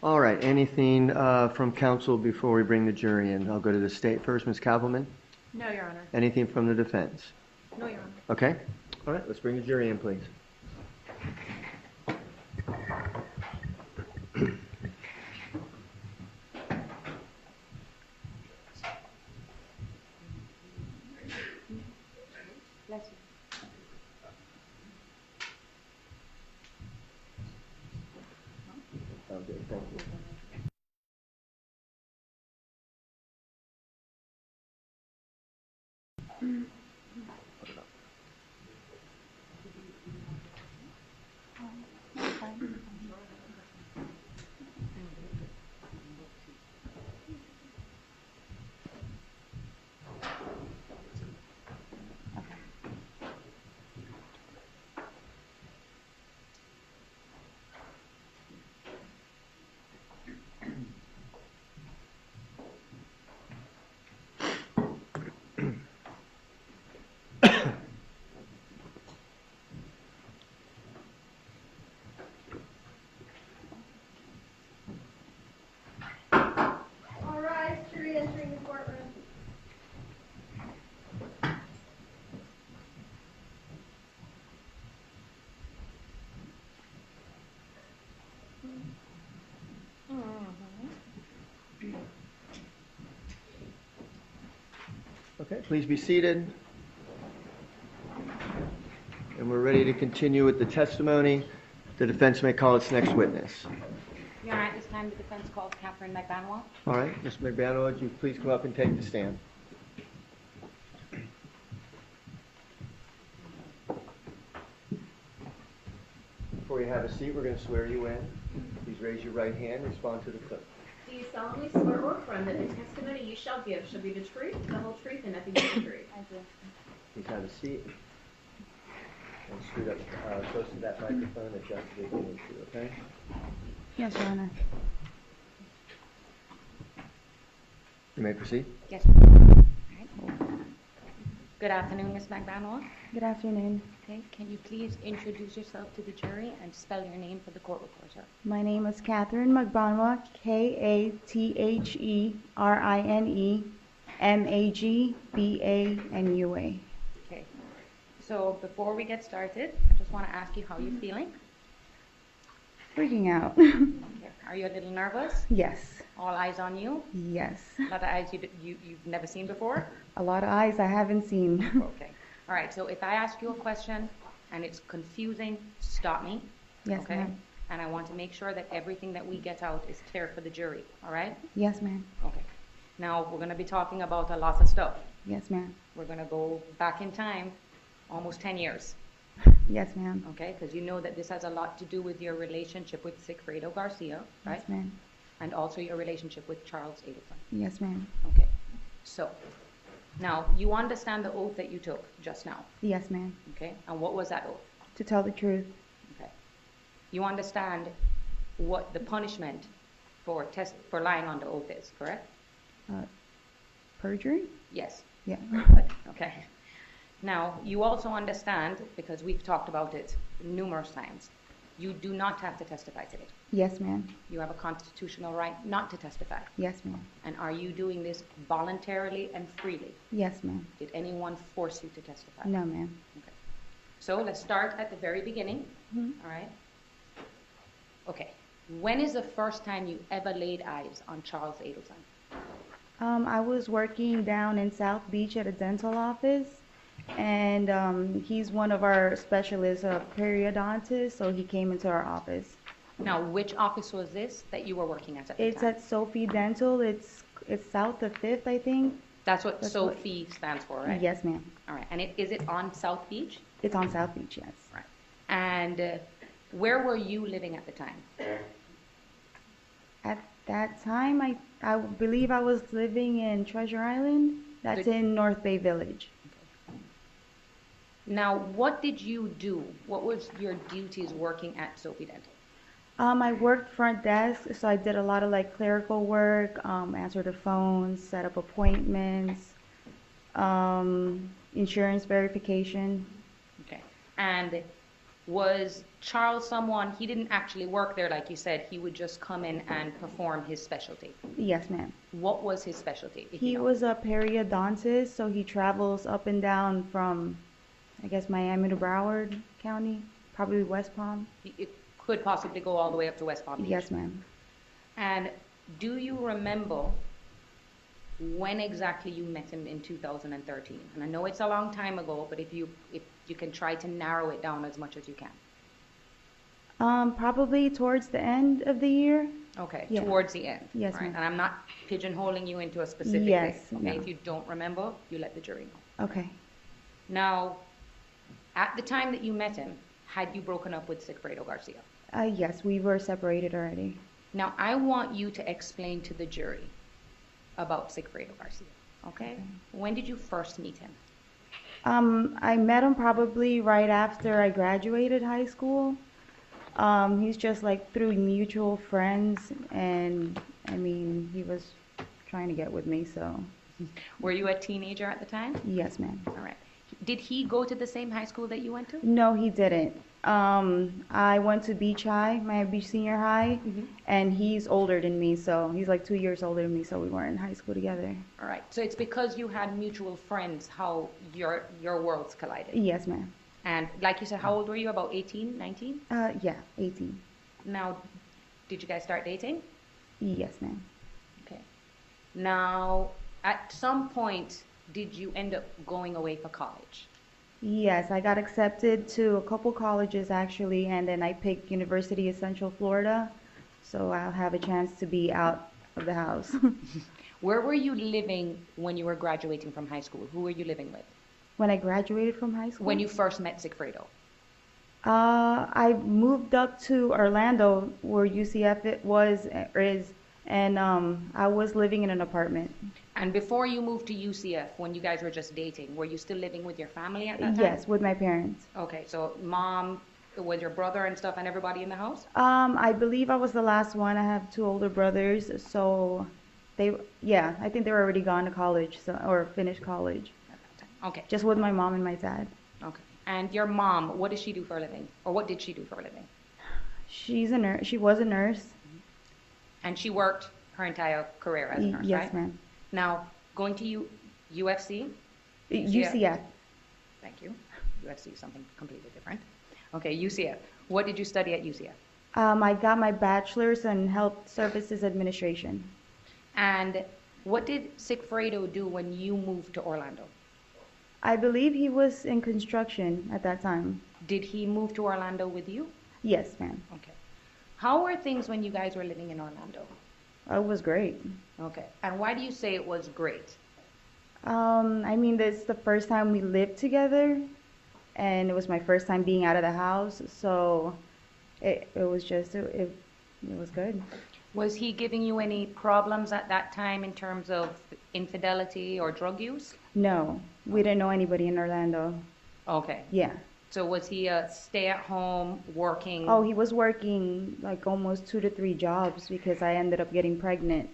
All right, anything from counsel before we bring the jury in? I'll go to the state first. Ms. Kappelman? No, Your Honor. Anything from the defense? No, Your Honor. Okay. All right, let's bring the jury in, please. Bless you. Okay, thank you. All rise, jury entering the courtroom. Okay, please be seated. And we're ready to continue with the testimony. The defense may call its next witness. Your Honor, at this time, the defense calls Catherine McBanois. All right, Ms. McBanois, would you please come up and take the stand? Before you have a seat, we're going to swear you in. Please raise your right hand and respond to the clip. Do you solemnly swear or affirm that the testimony you shall give shall be the truth, the whole truth, and nothing but the truth? I do. Please have a seat. And scoot up close to that microphone, adjust it if you need to, okay? Yes, Your Honor. You may proceed. Yes. All right. Good afternoon, Ms. McBanois. Good afternoon. Okay, can you please introduce yourself to the jury and spell your name for the court reporter? My name is Catherine McBanois, Katherinemagbanua. Okay. So before we get started, I just want to ask you how you're feeling. Freaking out. Okay. Are you a little nervous? Yes. All eyes on you? Yes. A lot of eyes you've never seen before? A lot of eyes I haven't seen. Okay. All right, so if I ask you a question and it's confusing, stop me. Yes, Okay? ma'am. And I want to make sure that everything that we get out is clear for the jury, all right? Yes, ma'am. Okay. Now, we're going to be talking about a lot of stuff. Yes, ma'am. We're going to go back in time, almost 10 years, Yes, ma'am. okay? Because you know that this has a lot to do with your relationship with Sigfredo Garcia, right? Yes, ma'am. And also your relationship with Charles Adelson. Yes, ma'am. Okay. So, now, you understand the oath that you took just now, Yes, ma'am. okay? And what was that oath? To tell the truth. Okay. You understand what the punishment for lying on the oath is, correct? Perjury? Yes. Yeah. Okay. Now, you also understand, because we've talked about it numerous times, you do not have to testify today. Yes, ma'am. You have a constitutional right not to testify. Yes, ma'am. And are you doing this voluntarily and freely? Yes, ma'am. Did anyone force you to testify? No, ma'am. Okay. So let's start at the very beginning, Mhm. all right? Okay. When is the first time you ever laid eyes on Charles Adelson? I was working down in South Beach at a dental office, and he's one of our specialists, a periodontists, so he came into our office. Now, which office was this that you were working at the It's time? at Sophie Dental. It's south of 5th, I think. That's what that's SOFI stands for, right? Yes, ma'am. All right. And is it on South Beach? It's on South Beach, yes. Right. And where were you living at the time? At that time, I believe I was living in Treasure Island. That's Good. in North Bay Village. Now, what did you do? What was your duties working at Sophie Dental? I worked front desk, so I did a lot of like clerical work, answer the phones, set up appointments, insurance verification. Okay. And Was Charles someone, he didn't actually work there like you said, he would just come in and perform his specialty? Yes, ma'am. What was his specialty, if you He know? was a periodontist, so he travels up and down from, I guess, Miami to Broward County, probably West Palm. It could possibly go all the way up to West Palm Beach. Yes, ma'am. And do you remember when exactly you met him in 2013? And I know it's a long time ago, but if you can try to narrow it down as much as you can. Probably towards the end of the year. Okay, Yeah. towards the end. Yes, Right. ma'am. And I'm not pigeonholing you into a specific Yes, date. Okay, no. if you don't remember, you let the jury know. Okay. Now, at the time that you met him, had you broken up with Sigfredo Garcia? Yes, we were separated already. Now, I want you to explain to the jury about Sigfredo Garcia, okay? When did you first meet him? I met him probably right after I graduated high school. He's just like through mutual friends, and I mean, he was trying to get with me, so Were you a teenager at the time? yes, ma'am. All right. Did he go to the same high school that you went to? No, he didn't. I went to Beach High, Miami Beach Senior High, and he's older than me, so he's like 2 years older than me, so we weren't in high school together. All right. So it's because you had mutual friends how your worlds collided. Yes, ma'am. And like you said, how old were you? About 18, 19? Yeah, 18. Now, did you guys start dating? Yes, ma'am. Okay. Now, at some point, did you end up going away for college? Yes, I got accepted to a couple colleges actually, and then I picked University of Central Florida, so I'll have a chance to be out of the house. Where were you living when you were graduating from high school? Who were you living with? When I graduated from high school? When you first met Sigfredo? I moved up to Orlando, where UCF it was, or is, and I was living in an apartment. And before you moved to UCF, when you guys were just dating, were you still living with your family at that time? Yes, with my parents. Okay, so mom, was your brother and stuff and everybody in the house? I believe I was the last one. I have two older brothers, so yeah, I think they were already gone to college, so, or finished college. At that time. Okay, Just with my mom and my dad. okay. And your mom, what does she do for a living? Or what did she do for a living? She's a nurse. She was a nurse. And she worked her entire career as a nurse, right? Yes, ma'am. Now, going to UFC? UCF. Thank you. UFC is something completely different. Okay, UCF. What did you study at UCF? I got my bachelor's in health services administration. And what did Sigfredo do when you moved to Orlando? I believe he was in construction at that time. Did he move to Orlando with you? Yes, ma'am. Okay. How were things when you guys were living in Orlando? It was great. Okay. And why do you say it was great? I mean, this is the first time we lived together, and it was my first time being out of the house, so it was just, it was good. Was he giving you any problems at that time in terms of infidelity or drug use? No, we didn't know anybody in Orlando. Okay. Yeah. So was he a stay-at-home, working? Oh, he was working like almost 2 to 3 jobs because I ended up getting pregnant.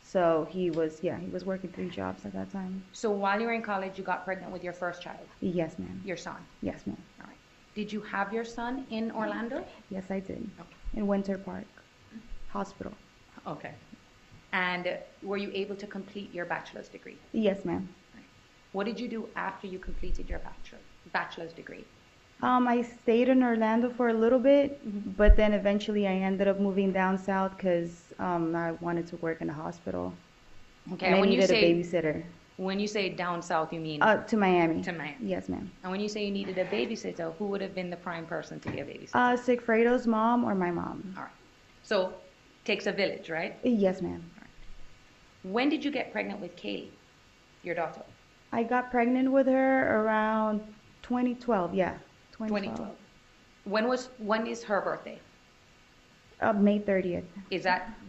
So he was working 3 jobs at that time. So while you were in college, you got pregnant with your first child, Yes, ma'am. your son. Yes, ma'am. All right. Did you have your son in Orlando? Yes, I did. Okay. In Winter Park Hospital. Okay. And were you able to complete your bachelor's degree? Yes, ma'am. What did you do after you completed your bachelor's degree? I stayed in Orlando for a little bit, but then eventually I ended up moving down south because I wanted to work in the hospital. Okay. And I when you needed a say babysitter. when you say down south, you mean To Miami. to Miami. Yes, ma'am. And when you say you needed a babysitter, who would have been the prime person to be a babysitter? Sigfredo's mom or my mom. All right. So takes a village, right? Yes, ma'am. When did you get pregnant with Kaylee, your daughter? I got pregnant with her around 2012. Yeah, 2012. 2012. When is her birthday? May 30th.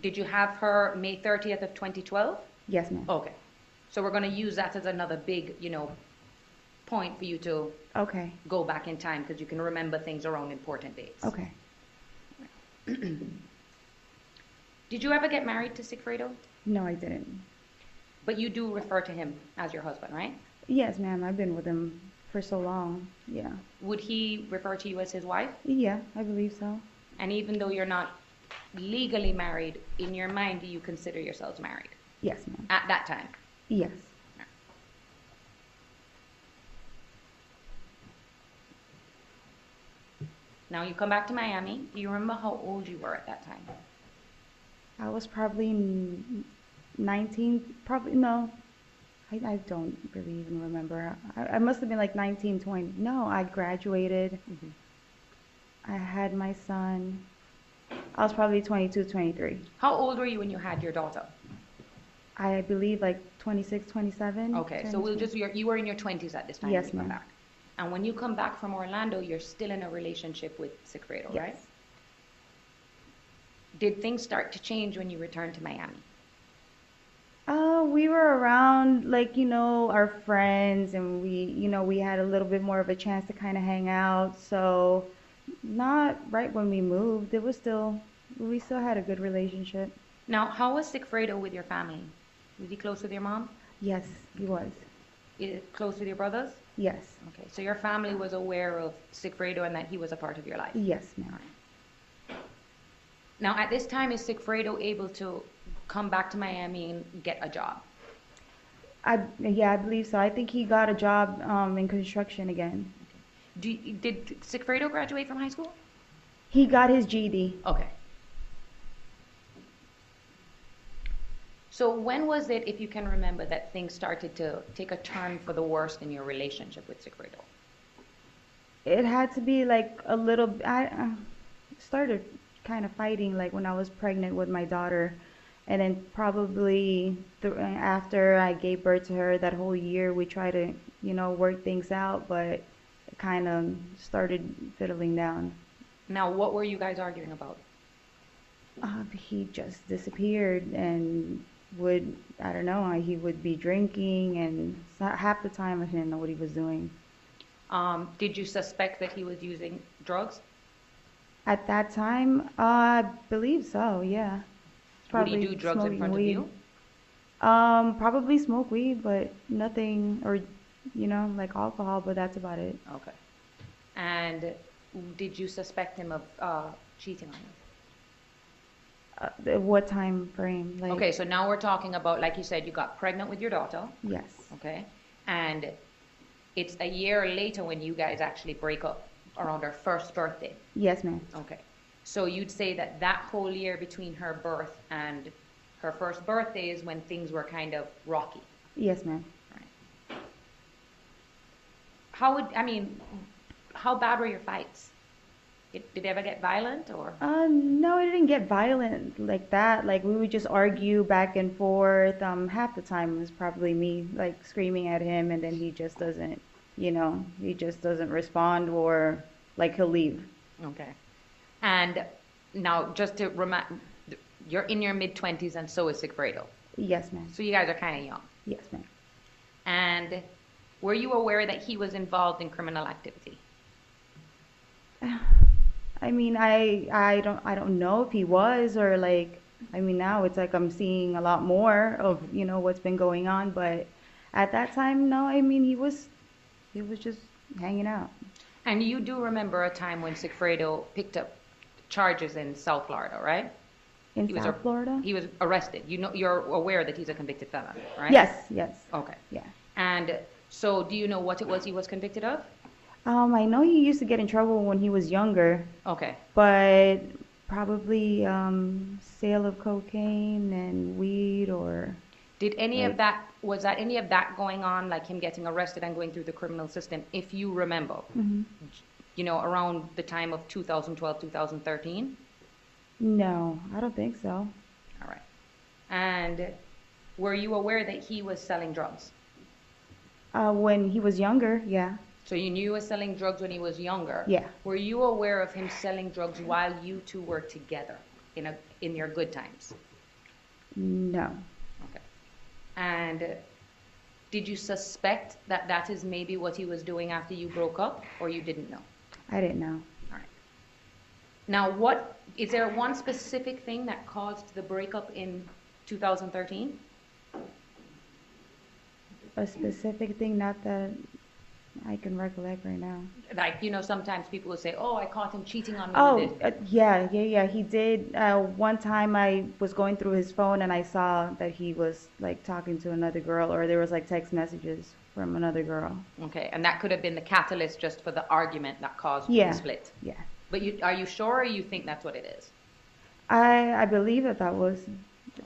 Did you have her May 30th of 2012? Yes, ma'am. Okay. So we're going to use that as another big, point for you to Okay. go back in time because you can remember things around important dates. Okay. Did you ever get married to Sigfredo? No, I didn't. But you do refer to him as your husband, right? Yes, ma'am. I've been with him for so long. Yeah. Would he refer to you as his wife? Yeah, I believe so. And even though you're not legally married, in your mind, do you consider yourselves married Yes, ma'am. at that time? Yes. Now you come back to Miami. Do you remember how old you were at that time? I was probably 19, probably, no. I don't really even remember. I must have been like 19, 20. No, I graduated. Mhm. I had my son. I was probably 22, 23. How old were you when you had your daughter? I believe like 26, 27. Okay, so we'll 22. just, you were in your 20s at this time Yes, when you come ma'am. back. And when you come back from Orlando, you're still in a relationship with Sigfredo, right? Yes. Did things start to change when you returned to Miami? We were around, like, our friends, and we had a little bit more of a chance to kind of hang out. So, not right when we moved. We still had a good relationship. Now, how was Sigfredo with your family? Was he close with your mom? Yes, he was. Close with your brothers? Yes. Okay, so your family was aware of Sigfredo and that he was a part of your life? Yes, ma'am. Now, at this time, is Sigfredo able to come back to Miami and get a job? Yeah, I believe so. I think he got a job in construction again. Did Sigfredo graduate from high school? He got his GED. Okay. So when was it, if you can remember, that things started to take a turn for the worst in your relationship with Sigfredo? It had to be like a little. I started kind of fighting like when I was pregnant with my daughter, and then probably after I gave birth to her, that whole year we tried to work things out, but it kind of started fiddling down. Now, what were you guys arguing about? He just disappeared and I don't know, he would be drinking, and half the time I didn't know what he was doing. Did you suspect that he was using drugs? At that time, I believe so, yeah. Would he do drugs in front of you? Probably smoke weed, but nothing, or, like alcohol, but that's about it. Okay. And did you suspect him of cheating on you? What time frame? Like, Okay, so now we're talking about, like you said, you got pregnant with your daughter, yes. okay? And it's a year later when you guys actually break up, around her first birthday. Yes, ma'am. Okay. So you'd say that that whole year between her birth and her first birthday is when things were kind of rocky. Yes, ma'am. Right. How bad were your fights? Did they ever get violent, or? No, it didn't get violent like that. Like, we would just argue back and forth. Half the time it was probably me, like, screaming at him, and then he just doesn't respond, or, like, he'll leave. Okay. And now, just to remind, you're in your mid-20s, and so is Sigfredo. Yes, ma'am. So you guys are kind of young. Yes, ma'am. And were you aware that he was involved in criminal activity? I mean, I don't know if he was, or like, I mean, now it's like I'm seeing a lot more of, what's been going on, but at that time, no, I mean, he was just hanging out. And you do remember a time when Sigfredo picked up charges in South Florida, right? In South Florida? He was arrested. You're aware that he's a convicted felon, right? Yes. Okay. Yeah. And so do you know what it was he was convicted of? I know he used to get in trouble when he was younger, Okay. but probably sale of cocaine and weed, or Did any of that, was that any of that going on, like him getting arrested and going through the criminal system, if you remember, Mhm. around the time of 2012, 2013? No, I don't think so. All right. And were you aware that he was selling drugs? When he was younger, yeah. So you knew he was selling drugs when he was younger? Yeah. Were you aware of him selling drugs while you two were together in your good times? No. Okay. And did you suspect that that is maybe what he was doing after you broke up, or you didn't know? I didn't know. All right. Now, is there one specific thing that caused the breakup in 2013? A specific thing, not that. I can recollect right now. Like, you know, sometimes people will say, oh, I caught him cheating on me Oh, with this. yeah, he did. One time I was going through his phone and I saw that he was like talking to another girl, or there was like text messages from another girl. Okay, and that could have been the catalyst just for the argument that caused the Yeah, split. yeah. But are you sure, or you think that's what it is? I believe that was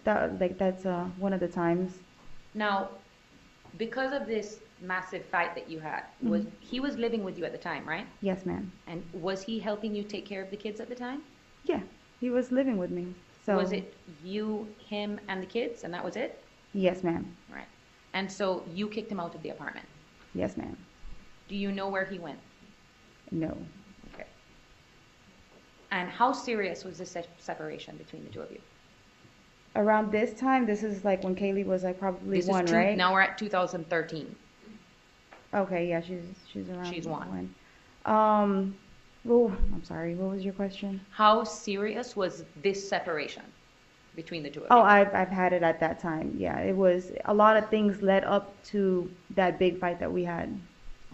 that's one of the times. Now, because of this massive fight that you had, he was living with you at the time, right? Yes, ma'am. And was he helping you take care of the kids at the time? Yeah, he was living with me. So Was it you, him, and the kids, and that was it? Yes, ma'am. Right. And so you kicked him out of the apartment. Yes, ma'am. Do you know where he went? No. Okay. And how serious was this separation between the two of you? Around this time, this is like when Kaylee was like probably one, right? Now we're at 2013. Okay, yeah, she's around. She's one. Well, I'm sorry. What was your question? How serious was this separation between the two of Oh, you? I've had it at that time. Yeah, it was a lot of things led up to that big fight that we had.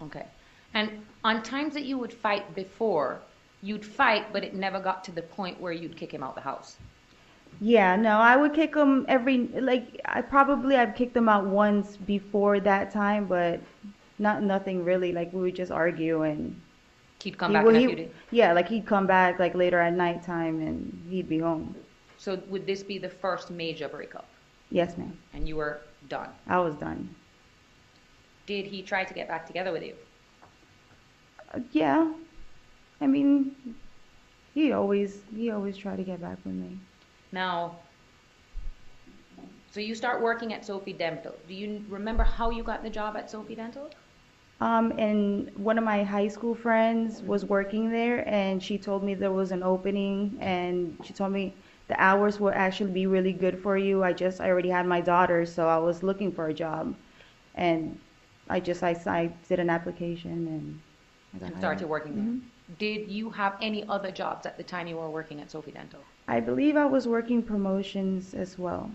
Okay. And on times that you would fight before, you'd fight, but it never got to the point where you'd kick him out the house. Yeah, no, I would kick him I've kicked him out once before that time, but nothing really. Like we would just argue and He'd come back in a few days. yeah, like he'd come back like later at nighttime and he'd be home. So would this be the first major breakup? Yes, ma'am. And you were done. I was done. Did he try to get back together with you? Yeah. I mean, he always tried to get back with me. Now, so you start working at Sophie Dental. Do you remember how you got the job at Sophie Dental? And one of my high school friends was working there, and she told me there was an opening, and she told me the hours would actually be really good for you. I already had my daughter, so I was looking for a job, and I did an application and And started working there. Mhm. Did you have any other jobs at the time you were working at Sophie Dental? I believe I was working promotions as well.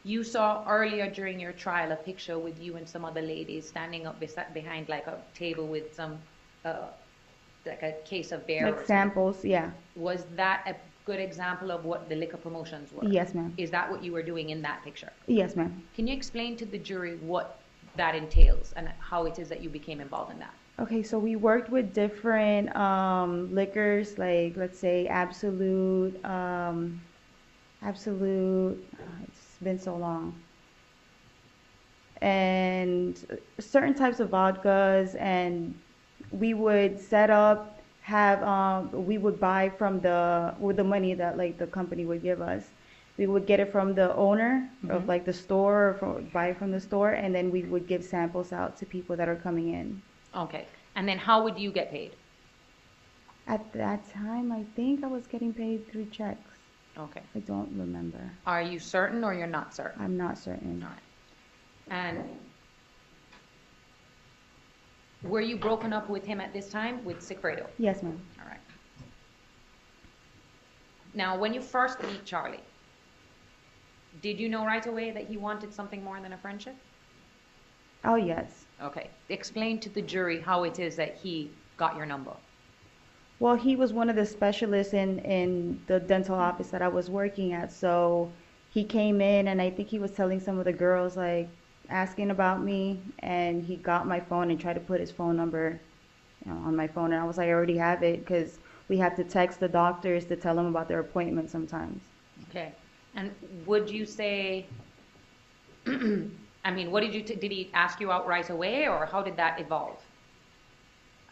You saw earlier during your trial a picture with you and some other ladies standing up behind like a table with some, like a case of beer. Like samples, yeah. Was that a good example of what the liquor promotions were? Yes, ma'am. Is that what you were doing in that picture? Yes, ma'am. Can you explain to the jury what that entails and how it is that you became involved in that? Okay, so we worked with different liquors, like let's say Absolute. It's been so long. And certain types of vodkas, and we would set up, we would buy with the money that like the company would give us. We would get it from the owner of like the store, or buy from the store, and then we would give samples out to people that are coming in. Okay. And then how would you get paid? At that time, I think I was getting paid through checks. Okay. I don't remember. Are you certain or you're not certain? I'm not certain. All right. And were you broken up with him at this time with Sigfredo? Yes, ma'am. All right. Now, when you first meet Charlie, did you know right away that he wanted something more than a friendship? Oh, yes. Okay. Explain to the jury how it is that he got your number. Well, he was one of the specialists in the dental office that I was working at. So he came in, and I think he was telling some of the girls, like, asking about me, and he got my phone and tried to put his phone number, on my phone. And I was like, I already have it, because we have to text the doctors to tell them about their appointments sometimes. Okay. And would you say, I mean, what did he ask you out right away, or how did that evolve?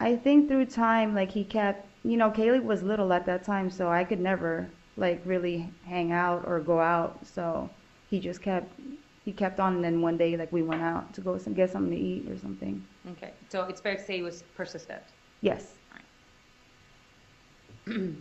I think through time, like he kept, Kaylee was little at that time, so I could never like really hang out or go out. So he kept on, and then one day like we went out to go get something to eat or something. Okay. So it's fair to say he was persistent. Yes. All right.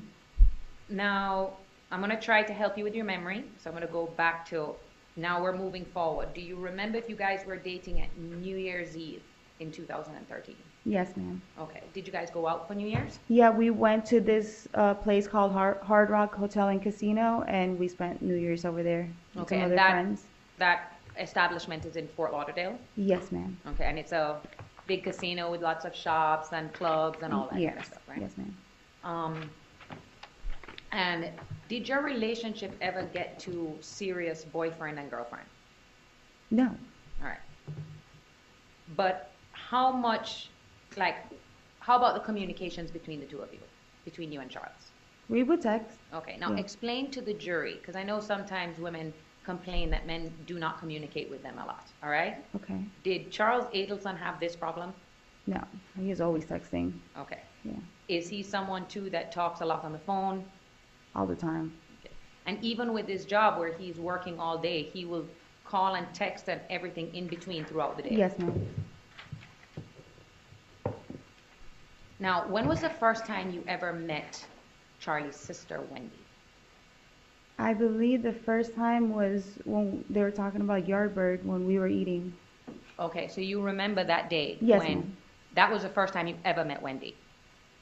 Now, I'm going to try to help you with your memory. So I'm going to go back to, now we're moving forward. Do you remember if you guys were dating at New Year's Eve in 2013? Yes, ma'am. Okay. Did you guys go out for New Year's? Yeah, we went to this place called Hard Rock Hotel and Casino, and we spent New Year's over there with Okay, some and other friends. that establishment is in Fort Lauderdale? Yes, ma'am. Okay, and it's a big casino with lots of shops and clubs and all that kind of Yes, stuff, right? yes, ma'am. And did your relationship ever get to serious boyfriend and girlfriend? No. All right. But how much, like, how about the communications between the two of you, between you and Charles? We would text. Okay, now Yeah. explain to the jury, because I know sometimes women complain that men do not communicate with them a lot, all right? Okay. Did Charles Adelson have this problem? No. He's always texting. Okay. Yeah. Is he someone too that talks a lot on the phone? All the time. Okay. And even with his job where he's working all day, he will call and text and everything in between throughout the day? Yes, ma'am. Now, when was the first time you ever met Charlie's sister, Wendy? I believe the first time was when they were talking about Yardbird when we were eating. Okay, so you remember that day? Yes, when ma'am. that was the first time you ever met Wendy?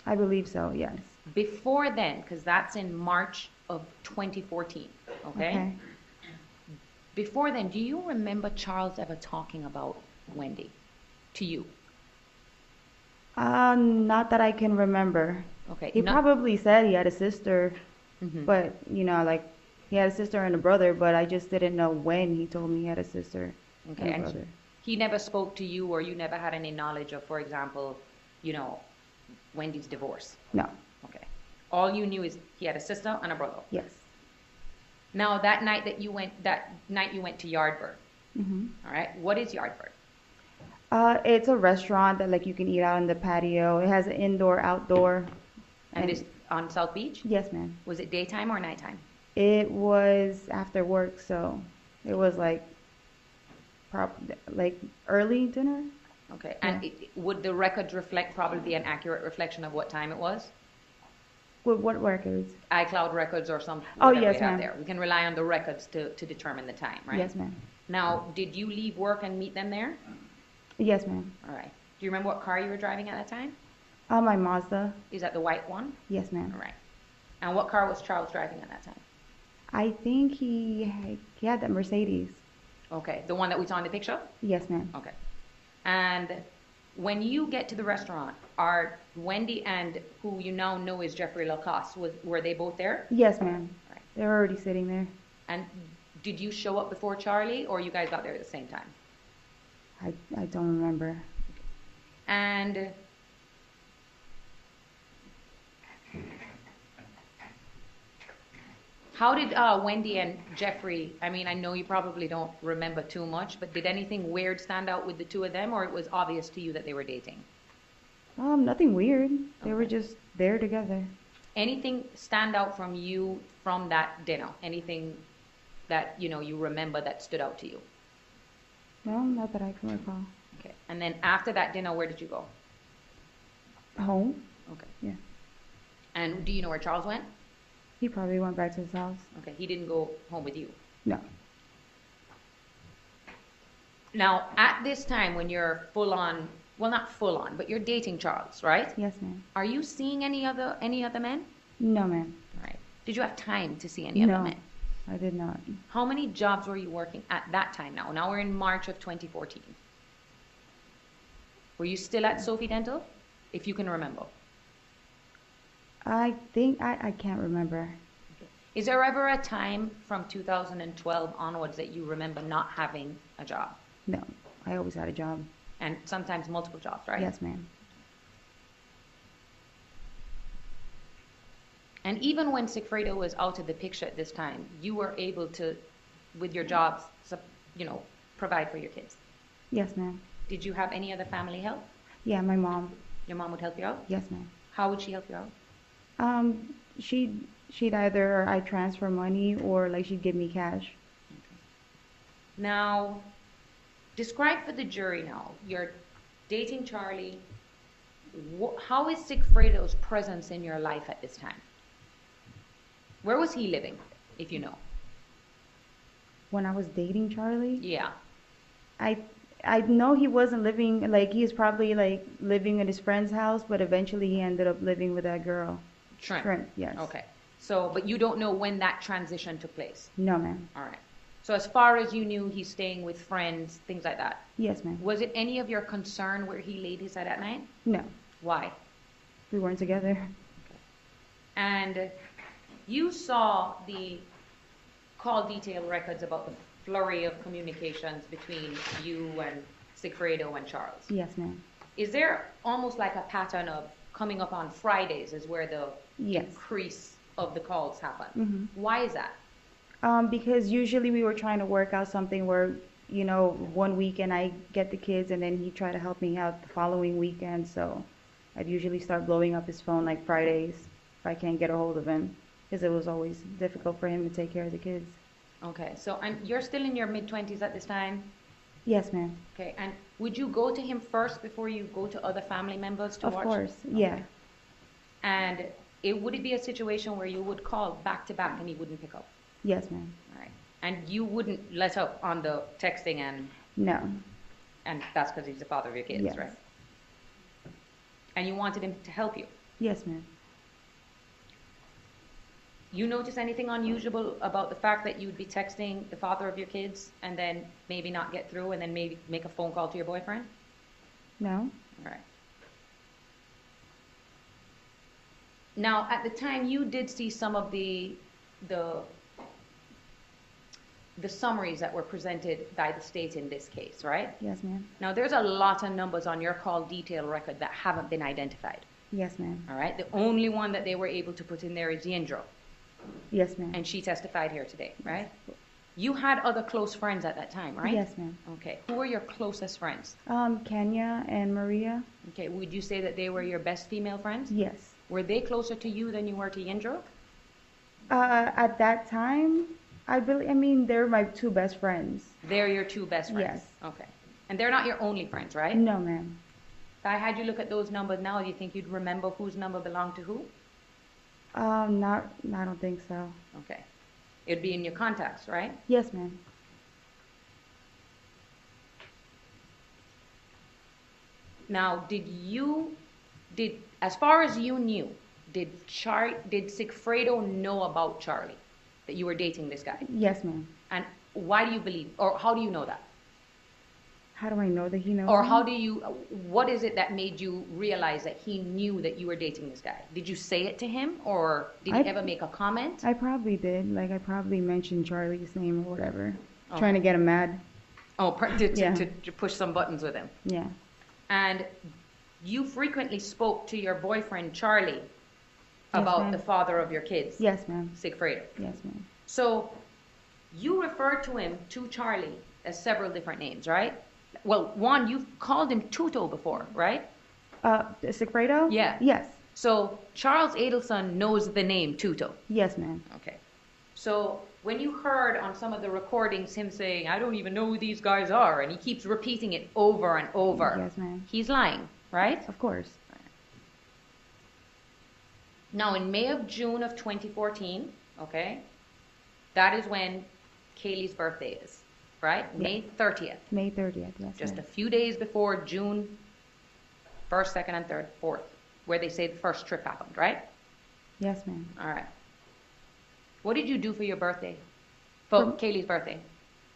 I believe so, yes. Before then, because that's in March of 2014, okay? Before then, do you remember Charles ever talking about Wendy to you? Not that I can remember. Okay. He probably said he had a sister, Mhm. but, you know, like, he had a sister and a brother, but I just didn't know when he told me he had a sister Okay, and a and brother. he never spoke to you, or you never had any knowledge of, for example, you know, Wendy's divorce? No. Okay. All you knew is he had a sister and a brother. Yes. Now, that night you went to Yardbird, Mm-hmm. all right? What is Yardbird? It's a restaurant that, like, you can eat out on the patio. It has an indoor, outdoor. And this on South Beach? Yes, ma'am. Was it daytime or nighttime? It was after work, so it was like early dinner. Okay. And would the records reflect probably an accurate reflection of what time it was? What records? iCloud records or some Oh, whatever yes, we have ma'am. there. We can rely on the records to determine the time, right? Yes, ma'am. Now, did you leave work and meet them there? Yes, ma'am. All right. Do you remember what car you were driving at that time? My Mazda. Is that the white one? Yes, ma'am. All right. And what car was Charles driving at that time? I think he had that Mercedes. Okay. The one that we saw in the picture? Yes, ma'am. Okay. And when you get to the restaurant, are Wendy and who you now know is Jeffrey Lacoste, were they both there? Yes, ma'am. All right. They were already sitting there. And did you show up before Charlie, or you guys got there at the same time? I don't remember. And how did Wendy and Jeffrey, I mean, I know you probably don't remember too much, but did anything weird stand out with the two of them, or it was obvious to you that they were dating? Nothing weird. They were Okay. just there together. Anything stand out from you from that dinner? Anything that, you know, you remember that stood out to you? No, not that I can recall. Okay. And then after that dinner, where did you go? Home? Okay. Yeah. And do you know where Charles went? He probably went back to his house. Okay, he didn't go home with you. No. Now, at this time when you're full on, well, not full on, but you're dating Charles, right? Yes, ma'am. Are you seeing any other men? No, ma'am. Right. Did you have time to see any other No. men? I did not. How many jobs were you working at that time now? Now we're in March of 2014. Were you still at Sophie Dental? If you can remember. I think I can't remember. Is there ever a time from 2012 onwards that you remember not having a job? No. I always had a job. And sometimes multiple jobs, right? Yes, ma'am. And even when Sigfredo was out of the picture at this time, you were able to, with your jobs, you know, provide for your kids. Yes, ma'am. Did you have any other family help? Yeah, my mom. Your mom would help you out? Yes, ma'am. How would she help you out? She'd either I transfer money or like she'd give me cash. Now, describe for the jury now. You're dating Charlie. How is Sigfredo's presence in your life at this time? Where was he living, if you know? When I was dating Charlie, Yeah. I know he wasn't living, like, he was probably like living at his friend's house, but eventually he ended up living with that girl. Shrimp. Shrimp, yes. Okay. So, but you don't know when that transition took place? No, ma'am. All right. So as far as you knew, he's staying with friends, things like that. Yes, ma'am. Was it any of your concern where he laid his head at night? No, Why? we weren't together. And you saw the call detail records about the flurry of communications between you and Sigfredo and Charles. Yes, ma'am. Is there almost like a pattern of coming up on Fridays is where the Yes. increase of the calls happen? Mm-hmm. Why is that? Because usually we were trying to work out something where, you know, one weekend I get the kids and then he tried to help me out the following weekend. So I'd usually start blowing up his phone like Fridays if I can't get a hold of him, because it was always difficult for him to take care of the kids. Okay, so and you're still in your mid-20s at this time? Yes, ma'am. Okay, and would you go to him first before you go to other family members to Of watch? course, yeah. And would it be a situation where you would call back to back and he wouldn't pick up? Yes, ma'am. All right. And you wouldn't let up on the texting No. and that's because he's the father of your kids, Yes. right? And you wanted him to help you. Yes, ma'am. You notice anything unusual about the fact that you'd be texting the father of your kids and then maybe not get through and then maybe make a phone call to your boyfriend? No. All right. Now, at the time, you did see some of the summaries that were presented by the state in this case, right? Yes, ma'am. Now, there's a lot of numbers on your call detail record that haven't been identified, Yes, ma'am. all right? The only one that they were able to put in there is Yindro, Yes, ma'am. and she testified here today, right? You had other close friends at that time, right? Yes, ma'am. Okay. Who were your closest friends? Kenya and Maria. Okay. Would you say that they were your best female friends? Yes. Were they closer to you than you were to Yindro? At that time, I mean, they're my two best friends. They're your two best friends? Yes. Okay. And they're not your only friends, right? No, ma'am. If I had you look at those numbers now, do you think you'd remember whose number belonged to who? I don't think so. Okay. It'd be in your contacts, right? Yes, ma'am. Now, as far as you knew, did Sigfredo know about Charlie, that you were dating this guy? Yes, ma'am. And why do you believe, or how do you know that? How do I know that he knows? Or me? what is it that made you realize that he knew that you were dating this guy? Did you say it to him, or did he ever make a comment? I probably did. Like, I probably mentioned Charlie's name or whatever. Okay. Trying to get him mad. Oh, Yeah. to push some buttons with him. Yeah. And you frequently spoke to your boyfriend, Charlie, about ma'am. the father of your kids, Yes, ma'am. Sigfredo. Yes, ma'am. So you referred to him, to Charlie, as several different names, right? Well, one, you've called him Tuto before, right? Sigfredo? Yeah. Yes. So Charles Adelson knows the name Tuto. Yes, ma'am. Okay. So when you heard on some of the recordings him saying, I don't even know who these guys are, and he keeps repeating it over and over, Yes, ma'am. he's lying, right? Of course. Now, in June of 2014, okay, that is when Kaylee's birthday is, right? Yeah. May 30th. May 30th, yes, Just a ma'am. few days before June 1st, 2nd, and 3rd, 4th, where they say the first trip happened, right? Yes, ma'am. All right. What did you do for your birthday? For For- Kaylee's birthday,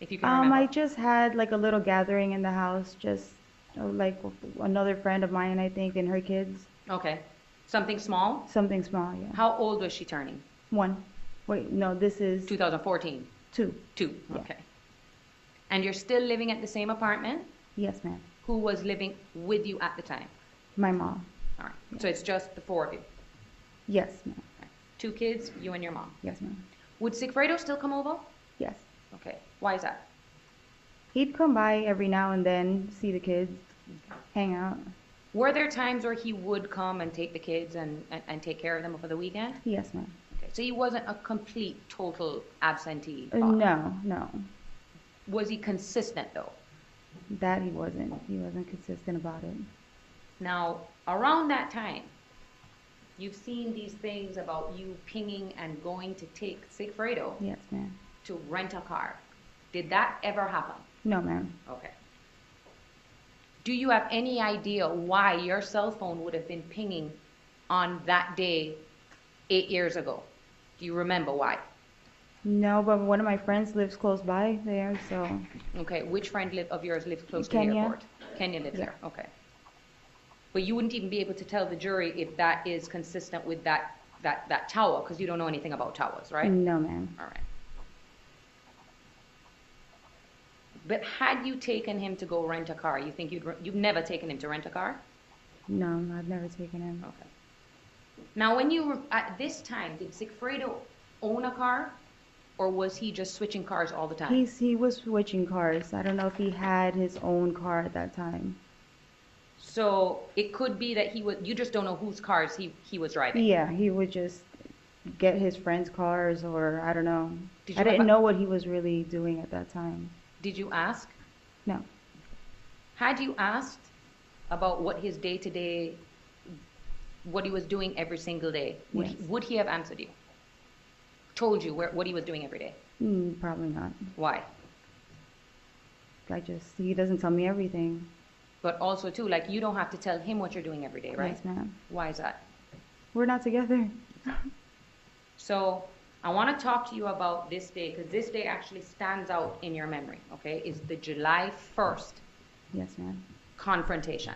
if you can remember. I just had like a little gathering in the house, just like another friend of mine, I think, and her kids. Okay. Something small? Something small, yeah. How old was she turning? 1. Wait, no, this is 2014. 2. 2. Yeah. Okay. And you're still living at the same apartment? Yes, ma'am. Who was living with you at the time? My mom. All right. So it's just the four of you. Yes, ma'am. 2 kids, you and your mom. Yes, ma'am. Would Sigfredo still come over? Yes. Okay. Why is that? He'd come by every now and then, see the kids, hang out. Were there times where he would come and take the kids and take care of them for the weekend? Yes, ma'am. Okay. So he wasn't a complete, total absentee father. No. Was he consistent though? That he wasn't. He wasn't consistent about it. Now, around that time, you've seen these things about you pinging and going to take Sigfredo Yes, ma'am. to rent a car. Did that ever happen? No, ma'am. Okay. Do you have any idea why your cell phone would have been pinging on that day 8 years ago? Do you remember why? No, but one of my friends lives close by there, so Okay, which friend of yours lives close to the Kenya. airport? Kenya lives Yeah. there, okay. But you wouldn't even be able to tell the jury if that is consistent with that tower, because you don't know anything about towers, right? no, ma'am. All right. But had you taken him to go rent a car, you think you've never taken him to rent a car? No, I've never taken him. Okay. Now, when you were at this time, did Sigfredo own a car, or was he just switching cars all the time? He was switching cars. I don't know if he had his own car at that time. So it could be that you just don't know whose cars he was driving. Yeah, he would just get his friends' cars, or I don't know. Did you I didn't ever- know what he was really doing at that time. Did you ask? No. Had you asked about what his day-to-day, what he was doing every single day, Yes. would he have answered you? Told you what he was doing every day? Probably not. Why? He doesn't tell me everything. But also, too, like, you don't have to tell him what you're doing every day, right? Yes, ma'am. Why is that? We're not together. So I want to talk to you about this day, because this day actually stands out in your memory, okay? Is the July 1st Yes, ma'am. confrontation,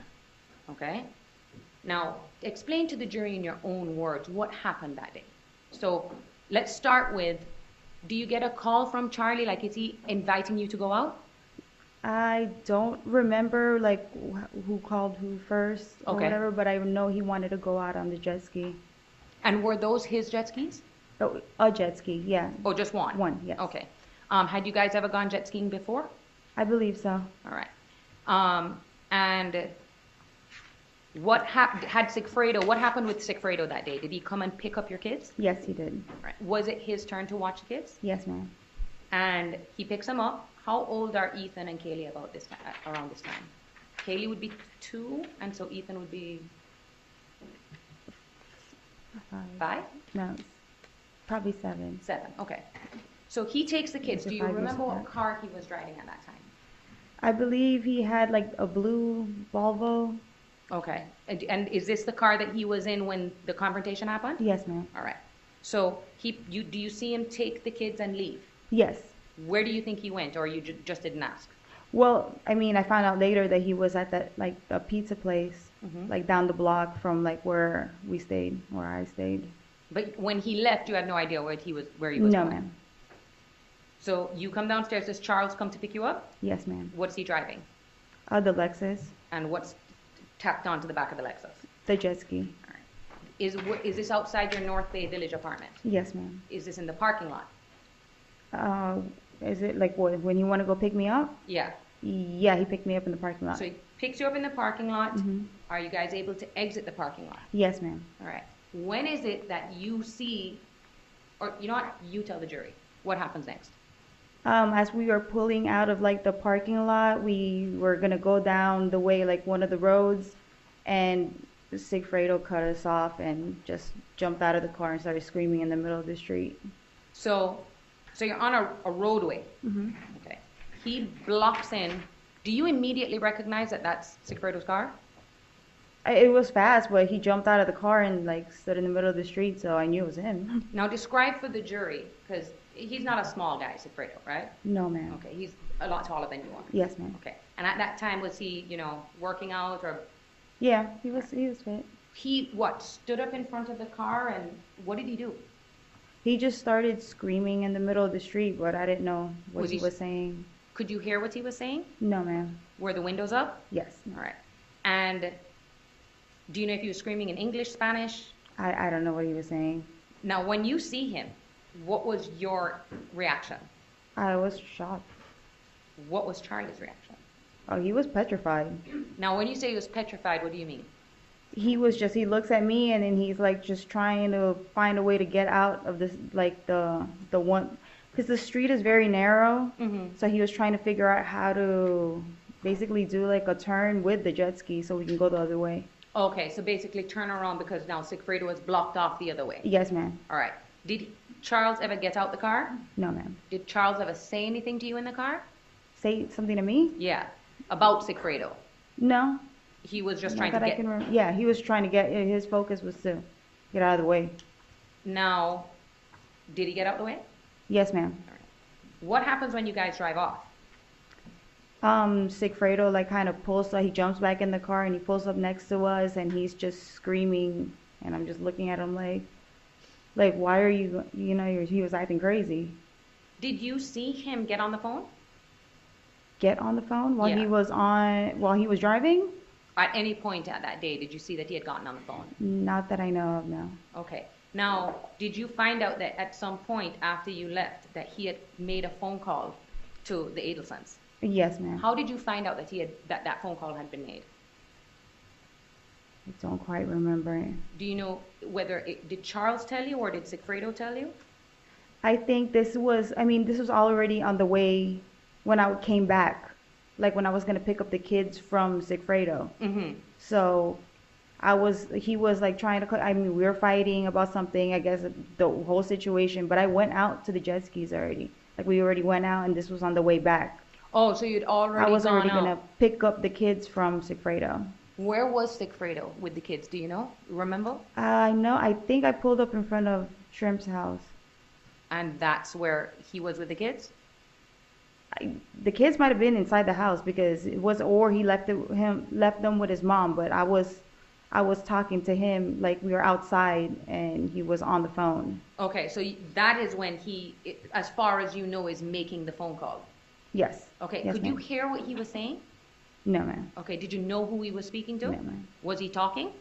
okay? Now, explain to the jury in your own words what happened that day. So let's start with, do you get a call from Charlie? Like, is he inviting you to go out? I don't remember like who called who first or Okay. whatever, but I know he wanted to go out on the jet ski. And were those his jet skis? Oh, a jet ski, yeah. Or just one? One, yes. Okay. Had you guys ever gone jet skiing before? I believe so. All right. And what happened with Sigfredo that day? Did he come and pick up your kids? Yes, he did. Right. Was it his turn to watch the kids? Yes, ma'am. And he picks them up. How old are Ethan and Kaylee around this time? Kaylee would be 2, and so Ethan would be 5? No, it's probably 7. 7, okay. So he takes the kids. Those are Do you 5 years remember what apart. car he was driving at that time? I believe he had like a blue Volvo. Okay. And is this the car that he was in when the confrontation happened? Yes, ma'am. All right. So do you see him take the kids and leave? Yes. Where do you think he went, or you just didn't ask? Well, I mean, I found out later that he was at that like a pizza place, Mhm. like down the block from like where I stayed. But when he left, you had no idea where he was No, going? ma'am. So you come downstairs. Does Charles come to pick you up? Yes, ma'am. What's he driving? The Lexus, And what's tacked onto the back of the Lexus? the jet ski. All right. Is this outside your North Bay Village apartment? Yes, ma'am. Is this in the parking lot? Is it like what, when you want to go pick me up? Yeah. Yeah, he picked me up in the parking lot. So he picks you up in the parking lot. Mhm. Are you guys able to exit the parking lot? Yes, ma'am. All right. When is it that you see, or you know what? You tell the jury. What happens next? As we were pulling out of like the parking lot, we were gonna go down the way, like one of the roads, and Sigfredo cut us off and just jumped out of the car and started screaming in the middle of the street. So you're on a roadway. Mm-hmm. Okay. He blocks in. Do you immediately recognize that that's Sigfredo's car? It was fast, but he jumped out of the car and like stood in the middle of the street, so I knew it was him. Now describe for the jury, because he's not a small guy, Sigfredo, right? No, ma'am. Okay. He's a lot taller than you are. Yes, ma'am. Okay. And at that time, was he, working out, or Yeah, he was fit. he stood up in front of the car, and what did he do? He just started screaming in the middle of the street, but I didn't know what Was he he- was saying. Could you hear what he was saying? No, ma'am. Were the windows up? Yes. All right. And do you know if he was screaming in English, Spanish? I don't know what he was saying. Now, when you see him, what was your reaction? I was shocked. What was Charlie's reaction? Oh, he was petrified. Now, when you say he was petrified, what do you mean? He looks at me and then he's like just trying to find a way to get out of this, like the one, because the street is very narrow. Mm-hmm. So he was trying to figure out how to basically do like a turn with the jet ski so we can go the other way. Okay, so basically turn around because now Sigfredo was blocked off the other way. Yes, ma'am. All right. Did Charles ever get out the car? No, ma'am. Did Charles ever say anything to you in the car? Say something to me? Yeah. About Sigfredo. No. He was just Not trying to that I get... can yeah, he was trying to his focus was to get out of the way. Now, did he get out the way? Yes, ma'am. What happens when you guys drive off? Sigfredo like kind of pulls, so he jumps back in the car and he pulls up next to us and he's just screaming, and I'm just looking at him like why are you, he was acting crazy. Did you see him get on the phone? Get on the phone while Yeah. while he was driving? At any point at that day, did you see that he had gotten on the phone? Not that I know of, no. Okay. Now, did you find out that at some point after you left that he had made a phone call to the Adelsons? Yes, ma'am. How did you find out that that phone call had been made? I don't quite remember. Do you know did Charles tell you or did Sigfredo tell you? I think this was already on the way when I came back, like when I was going to pick up the kids from Sigfredo. Mm-hmm. So he was like trying to, we were fighting about something, I guess the whole situation, but I went out to the jet skis already. Like we already went out and this was on the way back. Oh, so you'd already I was already gone going out. to pick up the kids from Sigfredo. Where was Sigfredo with the kids? Do you know? Remember? I think I pulled up in front of Shrimp's house. And that's where he was with the kids? The kids might have been inside the house because it was, or he left them with his mom, but I was talking to him like we were outside and he was on the phone. Okay, so that is when as far as you know, is making the phone call. Yes. Okay, Yes, could you ma'am. hear what he was saying? No, ma'am. Okay, did you know who he was speaking to? No, ma'am. Was he talking?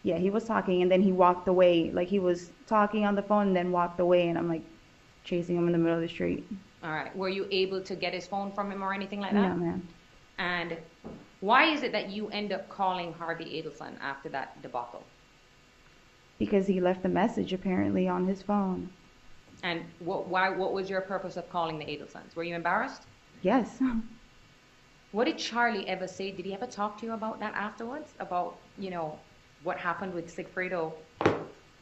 Yeah, he was talking and then he walked away. Like he was talking on the phone and then walked away, and I'm like chasing him in the middle of the street. All right. Were you able to get his phone from him or anything like No, that? ma'am. And why is it that you end up calling Harvey Adelson after that debacle? Because he left a message apparently on his phone. And what was your purpose of calling the Adelsons? Were you embarrassed? Yes. What did Charlie ever say? Did he ever talk to you about that afterwards? About, what happened with Sigfredo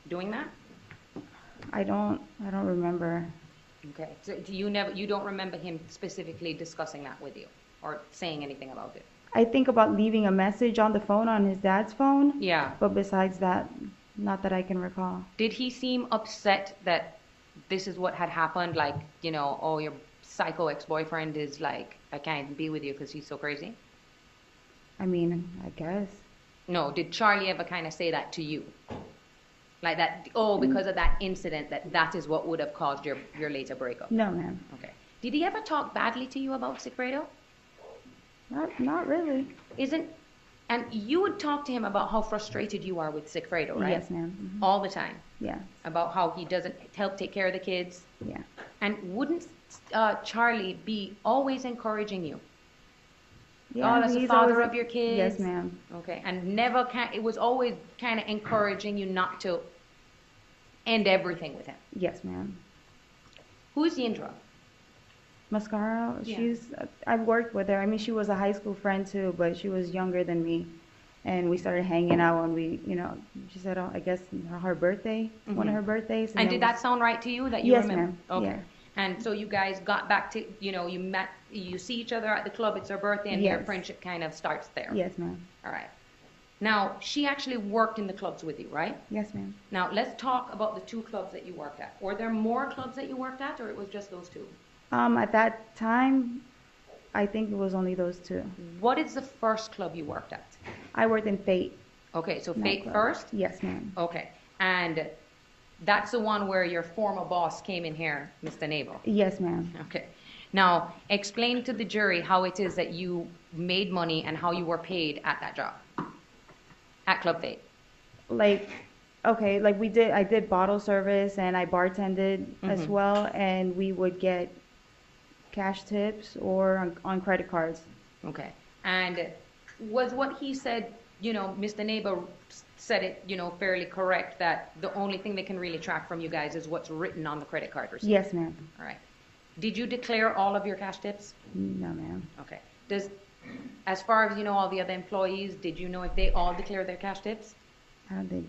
doing that? I don't remember. Okay. So you don't remember him specifically discussing that with you or saying anything about it? I think about leaving a message on the phone on his dad's phone. Yeah. But besides that, not that I can recall. Did he seem upset that this is what had happened? Like, oh, your psycho ex-boyfriend is like, I can't be with you because he's so crazy? I mean, I guess. No, did Charlie ever kind of say that to you? Like that, because of that incident, that is what would have caused your later breakup? No, ma'am. Okay. Did he ever talk badly to you about Sigfredo? Not really. And you would talk to him about how frustrated you are with Sigfredo, right? Yes, ma'am. Mm-hmm. All the time. Yeah. About how he doesn't help take care of the kids. Yeah. And wouldn't Charlie be always encouraging you? Yeah, That's the he's father always- of your kids. Yes, ma'am. Okay. And it was always kind of encouraging you not to end everything with him. Yes, ma'am. Who's Yindra? Mascara, Yeah. I've worked with her. I mean, she was a high school friend too, but she was younger than me. And we started hanging out when she said, I guess her birthday, one of her birthdays. And did that sound right to you that you Yes, remember? ma'am. Okay. Yeah. And so you guys got back to, you met, you see each other at the club, it's her birthday, and your Yes. friendship kind of starts there. Yes, ma'am. All right. Now, she actually worked in the clubs with you, right? Yes, ma'am. Now, let's talk about the 2 clubs that you worked at. Were there more clubs that you worked at, or it was just those 2? At that time, I think it was only those 2. What is the first club you worked at? I worked in Fate. Okay, so Fate nightclub. first? Yes, ma'am. Okay. And that's the one where your former boss came in here, Mr. Nabel. Yes, ma'am. Okay. Now, explain to the jury how it is that you made money and how you were paid at that job, at Club Fate. I did bottle service and I bartended as well, and we would get cash tips or on credit cards. Okay. And was what he said, Mr. Nabel said it, fairly correct, that the only thing they can really track from you guys is what's written on the credit card receipt? Yes, ma'am. All right. Did you declare all of your cash tips? No, ma'am. Okay. As far as all the other employees, did you know if they all declare their cash tips? I don't think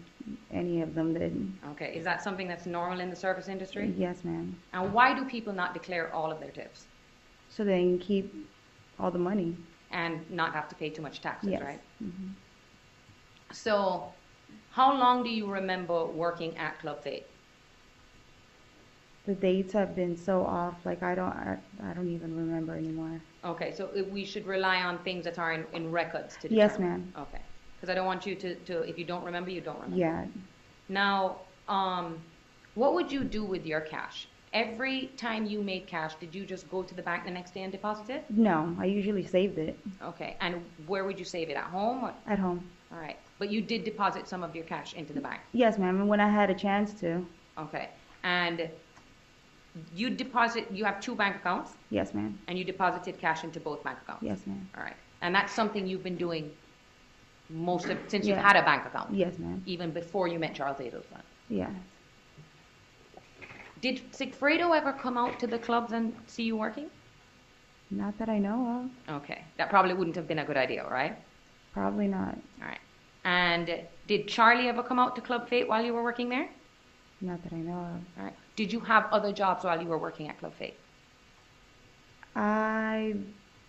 any of them did. Okay. Is that something that's normal in the service industry? Yes, ma'am. And why do people not declare all of their tips So they can keep all the money. and not have to pay too much taxes, Yes. right? Mhm. So, how long do you remember working at Club Fate? The dates have been so off, like I don't even remember anymore. Okay, so we should rely on things that are in records to Yes, determine. ma'am. Okay, because I don't want you to, if you don't remember, you don't remember. Yeah. Now, what would you do with your cash? Every time you made cash, did you just go to the bank the next day and deposit it? No, I usually saved it Okay, and where would you save it? At home? Or? at home. All right, but you did deposit some of your cash into the bank. Yes, ma'am, and when I had a chance to. Okay, and you have two bank accounts, Yes, ma'am. and you deposited cash into both bank accounts. Yes, ma'am. All right, and that's something you've been doing since you've Yeah. had a bank account. Yes, ma'am. Even before you met Charles Adelson. Yes. Did Sigfredo ever come out to the clubs and see you working? Not that I know Okay, that probably wouldn't have been a good idea, right? of. Probably not. All right. And did Charlie ever come out to Club Fate while you were working there? Not that I know of. All right. Did you have other jobs while you were working at Club Fate? I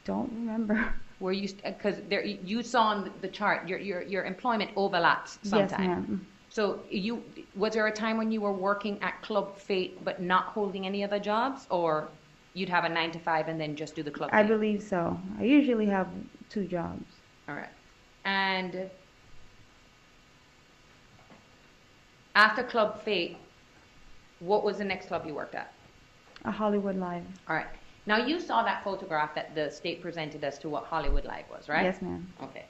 don't remember. Were you, because you saw on the chart, your employment overlaps sometimes. Yes, ma'am. So was there a time when you were working at Club Fate but not holding any other jobs, or you'd have a 9 to 5 and then just do the Club I Fate? believe so. I usually have 2 jobs. All right. And after Club Fate, what was the next club you worked at? A Hollywood Live. All right. Now you saw that photograph that the state presented as to what Hollywood Live was, right? Yes, ma'am. Okay.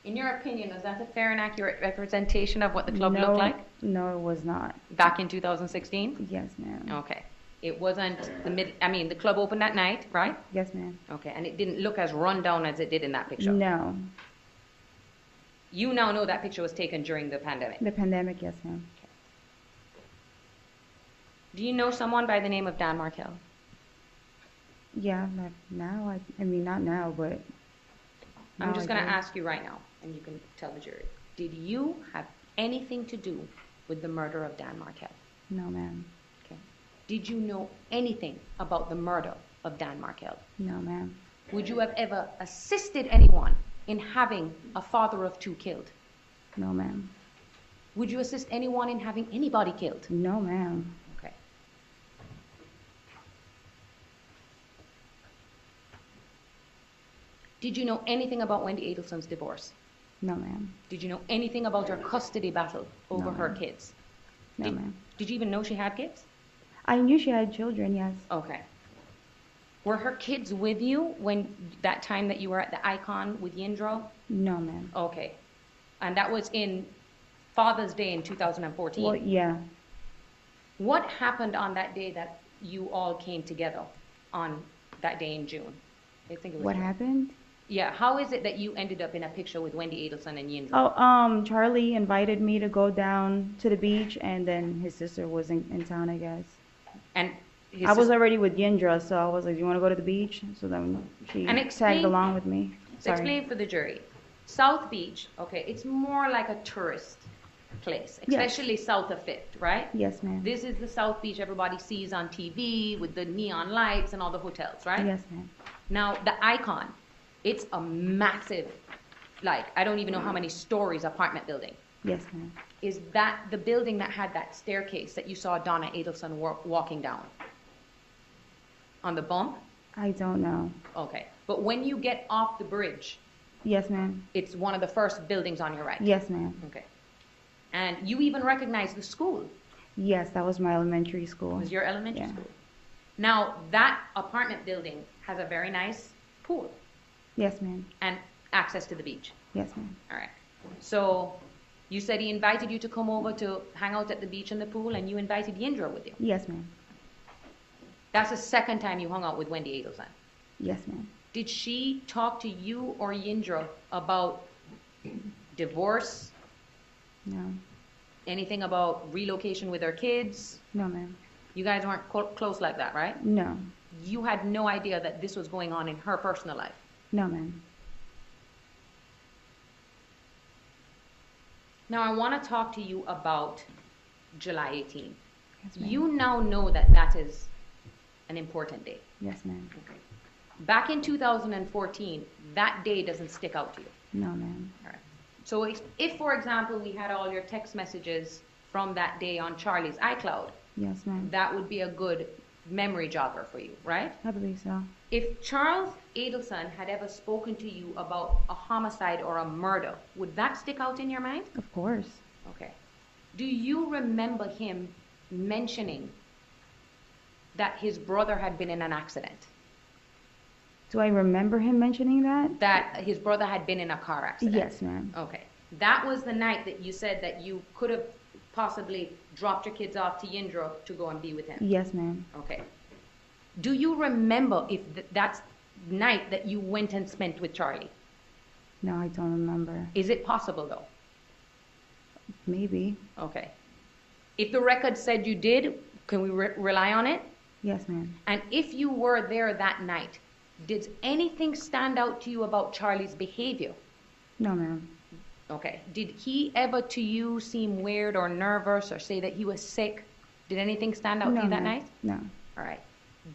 In your opinion, was that a fair and accurate representation of what the club looked like No, it was not. back in 2016? Yes, ma'am. Okay. It wasn't the club opened that night, right? Yes, ma'am. Okay. And it didn't look as run down as it did in that picture? No. You now know that picture was taken during the pandemic? The pandemic, yes, ma'am. Do you know someone by the name of Dan Markel? Yeah, not now. I mean, not now, but. I'm now just I going to do. ask you right now, and you can tell the jury. Did you have anything to do with the murder of Dan Markel? No, ma'am. Okay. Did you know anything about the murder of Dan Markel? No, ma'am. Would you have ever assisted anyone in having a father of 2 killed? No, ma'am. Would you assist anyone in having anybody killed? No, ma'am. Okay. Did you know anything about Wendy Adelson's divorce? No, ma'am. Did you know anything about her custody battle over No, her ma'am. kids? No, ma'am. Did you even know she had kids? I knew she had children, yes. Okay. Were her kids with you when that time that you were at the Icon with Yindro? No, ma'am. Okay. And that was in Father's Day in 2014. Well, yeah. What happened on that day that you all came together on that day in June? I think it was What June. happened? Yeah, how is it that you ended up in a picture with Wendy Adelson and Yindro? Oh, Charlie invited me to go down to the beach, and then his sister was in town, I guess. And his I was sis- already with Yindra, so I was like, "You want to go to the beach?" So then she And explain- tagged along with me. Sorry. Explain for the jury. South Beach, okay, it's more like a tourist place, Yes. especially south of Fifth, right? Yes, ma'am. This is the South Beach everybody sees on TV with the neon lights and all the hotels, right? Yes, ma'am. Now, the Icon, it's a massive, I don't even know how many stories apartment building. Yes, ma'am. Is that the building that had that staircase that you saw Donna Adelson walking down? On the bump? I don't know. Okay. But when you get off the bridge, Yes, ma'am. it's one of the first buildings on your right. Yes, ma'am. Okay. And you even recognize the school. Yes, that was my elementary It school. was your elementary Yeah. school. Now, that apartment building has a very nice pool Yes, ma'am. and access to the beach. Yes, ma'am. All right. So you said he invited you to come over to hang out at the beach and the pool, and you invited Yindra with you. Yes, ma'am. That's the second time you hung out with Wendy Adelson. Yes, ma'am. Did she talk to you or Yindra about divorce, No. anything about relocation with her kids? No, ma'am. You guys weren't close like that, right? No. You had no idea that this was going on in her personal life. No, ma'am. Now, I want to talk to you about July 18th. Yes, ma'am. You now know that that is an important day. Yes, ma'am. Back in 2014, that day doesn't stick out to you. No, ma'am. All right. So if, for example, we had all your text messages from that day on Charlie's iCloud, Yes, ma'am. That would be a good memory jogger for you, right? I believe so. If Charles Adelson had ever spoken to you about a homicide or a murder, would that stick out in your mind? Of course. Okay. Do you remember him mentioning that his brother had been in an accident? Do I remember him mentioning that? That his brother had been in a car accident? Yes, ma'am. Okay. That was the night that you said that you could have possibly dropped your kids off to Yindra to go and be with him? Yes, ma'am. Okay. Do you remember if that's night that you went and spent with Charlie? No, I don't remember. Is it possible though? Maybe. Okay. If the record said you did, can we rely on it? Yes, ma'am. And if you were there that night, did anything stand out to you about Charlie's behavior? No, ma'am. Okay. Did he ever to you seem weird or nervous or say that he was sick? Did anything stand out No, to you that ma'am. night? No. All right.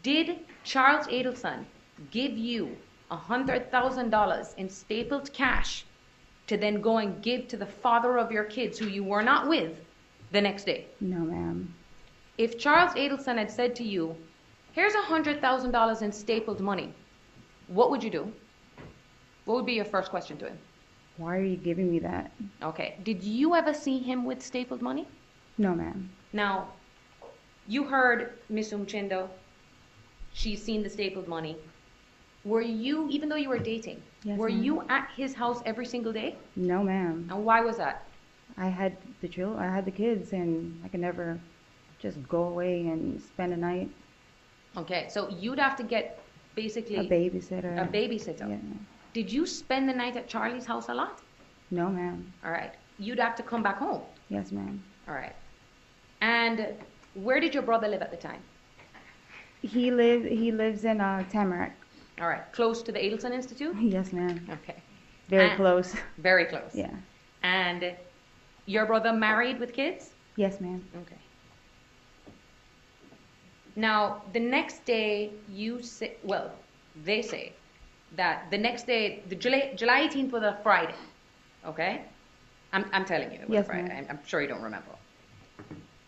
Did Charles Adelson give you $100,000 in stapled cash to then go and give to the father of your kids who you were not with the next day? No, ma'am. If Charles Adelson had said to you, here's $100,000 in stapled money, what would you do? What would be your first question to him? Why are you giving me that? Okay. Did you ever see him with stapled money? No, ma'am. Now, you heard Miss Umchindo. She's seen the stapled money. Were you, even though you were dating, Yes, were ma'am. you at his house every single day? No, ma'am. And why was that? I had the kids, and I could never just go away and spend a night. Okay, so you'd have to get basically A babysitter. a babysitter. Yeah. Did you spend the night at Charlie's house a lot? No, ma'am. All right. You'd have to come back home. Yes, ma'am. All right. And where did your brother live at the time? He lives in Tamarack. All right. Close to the Adelson Institute? Yes, ma'am. Okay. Very And- close. Very close. Yeah. And your brother married with kids? Yes, ma'am. Okay. Now, the next day you say, well, they say that the next day, the July 18th was a Friday, okay? I'm telling you, it was Yes, a Friday. ma'am. I'm sure you don't remember.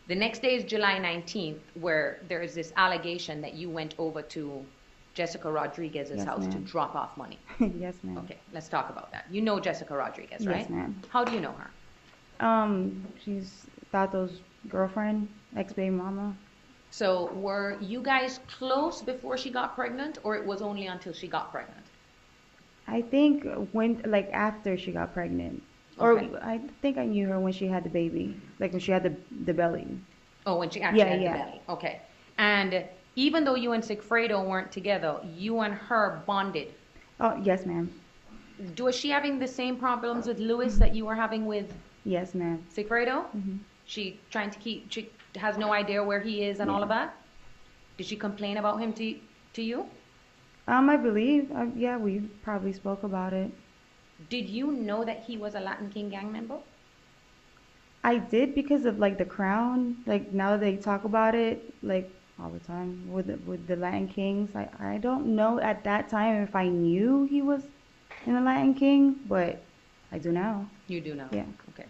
The next day is July 19th, where there is this allegation that you went over to Jessica Rodriguez's Yes, house to ma'am. drop off money. Yes, ma'am. Okay, let's talk about that. You know Jessica Rodriguez, right? Yes, ma'am. How do you know her? She's Tato's girlfriend, ex-baby mama. So were you guys close before she got pregnant, or it was only until she got pregnant? I think after she got pregnant. Okay. Or I think I knew her when she had the baby, like when she had the belly. Oh, when she actually Yeah, had yeah. the belly. Okay. And even though you and Sigfredo weren't together, you and her bonded. Oh, yes, ma'am. Was she having the same problems with Louis that you were having with Yes, ma'am. Sigfredo? Hmm. She has no idea where he is and all of that? Did she complain about him to you? I believe, yeah, we probably spoke about it. Did you know that he was a Latin King gang member? I did because of the Crown. Like now that they talk about it, like all the time with the Latin Kings. I don't know at that time if I knew he was in the Latin King, but I do now. You do know? Yeah. Okay.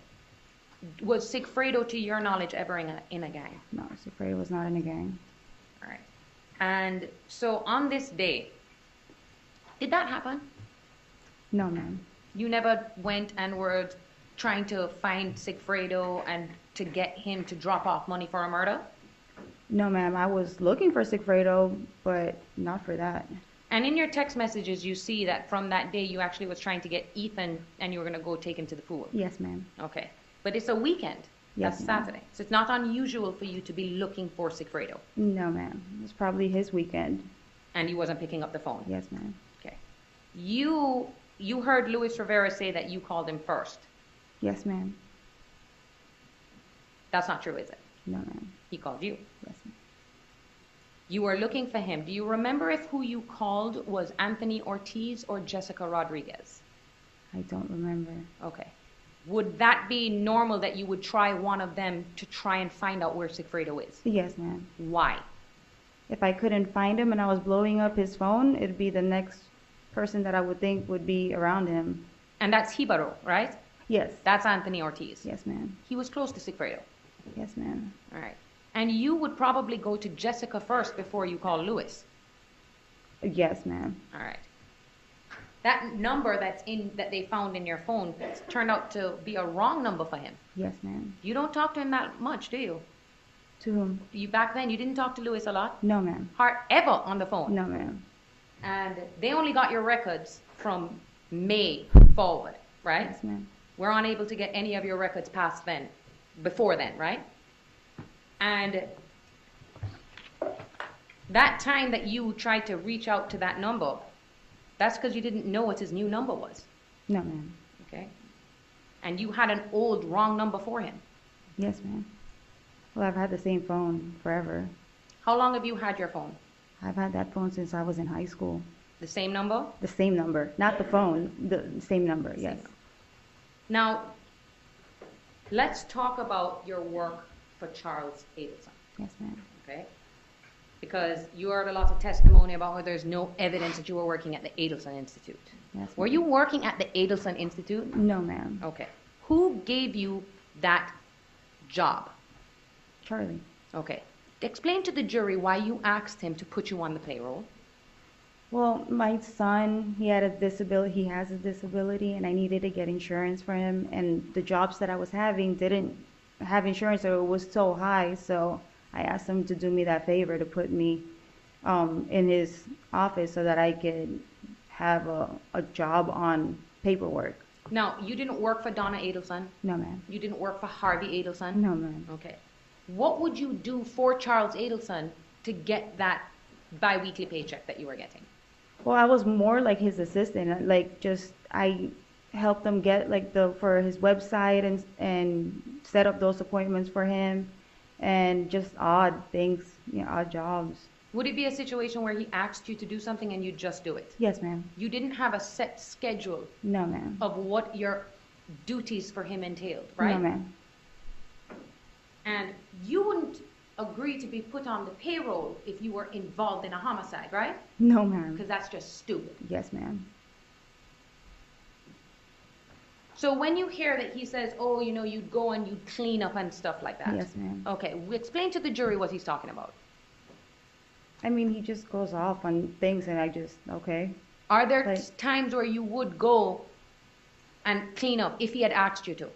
Was Sigfredo, to your knowledge, ever in a gang? No, Sigfredo was not in a gang. All right. And so on this day, did that happen? No, ma'am. You never went and were trying to find Sigfredo and to get him to drop off money for a murder? No, ma'am. I was looking for Sigfredo, but not for that. And in your text messages, you see that from that day, you actually was trying to get Ethan and you were going to go take him to the pool. Yes, ma'am. Okay. But it's a weekend. Yes, That's ma'am. Saturday. So it's not unusual for you to be looking for Sigfredo. No, ma'am. It was probably his weekend. And he wasn't picking up the phone. Yes, ma'am. Okay. You heard Luis Rivera say that you called him first. Yes, ma'am. That's not true, is it? No, ma'am. He called you. Yes, ma'am. You were looking for him. Do you remember if who you called was Anthony Ortiz or Jessica Rodriguez? I don't remember. Okay. Would that be normal that you would try one of them to try and find out where Sigfredo is? Yes, ma'am. Why? If I couldn't find him and I was blowing up his phone, it'd be the next person that I would think would be around him. And that's Hibaro, right? Yes. That's Anthony Ortiz. Yes, ma'am. He was close to Sigfredo. Yes, ma'am. All right. And you would probably go to Jessica first before you call Lewis. Yes, ma'am. All right. That number that they found in your phone turned out to be a wrong number for him. Yes, ma'am. You don't talk to him that much, do you? To whom? Back then, you didn't talk to Lewis a lot? No, ma'am. Ever on the phone? No, ma'am. And they only got your records from May forward, right? Yes, ma'am. We're unable to get any of your records past then, before then, right? And that time that you tried to reach out to that number, that's because you didn't know what his new number was, No, ma'am. okay? And you had an old wrong number for him. Yes, ma'am. Well, I've had the same phone forever. How long have you had your phone? I've had that phone since I was in high school. The same number? The same number, not the phone, the same number, yes. Same. Now, let's talk about your work for Charles Adelson, Yes, ma'am. okay? Because you heard a lot of testimony about where there's no evidence that you were working at the Adelson Institute. Yes, Were ma'am. you working at the Adelson Institute? No, ma'am. Okay. Who gave you that job? Charlie. Okay. Explain to the jury why you asked him to put you on the payroll. Well, my son, he had a disability, he has a disability, and I needed to get insurance for him, and the jobs that I was having didn't have insurance, or it was so high, so I asked him to do me that favor to put me in his office so that I could have a job on paperwork. Now, you didn't work for Donna Adelson. No, ma'am. You didn't work for Harvey Adelson. No, ma'am. Okay. What would you do for Charles Adelson to get that biweekly paycheck that you were getting? Well, I was more like his assistant, like just I helped him get like for his website and set up those appointments for him, and just odd things, odd jobs. Would it be a situation where he asked you to do something and you just do it? Yes, ma'am. You didn't have a set schedule No, ma'am. of what your duties for him entailed, right? No, ma'am. And you wouldn't agree to be put on the payroll if you were involved in a homicide, right? No, ma'am. Because that's just stupid. Yes, ma'am. So when you hear that he says, oh, you'd go and you'd clean up and stuff like that. Yes, ma'am. Okay, explain to the jury what he's talking about. I mean, he just goes off on things, and I just, okay. Are there Like- times where you would go and clean up if he had asked you to?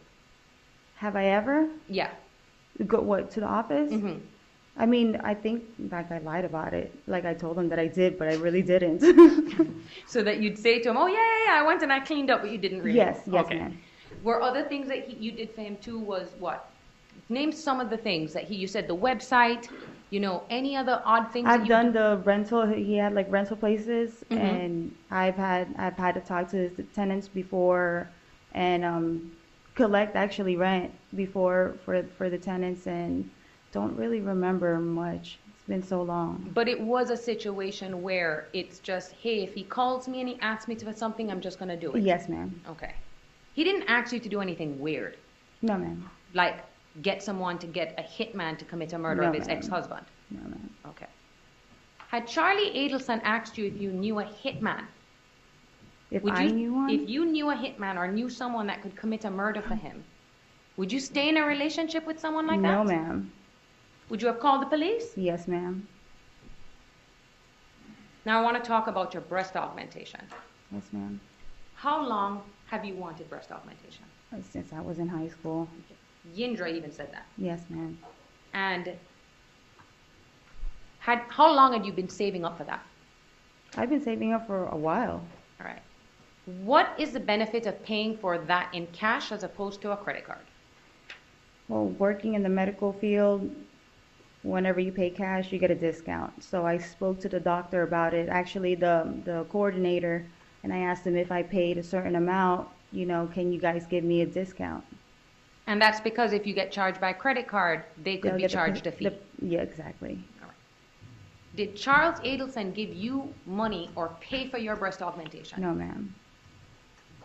Have I ever Yeah. go to the office? hmm I mean, I think like I lied about it. Like I told him that I did, but I really didn't. So that you'd say to him, oh, yeah, I went and I cleaned up, but you didn't really. Yes, Okay. ma'am. Were other things that you did for him too was what? Name some of the things that you said the website, any other odd things that I've you done did? the rental. He had like rental places, Mhm. and I've had to talk to his tenants before, and collect actually rent before for the tenants, and don't really remember much. It's been so long. But it was a situation where it's just, hey, if he calls me and he asks me for something, I'm just going to do it. Yes, ma'am. Okay. He didn't ask you to do anything weird, No, ma'am. like get someone to get a hitman to commit a murder No, of his ma'am. ex-husband. No, ma'am. Okay. Had Charlie Adelson asked you if you knew a hitman, If would I you, knew one, if you knew a hitman or knew someone that could commit a murder for him, would you stay in a relationship with someone like that? no, ma'am. Would you have called the police? Yes, ma'am. Now I want to talk about your breast augmentation. Yes, ma'am. How long have you wanted breast augmentation? Since I was in high school. Yindra even said that. Yes, ma'am. And how long had you been saving up for that? I've been saving up for a while. All right. What is the benefit of paying for that in cash as opposed to a credit card? Well, working in the medical field, whenever you pay cash, you get a discount. So I spoke to the doctor about it, actually the coordinator, and I asked him if I paid a certain amount, can you guys give me a discount? And that's because if you get charged by credit card, they could They'll be get the- charged a fee. Yeah, exactly. Did Charles Adelson give you money or pay for your breast augmentation? No, ma'am.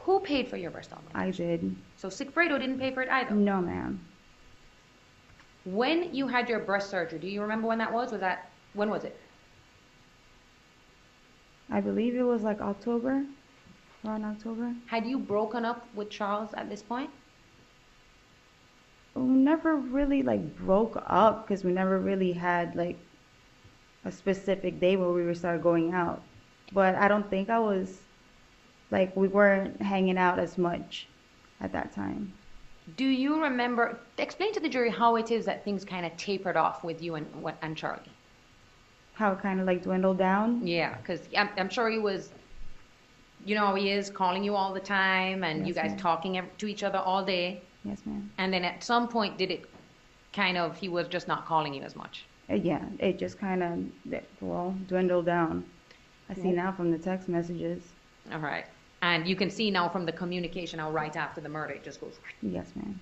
Who paid for your breast augmentation? I did. So Sigfredo didn't pay for it either. No, ma'am. When you had your breast surgery, do you remember when that was? When was it? I believe it was like October, around October. Had you broken up with Charles at this point? Oh, no. never really like broke up because we never really had like a specific day where we would start going out. But I don't think I was like we weren't hanging out as much at that time. Do you remember, explain to the jury how it is that things kind of tapered off with you and Charlie? How it kind of like dwindled down. Yeah, because I'm sure he was, you know how he is, calling you all the time and you Yes, guys ma'am. talking to each other all day. Yes, ma'am. And then at some point, did it kind of, he was just not calling you as much? Yeah, it just kind of, well, dwindled down. I see Well- now from the text messages. All right. And you can see now from the communication how right after the murder it just goes. Yes, ma'am.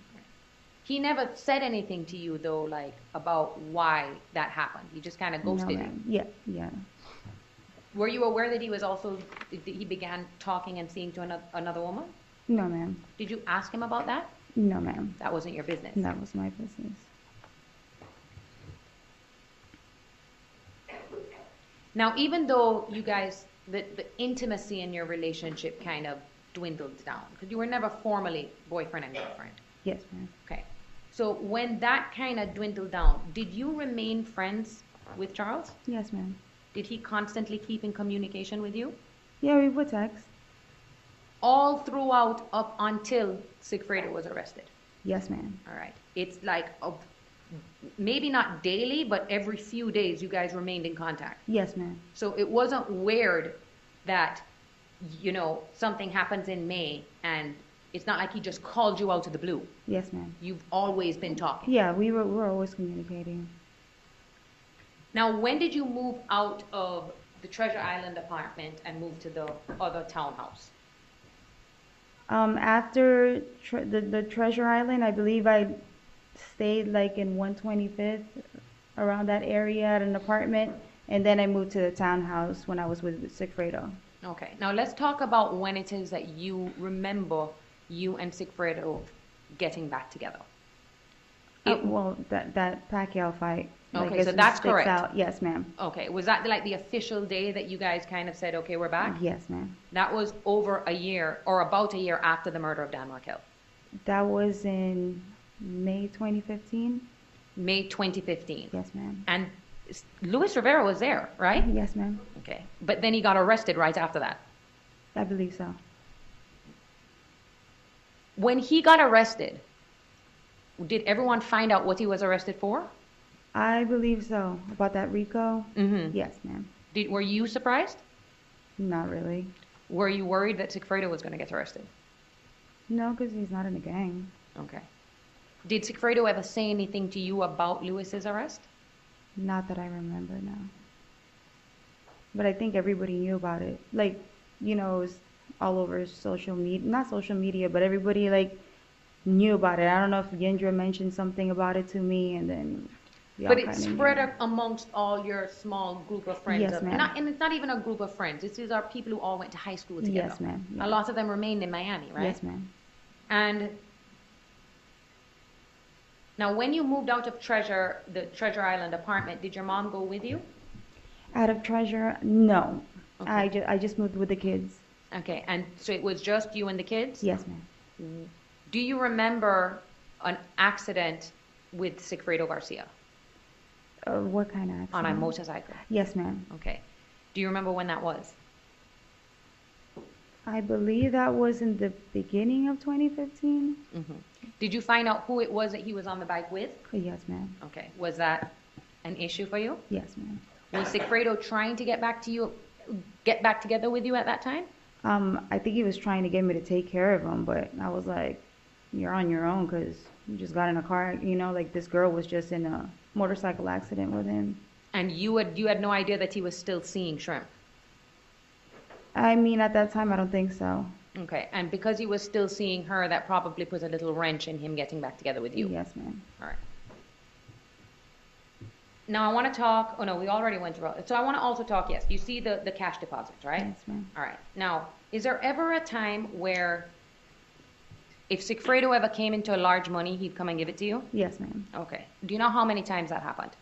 He never said anything to you though, like about why that happened. He just kind of No, ghosted you. ma'am. Yeah, yeah. Were you aware that he was also, that he began talking and seeing to another woman? No, ma'am. Did you ask him about that? No, ma'am. That wasn't your business. That was my business. Now, even though you guys, the intimacy in your relationship kind of dwindled down, because you were never formally boyfriend and girlfriend. Yes, ma'am. Okay. So when that kind of dwindled down, did you remain friends with Charles? Yes, ma'am. Did he constantly keep in communication with you? Yeah, we would text. All throughout up until Sigfredo was arrested. Yes, ma'am. All right. It's like maybe not daily, but every few days you guys remained in contact. Yes, ma'am. So it wasn't weird that, you know, something happens in May and it's not like he just called you out of the blue. Yes, ma'am. You've always been talking. Yeah, we were always communicating. Now, when did you move out of the Treasure Island apartment and move to the other townhouse? After the Treasure Island, I believe I stayed like in 125th, around that area at an apartment, and then I moved to the townhouse when I was with Sigfredo. Okay. Now let's talk about when it is that you remember you and Sigfredo getting back together. Well, that Pacquiao fight. Okay, it so that's sticks correct. out. Yes, ma'am. Okay. Was that like the official day that you guys kind of said, okay, we're back? Yes, ma'am. That was over a year or about a year after the murder of Dan Markel. That was in May 2015. May 2015. Yes, ma'am. And Luis Rivera was there, right? Yes, ma'am. Okay. But then he got arrested right after that. I believe so. When he got arrested, did everyone find out what he was arrested for? I believe so. About that Rico? Mm-hmm. Yes, ma'am. Were you surprised? Not really. Were you worried that Sigfredo was going to get arrested? No, because he's not in a gang. Okay. Did Sigfredo ever say anything to you about Luis's arrest? Not that I remember, no. But I think everybody knew about it. Like, you know, it was all over social media. Not social media, but everybody, like, knew about it. I don't know if Yendra mentioned something about it to me, and then we all But it kinda spread knew. amongst all your small group of friends. Yes, ma'am. And it's not even a group of friends. These are people who all went to high school together. Yes, ma'am. A lot of them remained in Miami, right? Yes, ma'am. And now, when you moved out of the Treasure Island apartment, did your mom go with you? Out of Treasure, no. Okay. I just moved with the kids. Okay, and so it was just you and the kids? Yes, ma'am. Do you remember an accident with Sigfredo Garcia What kind of accident? on a motorcycle? Yes, ma'am. Okay. Do you remember when that was? I believe that was in the beginning of 2015. Mm-hmm. Did you find out who it was that he was on the bike with? Yes, ma'am. Okay. Was that an issue for you? Yes, ma'am. Was Sigfredo trying to get back together with you at that time? I think he was trying to get me to take care of him, but I was like, you're on your own because you just got in a car, you know, like this girl was just in a motorcycle accident with him. And you had no idea that he was still seeing Shrimp? I mean, at that time, I don't think so. Okay. And because he was still seeing her, that probably put a little wrench in him getting back together with you? Yes, ma'am. All right. Now I want to talk, oh no, we already went through it. So I want to also talk, yes, you see the cash deposits, right? Yes, ma'am. All right. Now, is there ever a time where if Sigfredo ever came into a large money, he'd come and give it to you? Yes, ma'am. Okay. Do you know how many times that happened?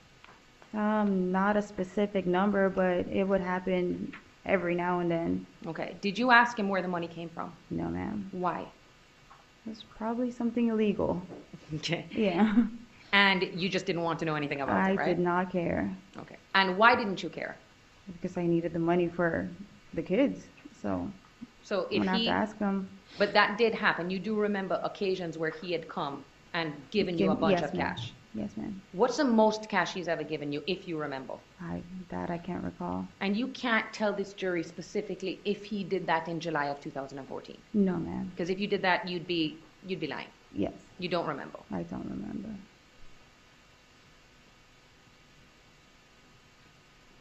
Not a specific number, but it would happen every now and then. Okay. Did you ask him where the money came from? No, ma'am. Why? It's probably something illegal. Okay. Yeah. And you just didn't want to know anything about I it, right? did not care Okay. And why didn't you care? because I needed the money for the kids. So So I'm if gonna have he, to ask him. but that did happen. You do remember occasions where he had come and given you a bunch Yes, of ma'am. cash. Yes, ma'am. What's the most cash he's ever given you, if you remember? I can't recall. And you can't tell this jury specifically if he did that in July of 2014. No, ma'am. Because if you did that, you'd be lying. Yes, You don't remember. I don't remember.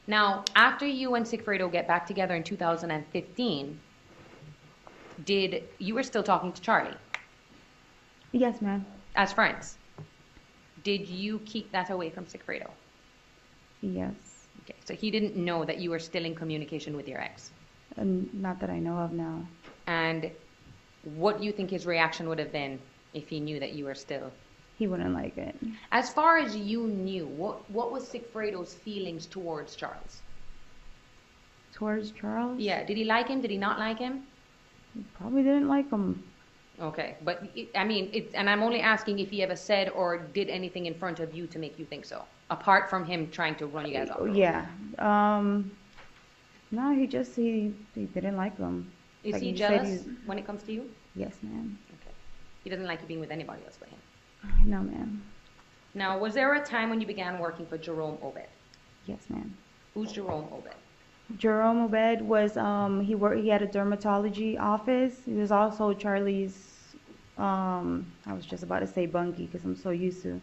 Now, after you and Sigfredo get back together in 2015, you were still talking to Charlie Yes, ma'am. as friends? Did you keep that away from Sigfredo? Yes. Okay, so he didn't know that you were still in communication with your ex. Not that I know of now. And what do you think his reaction would have been if he knew that you were still? He wouldn't like it. As far as you knew, what was Sigfredo's feelings towards Charles? Towards Charles? Yeah, did he like him? Did he not like him? Probably didn't like him. Okay, but and I'm only asking if he ever said or did anything in front of you to make you think so, apart from him trying to run you guys off. Yeah. No, he didn't like him. Is Like he you said, jealous when it comes to you? Yes, ma'am. Okay. He doesn't like you being with anybody else but him. No, ma'am. Now, was there a time when you began working for Jerome Obed? Yes, ma'am. Who's Jerome Obed? Jerome Obed was he had a dermatology office. He was also Charlie's I was just about to say bunkie because I'm so used to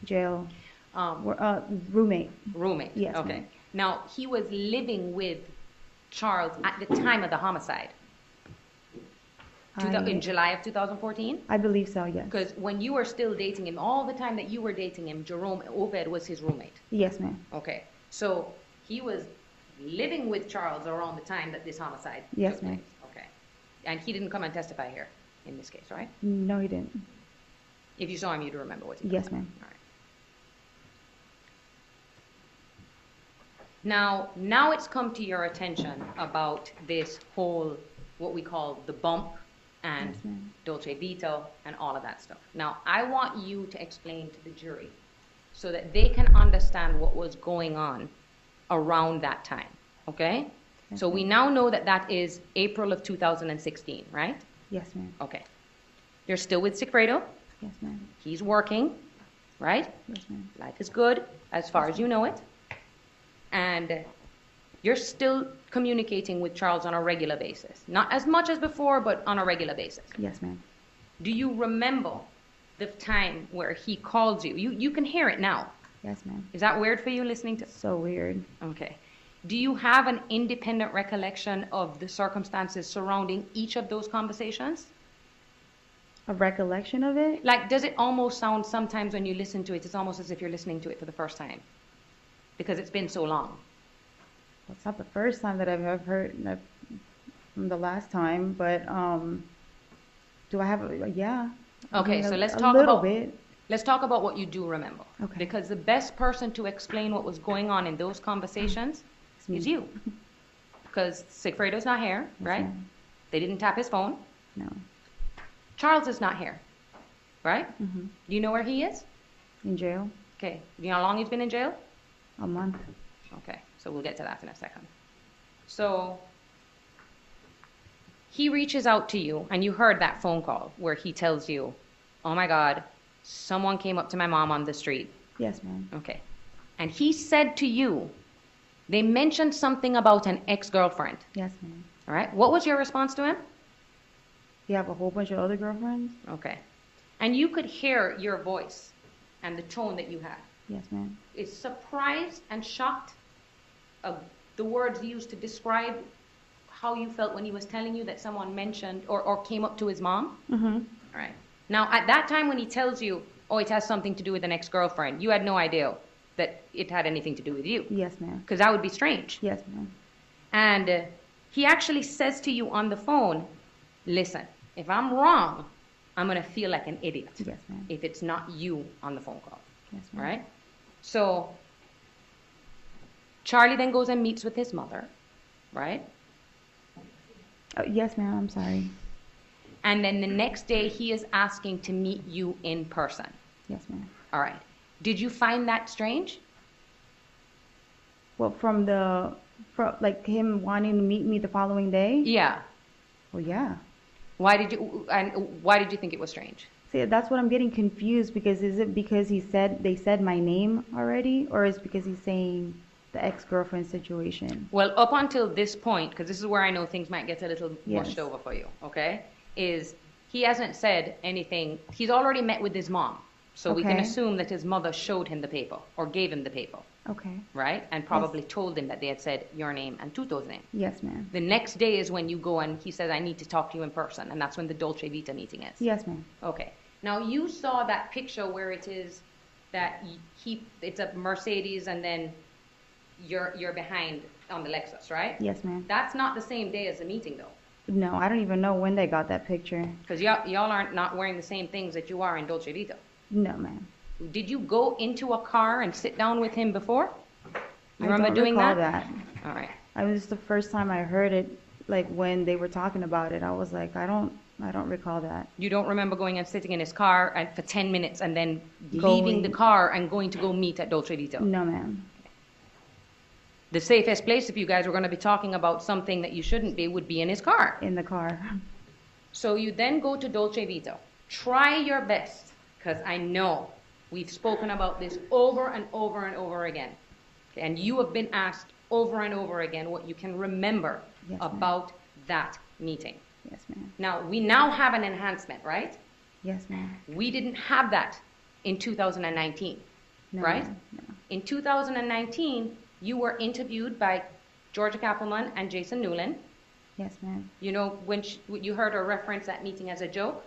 jail. Roommate. Roommate. Yes, Okay. ma'am. Now, he was living with Charles at the time of the homicide. In July of 2014? I believe so, yes. Because when you were still dating him, all the time that you were dating him, Jerome Obed was his roommate. Yes, ma'am. Okay. So he was living with Charles around the time that this homicide Yes, took ma'am. place. Okay. And he didn't come and testify here in this case, right? No, he didn't. If you saw him, you'd remember what he Yes, told you. ma'am. All right. Now it's come to your attention about this whole, what we call the bump and Yes, ma'am. Dolce Vita and all of that stuff. Now, I want you to explain to the jury so that they can understand what was going on around that time, okay? Yes, So we ma'am. now know that that is April of 2016, right? Yes, ma'am. Okay. You're still with Sigfredo. Yes, ma'am. He's working, right? Yes, ma'am. Life is good as far as you know it. And you're still communicating with Charles on a regular basis. Not as much as before, but on a regular basis. Yes, ma'am. Do you remember the time where he called you? You can hear it now. Yes, ma'am. Is that weird for you listening to? So weird. Okay. Do you have an independent recollection of the circumstances surrounding each of those conversations? A recollection of it? Like, does it almost sound sometimes when you listen to it, it's almost as if you're listening to it for the first time? Because it's been so long. Well, it's not the first time that I've ever heard from the last time, but do I have yeah. Okay, so let's a talk little about bit. let's talk about what you do remember. Okay. Because the best person to explain what was going on in those conversations It's me. is you. Because Sigfredo's not here, Yes, right? ma'am. They didn't tap his phone. No. Charles is not here, right? Mhm. Do you know where he is? In jail, Okay. Do you know how long he's been in jail? a month. Okay, so we'll get to that in a second. So he reaches out to you, and you heard that phone call where he tells you, oh my God, someone came up to my mom on the street. Yes, ma'am. Okay. And he said to you, they mentioned something about an ex-girlfriend. Yes, ma'am. All right. What was your response to him? You have a whole bunch of other girlfriends? Okay. And you could hear your voice and the tone that you had. Yes, ma'am. Is surprised and shocked the words used to describe how you felt when he was telling you that someone mentioned or came up to his mom? Mm-hmm. All right. Now, at that time when he tells you, oh, it has something to do with an ex-girlfriend, you had no idea that it had anything to do with you. Yes, ma'am. Because that would be strange. Yes, ma'am. And he actually says to you on the phone, listen, if I'm wrong, I'm going to feel like an idiot Yes, ma'am. if it's not you on the phone call. Yes, ma'am. Right? So Charlie then goes and meets with his mother, right? Yes, ma'am. I'm sorry. And then the next day, he is asking to meet you in person. Yes, ma'am. All right. Did you find that strange? Well, from like him wanting to meet me the following day? Yeah. Well, yeah. Why did you think it was strange? See, that's what I'm getting confused, because is it because they said my name already, or is it because he's saying the ex-girlfriend situation? Well, up until this point, because this is where I know things might get a little Yes. mushed over for you, okay? Is he hasn't said anything. He's already met with his mom. So we can Okay. assume that his mother showed him the paper or gave him the paper, Okay. right? And probably told him that they had said your name and Tuto's name. Yes, ma'am. The next day is when you go and he says, I need to talk to you in person. And that's when the Dolce Vita meeting is. Yes, ma'am. Okay. Now you saw that picture where it is that it's a Mercedes and then you're behind on the Lexus, right? Yes, ma'am. That's not the same day as the meeting though. No, I don't even know when they got that picture. Because y'all aren't not wearing the same things that you are in Dolce Vita. No, ma'am. Did you go into a car and sit down with him before? You I remember don't doing recall that? that. All right. I was the first time I heard it, like when they were talking about it. I was like, I don't recall that. You don't remember going and sitting in his car for 10 minutes and then leaving the car and going to go meet at Dolce Vita? No, ma'am. The safest place if you guys were going to be talking about something that you shouldn't be would be in his car. In the car. So you then go to Dolce Vita. Try your best, because I know we've spoken about this over and over and over again. And you have been asked over and over again what you can remember Yes, ma'am. about that meeting. Yes, ma'am. Now, we now have an enhancement, right? Yes, ma'am. We didn't have that in 2019, No, right? ma'am. No. In 2019, you were interviewed by Georgia Kappelman and Jason Newland. Yes, ma'am. You know, when you heard her reference that meeting as a joke?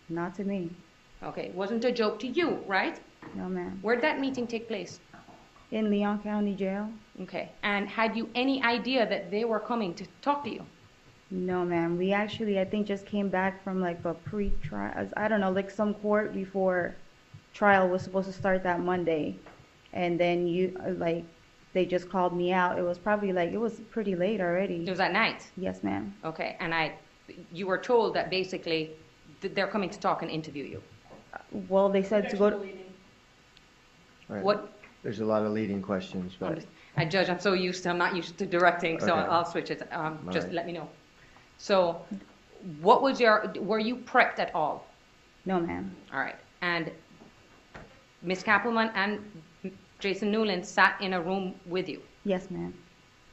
Not to me. Okay, it wasn't a joke to you, right? No, ma'am. Where'd that meeting take place? In Leon County Jail? Okay, and had you any idea that they were coming to talk to you? No, ma'am. We actually, I think, just came back from like a pre-trial, I don't know, like some court before trial was supposed to start that Monday. And then they just called me out. It was probably it was pretty late It already. was at night. Yes, ma'am. Okay, and you were told that basically they're coming to talk and interview you. Well, they said to go to, All right. What? There's a lot of leading questions, but I judge, I'm not used to directing, so Okay. I'll switch it. Just right. let me know. So, were you prepped at all? no, ma'am. All right. And Ms. Kappelman and Jason Newland sat in a room with you. Yes, ma'am.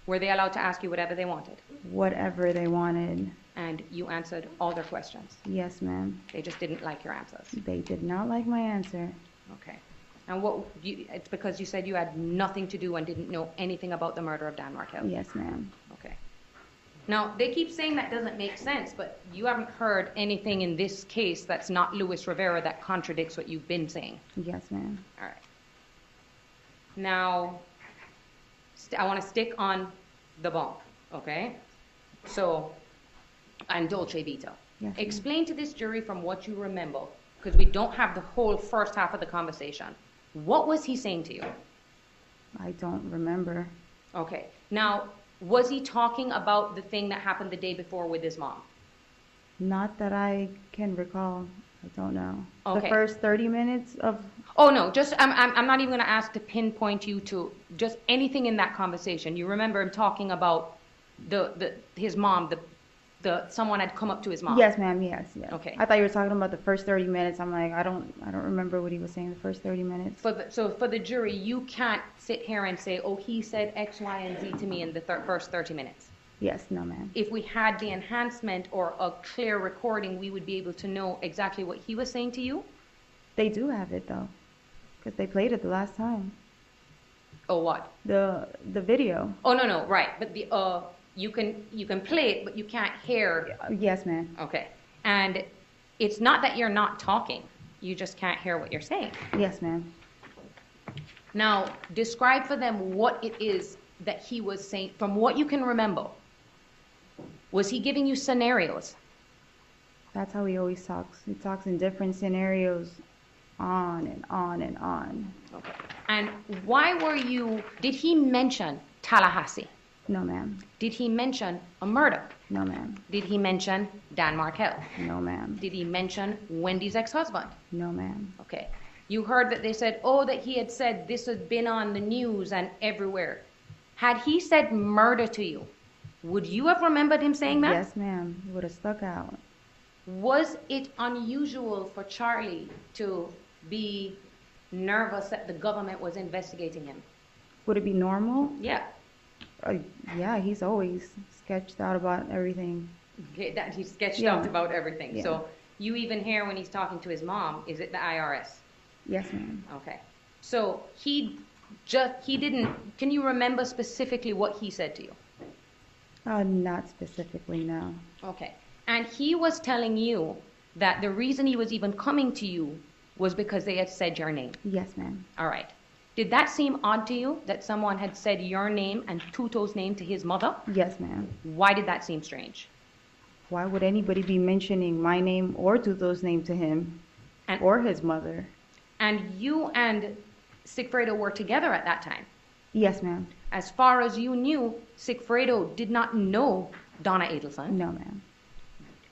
Were they allowed to ask you whatever they wanted? Whatever they wanted. And you answered all their questions. Yes, ma'am. They just didn't like your answers. They did not like my answer. Okay. And it's because you said you had nothing to do and didn't know anything about the murder of Dan Markel. Yes, ma'am. Okay. Now, they keep saying that doesn't make sense, but you haven't heard anything in this case that's not Luis Rivera that contradicts what you've been saying. Yes, ma'am. All right. Now, I want to stick on the bump, okay? So, and Dolce Vita. Yes, ma'am. Explain to this jury from what you remember, because we don't have the whole first half of the conversation. What was he saying to you? I don't remember. Okay. Now, was he talking about the thing that happened the day before with his mom? Not that I can recall. I don't know. The Okay. first 30 minutes of, Oh, no, just, I'm not even going to ask to pinpoint you to just anything in that conversation. You remember him talking about his mom, someone had come up to his mom. yes, ma'am, yes. Okay. I thought you were talking about the first 30 minutes. I'm like, I don't remember what he was saying the first 30 minutes. So for the jury, you can't sit here and say, oh, he said X, Y, and Z to me in the first 30 minutes. Yes, no, ma'am. If we had the enhancement or a clear recording, we would be able to know exactly what he was saying to you? They do have it, though, because they played it the last time. Oh, what? The video. Oh, no, right. But you can play it, but you can't hear. Yes, ma'am. Okay. And it's not that you're not talking. You just can't hear what you're saying. Yes, ma'am. Now, describe for them what it is that he was saying, from what you can remember. Was he giving you scenarios? That's how he always talks. He talks in different scenarios, on and on and on. Okay. And why did he mention Tallahassee? No, ma'am. Did he mention a murder? No, ma'am. Did he mention Dan Markel? No, ma'am. Did he mention Wendy's ex-husband? No, ma'am. Okay. You heard that they said, oh, that he had said this had been on the news and everywhere. Had he said murder to you, would you have remembered him saying that? Yes, ma'am. It would have stuck out. Was it unusual for Charlie to be nervous that the government was investigating him? Would it be normal? Yeah. Yeah, he's always sketched out about everything. Okay, that he sketched Yeah. out about everything. Yeah. So you even hear when he's talking to his mom, is it the IRS? Yes, ma'am. Okay. So he didn't, can you remember specifically what he said to you? Not specifically, no. Okay. And he was telling you that the reason he was even coming to you was because they had said your name. Yes, ma'am. All right. Did that seem odd to you, that someone had said your name and Tuto's name to his mother? Yes, ma'am. Why did that seem strange? Why would anybody be mentioning my name or Tuto's name to him And, or his mother? and you and Sigfredo were together at that time. Yes, ma'am. As far as you knew, Sigfredo did not know Donna Adelson. No, ma'am.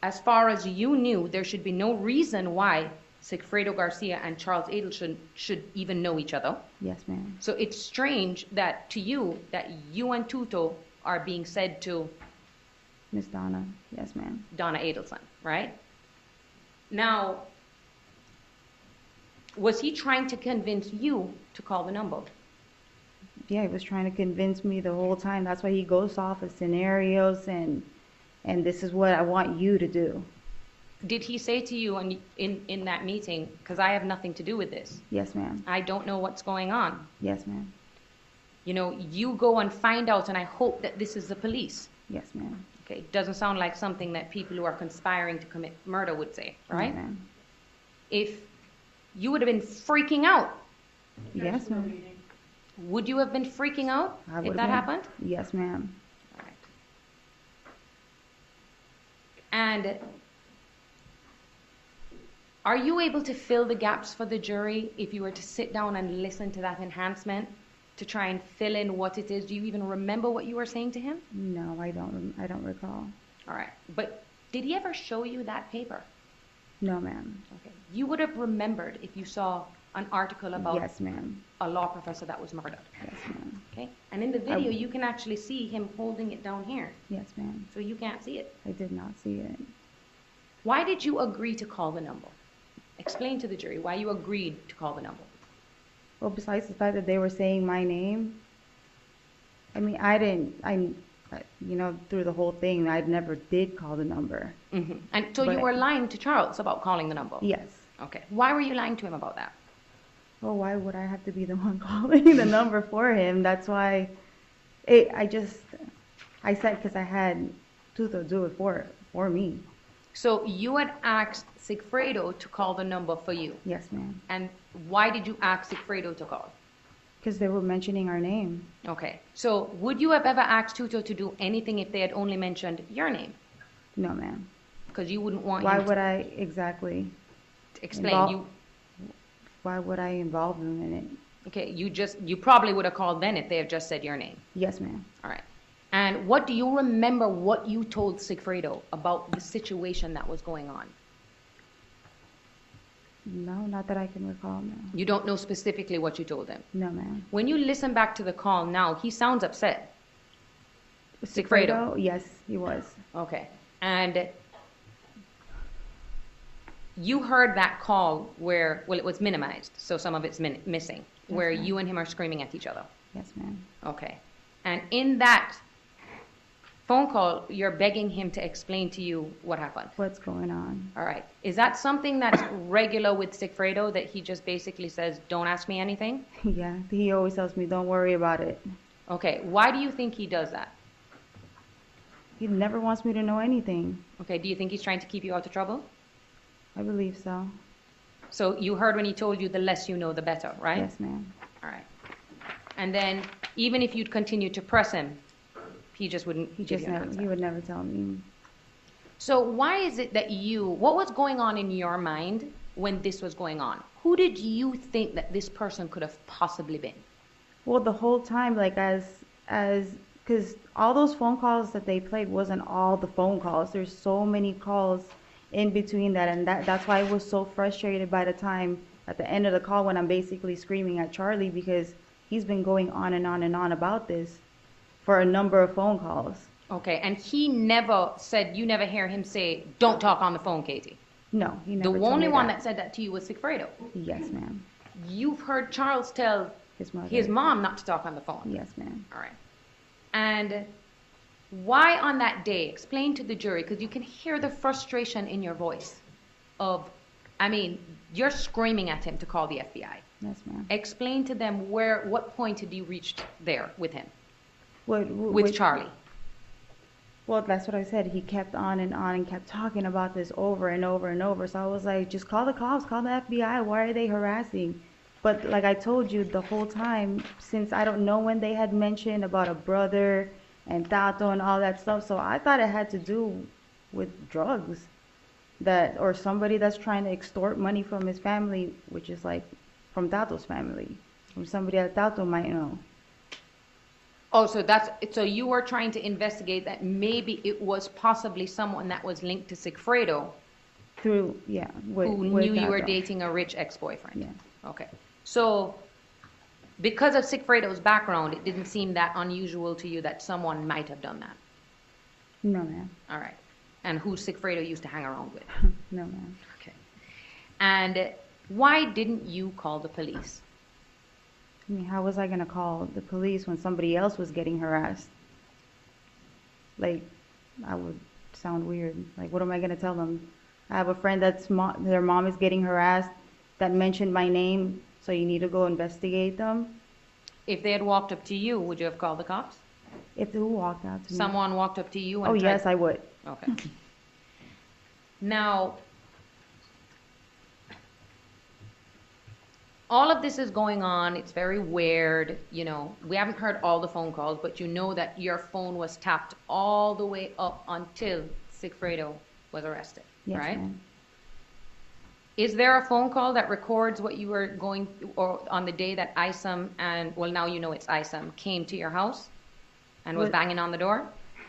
As far as you knew, there should be no reason why Sigfredo Garcia and Charles Adelson should even know each other. Yes, ma'am. So it's strange that to you, that you and Tuto are being said to Miss Donna. Yes, ma'am. Donna Adelson, right? Now, was he trying to convince you to call the number? Yeah, he was trying to convince me the whole time. That's why he goes off of scenarios and this is what I want you to do. Did he say to you in that meeting, because I have nothing to do with this, Yes, ma'am. I don't know what's going on. Yes, ma'am. You know, you go and find out, and I hope that this is the police. Yes, ma'am. Okay, doesn't sound like something that people who are conspiring to commit murder would say, right? Yes, ma'am. If you would have been freaking out, Yes, ma'am. would you have been freaking out I if would've that been. happened? Yes, ma'am. All right. And are you able to fill the gaps for the jury if you were to sit down and listen to that enhancement to try and fill in what it is? Do you even remember what you were saying to him? No, I don't recall. All right. But did he ever show you that paper? No, ma'am. Okay. You would have remembered if you saw an article about Yes, ma'am. a law professor that was murdered. Yes, ma'am. Okay. And in the video, you can actually see him holding it down here. Yes, ma'am. So you can't see it. I did not see it. Why did you agree to call the number? Explain to the jury why you agreed to call the number. Well, besides the fact that they were saying my name, I mean, through the whole thing, I never did call the number. Mm-hmm. And so you But- were lying to Charles about calling the number? Yes. Okay. Why were you lying to him about that? Well, why would I have to be the one calling the number for him? That's why I said because I had Tuto do it for me. So you had asked Sigfredo to call the number for you. Yes, ma'am. And why did you ask Sigfredo to call? Because they were mentioning our name. Okay. So would you have ever asked Tuto to do anything if they had only mentioned your name? No, ma'am. Because you wouldn't want Why him would I exactly? to explain. invol- Why would I involve them in it? Okay, you probably would have called then if they had just said your name. Yes, ma'am. All right. And what do you remember what you told Sigfredo about the situation that was going on? No, not that I can recall. No. You don't know specifically what you told him. No, ma'am. When you listen back to the call now, he sounds upset. Sigfredo? Yes, he was. Okay. And you heard that call where, well, it was minimized, so some of it's missing, where ma'am. you and him are screaming at each other. Yes, ma'am. Okay. And in that phone call, you're begging him to explain to you what happened. What's going on? All right. Is that something that's regular with Sigfredo, that he just basically says, don't ask me anything? Yeah, he always tells me, don't worry about it. Okay. Why do you think he does that? He never wants me to know anything. Okay. Do you think he's trying to keep you out of trouble? I believe so. So you heard when he told you the less you know, the better, right? Yes, ma'am. All right. And then even if you'd continue to press him, he just wouldn't He give just you an never, answer. he would never tell me. So why is it that what was going on in your mind when this was going on? Who did you think that this person could have possibly been? Well, the whole time, like as because all those phone calls that they played wasn't all the phone calls. There's so many calls in between that, and that's why I was so frustrated by the time at the end of the call when I'm basically screaming at Charlie because he's been going on and on and on about this for a number of phone calls. Okay, and he never said, you never hear him say, don't talk on the phone, Katie. No, he The never told only me one that. that said that to you was Sigfredo. Yes, ma'am. You've heard Charles tell His mother. his mom not to talk on the phone. Yes, ma'am. All right. And why on that day, explain to the jury, because you can hear the frustration in your voice of, I mean, you're screaming at him to call the FBI. Yes, ma'am. Explain to them what point did you reach there with him, with With Charlie? Well, that's what I said. He kept on and kept talking about this over and over and over. So I was like, just call the cops, call the FBI. Why are they harassing? But like I told you the whole time, since I don't know when they had mentioned about a brother and Tato and all that stuff, so I thought it had to do with drugs, that or somebody that's trying to extort money from his family, which is like from Tato's family, from somebody that Tato might know. Oh, so you were trying to investigate that maybe it was possibly someone that was linked to Sigfredo Through, yeah, with who knew you were Tato. dating a rich ex-boyfriend. Yeah. Okay. So because of Sigfredo's background, it didn't seem that unusual to you that someone might have done that. No, ma'am. All right. And who Sigfredo used to hang around with. No, ma'am. Okay. And why didn't you call the police? I mean, how was I going to call the police when somebody else was getting harassed? Like, I would sound weird. Like, what am I going to tell them? I have a friend their mom is getting harassed that mentioned my name, so you need to go investigate them. If they had walked up to you, would you have called the cops? If who walked out to me? Someone walked up to you and Oh, tried- yes, I would. Okay. Now, all of this is going on. It's very weird. You know, we haven't heard all the phone calls, but you know that your phone was tapped all the way up until Sigfredo was arrested, Yes, right? ma'am. Is there a phone call that records what you were going, or on the day that Isam and, well, now you know it's Isam, came to your house and was What- banging on the door?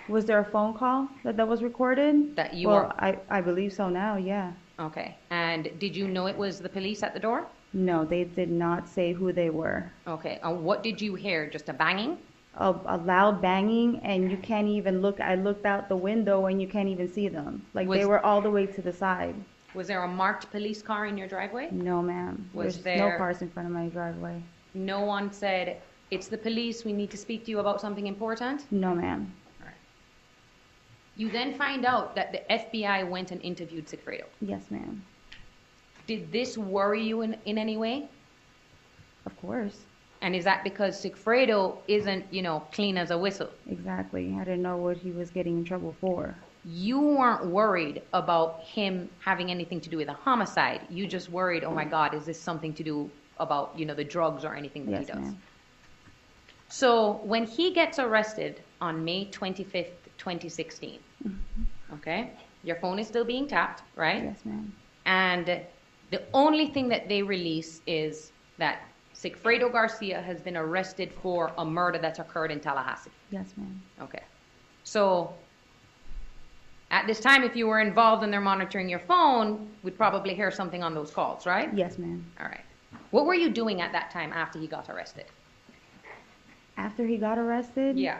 Was there a phone call that was recorded? That you well, were, I believe so now, yeah. okay. And did you know it was the police at the door? No, they did not say who they were. Okay. And what did you hear? Just a banging? A loud banging, and you can't even look. I looked out the window, and you can't even see them. Like, they were all the way to the side. Was there a marked police car in your driveway? No, ma'am. Was There's no there- cars in front of my driveway. No one said, it's the police, we need to speak to you about something important? No, ma'am. You then find out that the FBI went and interviewed Sigfredo. Yes, ma'am. Did this worry you in any way? Of course. And is that because Sigfredo isn't, you know, clean as a whistle? Exactly. I didn't know what he was getting in trouble for. You weren't worried about him having anything to do with a homicide. You just worried, oh my God, is this something to do about, you know, the drugs or anything that he Yes, does? ma'am. So when he gets arrested on May 25th, 2016, okay, your phone is still being tapped, right? Yes, ma'am. And the only thing that they release is that Sigfredo Garcia has been arrested for a murder that's occurred in Tallahassee. Yes, ma'am. Okay. So at this time, if you were involved and they're monitoring your phone, we'd probably hear something on those calls, right? Yes, ma'am. All right. What were you doing at that time after he got arrested? After he got arrested? Yeah.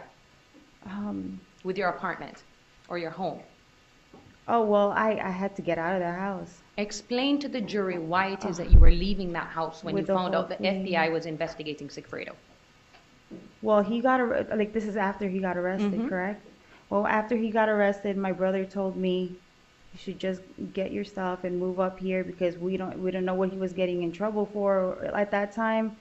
Um, With your apartment or your home? oh, well, I had to get out of the house. Explain to the jury why it is that you were leaving that house when you With the found whole out the thing. FBI was investigating Sigfredo. Well, he got like this is after he got arrested, Mhm. correct? Well, after he got arrested, my brother told me you should just get your stuff and move up here because we don't know what he was getting in trouble for at that time.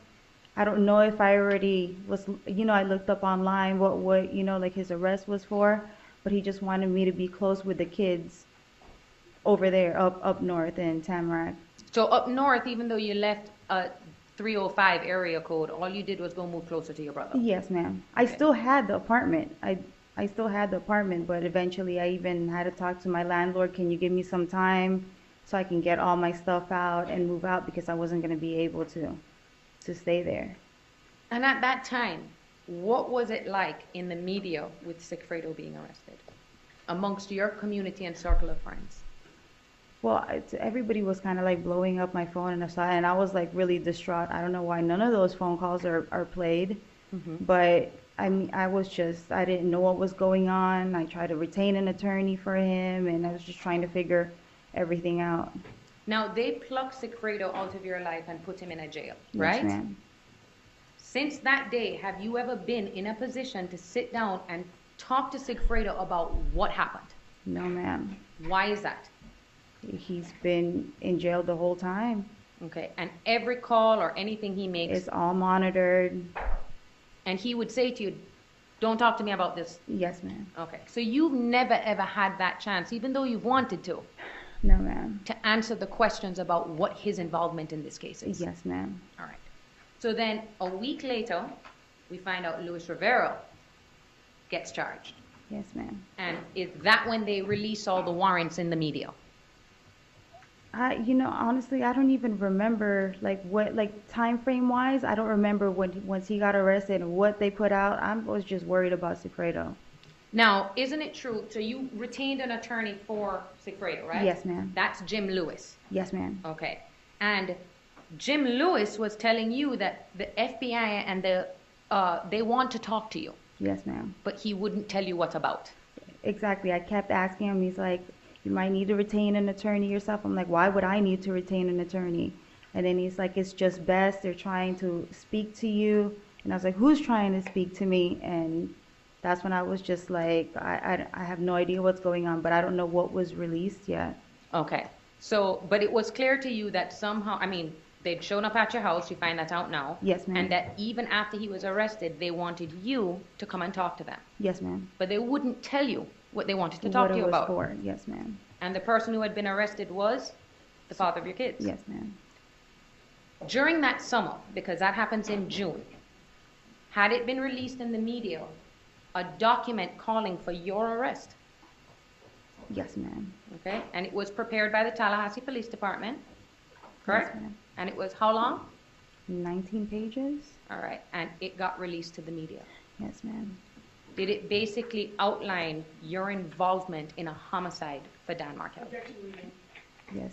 I don't know if I already was, I looked up online what like his arrest was for, but he just wanted me to be close with the kids over there up north in Tamarack. So up north, even though you left a 305 area code, all you did was go move closer to your brother. Yes, ma'am. I Okay. still had the apartment. I still had the apartment, but eventually I even had to talk to my landlord, can you give me some time so I can get all my stuff out and move out because I wasn't going to be able to stay there. And at that time, what was it like in the media with Sigfredo being arrested amongst your community and circle of friends? Well, everybody was kind of like blowing up my phone and aside, and I was like really distraught. I don't know why none of those phone calls are played, but I mean, I didn't know what was going on. I tried to retain an attorney for him, and I was just trying to figure everything out. Now, they plucked Sigfredo out of your life and put him in a jail, Yes, right? ma'am. Since that day, have you ever been in a position to sit down and talk to Sigfredo about what happened? No, ma'am. Why is that? He's been in jail the whole time. Okay, and every call or anything he makes, It's all monitored. and he would say to you, don't talk to me about this. Yes, ma'am. Okay, so you've never ever had that chance, even though you've wanted to No, ma'am. answer the questions about what his involvement in this case is. Yes, ma'am. All right. So then a week later, we find out Luis Rivera gets charged. Yes, ma'am. And is that when they release all the warrants in the media? Honestly, I don't even remember time frame wise. I don't remember once he got arrested and what they put out. I was just worried about Sigfredo. Now, isn't it true? So you retained an attorney for Sigfredo, right? Yes, ma'am. That's Jim Lewis. Yes, ma'am. Okay. And Jim Lewis was telling you that the FBI and they want to talk to you, Yes, ma'am. but he wouldn't tell you what about. Exactly. I kept asking him. He's like, you might need to retain an attorney yourself. I'm like, why would I need to retain an attorney? And then he's like, it's just best. They're trying to speak to you. And I was like, who's trying to speak to me? And that's when I was just like, I have no idea what's going on, but I don't know what was released yet. Okay. So, but it was clear to you that somehow, I mean, they'd shown up at your house, you find that out now. Yes, ma'am. And that even after he was arrested, they wanted you to come and talk to them. Yes, ma'am. But they wouldn't tell you what they wanted to talk What to it you was about. for. Yes, ma'am. And the person who had been arrested was the father of your kids. Yes, ma'am. During that summer, because that happens in June, had it been released in the media, a document calling for your arrest, Yes, ma'am. okay? And it was prepared by the Tallahassee Police Department, correct? Yes, ma'am. And it was how long? 19 pages? All right, and it got released to the media. Yes, ma'am. Did it basically outline your involvement in a homicide for Dan Markel? Yes.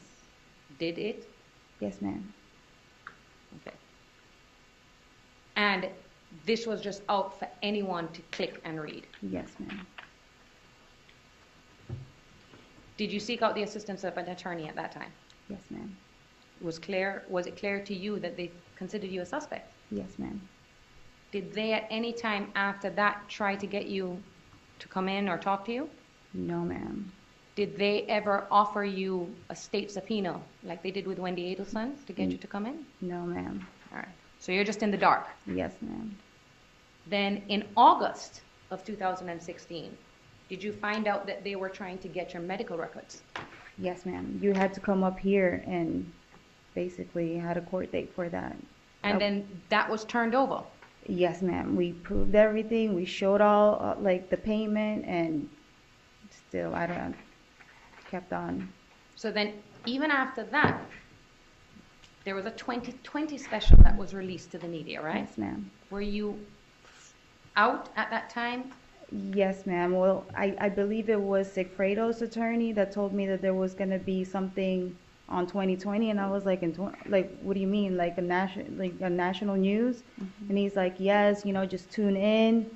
Did it? Yes, ma'am. Okay. And this was just out for anyone to click and read. Yes, ma'am. Did you seek out the assistance of an attorney at that time? Yes, ma'am. Was it clear to you that they considered you a suspect? Yes, ma'am. Did they at any time after that try to get you to come in or talk to you? No, ma'am. Did they ever offer you a state subpoena like they did with Wendy Adelson to get you to come in? No, ma'am. All right. So you're just in the dark. Yes, ma'am. Then in August of 2016, did you find out that they were trying to get your medical records? Yes, ma'am. You had to come up here and basically had a court date for that. And then that was turned over. Yes, ma'am. We proved everything. We showed all the payment, and still, I don't kept on. So then even after that, there was a 2020 special that was released to the media, right? Yes, ma'am. Were you out at that time? Yes, ma'am. Well, I believe it was Sigfredo's attorney that told me that there was going to be something on 2020, and I was like, what do you mean, like a national news? And he's like, yes, just tune in.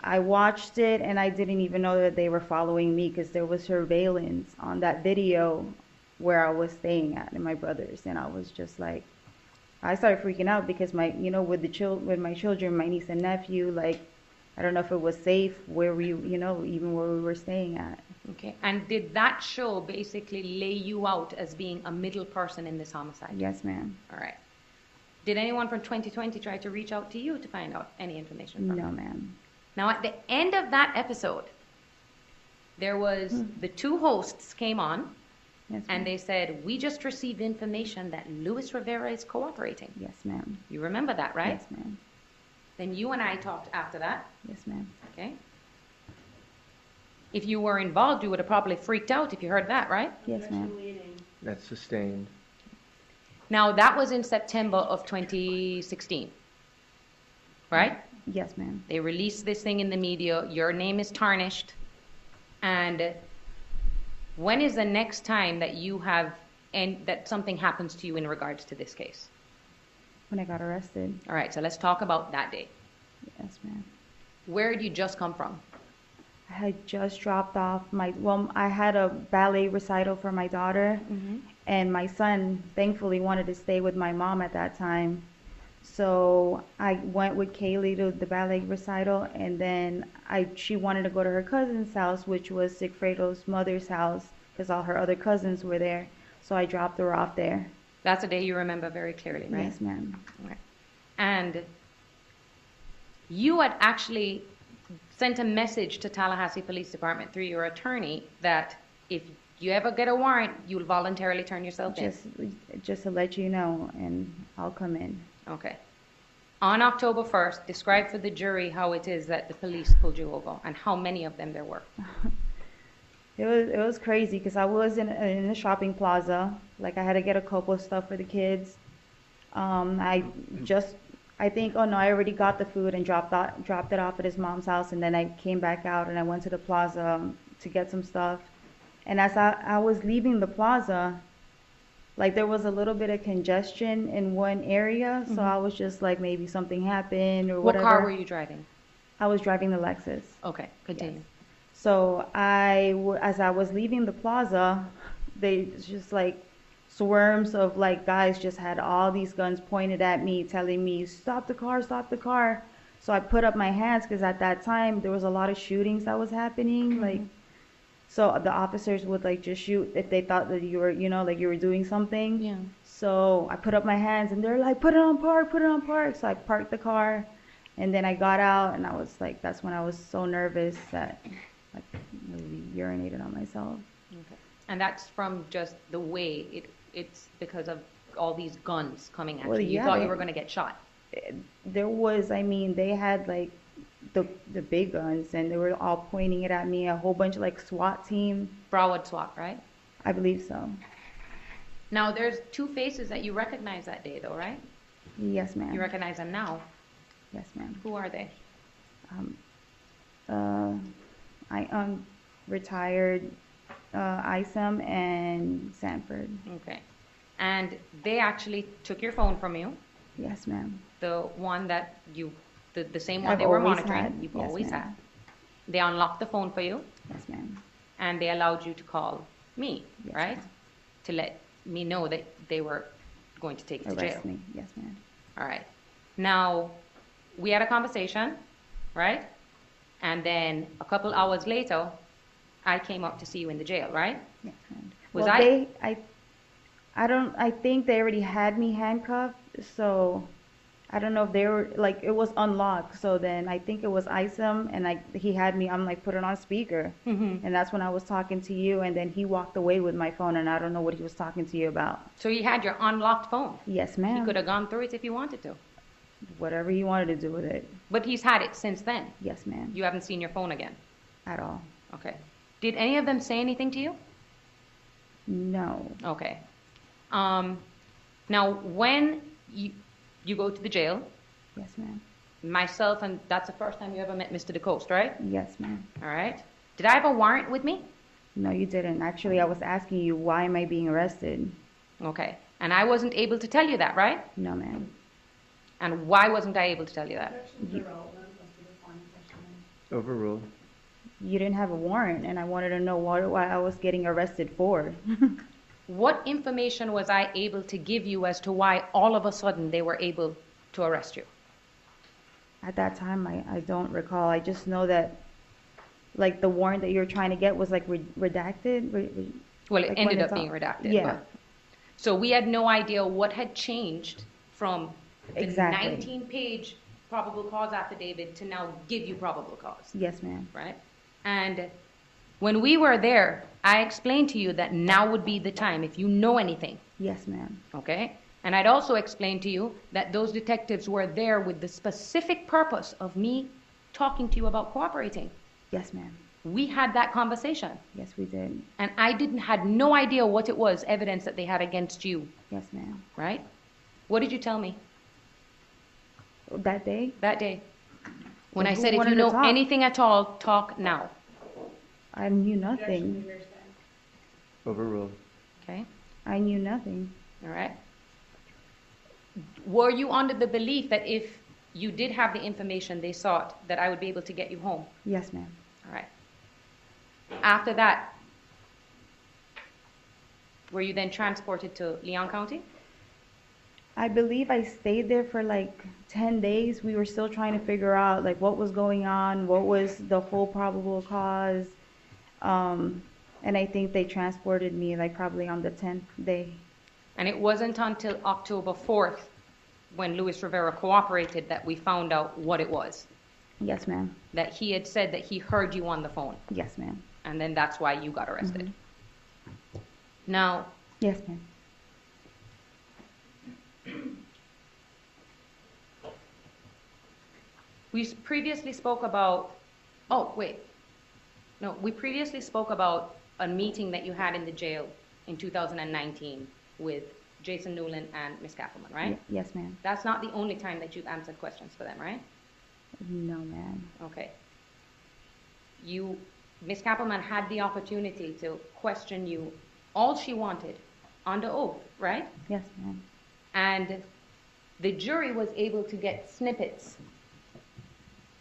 I watched it, and I didn't even know that they were following me because there was surveillance on that video where I was staying at in my brother's, and I was just like, I started freaking out because with my children, my niece and nephew, like, I don't know if it was safe where even where we were staying at. Okay. And did that show basically lay you out as being a middle person in this homicide? Yes, ma'am. All right. Did anyone from 2020 try to reach out to you to find out any information from you? No, ma'am. Now, at the end of that episode, there was the two hosts came on, Yes, and ma'am. they said, we just received information that Luis Rivera is cooperating. Yes, ma'am. You remember that, right? Yes, ma'am. Then you and I talked after that, Yes, ma'am. okay? If you were involved, you would have probably freaked out if you heard that, right? Yes, ma'am. That's sustained. Now, that was in September of 2016, right? Yes, ma'am. They release this thing in the media. Your name is tarnished. And when is the next time that you have, and that something happens to you in regards to this case? When I got arrested. All right, so let's talk about that day. Yes, ma'am. Where did you just come from? I had just dropped off I had a ballet recital for my daughter, and my son thankfully wanted to stay with my mom at that time. So I went with Kaylee to the ballet recital, and then she wanted to go to her cousin's house, which was Sigfredo's mother's house, because all her other cousins were there. So I dropped her off there. That's a day you remember very clearly, right? Yes, ma'am. Right. And you had actually sent a message to Tallahassee Police Department through your attorney that if you ever get a warrant, you'll voluntarily turn yourself in. Just to let you know, and I'll come in. Okay. On October 1st, describe for the jury how it is that the police pulled you over and how many of them there were. It was crazy because I was in a shopping plaza. Like, I had to get a couple of stuff for the kids. I already got the food and dropped it off at his mom's house, and then I came back out and I went to the plaza to get some stuff. And as I was leaving the plaza, like, there was a little bit of congestion in one area, so I was just like, maybe something happened or whatever. What car were you driving? I was driving the Lexus. Okay, continue. Yes. So as I was leaving the plaza, they just like swarms of like guys just had all these guns pointed at me, telling me, stop the car, stop the car. So I put up my hands because at that time there was a lot of shootings that was happening. Like, so the officers would like just shoot if they thought that you were, like you were doing something. Yeah. So I put up my hands and they're like, put it on park, put it on park. So I parked the car, and then I got out, and I was like, that's when I was so nervous that I really urinated on myself. Okay. And that's from just the way it's because of all these guns coming at you. You thought you were going to get shot. There was, they had like the big guns, and they were all pointing it at me, a whole bunch of like SWAT team. Broward SWAT, right? I believe so. Now, there's two faces that you recognize that day, though, right? Yes, ma'am. You recognize them now. Yes, ma'am. Who are they? I retired Isom and Sanford. Okay. And they actually took your phone from you. Yes, ma'am. The one that the same one I've they were always monitoring. had. You've Yes, always ma'am. had. They unlocked the phone for you, Yes, ma'am. and they allowed you to call me, Yes, right? ma'am. To let me know that they were going to take you to jail. Arrest me. Yes, ma'am. All right. Now, we had a conversation, right? And then a couple hours later, I came up to see you in the jail, right? Yes, ma'am. Was well, I- I think they already had me handcuffed, so I don't know if they were, like, it was unlocked, so then I think it was Isom, and he had me, I'm like, put it on speaker, and that's when I was talking to you, and then he walked away with my phone, and I don't know what he was talking to you about. So you had your unlocked phone. Yes, He ma'am. could have gone through it if he wanted to. Whatever he wanted to do with it. But he's had it since then. Yes, ma'am. You haven't seen your phone again. At all. Okay. Did any of them say anything to you? No. Okay. Now, when you go to the jail, Yes, ma'am. myself, and that's the first time you ever met Mr. DeCoste, right? Yes, ma'am. All right. Did I have a warrant with me? No, you didn't. Actually, I was asking you, why am I being arrested? Okay. And I wasn't able to tell you that, right? No, ma'am. And why wasn't I able to tell you that? Overruled. You didn't have a warrant, and I wanted to know why I was getting arrested for. What information was I able to give you as to why all of a sudden they were able to arrest you? At that time, I don't recall. I just know that, like, the warrant that you're trying to get was, like, redacted. Well, it Like, ended when up it's being redacted. Yeah. But, so we had no idea what had changed from the Exactly. 19-page probable cause affidavit to now give you probable cause, Yes, ma'am. right? And when we were there, I explained to you that now would be the time if you know anything, Yes, ma'am. okay? And I'd also explained to you that those detectives were there with the specific purpose of me talking to you about cooperating. Yes, ma'am. We had that conversation, Yes, we did. and I had no idea what it was, evidence that they had against you, Yes, ma'am. right? What did you tell me That day, that day? When So I who said if wanted you to know talk? anything at all, talk now, I knew Objection nothing. to hearsay. Overruled. okay? I knew nothing. All right? Were you under the belief that if you did have the information they sought, that I would be able to get you home? Yes, ma'am. All right. After that, were you then transported to Leon County? I believe I stayed there for like 10 days. We were still trying to figure out like what was going on, what was the whole probable cause. And I think they transported me like probably on the 10th day. And it wasn't until October 4th, when Luis Rivera cooperated, that we found out what it was. Yes, ma'am. That he had said that he heard you on the phone, Yes, ma'am. and then that's why you got arrested. Now, Yes, ma'am. we previously spoke about, we previously spoke about a meeting that you had in the jail in 2019 with Jason Newland and Ms. Kappelman, right? Yes, ma'am. That's not the only time that you've answered questions for them, right? No, ma'am. Okay. Ms. Kappelman had the opportunity to question you all she wanted under oath, right? Yes, ma'am. And the jury was able to get snippets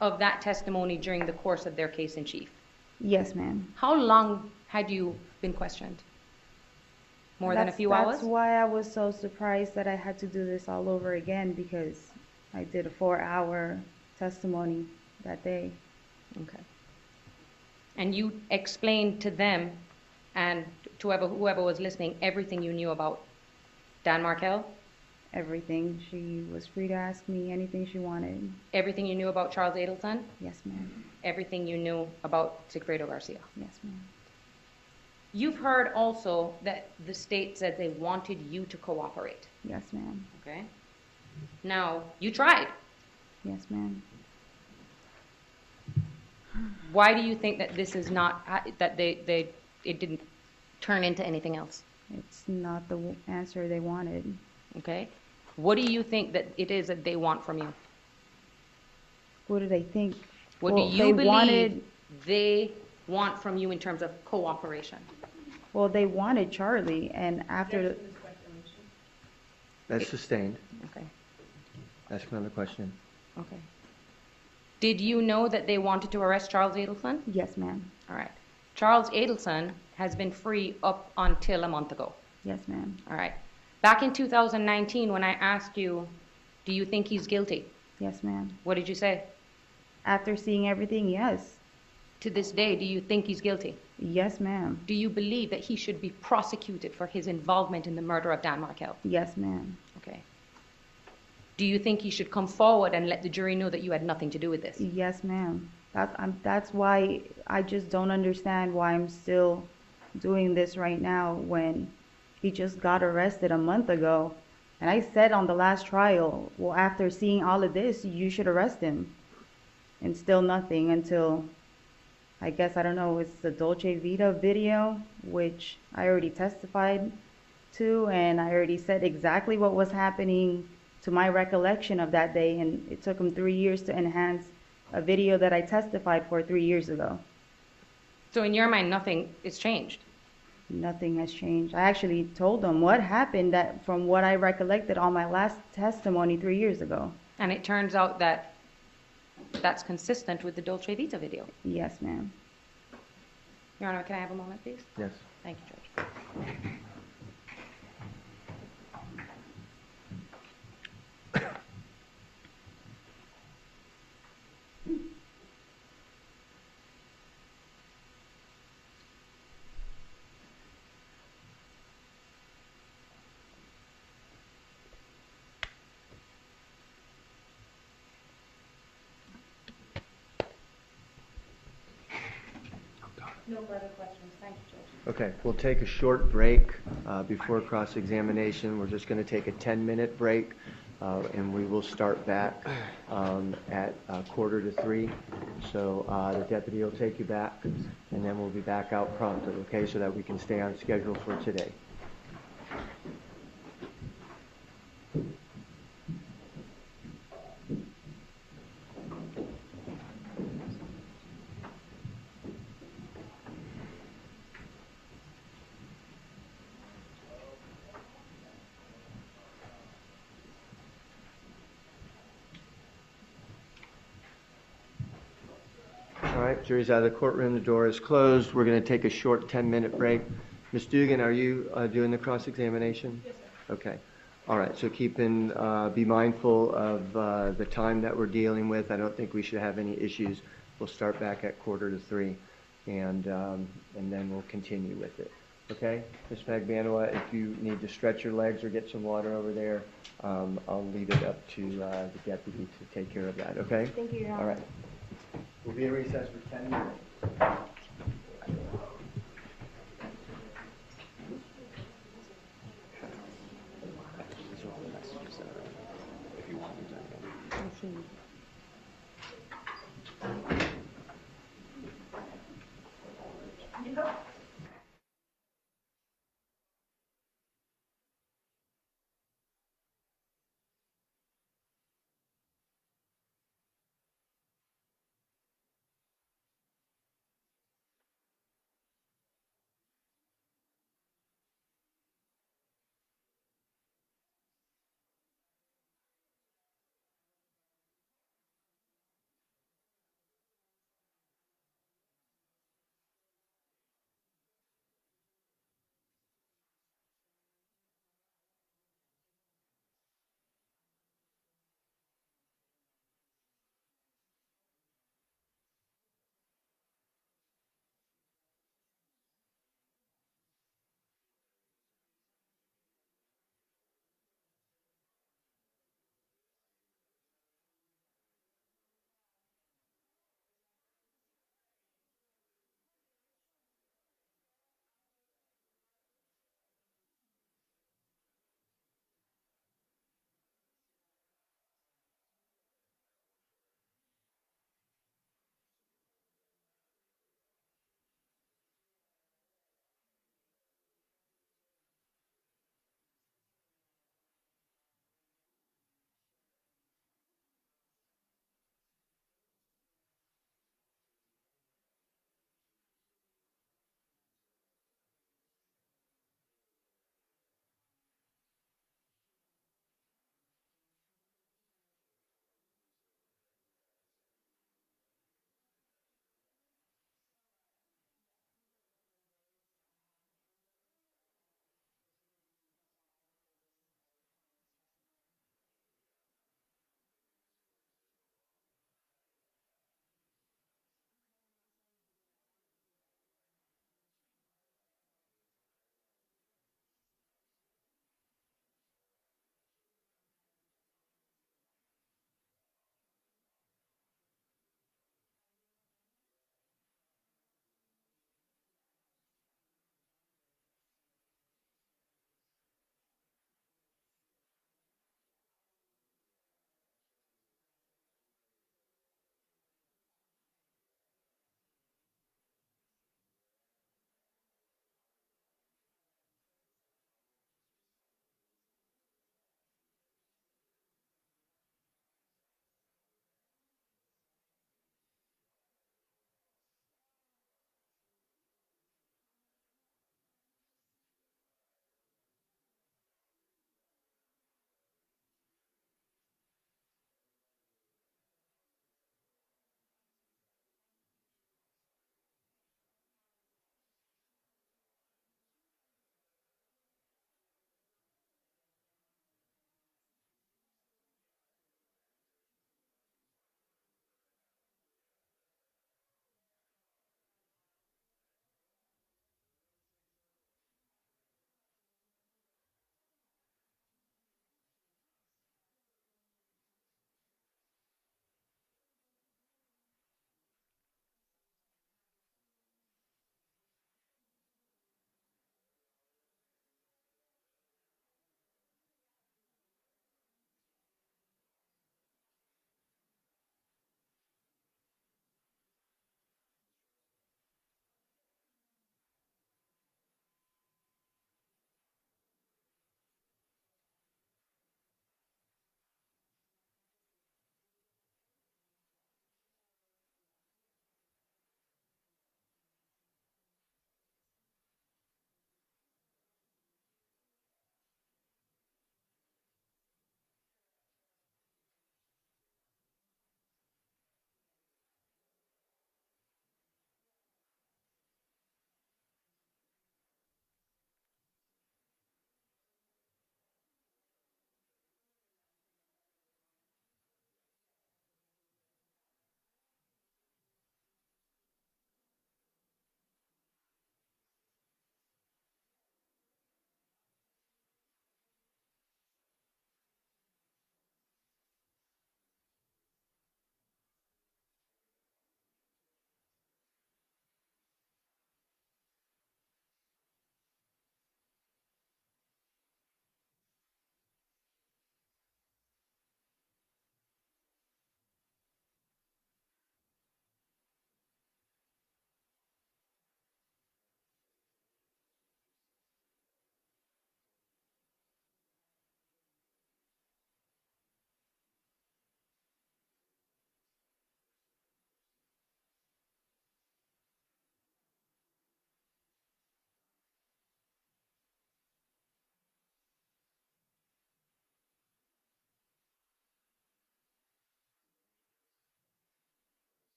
of that testimony during the course of their case in chief. Yes, ma'am. How long had you been questioned? More than a few hours? That's why I was so surprised that I had to do this all over again, because I did a 4-hour testimony that day. Okay. And you explained to them and to whoever was listening everything you knew about Dan Markel? Everything. She was free to ask me anything she wanted. Everything you knew about Charles Adelson? Yes, ma'am. Everything you knew about Sigfredo Garcia? Yes, ma'am. You've heard also that the state said they wanted you to cooperate, Yes, ma'am. okay? Now, you tried. Yes, ma'am. Why do you think that this is not, that it didn't turn into anything else, It's not the answer they wanted. okay? What do you think that it is that they want from you? What do they think? What Well, do they you believe wanted- they want from you in terms of cooperation? Well, they wanted Charlie, and after, Objection to speculation. That's sustained. Okay, Ask another question. okay. Did you know that they wanted to arrest Charles Adelson? yes, ma'am. All right. Charles Adelson has been free up until a month ago. Yes, ma'am. All right. Back in 2019, when I asked you, do you think he's guilty? Yes, ma'am. What did you say? After seeing everything, yes. To this day, do you think he's guilty? Yes, ma'am. Do you believe that he should be prosecuted for his involvement in the murder of Dan Markel? Yes, ma'am. Okay. Do you think he should come forward and let the jury know that you had nothing to do with this? Yes, ma'am. That's why I just don't understand why I'm still doing this right now when he just got arrested a month ago. And I said on the last trial, well, after seeing all of this, you should arrest him. And still nothing until, I guess, I don't know, it's the Dolce Vita video, which I already testified to, and I already said exactly what was happening to my recollection of that day, and it took him 3 years to enhance a video that I testified for 3 years ago. So in your mind, nothing is changed? Nothing has changed. I actually told them what happened that from what I recollected on my last testimony 3 years ago. And it turns out that that's consistent with the Dolce Vita video. Yes, ma'am. Your Honor, can I have a moment, please? Yes. Thank you, Judge. No further questions. Thank you, Judge. Okay, we'll take a short break before cross-examination. We're just going to take a 10-minute break, and we will start back at 2:45. So the deputy will take you back, and then we'll be back out promptly, okay, so that we can stay on schedule for today. Jury's out of the courtroom, the door is closed. We're going to take a short 10-minute break. Ms. Dugan, are you doing the cross-examination? Yes, sir. Okay. All right, so be mindful of the time that we're dealing with. I don't think we should have any issues. We'll start back at 2:45, and then we'll continue with it. Okay? Ms. Magbanua, if you need to stretch your legs or get some water over there, I'll leave it up to the deputy to take care of that, okay? Thank you, Your Honor. All right. We'll be in recess for 10 minutes.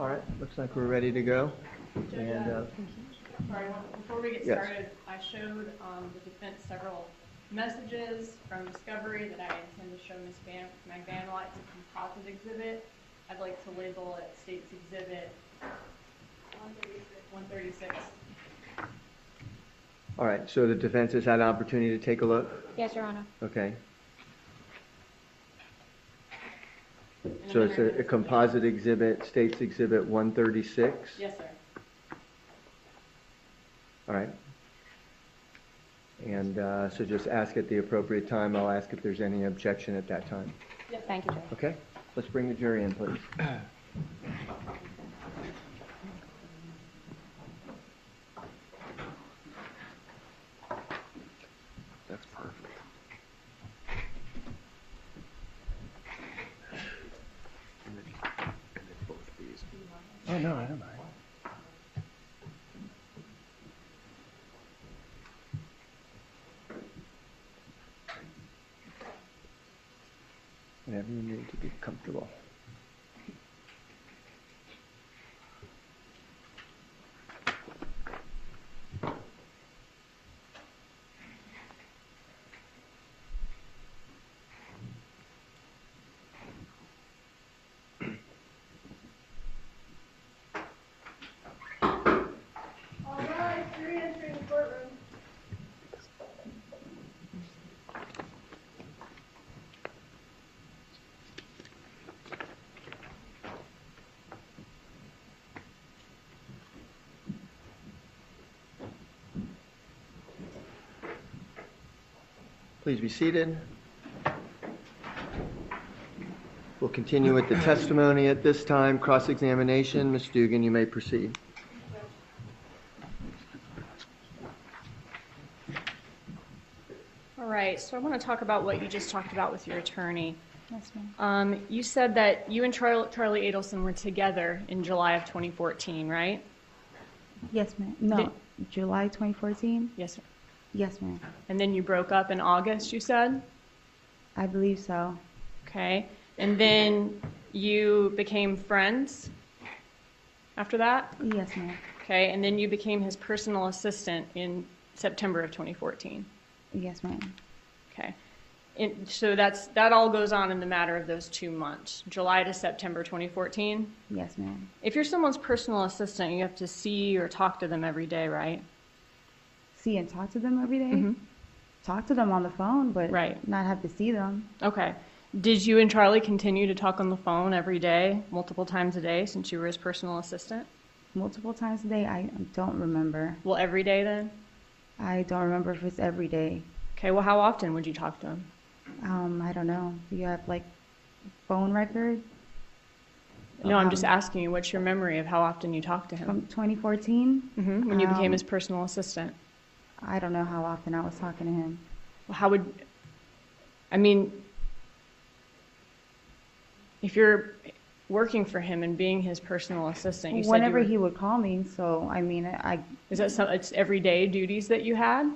right, looks like we're ready to go. And, Sorry, before we get Yes. started, I showed the defense several messages from discovery that I intend to show Ms. McVanwell. It's a composite exhibit. I'd like to label it State's Exhibit 136. all right, so the defense has had an opportunity to take a look? Yes, Your Honor. Okay. And So I'm it's gonna- a composite exhibit, State's Exhibit 136? Yes, sir. All right. And so just ask at the appropriate time. I'll ask if there's any objection at that time. Thank you, Judge. Okay? Let's bring the jury in, please. That's perfect. And then both these. Oh, no, I don't mind. Whenever you need to be comfortable. All right, jury entering the courtroom. Please be seated. We'll continue with the testimony at this time. Cross-examination. Ms. Dugan, you may proceed. All right, so I want to talk about what you just talked about with your attorney. Yes, ma'am. You said that you and Charlie Adelson were together in July of 2014, right? Yes, ma'am. No, July 2014? Yes, sir. Yes, ma'am. And then you broke up in August, you said? I believe so. Okay. And then you became friends after that? Yes, ma'am. Okay. And then you became his personal assistant in September of 2014. Yes, ma'am. Okay. So that all goes on in the matter of those 2 months, July to September 2014. Yes, ma'am. If you're someone's personal assistant, you have to see or talk to them every day, right? See and talk to them every day? Mhm. Talk to them on the phone, but Right. not have to see them. Okay. Did you and Charlie continue to talk on the phone every day, multiple times a day, since you were his personal assistant? Multiple times a day? I don't remember. Well, every day then? I don't remember if it's every day. Okay, well, how often would you talk to him? I don't know. Do you have like phone record No, I'm just asking you, what's your memory of how often you talked to him? from 2014? When you became Um, his personal assistant? I don't know how often I was talking to him. Well, how would, I mean, if you're working for him and being his personal assistant, you said Whenever you were, he would call me, so I mean, is that it's everyday duties that you had?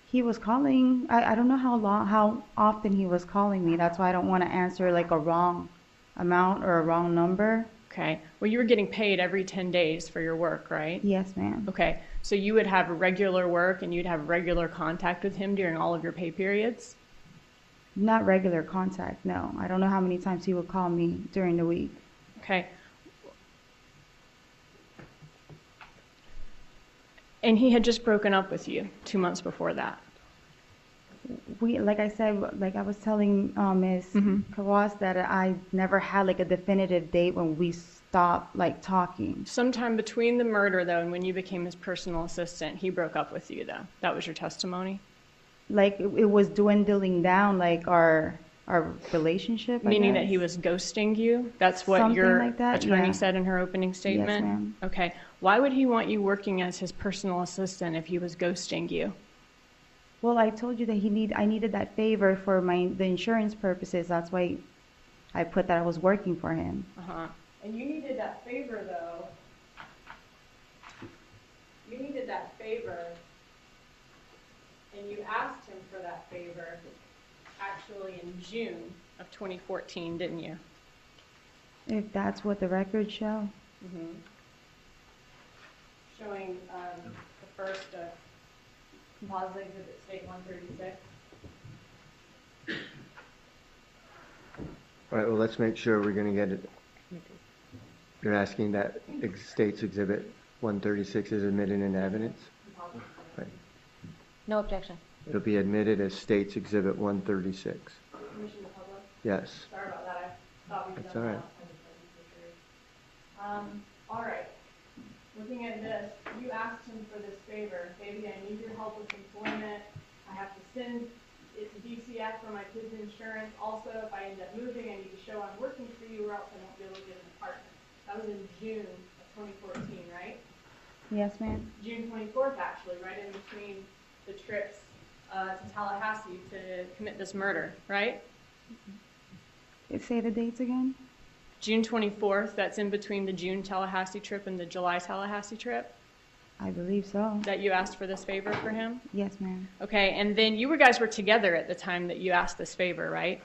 he was calling. I don't know how often he was calling me. That's why I don't want to answer like a wrong amount or a wrong number. Okay, well, you were getting paid every 10 days for your work, right? Yes, ma'am. Okay, so you would have regular work and you'd have regular contact with him during all of your pay periods? Not regular contact, no. I don't know how many times he would call me during the week. Okay. And he had just broken up with you 2 months before that. Like I said, like I was telling Ms. Mhm. Kawas that I never had like a definitive date when we stopped like talking. Sometime between the murder, though, and when you became his personal assistant, he broke up with you, though. That was your testimony? Like it was dwindling down, like our relationship. I Meaning that guess. he was ghosting you? That's what Something your like that, attorney yeah. said in her opening statement? ma'am. Okay. Why would he want you working as his personal assistant if he was ghosting you? Well, I told you that I needed that favor for the insurance purposes. That's why I put that I was working for him. Uh-huh. And you needed that favor, though. You needed that favor, and you asked him for that favor actually in June of 2014, didn't you? If that's what the records show. Showing the first composite exhibit state 136. All right, well, let's make sure we're going to get it. You're asking that State's Exhibit 136 is admitted into evidence? Right. No objection. It'll be admitted as State's Exhibit 136. Permission to public. Yes. Sorry about that. I thought we'd That's done all that right. last time. All right. Looking at this, you asked him for this favor. Baby, I need your help with employment. I have to send it to DCF for my kids' insurance. Also, if I end up moving, I need to show I'm working for you or else I won't be able to get an apartment. That was in June of 2014, right? Yes, ma'am. June 24th, actually, right in between the trips to Tallahassee to commit this murder, right? Say the dates again. June 24th, that's in between the June Tallahassee trip and the July Tallahassee trip, I believe so. that you asked for this favor for him? Yes, ma'am. Okay, and then you guys were together at the time that you asked this favor, right?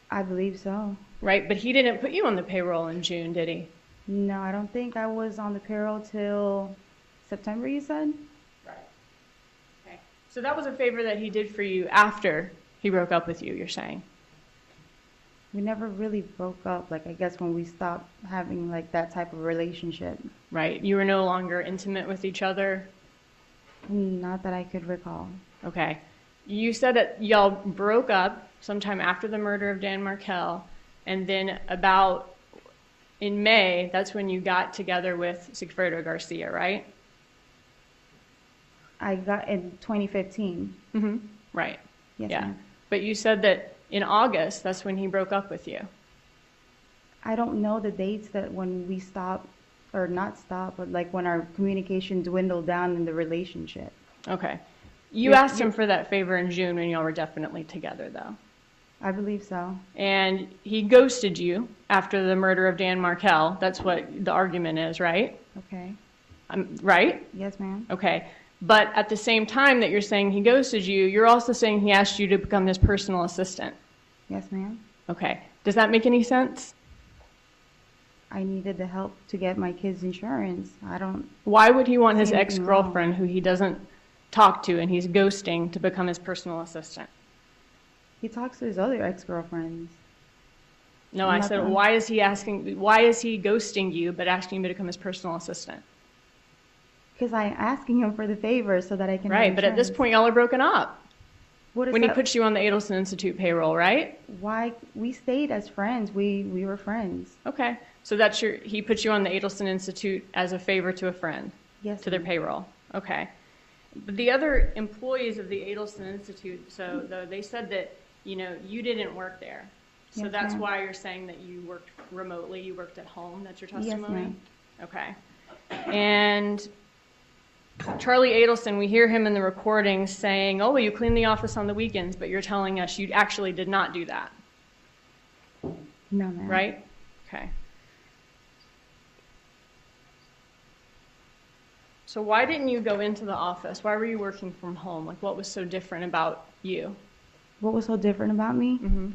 I believe so. Right, but he didn't put you on the payroll in June, did he? No, I don't think I was on the payroll till September, you said? Right. Okay, so that was a favor that he did for you after he broke up with you, you're saying? We never really broke up, like I guess when we stopped having like that type of relationship. Right, you were no longer intimate with each other? Not that I could recall. Okay. You said that y'all broke up sometime after the murder of Dan Markel, and then about in May, that's when you got together with Sigfredo Garcia, right? I got in 2015. Mm-hmm. Right. Yes, Yeah. ma'am. But you said that in August, that's when he broke up with you. I don't know the dates that when we stopped, or not stopped, but like when our communication dwindled down in the relationship. Okay. You asked him for that favor in June when y'all were definitely together, though. I believe so. And he ghosted you after the murder of Dan Markel. That's what the argument is, right? Okay. Right? Yes, ma'am. Okay. But at the same time that you're saying he ghosted you, you're also saying he asked you to become his personal assistant. Yes, ma'am. Okay. Does that make any sense? I needed the help to get my kids' insurance. I don't. Why would he want his See anything ex-girlfriend, who he doesn't talk to and he's ghosting, to become his personal assistant? He talks to his other ex-girlfriends. No, I'm I not said, done. why is he ghosting you but asking you to become his personal assistant? Because I'm asking him for the favor so that I can. have Right, but at this insurance. point, y'all are broken up. What is When he that? puts you on the Adelson Institute payroll, right? Why we stayed as friends? We were friends. Okay, so he put you on the Adelson Institute as a favor to a friend, Yes. to their ma'am. payroll. Okay. But the other employees of the Adelson Institute, though, they said that, you didn't work there. So Yes, that's ma'am. why you're saying that you worked remotely, you worked at home, that's your Yes, testimony? ma'am. Okay. And Charlie Adelson, we hear him in the recording saying, oh, well, you clean the office on the weekends, but you're telling us you actually did not do that, No, ma'am. right? Okay. So why didn't you go into the office? Why were you working from home? Like, what was so different about you? What was so different about me? Mm-hmm.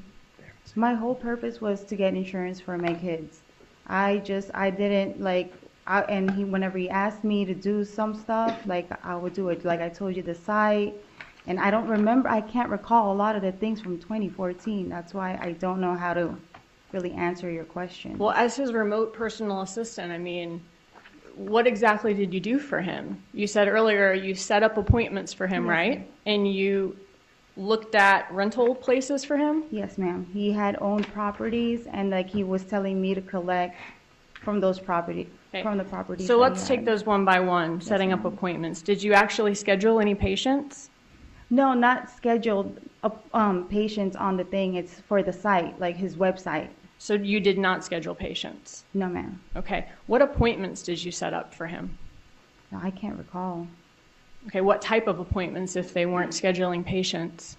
My whole purpose was to get insurance for my kids. I didn't like, whenever he asked me to do some stuff, like I would do it. Like I told you, the site, and I can't recall a lot of the things from 2014. That's why I don't know how to really answer your question. Well, as his remote personal assistant, I mean, what exactly did you do for him? You said earlier you set up appointments for him, Yes, right? ma'am. And you looked at rental places for him? Yes, ma'am. He had owned properties, and like he was telling me to collect from those property, Okay. from the properties. So that let's he take had. those one by one, setting up ma'am. appointments. Did you actually schedule any patients? No, not scheduled patients on the thing. It's for the site, like his website. So you did not schedule patients? No, ma'am. Okay. What appointments did you set up for him? No, I can't recall. Okay, what type of appointments if they weren't scheduling patients?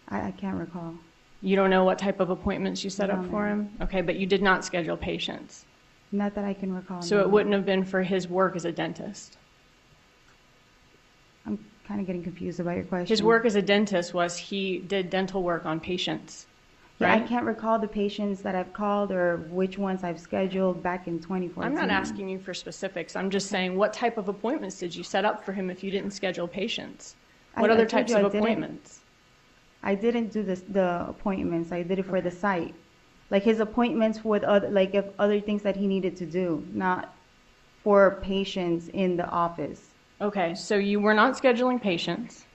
I can't recall. You don't know what type of appointments you set No, up for ma'am. him? Okay, but you did not schedule patients. Not that I can recall. So no, it wouldn't ma'am. have been for his work as a dentist. I'm kind of getting confused about your question. His work as a dentist was he did dental work on patients, Yes, See, I right? can't recall the patients that I've called or which ones I've scheduled back in 2014. I'm not asking you for specifics. I'm just saying, what type of appointments did you set up for him if you didn't schedule patients? What I other told types you of I didn't. appointments? I didn't do the appointments. I did it for the site. Like his appointments with other, like if other things that he needed to do, not for patients in the office. Okay, so you were not scheduling patients.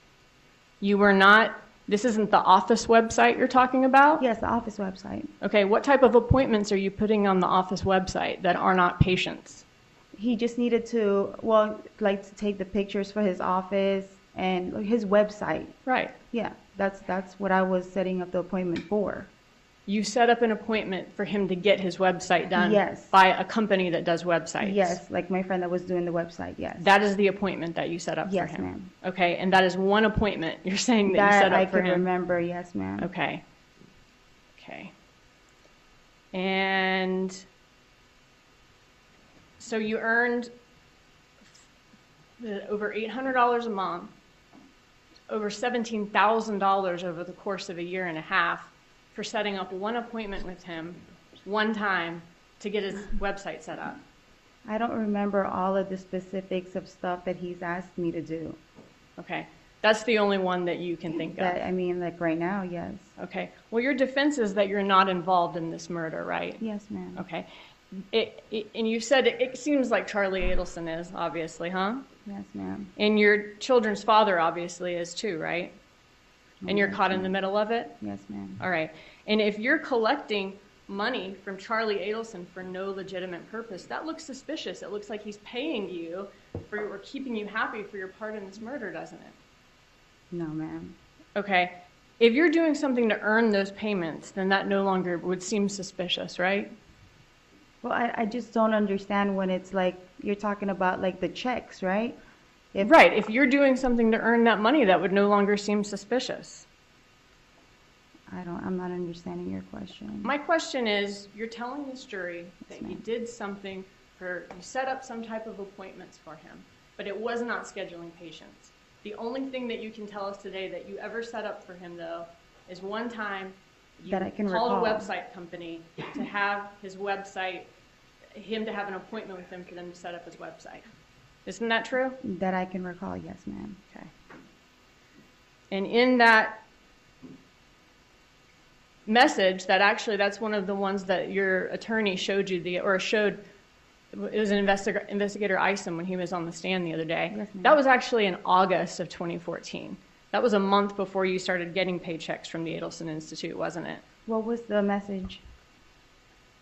You were not, this isn't the office website you're talking about? Yes, the office website. Okay, what type of appointments are you putting on the office website that are not patients? He just needed to, well, like to take the pictures for his office and his website. Right. Yeah, that's what I was setting up the appointment for. You set up an appointment for him to get his website done Yes. by a company that does websites. Yes, like my friend that was doing the website, yes. That is the appointment that you set up Yes, for him? ma'am. Okay, and that is one appointment you're saying that you set That I up for can him? remember, yes, ma'am. Okay. Okay. And so you earned over $800 a month, over $17,000 over the course of a year and a half for setting up one appointment with him one time to get his website set up. I don't remember all of the specifics of stuff that he's asked me to do. Okay. That's the only one that you can think That, of. I mean, like right now, yes. Okay. Well, your defense is that you're not involved in this murder, right? Yes, ma'am. Okay. And you said it seems like Charlie Adelson is, obviously, huh? Yes, ma'am. And your children's father obviously is too, right? And you're Yes, caught in the ma'am. middle of it? Yes, ma'am. All right. And if you're collecting money from Charlie Adelson for no legitimate purpose, that looks suspicious. It looks like he's paying you for or keeping you happy for your part in this murder, doesn't it? No, ma'am. Okay. If you're doing something to earn those payments, then that no longer would seem suspicious, right? Well, I just don't understand when it's like, you're talking about like the checks, right? Right. If you're doing something to earn that money, that would no longer seem suspicious. I'm not understanding your question. My question is, you're telling this jury Yes, that you ma'am. did something you set up some type of appointments for him, but it was not scheduling patients. The only thing that you can tell us today that you ever set up for him, though, is one time you That I can called a recall. website company to have his website, him to have an appointment with them for them to set up his website. Isn't that true? That I can recall, yes, ma'am. Okay. And in that message, that's one of the ones that your attorney showed you, it was an investigator Isom when he was on the stand the other day. Yes, ma'am. That was actually in August of 2014. That was a month before you started getting paychecks from the Adelson Institute, wasn't it? What was the message?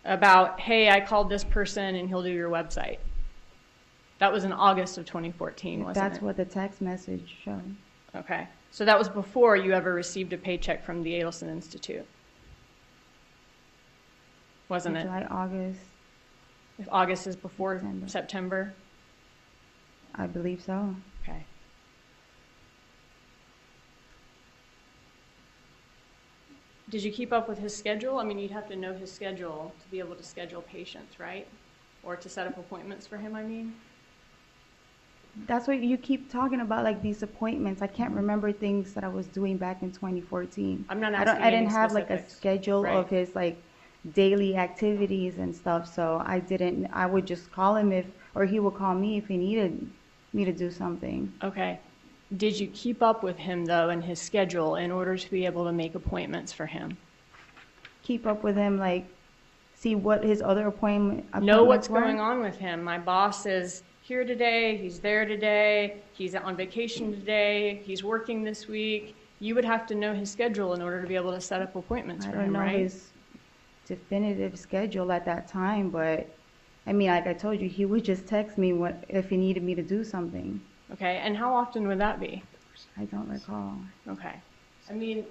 About, hey, I called this person and he'll do your website. That was in August of 2014, wasn't it? That's what the text message showed. Okay. So that was before you ever received a paycheck from the Adelson Institute, wasn't it? July, August, If August is before September. September? I believe so. Okay. Did you keep up with his schedule? I mean, you'd have to know his schedule to be able to schedule patients, right? Or to set up appointments for him, I mean? That's what you keep talking about, like these appointments. I can't remember things that I was doing back in 2014. I'm not I asking didn't any have like a specifics. schedule Right. of his like daily activities and stuff, so I would just call him or he would call me if he needed me to do something. Okay. Did you keep up with him, though, and his schedule in order to be able to make appointments for him? Keep up with him, like see what his other appointments Know what's were. going on with him. My boss is here today, he's there today, he's on vacation today, he's working this week. You would have to know his schedule in order to be able to set up appointments I for don't him, know right? his definitive schedule at that time, but I mean, like I told you, he would just text me if he needed me to do something. Okay, and how often would that be? I don't recall. Okay. I mean,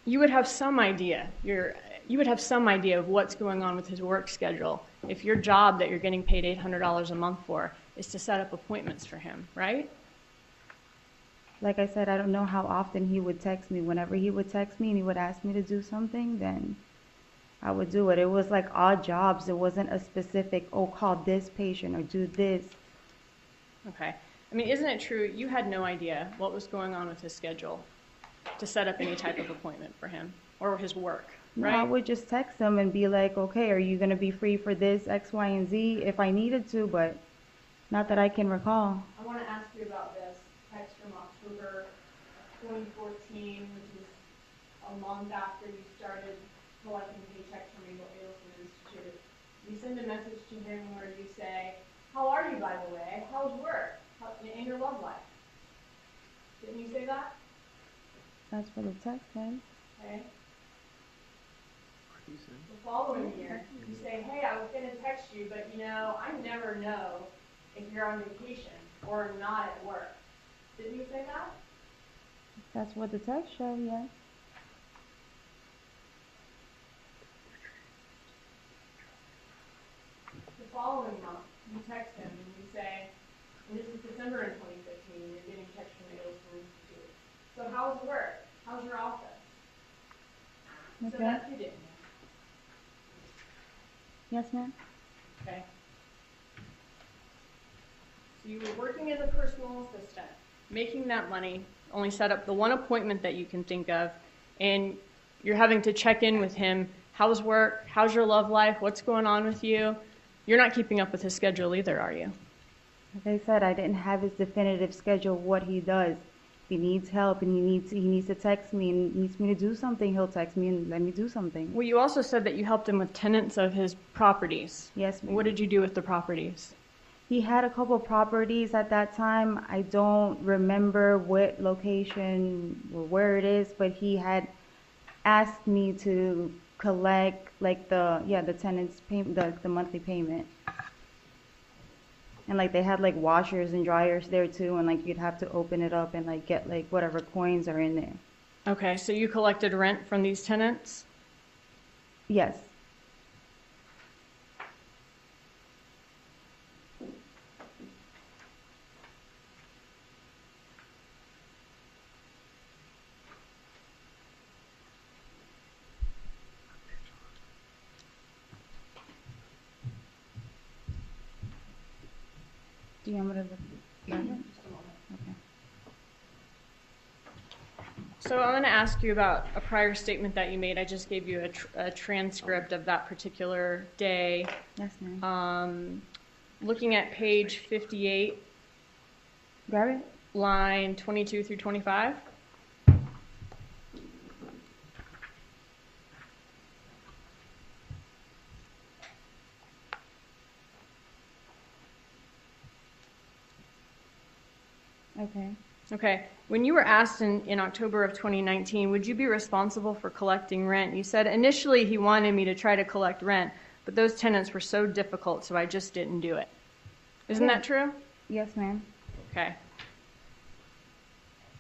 you would have some idea. You would have some idea of what's going on with his work schedule if your job that you're getting paid $800 a month for is to set up appointments for him, right? Like I said, I don't know how often he would text me. Whenever he would text me and he would ask me to do something, then I would do it. It was like odd jobs. It wasn't a specific, oh, call this patient or do this. Okay. I mean, isn't it true you had no idea what was going on with his schedule to set up any type of appointment for him or his work, No, I right? would just text him and be like, okay, are you gonna be free for this X, Y, and Z if I needed to, but not that I can recall. I want to ask you about this text from October 2014, which is a month after you started collecting paychecks from Adelson Institute. You send a message to him where you say, "How are you, by the way? How's work? And your love life?" Didn't you say that? That's what the text said. Okay. The following year, you say, "Hey, I was going to text you, but I never know if you're on vacation or not at work." Didn't you say that? That's what the text showed, yes. The following month, you text him and you say, and this is December in 2015, and you're getting text from the Adelson Institute. "So how's work? How's your office?" So Okay. that's you didn't. Yes, ma'am. Okay. So you were working as a personal assistant. Making that money, only set up the one appointment that you can think of, and you're having to check in with him. How's work? How's your love life? What's going on with you? You're not keeping up with his schedule either, are you? Like I said, I didn't have his definitive schedule of what he does. If he needs help and he needs to text me and needs me to do something, he'll text me and let me do something. Well, you also said that you helped him with tenants of his properties. Yes, ma'am. What did you do with the properties? He had a couple properties at that time. I don't remember what location or where it is, but he had asked me to collect like the tenant's payment, the monthly payment. And like they had like washers and dryers there too, and like you'd have to open it up and like get like whatever coins are in there. Okay, so you collected rent from these tenants? Yes. Do you want me to look at it? Okay. So I'm going to ask you about a prior statement that you made. I just gave you a transcript of that particular day. Yes, ma'am. Looking at page 58, Grab it. line 22 through 25. Okay. Okay. When you were asked in October of 2019, would you be responsible for collecting rent? You said initially he wanted me to try to collect rent, but those tenants were so difficult, so I just didn't do it. Isn't that true? Yes, ma'am. Okay.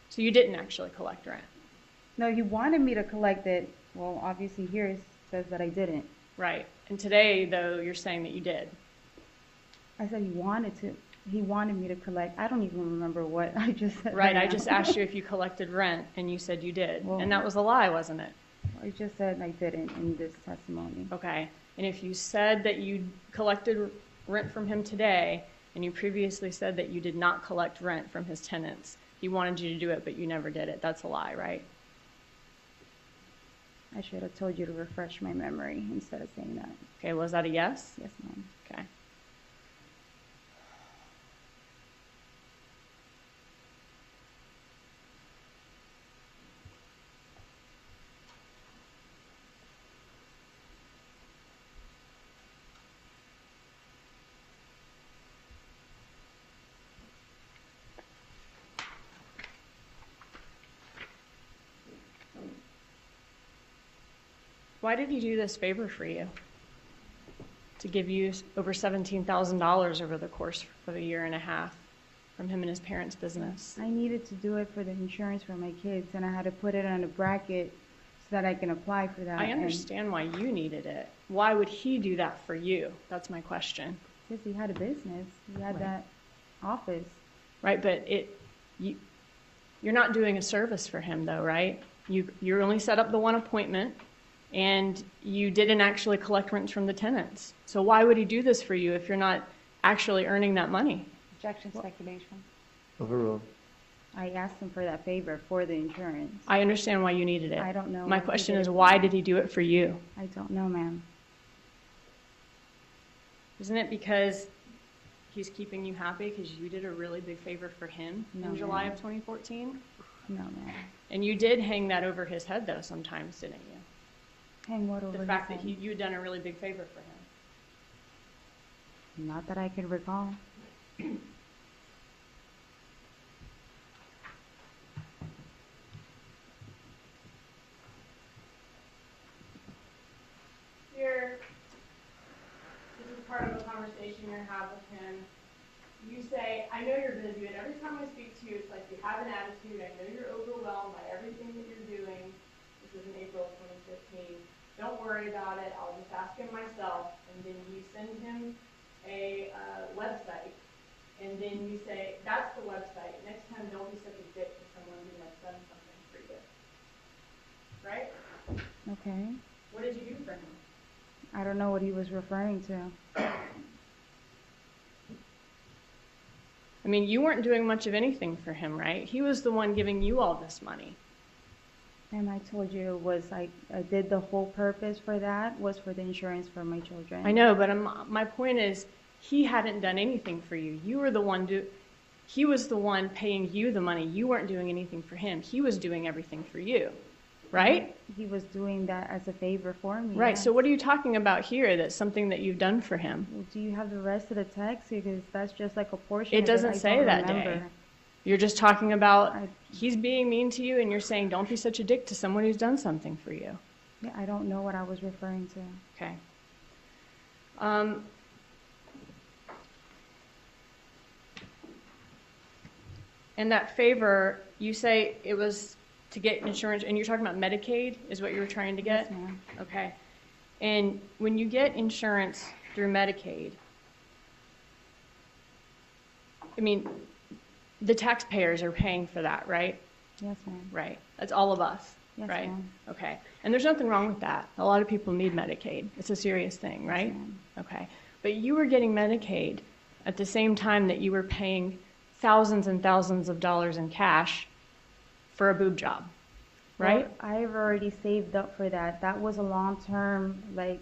So you didn't actually collect rent. No, he wanted me to collect it. Well, obviously here it says that I didn't. Right. And today, though, you're saying that you did. I said he wanted to. He wanted me to collect. I don't even remember what I just said. Right. I now. just asked you if you collected rent, and you said you did. Well- And that was a lie, wasn't it? I just said I didn't in this testimony. Okay. And if you said that you collected rent from him today, and you previously said that you did not collect rent from his tenants, he wanted you to do it, but you never did it. That's a lie, right? I should have told you to refresh my memory instead of saying that. Okay. Was that a yes? Yes, ma'am. Okay. Why did he do this favor for you? To give you over $17,000 over the course of a year and a half from him and his parents' business. I needed to do it for the insurance for my kids, and I had to put it on a bracket so that I can apply for that. I understand why you needed it. Why would he do that for you? That's my question. Because he had a business. He had Right. that office. Right, but you're not doing a service for him though, right? You only set up the one appointment, and you didn't actually collect rents from the tenants. So why would he do this for you if you're not actually earning that money? Objection, speculation. Overruled. I asked him for that favor for the insurance. I understand why you needed it. I don't know My why he question did is, it for why me. did he do it for you? I don't know, ma'am. Isn't it because he's keeping you happy because you did a really big favor for him No, in July ma'am. of 2014? No, ma'am. And you did hang that over his head, though, sometimes, didn't you? Hang what over The his fact that head? you had done a really big favor for him. Not that I could recall. Here, this is part of a conversation you're gonna have with him. You say, I know you're busy, but every time I speak to you, it's like you have an attitude. I know you're overwhelmed by everything that you're doing. This is in April of 2015. Don't worry about it. I'll just ask him myself. And then you send him a website. And then you say, that's the website. Next time, don't be such a dick to someone who has done something for you. Right? Okay. What did you do for him? I don't know what he was referring to. I mean, you weren't doing much of anything for him, right? He was the one giving you all this money. And I told you it was I did the whole purpose for that was for the insurance for my children. I know, but my point is, he hadn't done anything for you. You were the one he was the one paying you the money. You weren't doing anything for him. He was doing everything for you, right? He was doing that as a favor for me. Right. yes. So what are you talking about here that's something that you've done for him? Well, do you have the rest of the text? Because that's just like a portion It of doesn't I say don't that remember. day. You're just talking about I- he's being mean to you and you're saying don't be such a dick to someone who's done something for you. Yeah, I don't know what I was referring to. Okay. And that favor, you say it was to get insurance, and you're talking about Medicaid is what you were trying to get? Yes, ma'am. Okay. And when you get insurance through Medicaid, I mean, the taxpayers are paying for that, right? Yes, ma'am. Right. That's all of us, Yes, right? ma'am. Okay. And there's nothing wrong with that. A lot of people need Medicaid. It's a serious thing, right? ma'am. Okay. But you were getting Medicaid at the same time that you were paying thousands and thousands of dollars in cash for a boob job, right? Well, I've already saved up for that. That was a long term, like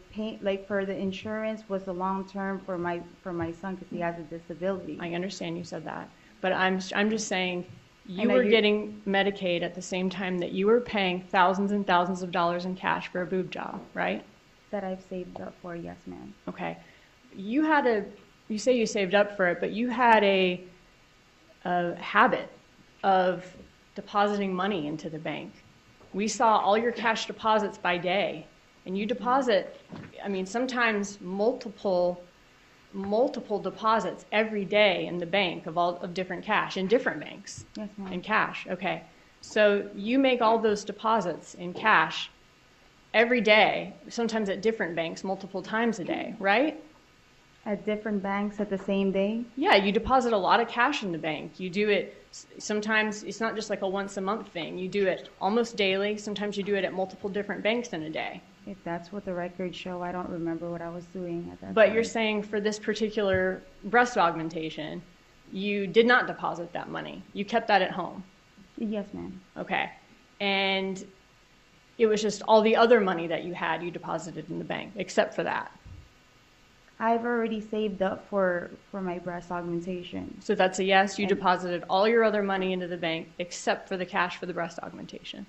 for the insurance was a long term for my son because he has a disability. I understand you said that. But I'm just saying I you know were you- getting Medicaid at the same time that you were paying thousands and thousands of dollars in cash for a boob job, right? That I've saved up for, yes, ma'am. Okay. You say you saved up for it, but you had a habit of depositing money into the bank. We saw all your cash deposits by day, and you deposit, I mean, sometimes multiple deposits every day in the bank of different cash, in different banks, Yes, ma'am. in cash. Okay. So you make all those deposits in cash every day, sometimes at different banks, multiple times a day, right? At different banks at the same day. Yeah, you deposit a lot of cash in the bank. You do it, sometimes it's not just like a once a month thing. You do it almost daily. Sometimes you do it at multiple different banks in a day. If that's what the records show, I don't remember what I was doing at that But time. you're saying for this particular breast augmentation, you did not deposit that money. You kept that at home. Yes, ma'am. Okay. And it was just all the other money that you had, you deposited in the bank, except for that. I've already saved up for my breast augmentation. So that's a yes. You And- deposited all your other money into the bank except for the cash for the breast augmentation.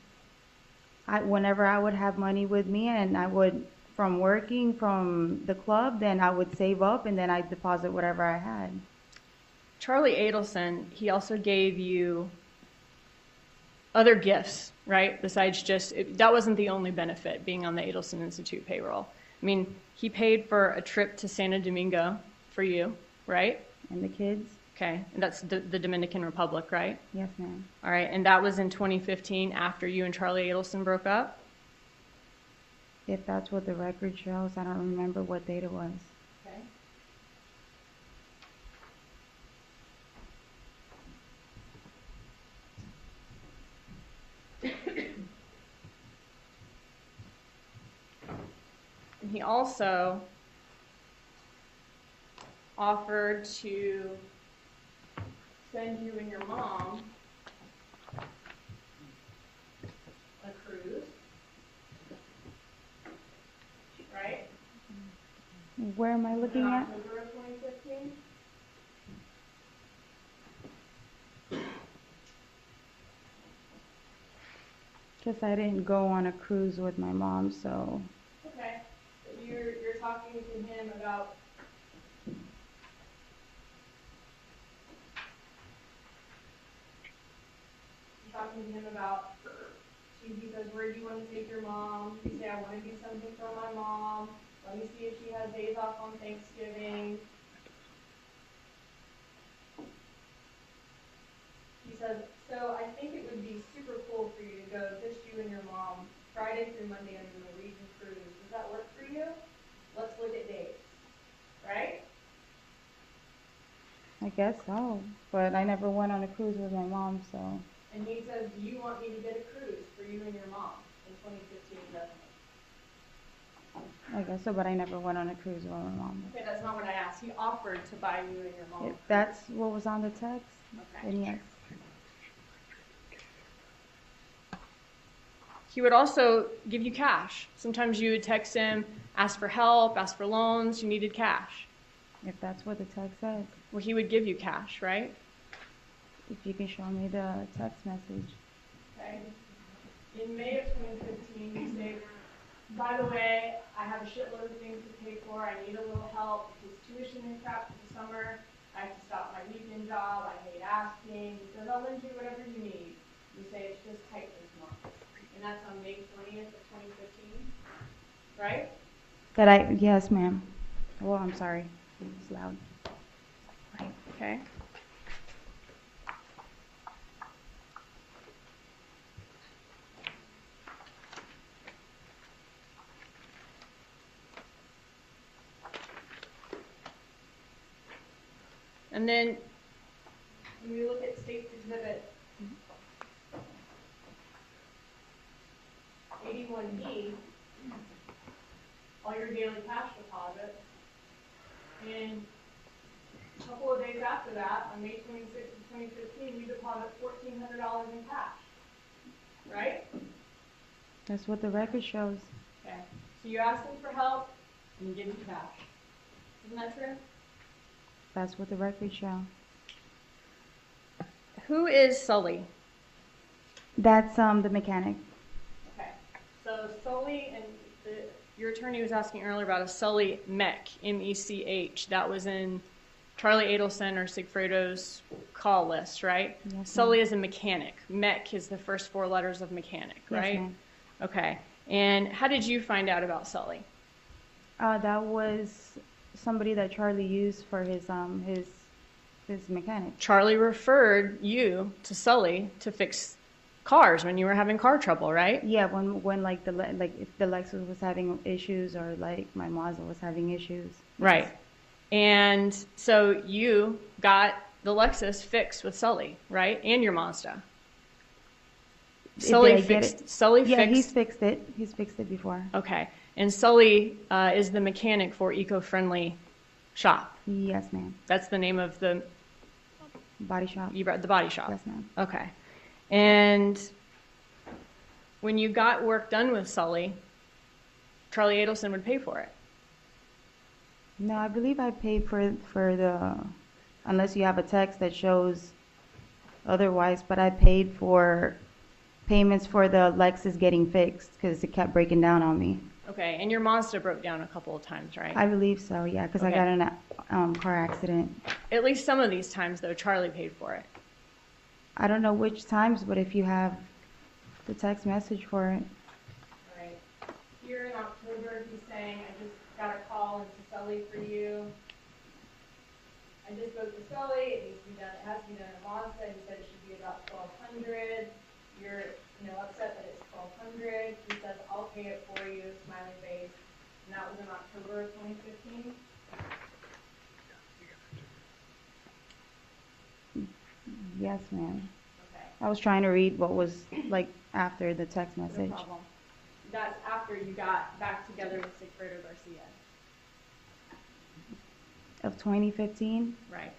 Whenever I would have money with me and I would, from working from the club, then I would save up and then I'd deposit whatever I had. Charlie Adelson, he also gave you other gifts, right? Besides just, that wasn't the only benefit, being on the Adelson Institute payroll. I mean, he paid for a trip to Santo Domingo for you, right? And the kids? Okay, and that's the Dominican Republic, right? Yes, ma'am. All right, and that was in 2015 after you and Charlie Adelson broke up? If that's what the record shows, I don't remember what date it was. Okay. And he also offered to send you and your mom Where am I In looking at? October of 2015? Because I didn't go on a cruise with my mom, so Okay, but you're talking to him about. You're talking to him about. He says, "Where do you want to take your mom?" You say, "I want to do something for my mom. Let me see if she has days off on Thanksgiving." He says, "So I think it would be super cool for you to go just you and your mom Friday through Monday on the Norwegian cruise. Does that work for you? Let's look at dates." Right? I guess so. But I never went on a cruise with my mom, so And he says, "Do you want me to get a cruise for you and your mom in 2015 definitely?" I guess so. But I never went on a cruise with my mom. Okay, that's not what I asked. He offered to buy you and your mom. If that's what was on the text, Okay. then yes. He would also give you cash. Sometimes you would text him, ask for help, ask for loans, you needed cash. If that's what the text says. Well, he would give you cash, right? If you can show me the text message. Okay. In May of 2015, you say, "By the way, I have a shitload of things to pay for. I need a little help. His tuition is crap for the summer. I have to stop my weekend job. I hate asking." He says, "I'll lend you whatever you need." You say, "It's just tight this month." And that's on May 20th of 2015, right? Yes, ma'am. Well, I'm sorry. It's loud. Right. Okay. And then When we look at State's Exhibit 81B, all your daily cash deposits, and a couple of days after that, on May 26th of 2015, you deposit $1,400 in cash, right? That's what the record shows. Okay. So you ask him for help, and he gives you cash. Isn't that true? That's what the record shows. who is Sully? That's the mechanic. Okay. So Sully and Your attorney was asking earlier about a Sully Mech, M-E-C-H. That was in Charlie Adelson or Sigfredo's call list, right? Yes, Sully ma'am. is a mechanic. Mech is the first four letters of mechanic, Yes, right? ma'am. Okay. And how did you find out about Sully? That was somebody that Charlie used for his mechanic. Charlie referred you to Sully to fix cars when you were having car trouble, right? Yeah, when like if the Lexus was having issues or like my Mazda was having issues. Right. And so you got the Lexus fixed with Sully, right? And your Mazda. Sully Did I get fixed. it? Sully Yeah, fixed. he's fixed it. He's fixed it before. Okay. And Sully is the mechanic for Eco-Friendly Shop. Yes, ma'am. That's the name of the Body shop. the body shop. Yes, ma'am. Okay. And when you got work done with Sully, Charlie Adelson would pay for it. No, I believe I paid for the, unless you have a text that shows otherwise, but I paid for payments for the Lexus getting fixed because it kept breaking down on me. Okay. And your Mazda broke down a couple of times, right? I believe so, yeah, because I Okay. got in a car accident. At least some of these times, though, Charlie paid for it. I don't know which times, but if you have the text message for it. Right. Here in October, he's saying, "I just got a call into Sully for you. I just spoke to Sully. It needs to be done. It has to be done in Mazda. He said it should be about $1,200. You're, upset that it's $1,200. He says, I'll pay it for you. Smiley face. And that was in October of 2015. Yes, ma'am. Okay. I was trying to read what was like after the text No message. problem. That's after you got back together with Sigfredo Garcia. Of 2015? Right.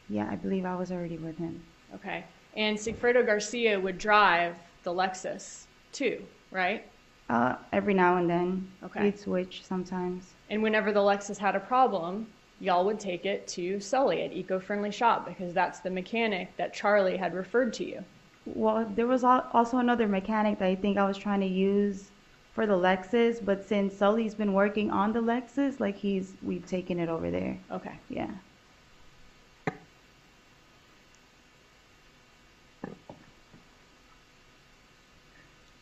Yeah, I believe I was already with him. Okay. And Sigfredo Garcia would drive the Lexus too, right? Every now and then. Okay. We'd switch sometimes. And whenever the Lexus had a problem, y'all would take it to Sully at Eco-Friendly Shop because that's the mechanic that Charlie had referred to you. Well, there was also another mechanic that I think I was trying to use for the Lexus, but since Sully's been working on the Lexus, like we've taken it over there. Okay. Yeah.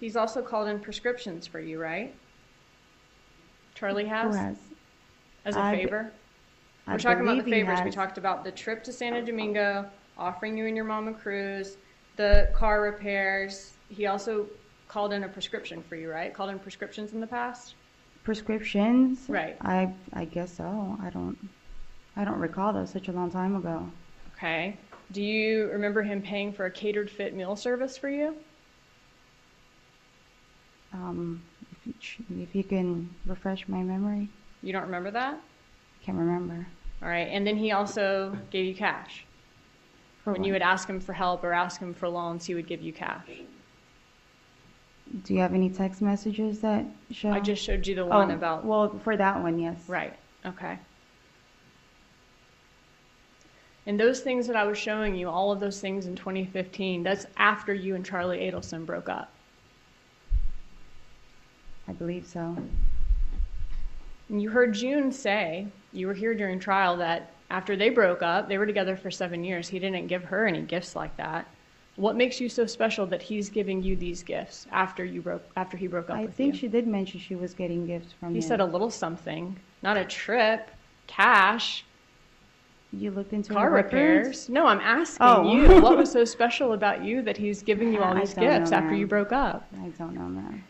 He's also called in prescriptions for you, right? Charlie has? Who has? As a I- favor? I We're talking about the believe he favors. We has. talked about the trip to Santo Domingo, offering you and your mom a cruise, the car repairs. He also called in a prescription for you, right? Called in prescriptions in the past? Prescriptions? Right. I guess so. I don't recall. That was such a long time ago. Okay. Do you remember him paying for a catered fit meal service for you? If you can refresh my memory, You don't remember that? can't remember. All right. And then he also gave you cash. For When you what? would ask him for help or ask him for loans, he would give you cash. Do you have any text messages that show? I just showed you the one Oh, about. well, for that one, yes. Right. Okay. And those things that I was showing you, all of those things in 2015, that's after you and Charlie Adelson broke up. I believe so. And you heard June say, you were here during trial, that after they broke up, they were together for 7 years. He didn't give her any gifts like that. What makes you so special that he's giving you these gifts after he broke up I with think you? she did mention she was getting gifts from He you. said a little something, not a trip, cash, You looked into car her records? repairs. No, I'm asking Oh. you, what was so special about you that he's giving you all I these don't know, gifts after ma'am. you broke up? I don't know, ma'am.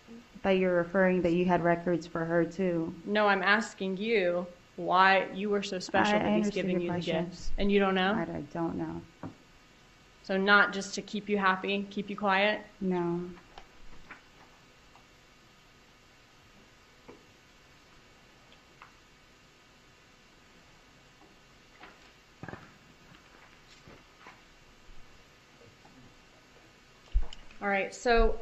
I thought you were referring that you had records for her too. No, I'm asking you why you were so special I that he's understood giving your you the question. gifts. And you don't know? I don't know. So not just to keep you happy, keep you quiet? No. All right, so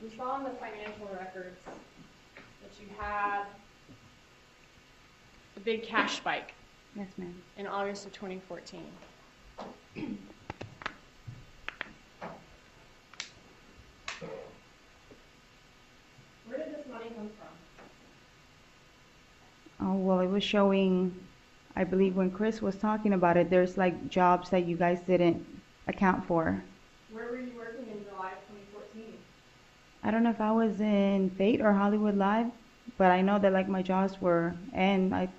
we saw in the financial records that you had a big cash spike Yes, ma'am. in August of 2014. Where did this money come from? Oh, well, it was showing, I believe when Chris was talking about it, there's like jobs that you guys didn't account for. Where were you working in July of 2014? I don't know if I was in Fate or Hollywood Live, but I know that like my jobs were, and I've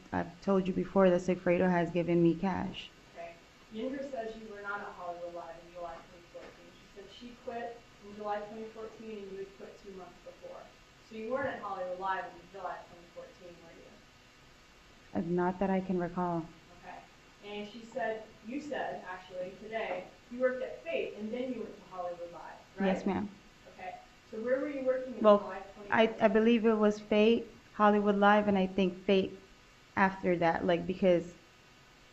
told you before that Sigfredo has given me cash. Okay. Yinder says you were not at Hollywood Live in July 2014. She said she quit in July 2014 and you had quit 2 months before. So you weren't at Hollywood Live in July 2014, were you? Not that I can recall. Okay. And she said, you said, actually, today, you worked at Fate and then you went to Hollywood Live, right? Yes, ma'am. Okay. So where were you working in Well, July 2014? I believe it was Fate, Hollywood Live, and I think Fate after that, like because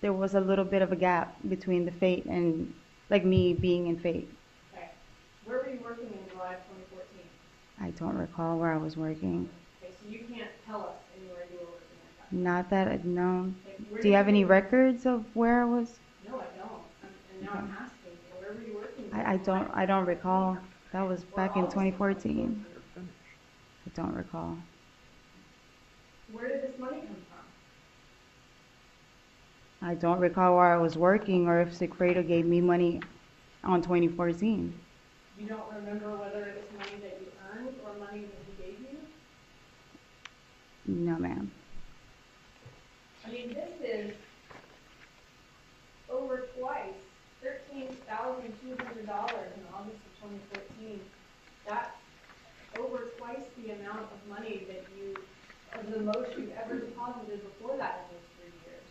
there was a little bit of a gap between the Fate and like me being in Fate. Okay. Where were you working in July of 2014? I don't recall where I was working. Okay, so you can't tell us anywhere you were working at that. Not that I know. Like, where Do you did have any go? records of where I was? No, I don't. And now I'm asking you, where were you working? I don't recall. That was back in 2014. I don't recall. Where did this money come from? I don't recall where I was working or if Sigfredo gave me money on 2014. You don't remember whether it was money that you earned or money that he gave you? No, ma'am. I mean, this is over twice, $13,200 in August of 2014. That's over twice the amount of money that of the most you've ever deposited before that in those 3 years.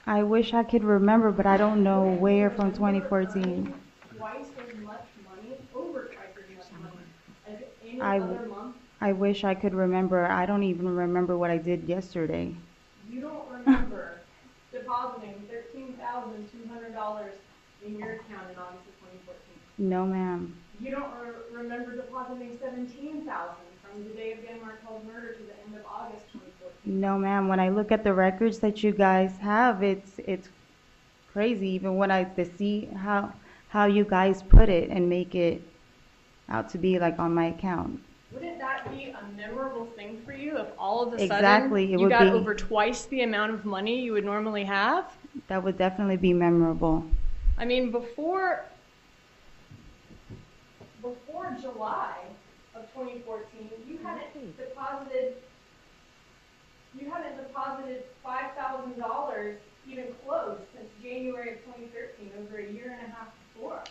I wish I could remember, but I don't know where from 2014. Twice as much money, over twice as much money as any I- other month. I wish I could remember. I don't even remember what I did yesterday. You don't remember depositing $13,200 in your account in August of 2014. No, ma'am. You don't remember depositing $17,000 from the day of Dan Markel's murder to the end of August 2014. No, ma'am. When I look at the records that you guys have, it's crazy. Even when I to see how you guys put it and make it out to be like on my account. Wouldn't that be a memorable thing for you if all of a sudden Exactly, it you would got be. over twice the amount of money you would normally have? That would definitely be memorable. I mean, before July of 2014, you hadn't deposited $5,000 even close since January of 2013, over a year and a half before.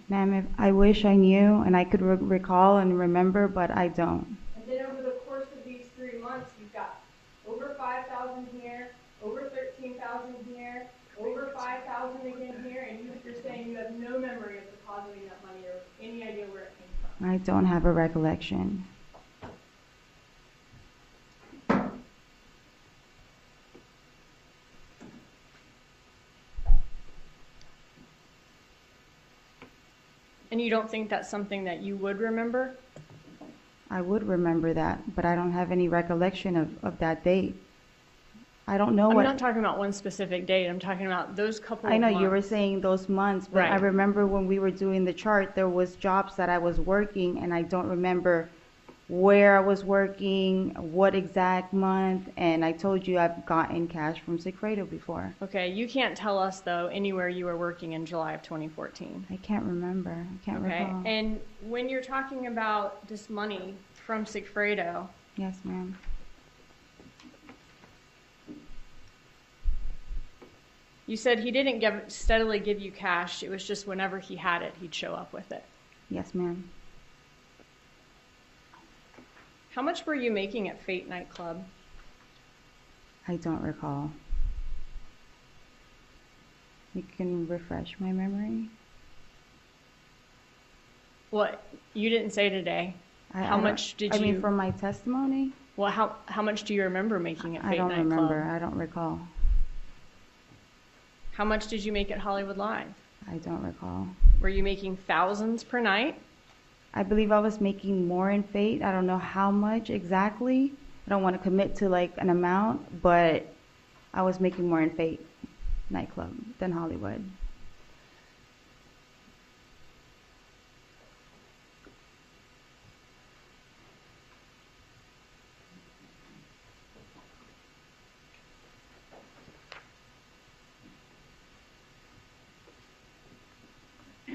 Ma'am, if I wish I knew and I could recall and remember, but I don't. And then over the course of these 3 months, you've got over 5,000 here, over 13,000 here, over 5,000 again here, and you're saying you have no memory of depositing that money or any idea where it came from. I don't have a recollection. And you don't think that's something that you would remember? I would remember that, but I don't have any recollection of that date. I don't know I'm what. not talking about one specific date. I'm talking about those couple I of know months. you were saying those months, but I Right. remember when we were doing the chart, there was jobs that I was working, and I don't remember where I was working, what exact month, and I told you I've gotten cash from Sigfredo before. Okay, you can't tell us, though, anywhere you were working in July of 2014. I can't remember. I can't Okay, recall. and when you're talking about this money from Sigfredo, Yes, ma'am. you said he didn't steadily give you cash. It was just whenever he had it, he'd show up with it. Yes, ma'am. How much were you making at Fate nightclub? I don't recall. You can refresh my memory. What, you didn't say today. How much did I mean, you- from my testimony, Well, how much do you remember making at I Fate don't nightclub? remember. I don't recall. How much did you make at Hollywood Live? I don't recall. Were you making thousands per night? I believe I was making more in Fate. I don't know how much exactly. I don't want to commit to like an amount, but I was making more in Fate nightclub than Hollywood.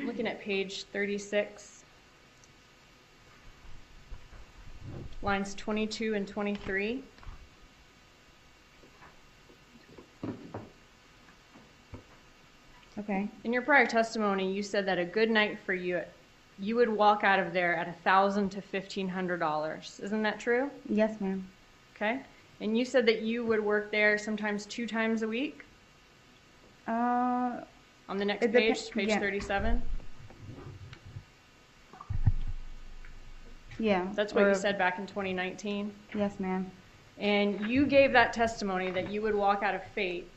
Looking at page 36, lines 22 and 23. Okay. In your prior testimony, you said that a good night for you, you would walk out of there at $1,000 to $1,500. Isn't that true? Yes, ma'am. Okay. And you said that you would work there sometimes 2 times a week? On the next It page, page yeah. 37? Yeah. That's what you or- said back in 2019? Yes, ma'am. And you gave that testimony that you would walk out of Fate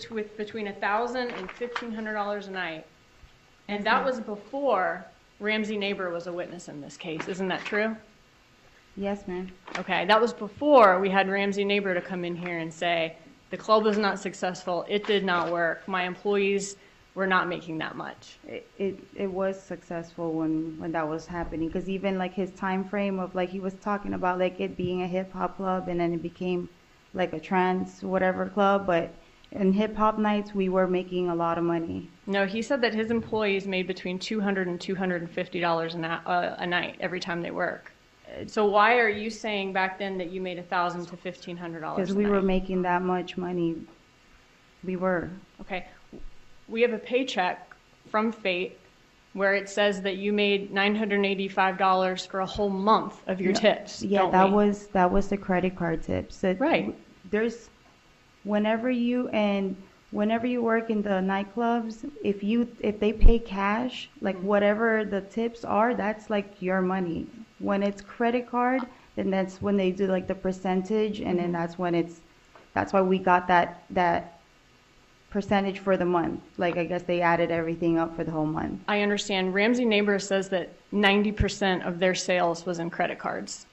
with between $1,000 and $1,500 a night. And that was before Ramsey Neighbor was a witness in this case. Isn't that true? Yes, ma'am. Okay, that was before we had Ramsey Neighbor to come in here and say, the club was not successful, it did not work, my employees were not making that much. It was successful when that was happening, because even like his time frame of like he was talking about like it being a hip hop club and then it became like a trance whatever club, but in hip hop nights we were making a lot of money. No, he said that his employees made between $200 and $250 a night every time they work. So why are you saying back then that you made $1,000 to $1,500 Because a we were night? making that much money. We were. Okay, we have a paycheck from Fate where it says that you made $985 for a whole month of your tips. Yeah, don't that we? was the credit card tips. Right. There's whenever you work in the nightclubs, if they pay cash, like whatever the tips are, that's like your money. When it's credit card, then that's when they do like the percentage, and then that's why we got that percentage for the month. Like, I guess they added everything up for the whole month. I understand. Ramsey Neighbors says that 90% of their sales was in credit cards.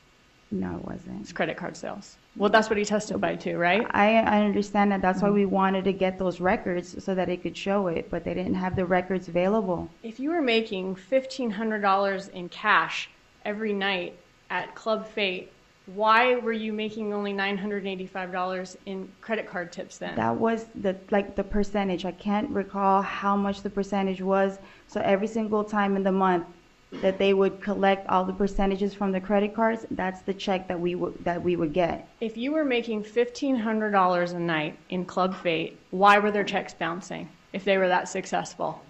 No, it wasn't. It's credit card sales. Well, that's what he testified to, right? I understand that. That's why we wanted to get those records so that it could show it, but they didn't have the records available. If you were making $1,500 in cash every night at Club Fate, why were you making only $985 in credit card tips then? That was the percentage. I can't recall how much the percentage was. So every single time in the month that they would collect all the percentages from the credit cards, that's the check that we would get. If you were making $1,500 a night in Club Fate, why were their checks bouncing if they were that successful?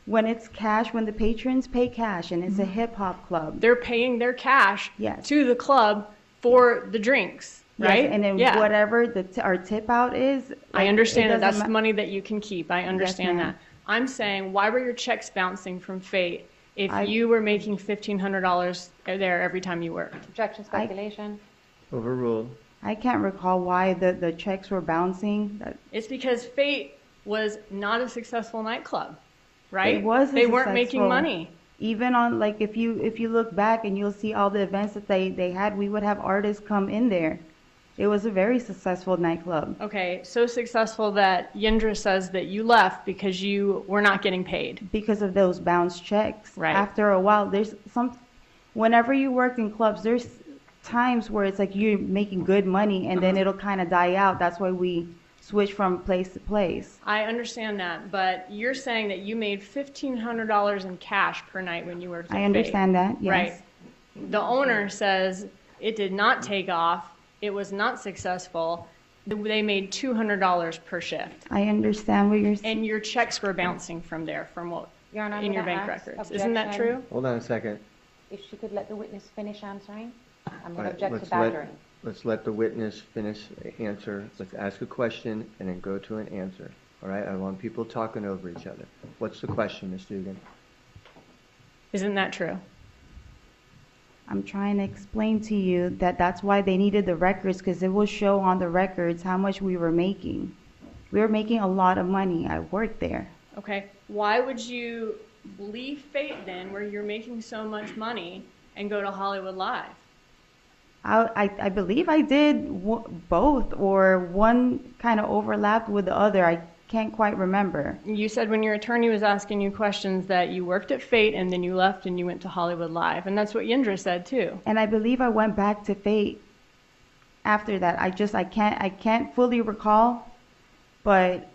When it's cash, when the patrons pay cash, and it's a hip hop club. They're paying their cash Yes. to the club for the drinks, right? Yes, and then whatever our tip out is. I understand that that's doesn't money that you can keep. I understand ma'am. that. I'm saying, why were your checks bouncing from Fate if I- you were making $1,500 there every time you worked? Objection, speculation. Overruled. I can't recall why the checks were bouncing. It's because Fate was not a successful nightclub, right? It wasn't They weren't making successful. money. Even on, like, if you look back and you'll see all the events that they had, we would have artists come in there. It was a very successful nightclub. Okay, so successful that Yindra says that you left because you were not getting paid. Because of those bounce checks. Right. After a while, whenever you work in clubs, there's times where it's like you're making good money and then it'll kind of die out. That's why we switch from place to place. I understand that, but you're saying that you made $1,500 in cash per night when you worked at I Fate. understand that, yes. Right. The owner says it did not take off. It was not successful. They made $200 per shift. I understand what you're saying. And your checks were bouncing from there, from what, Your Honor, I'm in your gonna bank ask records. Isn't that objection. true? Hold on a second. If she could let the witness finish answering, I'm All going to right, object to let's badgering. let's let the witness finish answer. Let's ask a question and then go to an answer. All right? I want people talking over each other. What's the question, Ms. Dugan? Isn't that true? I'm trying to explain to you that that's why they needed the records, because it will show on the records how much we were making. We were making a lot of money. I worked there. Okay. Why would you leave Fate then, where you're making so much money, and go to Hollywood Live? I believe I did both, or one kind of overlapped with the other. I can't quite remember. You said when your attorney was asking you questions that you worked at Fate and then you left and you went to Hollywood Live, and that's what Yindra said too. And I believe I went back to Fate after that. I can't fully recall, but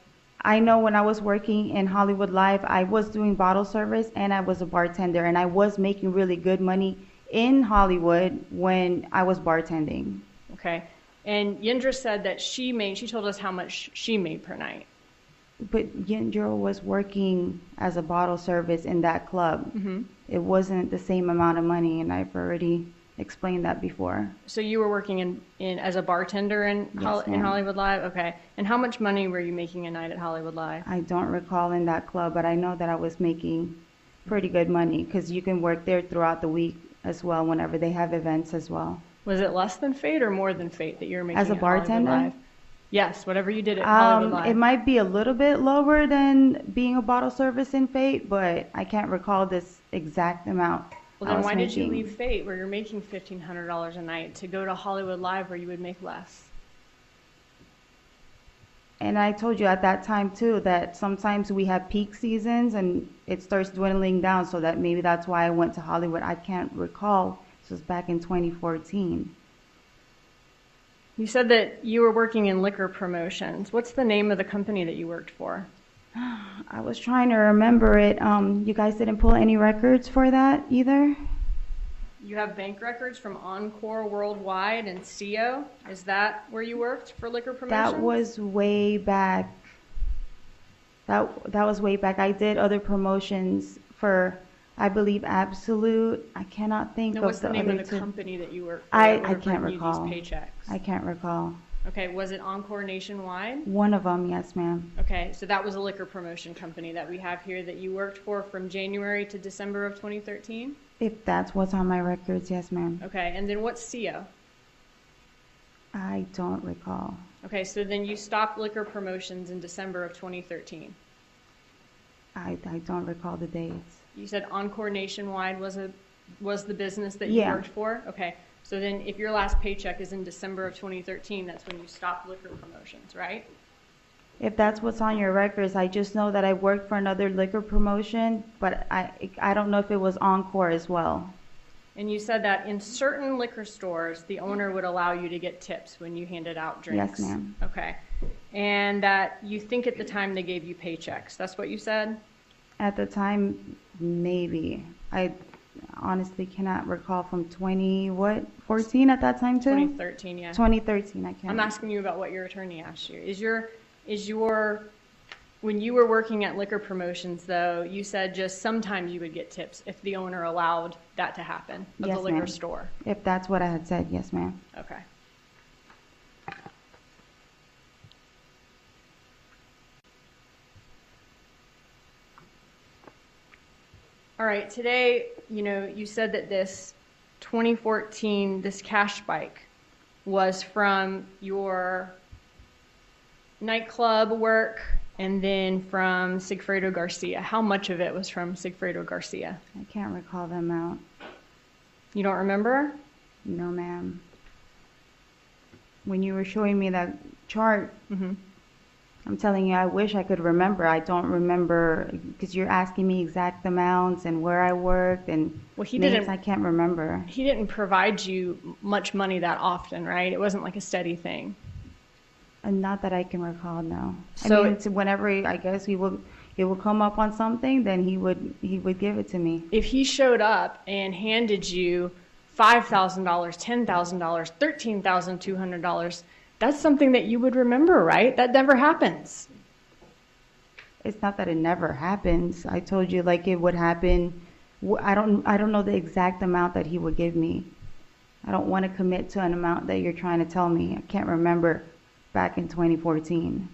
I know when I was working in Hollywood Live, I was doing bottle service and I was a bartender, and I was making really good money in Hollywood when I was bartending. Okay. And Yindra said that she told us how much she made per night. But Yindra was working as a bottle service in that club. Mm-hmm. It wasn't the same amount of money, and I've already explained that before. So you were working in as a bartender in Yes, in ma'am. Hollywood Live? Okay. And how much money were you making a night at Hollywood Live? I don't recall in that club, but I know that I was making pretty good money, because you can work there throughout the week as well whenever they have events as well. Was it less than Fate or more than Fate that you were making As a at Hollywood bartender? Live? Yes, whatever you did at Hollywood Live. It might be a little bit lower than being a bottle service in Fate, but I can't recall this exact amount. Well, I then was why did you making. leave Fate, where you're making $1,500 a night, to go to Hollywood Live, where you would make less? And I told you at that time too that sometimes we have peak seasons and it starts dwindling down, so that maybe that's why I went to Hollywood. I can't recall. This was back in 2014. You said that you were working in liquor promotions. What's the name of the company that you worked for? I was trying to remember it. You guys didn't pull any records for that either? You have bank records from Encore Worldwide and CO. Is that where you worked for liquor promotions? That was way back. That was way back. I did other promotions for, I believe, Absolute. I cannot think No, of what's the name other of the two. company that you worked for? I that would have can't bring you recall. these paychecks? I can't recall. Okay, was it Encore Nationwide? One of them, yes, ma'am. Okay, so that was a liquor promotion company that we have here that you worked for from January to December of 2013? If that's what's on my records, yes, ma'am. Okay, and then what's CO? I I don't recall. Okay, so then you stopped liquor promotions in December of 2013. I don't recall the dates. You said Encore Nationwide was the business that you Yeah. worked for? Okay, so then if your last paycheck is in December of 2013, that's when you stopped liquor promotions, right? If that's what's on your records, I just know that I worked for another liquor promotion, but I don't know if it was Encore as well. And you said that in certain liquor stores, the owner would allow you to get tips when you handed out drinks. Yes, ma'am. Okay. And that you think at the time they gave you paychecks. That's what you said? At the time, maybe. I honestly cannot recall from 14 at that time too? 2013, yeah. 2013, I can't. I'm asking you about what your attorney asked you. When you were working at liquor promotions, though, you said just sometimes you would get tips if the owner allowed that to happen of Yes, the liquor ma'am. store. If that's what I had said, yes, ma'am. Okay. All right, today, you said that this 2014, this cash spike was from your nightclub work and then from Sigfredo Garcia. How much of it was from Sigfredo Garcia? I can't recall the amount. You don't remember? No, ma'am. When you were showing me that chart, Mm-hmm. I'm telling you, I wish I could remember. I don't remember because you're asking me exact amounts and where I worked and Well, he names didn't. I can't remember. He didn't provide you much money that often, right? It wasn't like a steady thing. And not that I can recall, no. So- I mean, it's whenever I guess it would come up on something, then he would give it to me. If he showed up and handed you $5,000, $10,000, $13,200, that's something that you would remember, right? That never happens. It's not that it never happens. I told you like it would happen. I don't know the exact amount that he would give me. I don't want to commit to an amount that you're trying to tell me. I can't remember back in 2014.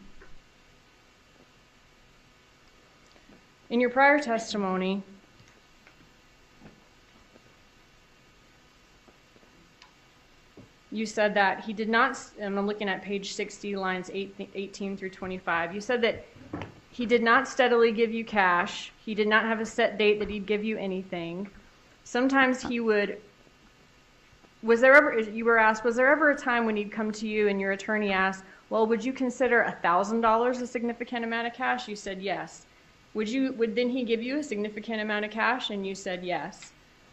In your prior testimony, you said that he did not, and I'm looking at page 60, lines 18 through 25. You said that he did not steadily give you cash. He did not have a set date that he'd give you anything. Sometimes he would, you were asked, was there ever a time when he'd come to you and your attorney asked, well, would you consider $1,000 a significant amount of cash? You said yes. Would then he give you a significant amount of cash? And you said yes.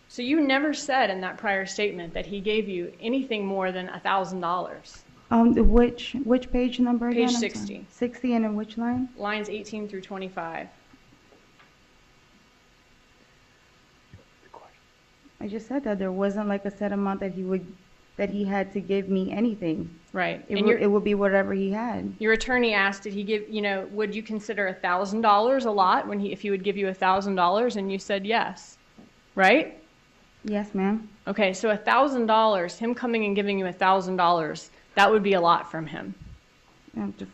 So you never said in that prior statement that he gave you anything more than $1,000. Which page number again? Page I'm 60. sorry. 60 and in which line? Lines 18 through 25. I just said that there wasn't like a set amount that he had to give me anything. Right. It would be whatever he had. Your attorney asked, did he give, would you consider $1,000 a lot if he would give you $1,000? And you said yes. Right? Yes, ma'am. Okay, so $1,000, him coming and giving you $1,000, that would be a lot from him.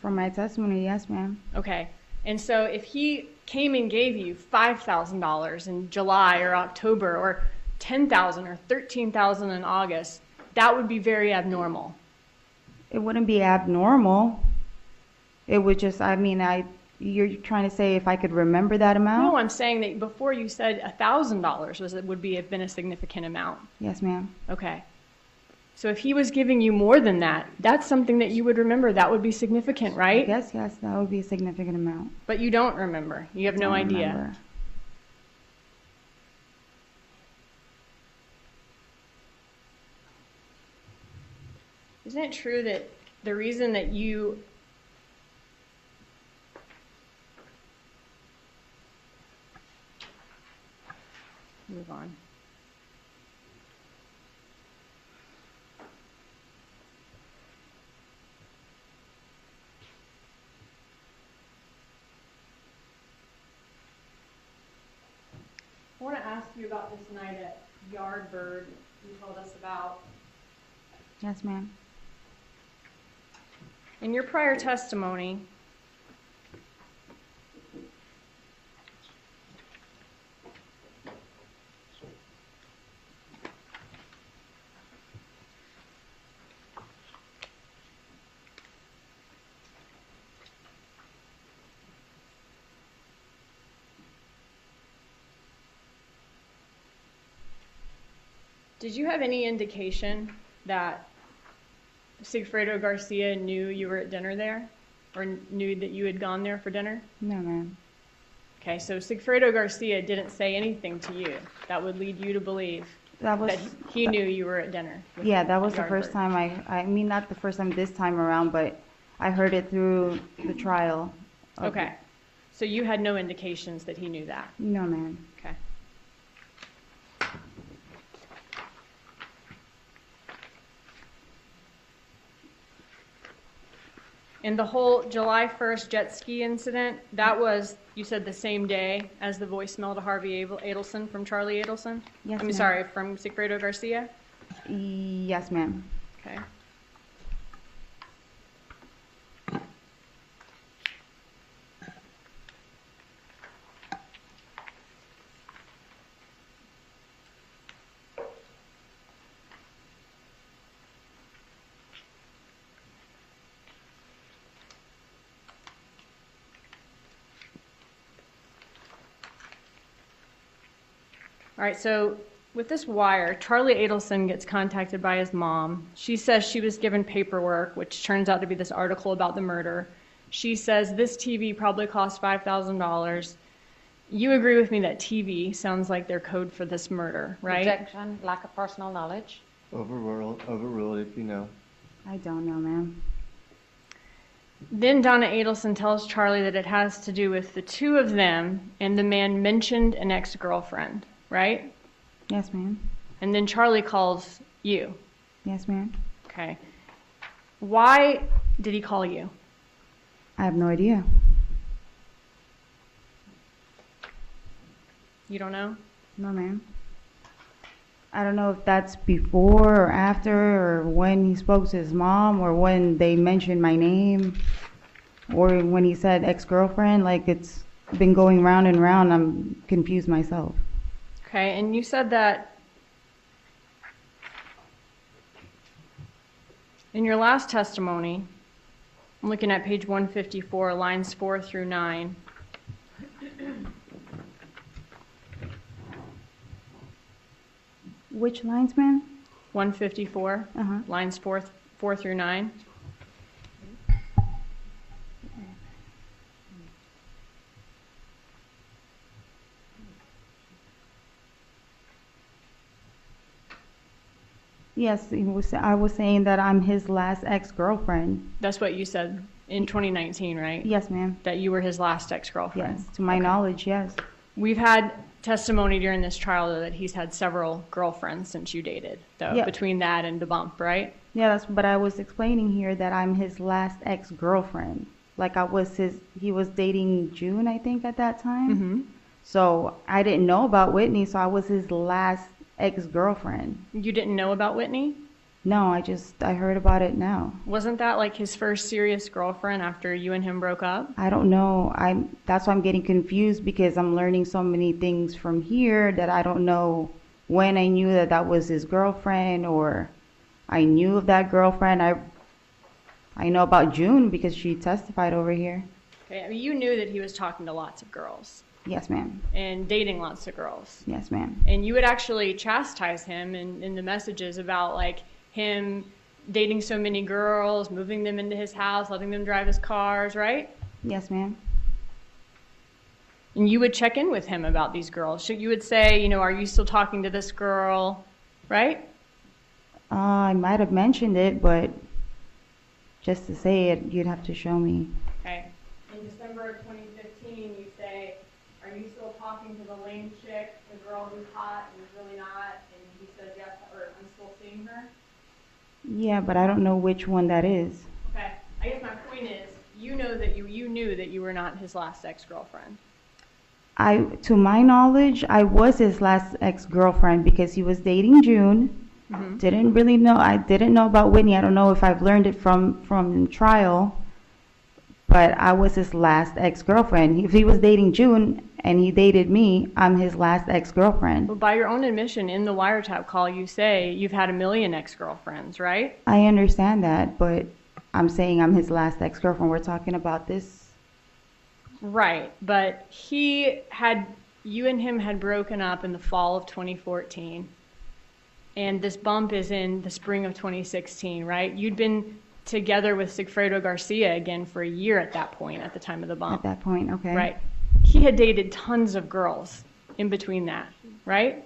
For my testimony, yes, ma'am. Okay, and so if he came and gave you $5,000 in July or October, or $10,000 or $13,000 in August, that would be very abnormal. It wouldn't be abnormal. It would just, you're trying to say if I could remember that amount? No, I'm saying that before you said $1,000 have been a significant amount. Yes, ma'am. Okay. So if he was giving you more than that, that's something that you would remember. That would be significant, right? Yes, that would be a significant amount. But you don't remember. You have no idea. Remember. Isn't it true that the reason that you move on? I want to ask you about this night at Yardbird you told us about. Yes, ma'am. In your prior testimony, Did you have any indication that Sigfredo Garcia knew you were at dinner there? Or knew that you had gone there for dinner? No, ma'am. Okay, so Sigfredo Garcia didn't say anything to you that would lead you to believe That was, that he knew you were at dinner. with yeah, that was the Yardbird. first time I mean, not the first time this time around, but I heard it through the trial. of- Okay, so you had no indications that he knew that. No, ma'am. Okay. And the whole July 1st jet ski incident, that was, you said, the same day as the voicemail to Harvey Adelson from Charlie Adelson? Yes, I'm ma'am. sorry, from Sigfredo Garcia? Yes, ma'am. Okay. All right, so with this wire, Charlie Adelson gets contacted by his mom. She says she was given paperwork, which turns out to be this article about the murder. She says this TV probably cost $5,000. You agree with me that TV sounds like their code for this murder, right? Projection, lack of personal knowledge. Overruled if you know. I don't know, ma'am. Then Donna Adelson tells Charlie that it has to do with the two of them, and the man mentioned an ex-girlfriend, right? Yes, ma'am. And then Charlie calls you. Yes, ma'am. Okay. Why did he call you? I have no idea. You don't know? No, ma'am. I don't know if that's before or after, or when he spoke to his mom, or when they mentioned my name, or when he said ex-girlfriend. Like, it's been going round and round. I'm confused myself. Okay, and you said that in your last testimony, I'm looking at page 154, lines 4 through 9. Which lines, ma'am? 154, Uh-huh. lines 4 through 9. Yes, I was saying that I'm his last ex-girlfriend. That's what you said in 2019, right? Yes, ma'am. That you were his last ex-girlfriend. Yes, to my knowledge, yes. We've had testimony during this trial though, that he's had several girlfriends since you dated, though, Yeah. between that and the bump, right? Yeah, but I was explaining here that I'm his last ex-girlfriend. Like he was dating June, I think, at that time. Mm-hmm. So I didn't know about Whitney, so I was his last ex-girlfriend. You didn't know about Whitney? No, I heard about it now. Wasn't that like his first serious girlfriend after you and him broke up? I don't know. That's why I'm getting confused, because I'm learning so many things from here that I don't know when I knew that that was his girlfriend, or I knew of that girlfriend. I know about June because she testified over here. Okay, I mean, you knew that he was talking to lots of girls Yes, ma'am. and dating lots of girls. Yes, ma'am. And you would actually chastise him in the messages about like him dating so many girls, moving them into his house, letting them drive his cars, right? Yes, ma'am. And you would check in with him about these girls. You would say, are you still talking to this girl, right? I might have mentioned it, but just to say it, you'd have to show me. Okay. In December of 2015, you say, are you still talking to the lame chick, the girl who's hot and is really not? And he says, yes, or I'm still seeing her? Yeah, but I don't know which one that is. Okay. I guess my point is, you knew that you were not his last ex-girlfriend. To my knowledge, I was his last ex-girlfriend because he was dating June. Mm-hmm. Didn't really know. I didn't know about Whitney. I don't know if I've learned it from trial, but I was his last ex-girlfriend. If he was dating June and he dated me, I'm his last ex-girlfriend. Well, by your own admission in the wiretap call, you say you've had 1 million ex-girlfriends, right? I understand that, but I'm saying I'm his last ex-girlfriend. We're talking about this. Right, but you and him had broken up in the fall of 2014. and this bump is in the spring of 2016, right? You'd been together with Sigfredo Garcia again for a year at that point, at the time of the At bump. that point, okay. Right. He had dated tons of girls in between that, right?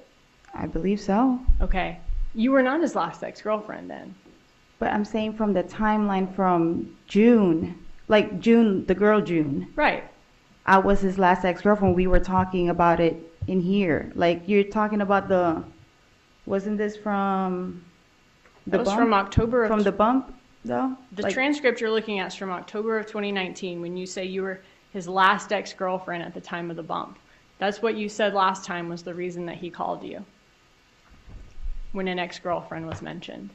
I believe so. Okay. You were not his last ex-girlfriend then. But I'm saying from the timeline from June, like June, the girl June, Right. I was his last ex-girlfriend. We were talking about it in here. Like you're talking about wasn't this from the That was bump? from October of From the bump, though? the Like, transcript you're looking at is from October of 2019 when you say you were his last ex-girlfriend at the time of the bump. That's what you said last time was the reason that he called you when an ex-girlfriend was mentioned.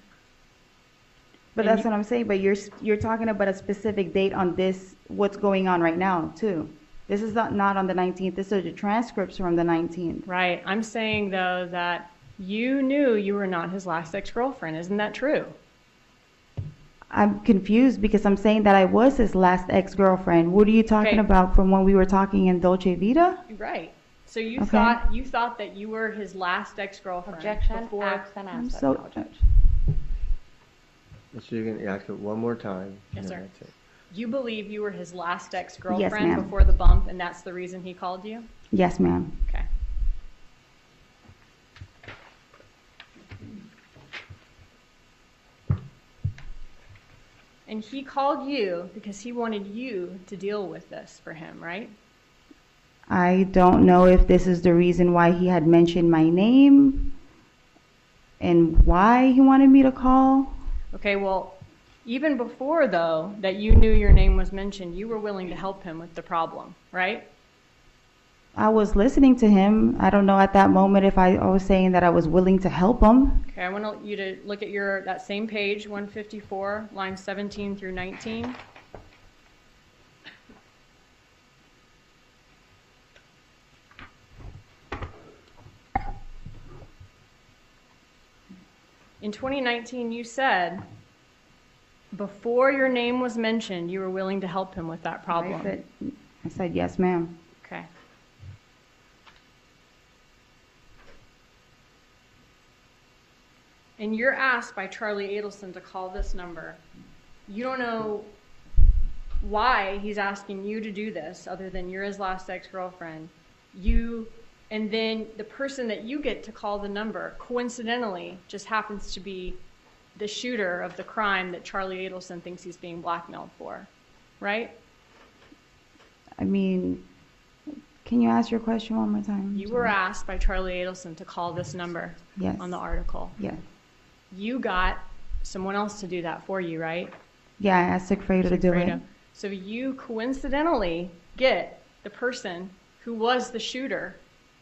But and that's what I'm saying. But you're talking about a specific date on this, what's going on right now, too. This is not on the 19th. This is the transcripts from the 19th. Right. I'm saying, though, that you knew you were not his last ex-girlfriend. Isn't that true? I'm confused because I'm saying that I was his last ex-girlfriend. What are you talking Okay. about from when we were talking in Dolce Vita? Right. So you Okay. thought that you were his last ex-girlfriend Objection, before. ask and I'm answer. so. No, Judge. So you're going to ask it one more time. Yes, and sir. then that's it. You believe you were his last Yes, ex-girlfriend ma'am. before the bump, and that's the reason he called you? Yes, ma'am. Okay. And he called you because he wanted you to deal with this for him, right? I don't know if this is the reason why he had mentioned my name and why he wanted me to call. Okay, well, even before, though, that you knew your name was mentioned, you were willing to help him with the problem, right? I was listening to him. I don't know at that moment if I was saying that I was willing to help him. Okay, I want you to look at that same page, 154, lines 17 through 19. In 2019, you said, before your name was mentioned, you were willing to help him with that problem. I said yes, ma'am. Okay. And you're asked by Charlie Adelson to call this number. You don't know why he's asking you to do this, other than you're his last ex-girlfriend. And then the person that you get to call the number, coincidentally, just happens to be the shooter of the crime that Charlie Adelson thinks he's being blackmailed for, right? I mean, can you ask your question one more time? You were asked by Charlie Adelson to call this number Yes. on the article. Yes. You got someone else to do that for you, right? Yeah, I asked Sigfredo to do it. Sigfredo. So you coincidentally get the person who was the shooter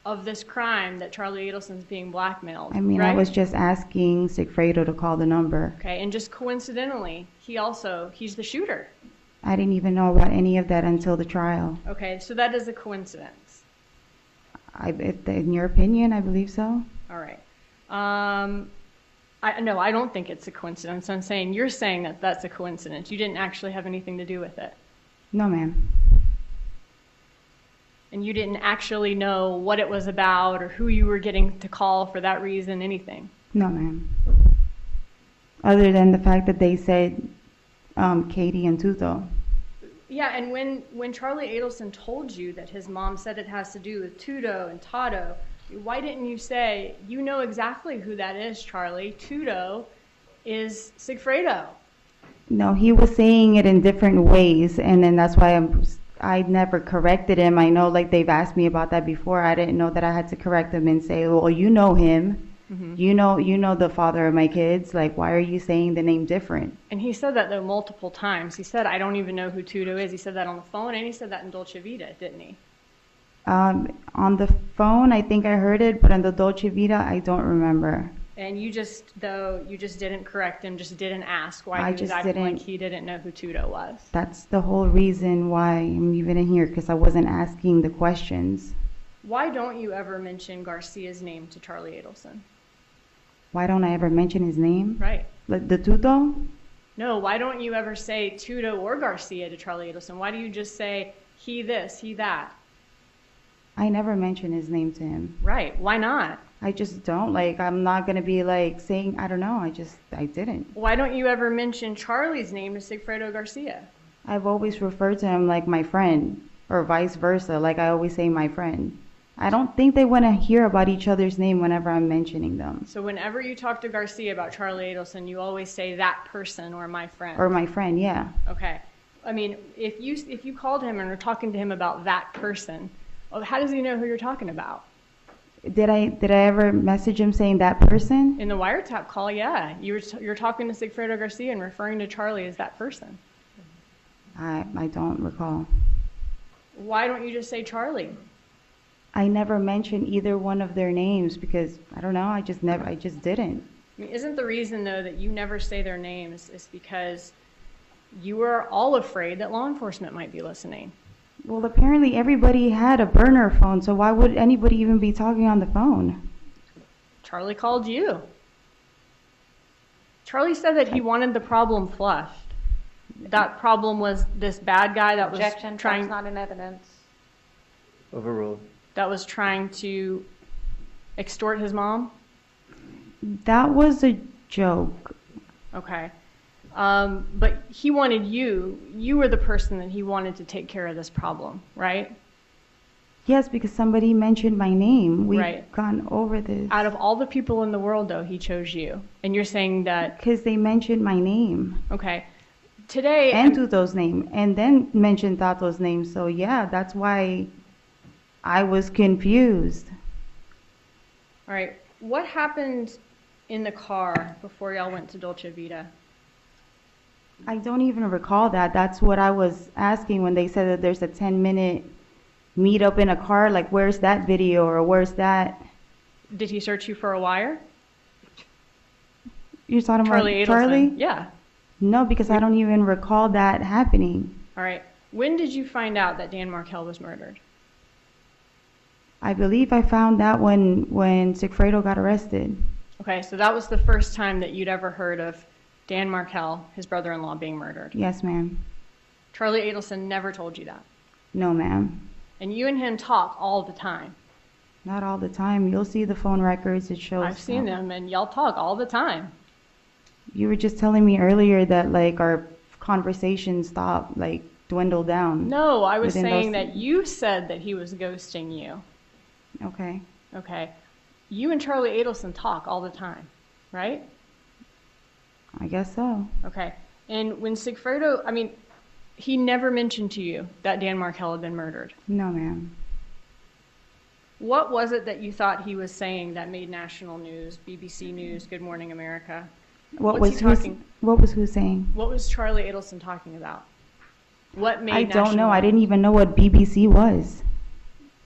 of this crime that Charlie Adelson's being blackmailed. I mean, right? I was just asking Sigfredo to call the number. Okay, and just coincidentally, he's the shooter. I didn't even know about any of that until the trial. Okay, so that is a coincidence. In your opinion, I believe so. All right. No, I don't think it's a coincidence. You're saying that that's a coincidence. You didn't actually have anything to do with it. No, ma'am. And you didn't actually know what it was about or who you were getting to call for that reason, anything. No, ma'am. Other than the fact that they said Katie and Tuto. Yeah, and when Charlie Adelson told you that his mom said it has to do with Tudo and Tato, why didn't you say, you know exactly who that is, Charlie? Tudo is Sigfredo. No, he was saying it in different ways, and then that's why I never corrected him. I know, like, they've asked me about that before. I didn't know that I had to correct him and say, well, you know him. Mm-hmm. You know the father of my kids. Like, why are you saying the name different? And he said that, though, multiple times. He said, I don't even know who Tudo is. He said that on the phone, and he said that in Dolce Vita, didn't he? On the phone, I think I heard it, but on the Dolce Vita, I don't remember. And you just didn't correct him, just didn't ask why I he was just acting like didn't. he didn't know who Tudo was. That's the whole reason why I'm even in here, because I wasn't asking the questions. Why don't you ever mention Garcia's name to Charlie Adelson? Why don't I ever mention his name? Right. Like the Tuto? No, why don't you ever say Tudo or Garcia to Charlie Adelson? Why do you just say he this, he that? I never mentioned his name to him. Right. Why not? I just don't. Like, I'm not going to be like saying, I don't know. I didn't. Why don't you ever mention Charlie's name to Sigfredo Garcia? I've always referred to him like my friend, or vice versa. Like, I always say my friend. I don't think they want to hear about each other's name whenever I'm mentioning them. So whenever you talk to Garcia about Charlie Adelson, you always say that person or my friend. Or my friend, yeah. Okay. I mean, if you called him and were talking to him about that person, well, how does he know who you're talking about? Did I ever message him saying that person? In the wiretap call, yeah. You're talking to Sigfredo Garcia and referring to Charlie as that person. I don't recall. Why don't you just say Charlie? I never mentioned either one of their names because I don't know. I just didn't. I mean, isn't the reason, though, that you never say their names is because you were all afraid that law enforcement might be listening? Well, apparently everybody had a burner phone, so why would anybody even be talking on the phone? Charlie called you. Charlie said that he wanted the problem flushed. That problem was this bad guy that was Objection, trying that's not in evidence. Overruled. to extort his mom. That was a joke. Okay. But he wanted you were the person that he wanted to take care of this problem, right? Yes, because somebody mentioned my name. We've Right. gone over this. Out of all the people in the world, though, he chose you. And you're saying that, Because they mentioned my name okay, today, and Tuto's name, and then mentioned Tato's name. So yeah, that's why I was confused. all right, what happened in the car before y'all went to Dolce Vita? I don't even recall that. That's what I was asking when they said that there's a 10-minute meetup in a car. Like, where's that video or where's that? Did he search you for a wire? You're talking Charlie about Adelson. Charlie? Yeah. No, because I don't even recall that happening. All right. When did you find out that Dan Markel was murdered? I believe I found that when Sigfredo got arrested. Okay, so that was the first time that you'd ever heard of Dan Markel, his brother-in-law, being murdered. Yes, ma'am. Charlie Adelson never told you that. No, ma'am. And you and him talk all the time. Not all the time. You'll see the phone records. It shows. I've seen them, and y'all talk all the time. You were just telling me earlier that like our conversation stopped, like dwindled down. No, I was Within saying those- that you said that he was ghosting you. Okay. Okay. You and Charlie Adelson talk all the time, right? I guess so. Okay. And when Sigfredo, I mean, he never mentioned to you that Dan Markel had been murdered. No, ma'am. What was it that you thought he was saying that made national news, BBC News, Good Morning America? What What's he was talking? What was who saying? What was Charlie Adelson talking about? What made I don't national know. I news? didn't even know what BBC was.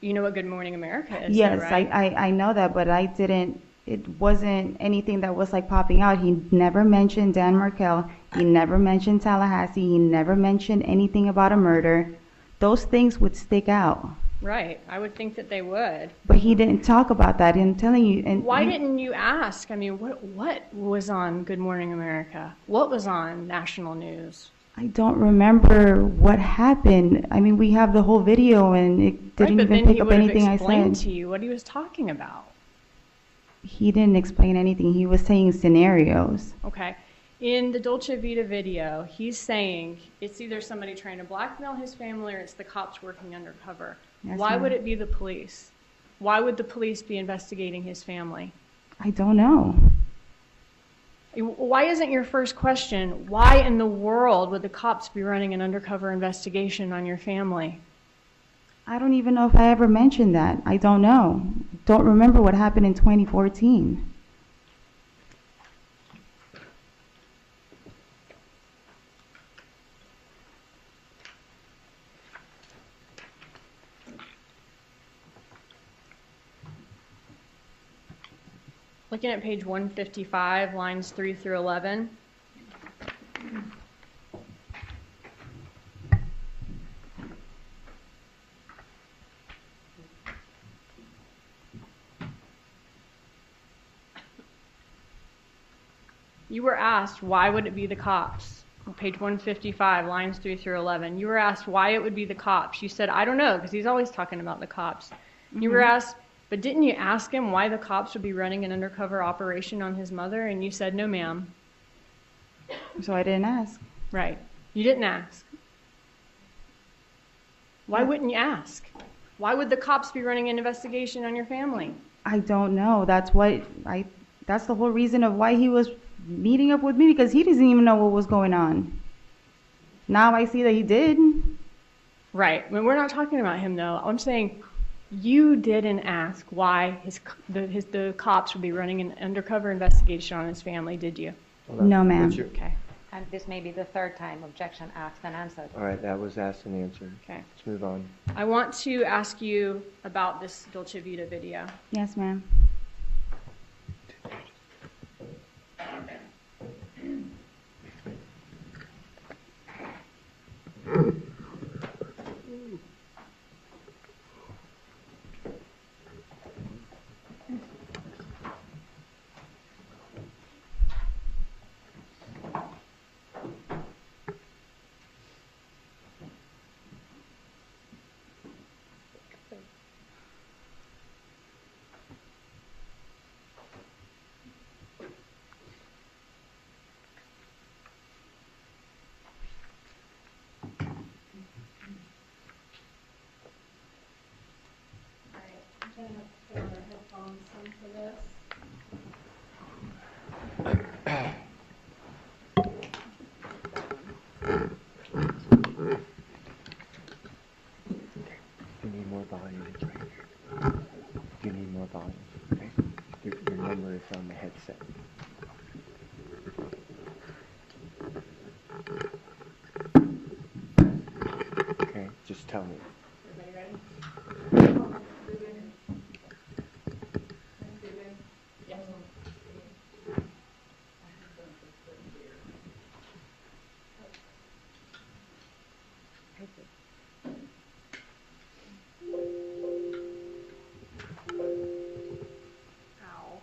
You know what Good Morning America is, Yes, though, right? I know that, but I didn't. It wasn't anything that was like popping out. He never mentioned Dan Markel. He never mentioned Tallahassee. He never mentioned anything about a murder. Those things would stick out. Right. I would think that they would. But he didn't talk about that. I'm telling you. And Why didn't you ask? I mean, what was on Good Morning America? What was on national news? I don't remember what happened. I mean, we have the whole video, and it didn't Right, but even then pick he up would have anything I explained said. to you what he was talking about. He didn't explain anything. He was saying scenarios. Okay. In the Dolce Vita video, he's saying it's either somebody trying to blackmail his family or it's the cops working undercover. Yes, Why ma'am. would it be the police? Why would the police be investigating his family? I don't know. Why isn't your first question, why in the world would the cops be running an undercover investigation on your family? I don't even know if I ever mentioned that. I don't know. Don't remember what happened in 2014. Looking at page 155, lines 3 through 11. You were asked, why would it be the cops? On page 155, lines 3 through 11. You were asked why it would be the cops. You said, I don't know, because he's always talking about the cops. You were asked, But didn't you ask him why the cops would be running an undercover operation on his mother? And you said, no, ma'am. So I didn't ask. Right. You didn't ask. Why wouldn't you ask? Why would the cops be running an investigation on your family? I don't know. That's the whole reason of why he was meeting up with me, because he doesn't even know what was going on. Now I see that he did. Right. I mean, we're not talking about him, though. I'm saying you didn't ask why the cops would be running an undercover investigation on his family, did you? Hold on. No, ma'am. What's your- Okay. And this may be the third time objection asked and answered. All right, that was asked and answered. Okay. Let's move on. I want to ask you about this Dolce Vita video. Yes, ma'am. I'm gonna have to put on our headphones for this. You need more volume. It's right here. You need more volume. Okay. Your number is on the headset. Okay. Just tell me. Everybody ready? Ow.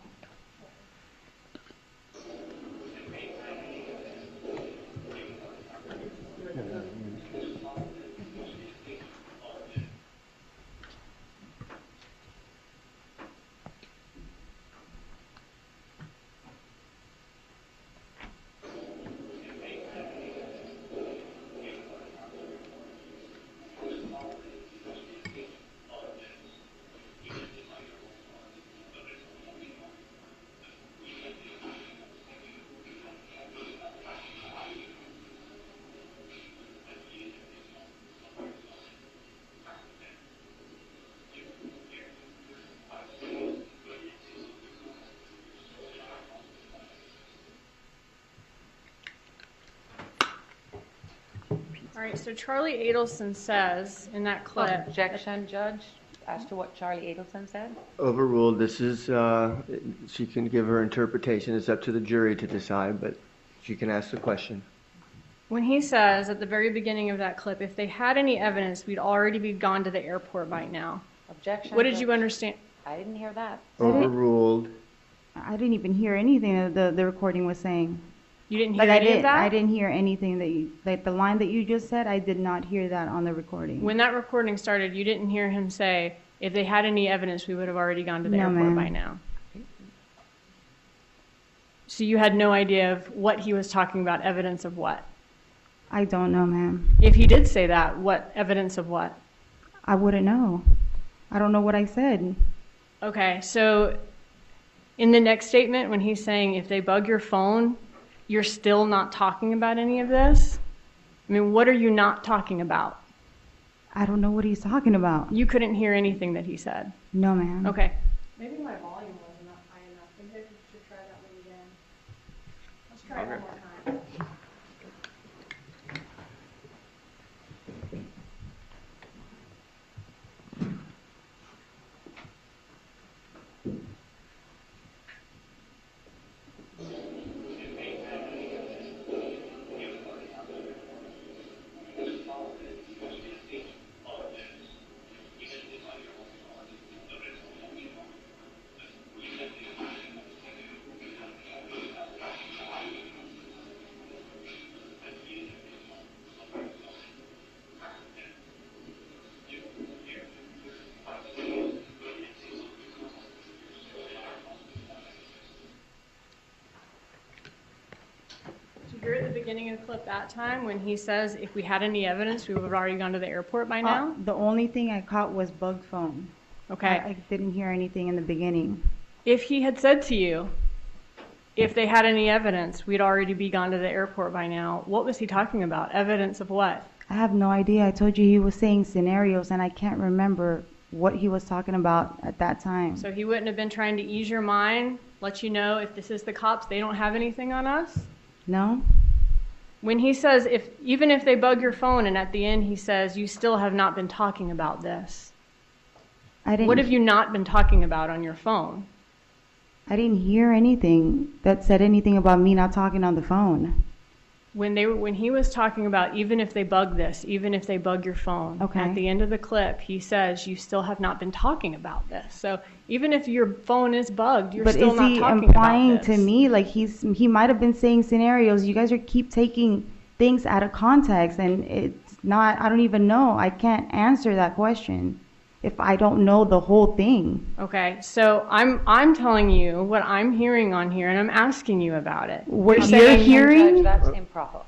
All right, so Charlie Adelson says in that clip. Objection, Judge, as to what Charlie Adelson said? Overruled. This is, she can give her interpretation. It's up to the jury to decide, but she can ask the question. When he says at the very beginning of that clip, if they had any evidence, we'd already be gone to the airport by now. Objection. What did you Judge. understand? I didn't hear that. Overruled. I didn't even hear anything that the recording was saying. You didn't hear Like any of that? I didn't hear anything that you, like the line that you just said, I did not hear that on the recording. When that recording started, you didn't hear him say, if they had any evidence, we would have already gone to the No, airport ma'am. by now. So you had no idea of what he was talking about, evidence of what? I don't know, ma'am. If he did say that, what evidence of what? I wouldn't know. I don't know what I said. Okay, so in the next statement, when he's saying if they bug your phone, you're still not talking about any of this? I mean, what are you not talking about? I don't know what he's talking about. You couldn't hear anything that he said. No, ma'am. Okay. Maybe my volume wasn't not high enough. Maybe I should try that one again. Let's try it one more time. beginning of the clip that time when he says, if we had any evidence, we would have already gone to the airport by now? The only thing I caught was bugged phone. Okay. I didn't hear anything in the beginning. If he had said to you, if they had any evidence, we'd already be gone to the airport by now, what was he talking about? Evidence of what? I have no idea. I told you he was saying scenarios, and I can't remember what he was talking about at that time. So he wouldn't have been trying to ease your mind, let you know if this is the cops, they don't have anything on us? No? When he says, even if they bug your phone, and at the end he says, you still have not been talking about this. I didn't. What have you not been talking about on your phone? I didn't hear anything that said anything about me not talking on the phone. When he was talking about even if they bug this, even if they bug your phone, Okay. at the end of the clip, he says you still have not been talking about this. So even if your phone is bugged, you're But still is not he talking implying about this. to me like he might have been saying scenarios? You guys keep taking things out of context, and it's not. I don't even know. I can't answer that question if I don't know the whole thing. Okay, so I'm telling you what I'm hearing on here, and I'm asking you about it. What You're you're saying- Judge, hearing? that's improper.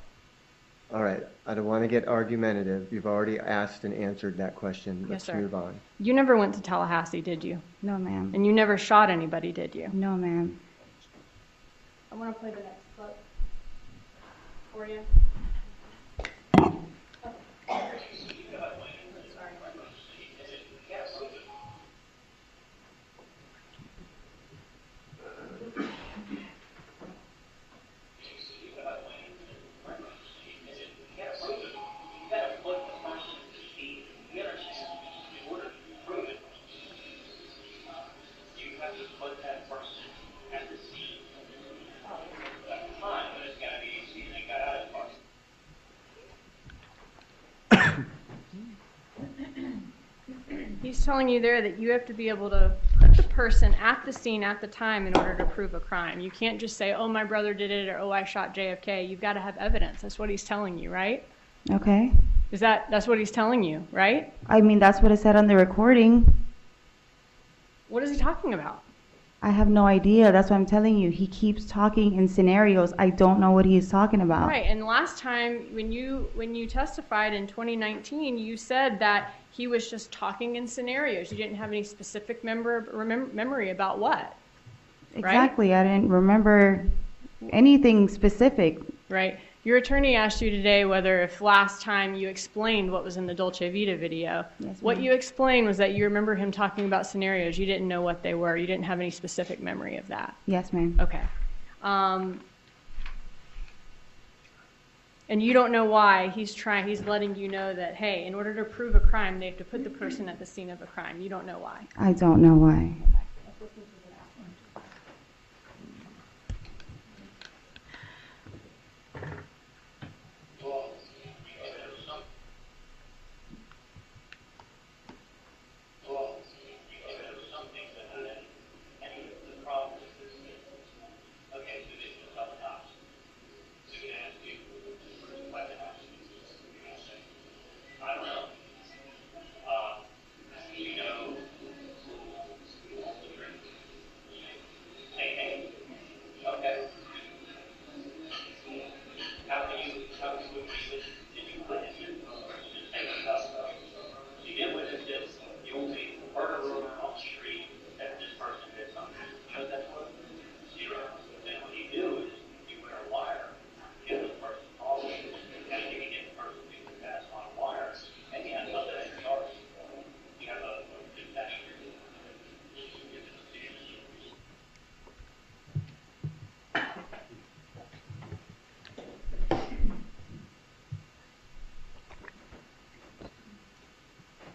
All right, I don't want to get argumentative. You've already asked and answered that question. Yes, Let's sir. move on. You never went to Tallahassee, did you? No, ma'am. And you never shot anybody, did you? No, ma'am. I want to play the next clip for you. He's telling you there that you have to be able to put the person at the scene at the time in order to prove a crime. You can't just say, oh, my brother did it, or oh, I shot JFK. You've got to have evidence. That's what he's telling you, right? Okay. That's what he's telling you, right? I mean, that's what it said on the recording. What is he talking about? I have no idea. That's what I'm telling you. He keeps talking in scenarios. I don't know what he's talking about. Right, and last time when you testified in 2019, you said that he was just talking in scenarios. You didn't have any specific memory about what, Exactly. I didn't remember anything specific. right? Your attorney asked you today whether if last time you explained what was in the Dolce Vita video, Yes, what ma'am. you explained was that you remember him talking about scenarios. You didn't know what they were. You didn't have any specific memory of that. Yes, ma'am. Okay. And you don't know why he's letting you know that, hey, in order to prove a crime, they have to put the person at the scene of a crime. You don't know why. I don't know why.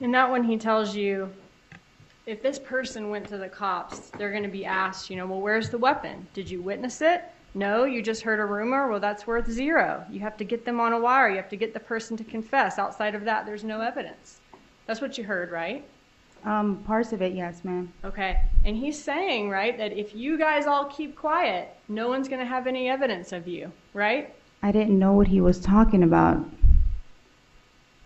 And that one he tells you, if this person went to the cops, they're going to be asked, well, where's the weapon? Did you witness it? No, you just heard a rumor? Well, that's worth 0. You have to get them on a wire. You have to get the person to confess. Outside of that, there's no evidence. That's what you heard, right? Parts of it, yes, ma'am. Okay. And he's saying, right, that if you guys all keep quiet, no one's going to have any evidence of you, right? I didn't know what he was talking about.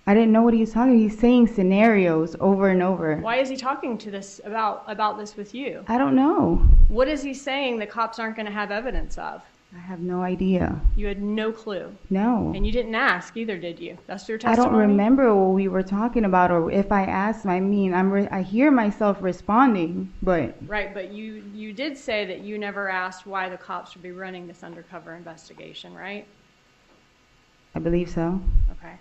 I didn't know what he was talking. He's saying scenarios over and over. Why is he talking to this about this with you? I don't know. What is he saying the cops aren't going to have evidence of? I have no idea. You had no clue. No. And you didn't ask either, did you? That's your I testimony? don't remember what we were talking about, or if I asked, I mean, I hear myself responding, but Right, but you did say that you never asked why the cops should be running this undercover investigation, right? I believe so. Okay.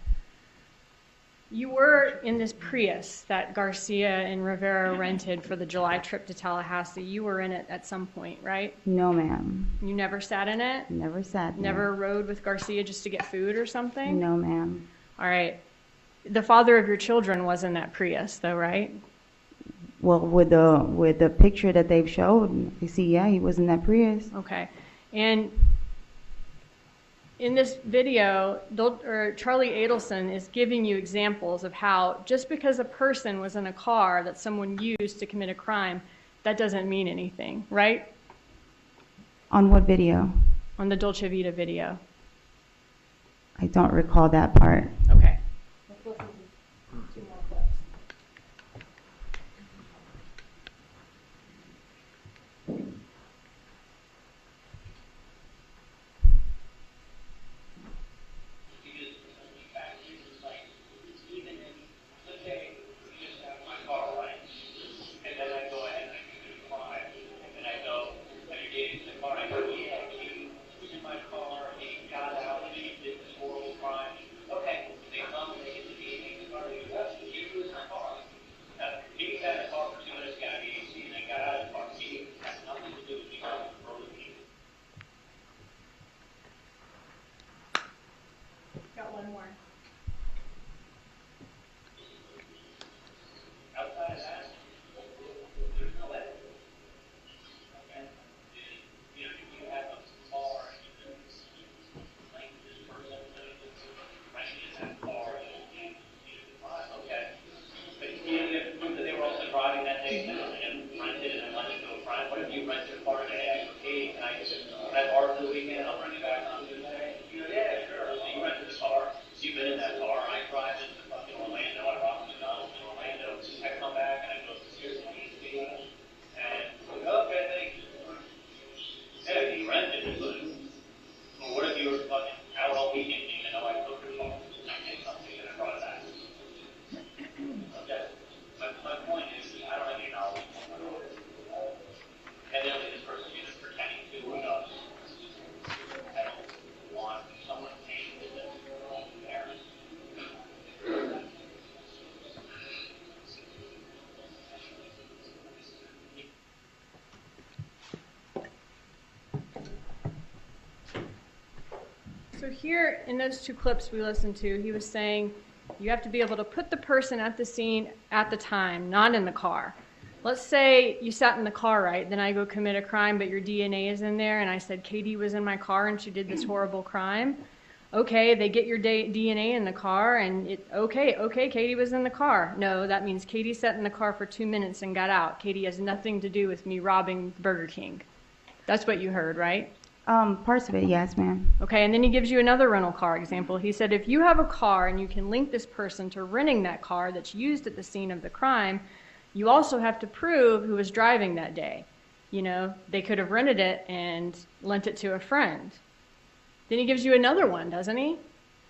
You were in this Prius that Garcia and Rivera rented for the July trip to Tallahassee. You were in it at some point, right? No, ma'am. You never sat in it? Never sat there. Never rode with Garcia just to get food or something? No, ma'am. All right. The father of your children was in that Prius, though, right? Well, with the picture that they've showed, you see, yeah, he was in that Prius. Okay. And in this video, Charlie Adelson is giving you examples of how just because a person was in a car that someone used to commit a crime, that doesn't mean anything, right? On what video? On the Dolce Vita video. I don't recall that part. Okay. Let's listen to 2 more clips. Got one more. So here, in those 2 clips we listened to, he was saying you have to be able to put the person at the scene at the time, not in the car. Let's say you sat in the car, right? Then I go commit a crime, but your DNA is in there, and I said Katie was in my car and she did this horrible crime. Okay, they get your DNA in the car, and okay, Katie was in the car. No, that means Katie sat in the car for 2 minutes and got out. Katie has nothing to do with me robbing Burger King. That's what you heard, right? Parts of it, yes, ma'am. Okay, and then he gives you another rental car example. He said if you have a car and you can link this person to renting that car that's used at the scene of the crime, you also have to prove who was driving that day. You know, they could have rented it and lent it to a friend. Then he gives you another one, doesn't he?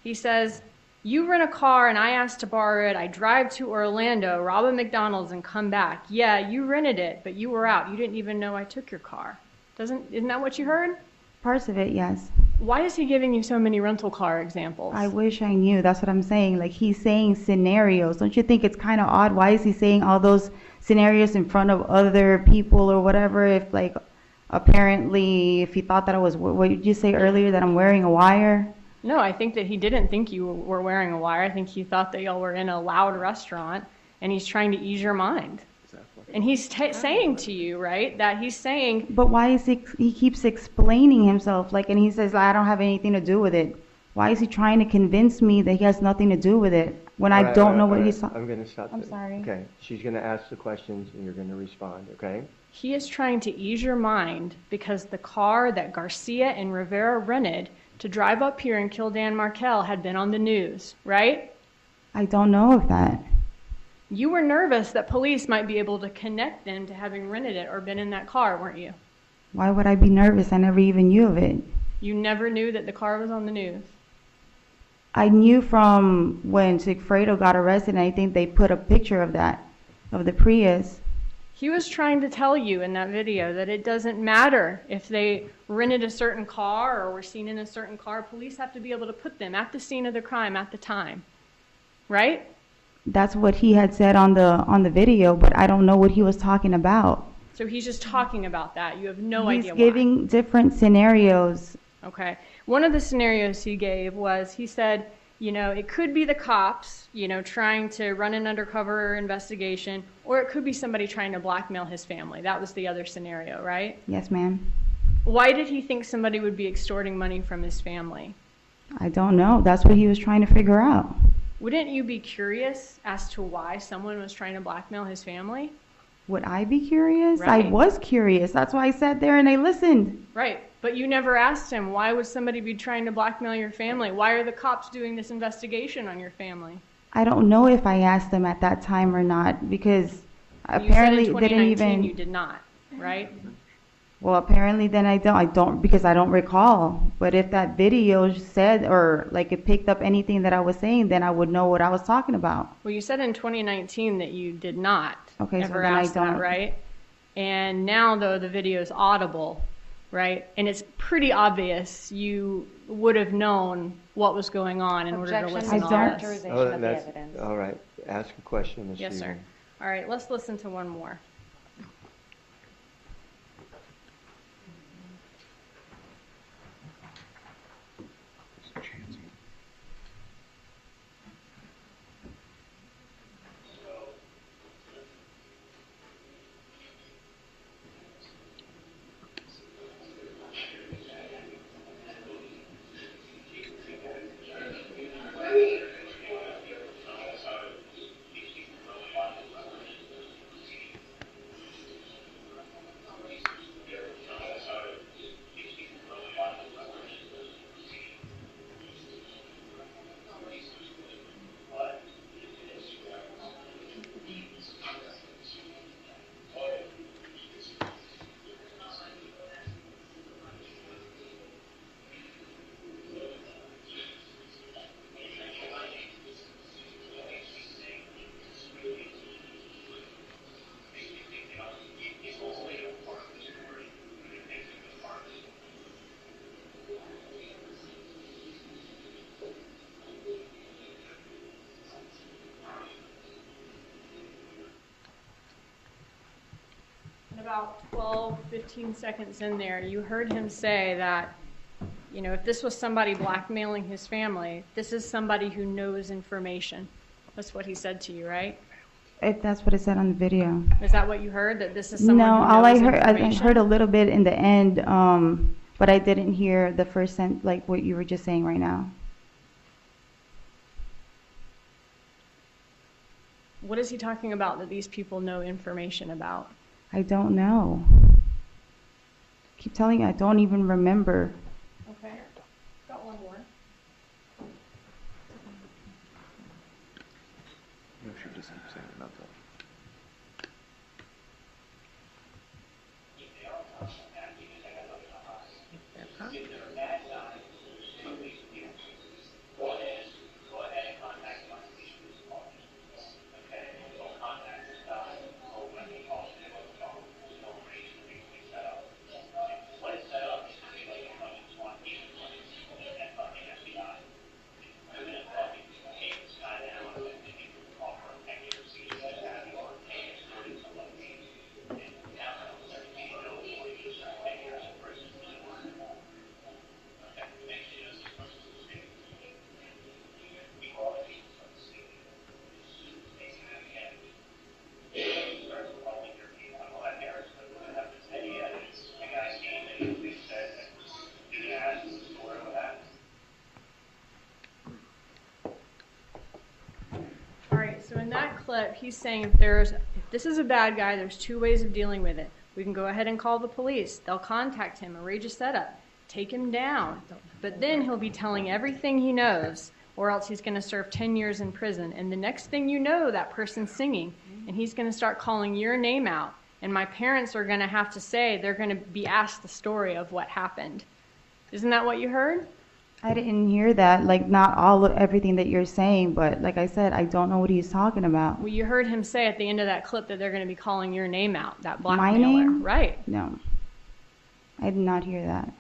He says, you rent a car and I asked to borrow it. I drive to Orlando, rob a McDonald's, and come back. Yeah, you rented it, but you were out. You didn't even know I took your car. Isn't that what you heard? Parts of it, yes. Why is he giving you so many rental car examples? I wish I knew. That's what I'm saying. Like, he's saying scenarios. Don't you think it's kind of odd? Why is he saying all those scenarios in front of other people or whatever? If, like, apparently, if he thought that I was, what did you say earlier, that I'm wearing a wire? No, I think that he didn't think you were wearing a wire. I think he thought that y'all were in a loud restaurant, and he's trying to ease your mind. And he's saying to you, right, that he's saying... But why is he keeps explaining himself, like, and he says, I don't have anything to do with it. Why is he trying to convince me that he has nothing to do with it when I don't know what he's talking? I'm going to stop. I'm sorry. Okay, she's going to ask the questions and you're going to respond, okay? He is trying to ease your mind because the car that Garcia and Rivera rented to drive up here and kill Dan Markel had been on the news, right? I don't know of that. You were nervous that police might be able to connect them to having rented it or been in that car, weren't you? Why would I be nervous? I never even knew of it. You never knew that the car was on the news. I knew from when Sigfredo got arrested, and I think they put a picture of that, of the Prius. He was trying to tell you in that video that it doesn't matter if they rented a certain car or were seen in a certain car. Police have to be able to put them at the scene of the crime at the time, right? That's what he had said on the video, but I don't know what he was talking about. So he's just talking about that. You have no He's idea why. giving different scenarios. Okay. One of the scenarios he gave was, he said, you know, it could be the cops, you know, trying to run an undercover investigation, or it could be somebody trying to blackmail his family. That was the other scenario, right? Yes, ma'am. Why did he think somebody would be extorting money from his family? I don't know. That's what he was trying to figure out. Wouldn't you be curious as to why someone was trying to blackmail his family? Would I be curious? Right. I was curious. That's why I sat there and I listened. Right. But you never asked him, why would somebody be trying to blackmail your family? Why are the cops doing this investigation on your family? I don't know if I asked them at that time or not, because apparently you said in they didn't 2019 even. you did not, right? Well, apparently then I don't because I don't recall. But if that video said, or like it picked up anything that I was saying, then I would know what I was talking about. Well, you said in 2019 that you did not Okay, so ever then I ask that, don't. right? And now, though, the video is audible, right? And it's pretty obvious you would have known what was going on in order to Objection listen to to all this. characterization Oh, of the that's- evidence. All right, ask a question, Ms. Yes, sir. Stevens. All right, let's listen to one more. About 12, 15 seconds in there, you heard him say that, you know, if this was somebody blackmailing his family, this is somebody who knows information. That's what he said to you, right? If that's what it said on the video. Is that what you heard, that this is someone No, who all I knows heard, I information? heard a little bit in the end, but I didn't hear the first sentence, like what you were just saying right now. What is he talking about that these people know information about? I don't know. Keep telling you, I don't even remember. Okay, got one more. No, she just keeps saying nothing. All right, so in that clip, he's saying if this is a bad guy, there's two ways of dealing with it. We can go ahead and call the police. They'll contact him, arrange a setup, take him down. But then he'll be telling everything he knows, or else he's going to serve 10 years in prison. And the next thing you know, that person's singing, and he's going to start calling your name out. And my parents are going to have to say, they're going to be asked the story of what happened. Isn't that what you heard? I didn't hear that, like not all of everything that you're saying, but like I said, I don't know what he's talking about. Well, you heard him say at the end of that clip that they're going to be calling your name out, that My blackmailer. name? Right. No, I did not hear that.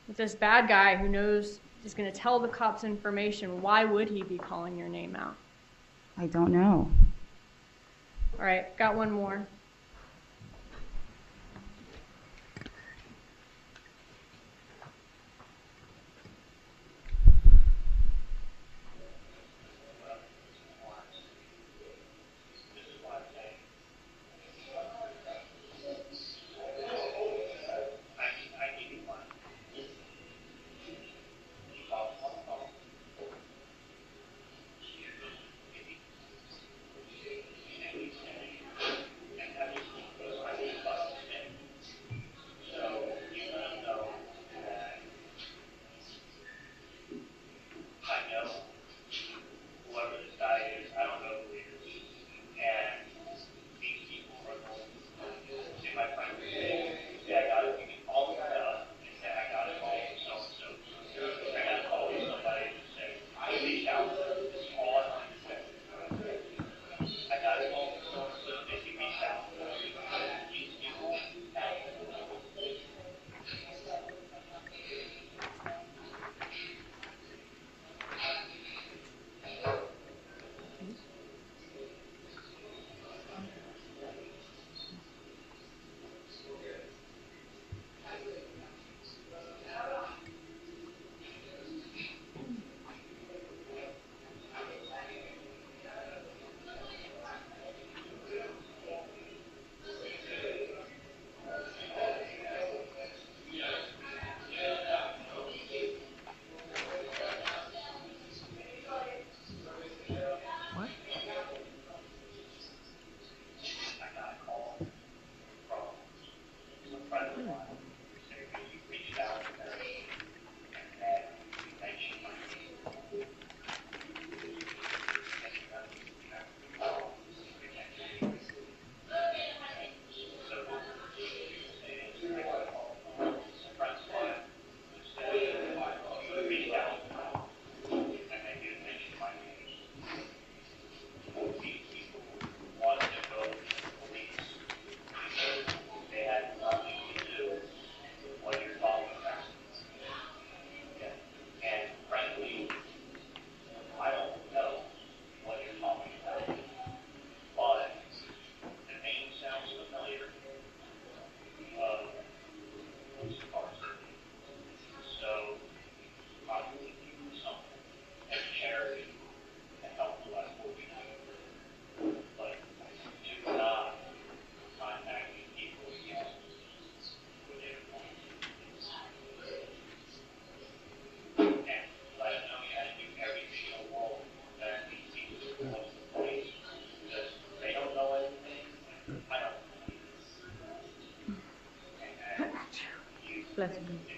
With this bad guy who knows is going to tell the cops information, why would he be calling your name out? I don't know. All right, got one more. Bless you.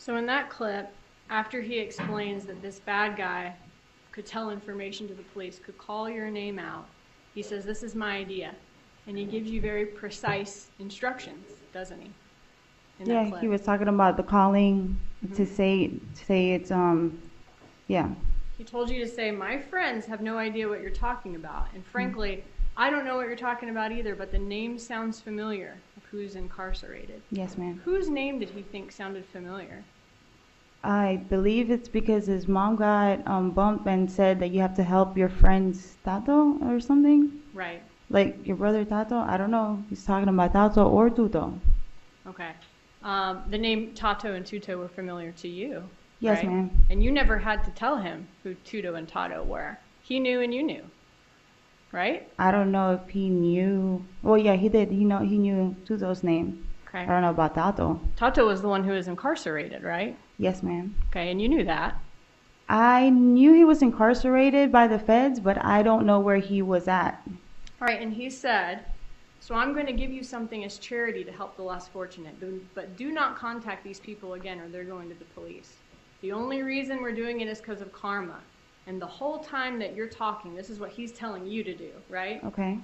So in that clip, after he explains that this bad guy could tell information to the police, could call your name out, he says, this is my idea. And he gives you very precise instructions, doesn't he? In that Yeah, clip. he was talking about the calling to say it's, yeah. He told you to say, my friends have no idea what you're talking about. And frankly, I don't know what you're talking about either, but the name sounds familiar of who's incarcerated. Yes, ma'am. Whose name did he think sounded familiar? I believe it's because his mom got bumped and said that you have to help your friend's Tato or something. Right. Like your brother Tato. I don't know. He's talking about Tato or Tuto. Okay. The name Tato and Tuto were familiar to you. Yes, right? ma'am. And you never had to tell him who Tuto and Tato were. He knew and you knew. Right? I don't know if he knew. Well, yeah, he did. He knew Tuto's name. Okay. I don't know about Tato. Tato was the one who was incarcerated, right? Yes, ma'am. Okay, and you knew that. I knew he was incarcerated by the feds, but I don't know where he was at. All right, and he said, so I'm going to give you something as charity to help the less fortunate, but do not contact these people again or they're going to the police. The only reason we're doing it is because of karma. And the whole time that you're talking, this is what he's telling you to do, right? Okay.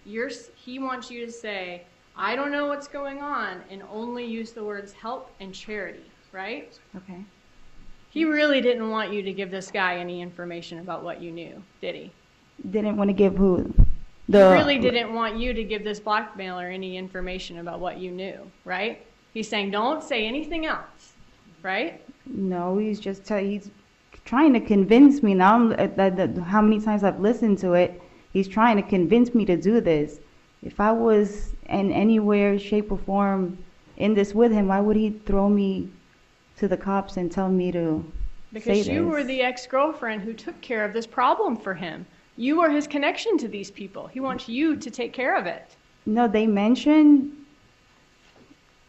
He wants you to say, I don't know what's going on, and only use the words help and charity, right? Okay. He really didn't want you to give this guy any information about what you knew, did he? Didn't want to give who? He really didn't want you to give this blackmailer any information about what you knew, right? He's saying, don't say anything else, right? No, he's trying to convince me now. How many times I've listened to it, he's trying to convince me to do this. If I was in any way, shape, or form in this with him, why would he throw me to the cops and tell me to Because say this? you were the ex-girlfriend who took care of this problem for him. You were his connection to these people. He wants you to take care of it. No, they mentioned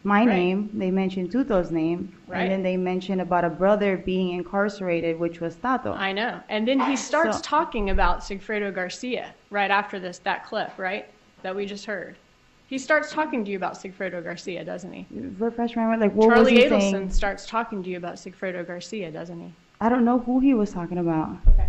my Right. name. They mentioned Tuto's name. Right. And then they mentioned about a brother being incarcerated, which was Tato. I know. And then he starts So- talking about Sigfredo Garcia right after that clip, right? That we just heard. He starts talking to you about Sigfredo Garcia, doesn't he? Refresh my memory, like what Charlie was he Adelson saying? starts talking to you about Sigfredo Garcia, doesn't he? I don't know who he was talking about. Okay.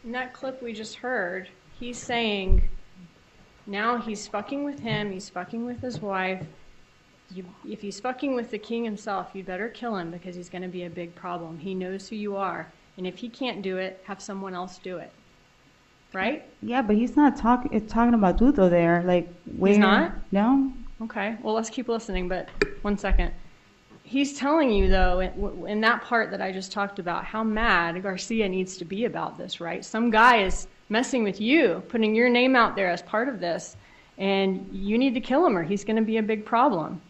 In that clip we just heard, he's saying now he's fucking with him, he's fucking with his wife. If he's fucking with the king himself, you better kill him because he's going to be a big problem. He knows who you are. And if he can't do it, have someone else do it. Right? Yeah, but he's not talking about Tuto there. Like, where? not? No. Okay. Well, let's keep listening, but 1 second. he's telling you, though, in that part that I just talked about, how mad Garcia needs to be about this, right? Some guy is messing with you, putting your name out there as part of this, and you need to kill him or he's going to be a big problem.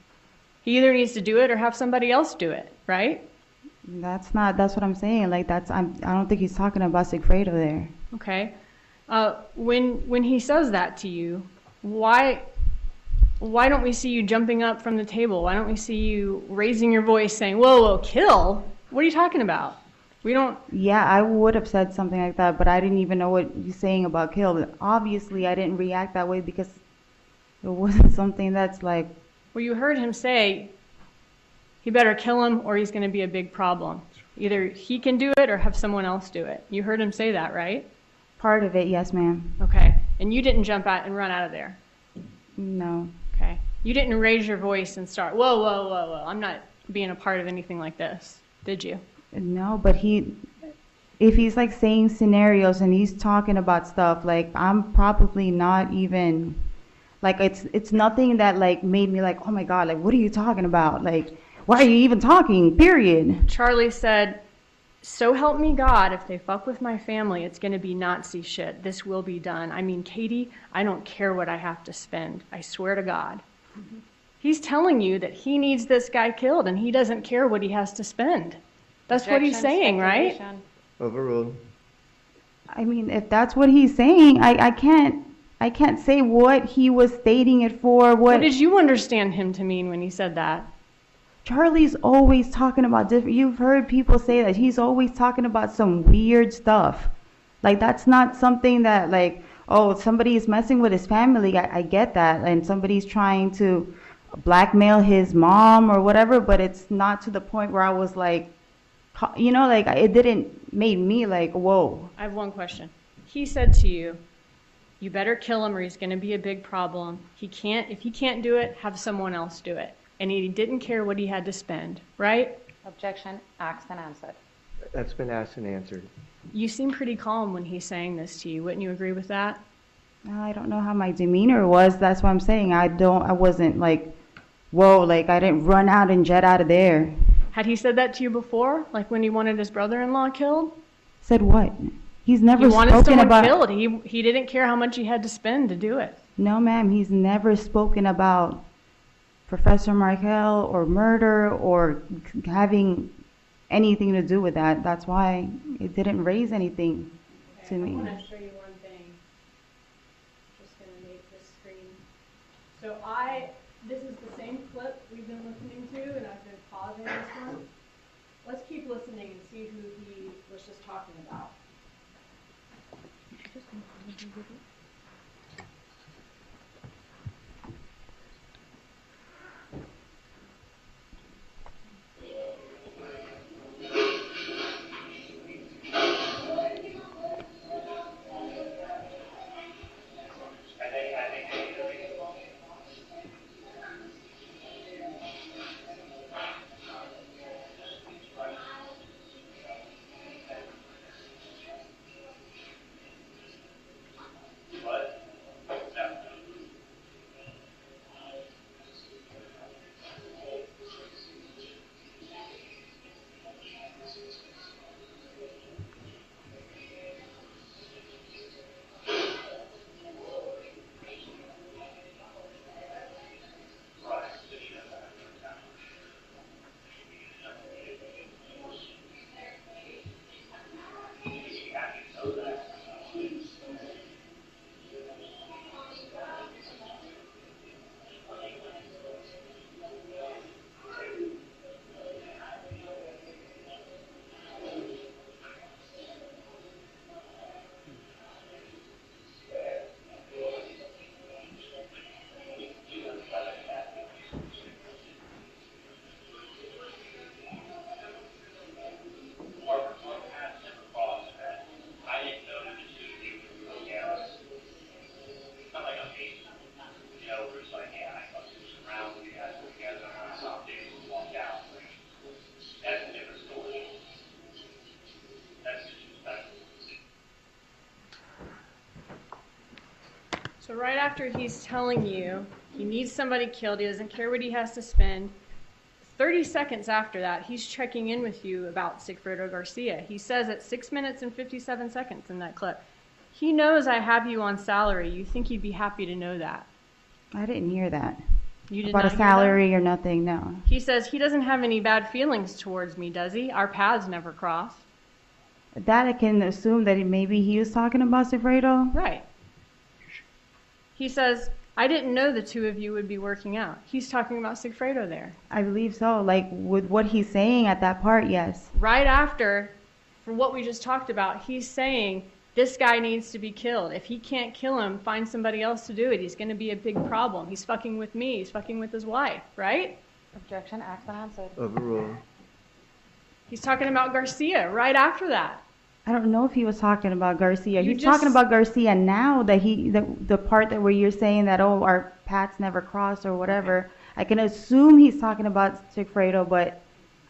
He either needs to do it or have somebody else do it, right? That's what I'm saying. Like, I don't think he's talking about Sigfredo there. Okay. When he says that to you, why don't we see you jumping up from the table? Why don't we see you raising your voice saying, whoa, kill? What are you talking about? We don't... Yeah, I would have said something like that, but I didn't even know what you're saying about kill. Obviously, I didn't react that way because it wasn't something that's like... Well, you heard him say he better kill him or he's going to be a big problem. Either he can do it or have someone else do it. You heard him say that, right? Part of it, yes, ma'am. Okay. And you didn't jump out and run out of there? No. Okay. You didn't raise your voice and start, whoa, I'm not being a part of anything like this, did you? No, but if he's like saying scenarios and he's talking about stuff, like I'm probably not even, like it's nothing that like made me like, oh my God, like what are you talking about? Like, why are you even talking, period? Charlie said, so help me God, if they fuck with my family, it's going to be Nazi shit. This will be done. I mean, Katie, I don't care what I have to spend. I swear to God. Mm-hmm. He's telling you that he needs this guy killed and he doesn't care what he has to spend. That's what he's saying, right? Overruled. I mean, if that's what he's saying, I can't say what he was stating it for. What did you understand him to mean when he said that? Charlie's always talking about different, you've heard people say that he's always talking about some weird stuff. Like that's not something that like, oh, somebody is messing with his family. I get that. And somebody's trying to blackmail his mom or whatever, but it's not to the point where I was like, you know, like it didn't make me like, whoa. I have one question. He said to you, you better kill him or he's going to be a big problem. If he can't do it, have someone else do it. And he didn't care what he had to spend, right? Objection, asked and answered. That's been asked and answered. You seem pretty calm when he's saying this to you. Wouldn't you agree with that? I don't know how my demeanor was. That's what I'm saying. I wasn't like, whoa, like I didn't run out and jet out of there. Had he said that to you before? Like when he wanted his brother-in-law killed? Said what? He's never he wanted spoken someone about killed. He didn't care how much he had to spend to do it. No, ma'am. He's never spoken about Professor Markel or murder or having anything to do with that. That's why it didn't raise anything to me. I want to show you one thing. Just going to make this screen. So this is the same clip we've been listening to, and I've been pausing this one. Let's keep listening and see who he was just talking about. So right after he's telling you he needs somebody killed, he doesn't care what he has to spend, 30 seconds after that, he's checking in with you about Sigfredo Garcia. He says at 6 minutes and 57 seconds in that clip, he knows I have you on salary. You think he'd be happy to know that. I didn't hear that. You did About not a hear that? salary or nothing, no. He says he doesn't have any bad feelings towards me, does he? Our paths never cross. That I can assume that maybe he was talking about Sigfredo. Right. He says, I didn't know the two of you would be working out. He's talking about Sigfredo there. I believe so. Like with what he's saying at that part, yes. Right after, for what we just talked about, he's saying this guy needs to be killed. If he can't kill him, find somebody else to do it. He's going to be a big problem. He's fucking with me. He's fucking with his wife, right? Objection, asked and answered. Overruled. He's talking about Garcia right after that. I don't know if he was talking about Garcia. You He's just- talking about Garcia now that the part that where you're saying that, oh, our paths never crossed or whatever. I can assume he's talking about Sigfredo, but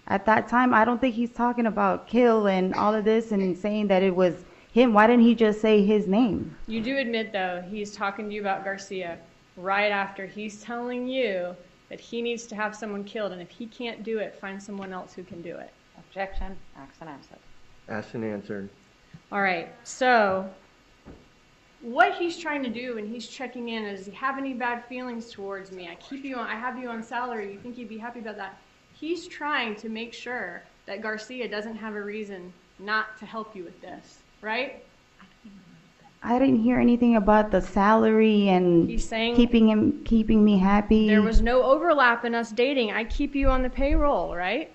at that time, I don't think he's talking about kill and all of this and saying that it was him. Why didn't he just say his name? You do admit, though, he's talking to you about Garcia right after he's telling you that he needs to have someone killed, and if he can't do it, find someone else who can do it. Objection, asked and answered. Asked and answered. All right, so what he's trying to do when he's checking in is, does he have any bad feelings towards me? I have you on salary. You think he'd be happy about that? He's trying to make sure that Garcia doesn't have a reason not to help you with this, right? I didn't hear anything about the salary and He's saying keeping me happy. there was no overlap in us dating. I keep you on the payroll, right?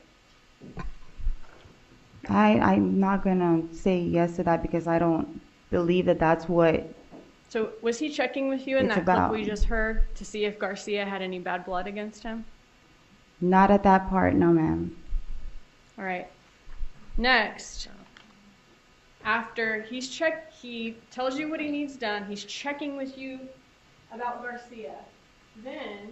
I'm not gonna say yes to that because I don't believe that that's what. So was he checking with you in It's that clip about- we just heard to see if Garcia had any bad blood against him? Not at that part, no, ma'am. All right. Next, after he tells you what he needs done. He's checking with you about Garcia. Then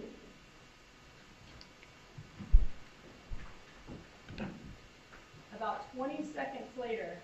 about 20 seconds later,